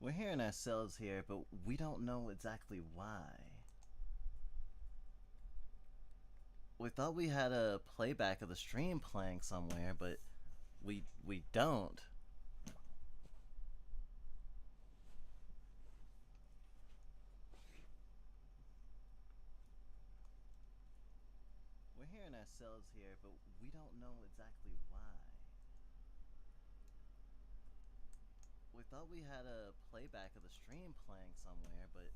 We're hearing ourselves here, but we don't know exactly why. We thought we had a playback of the stream playing somewhere, but we don't. We're hearing ourselves here, but we don't know exactly why. We thought we had a playback of the stream playing somewhere, but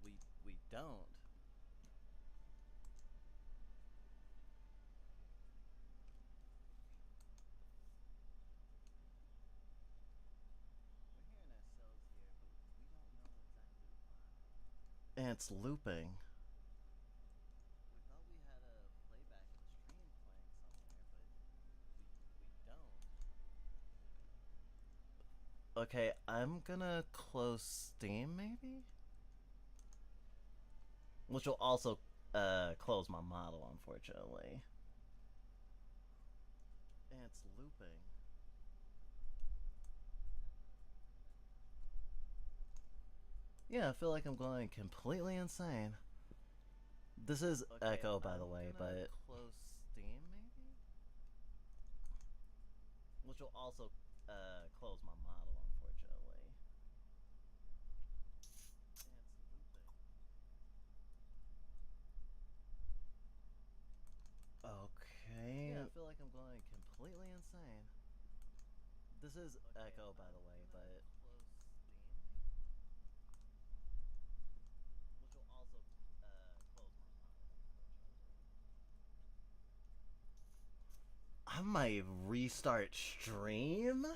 we don't. It's looping. We thought we had a playback of the stream playing somewhere, but we don't. Okay, I'm gonna close Steam maybe? Which will also close my model, unfortunately. It's looping. Yeah, I feel like I'm going completely insane. This is okay, Echo, by the way, but close Steam maybe? Which will also close my model, unfortunately. It's looping. Okay. Yeah, I feel like I'm going completely insane. This is okay, Echo, by the way, but close Steam maybe? Which will also close my model, unfortunately. I might restart stream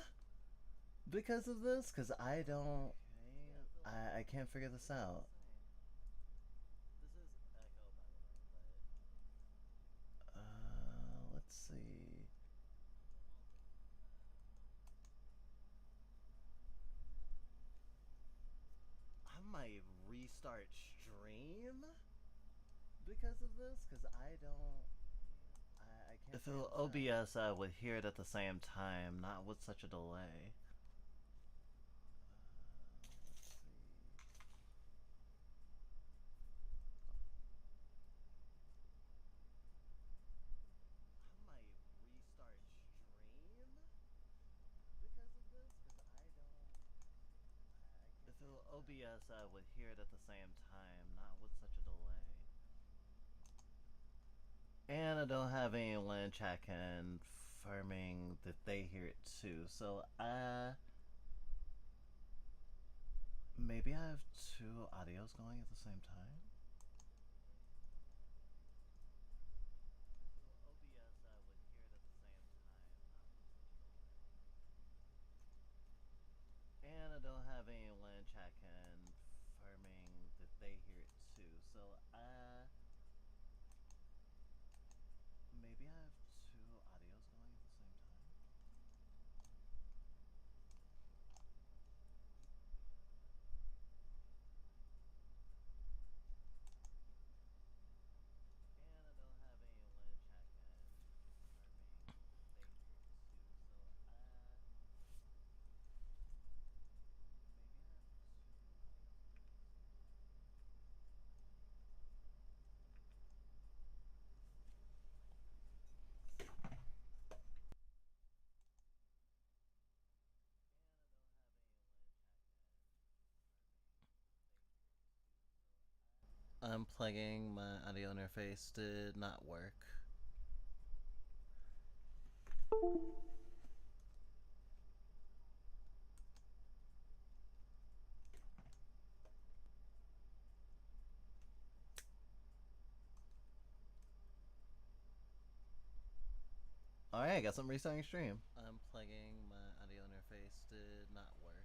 because of this, because I don't. I can't figure this out. This is Echo, by the way, but let's see. I might restart stream because of this, because I don't. I can't. If it was OBS, I would hear it at the same time, not with such a delay. Let's see. I might restart stream because of this, because I don't. If it was OBS, I would hear it at the same time, not with such a delay. And I don't have anyone in chat confirming that they hear it too, so maybe I have two audios going at the same time? OBS, I would hear it at the same time, not with such a delay. And I don't have anyone in chat confirming that they hear it too, so maybe I have two audios going at the same time? And I don't have anyone in chat confirming that they hear it too, so maybe I have two Unplugging my audio interface did not work. Alright, I guess I'm restarting stream. Unplugging my audio interface did not work.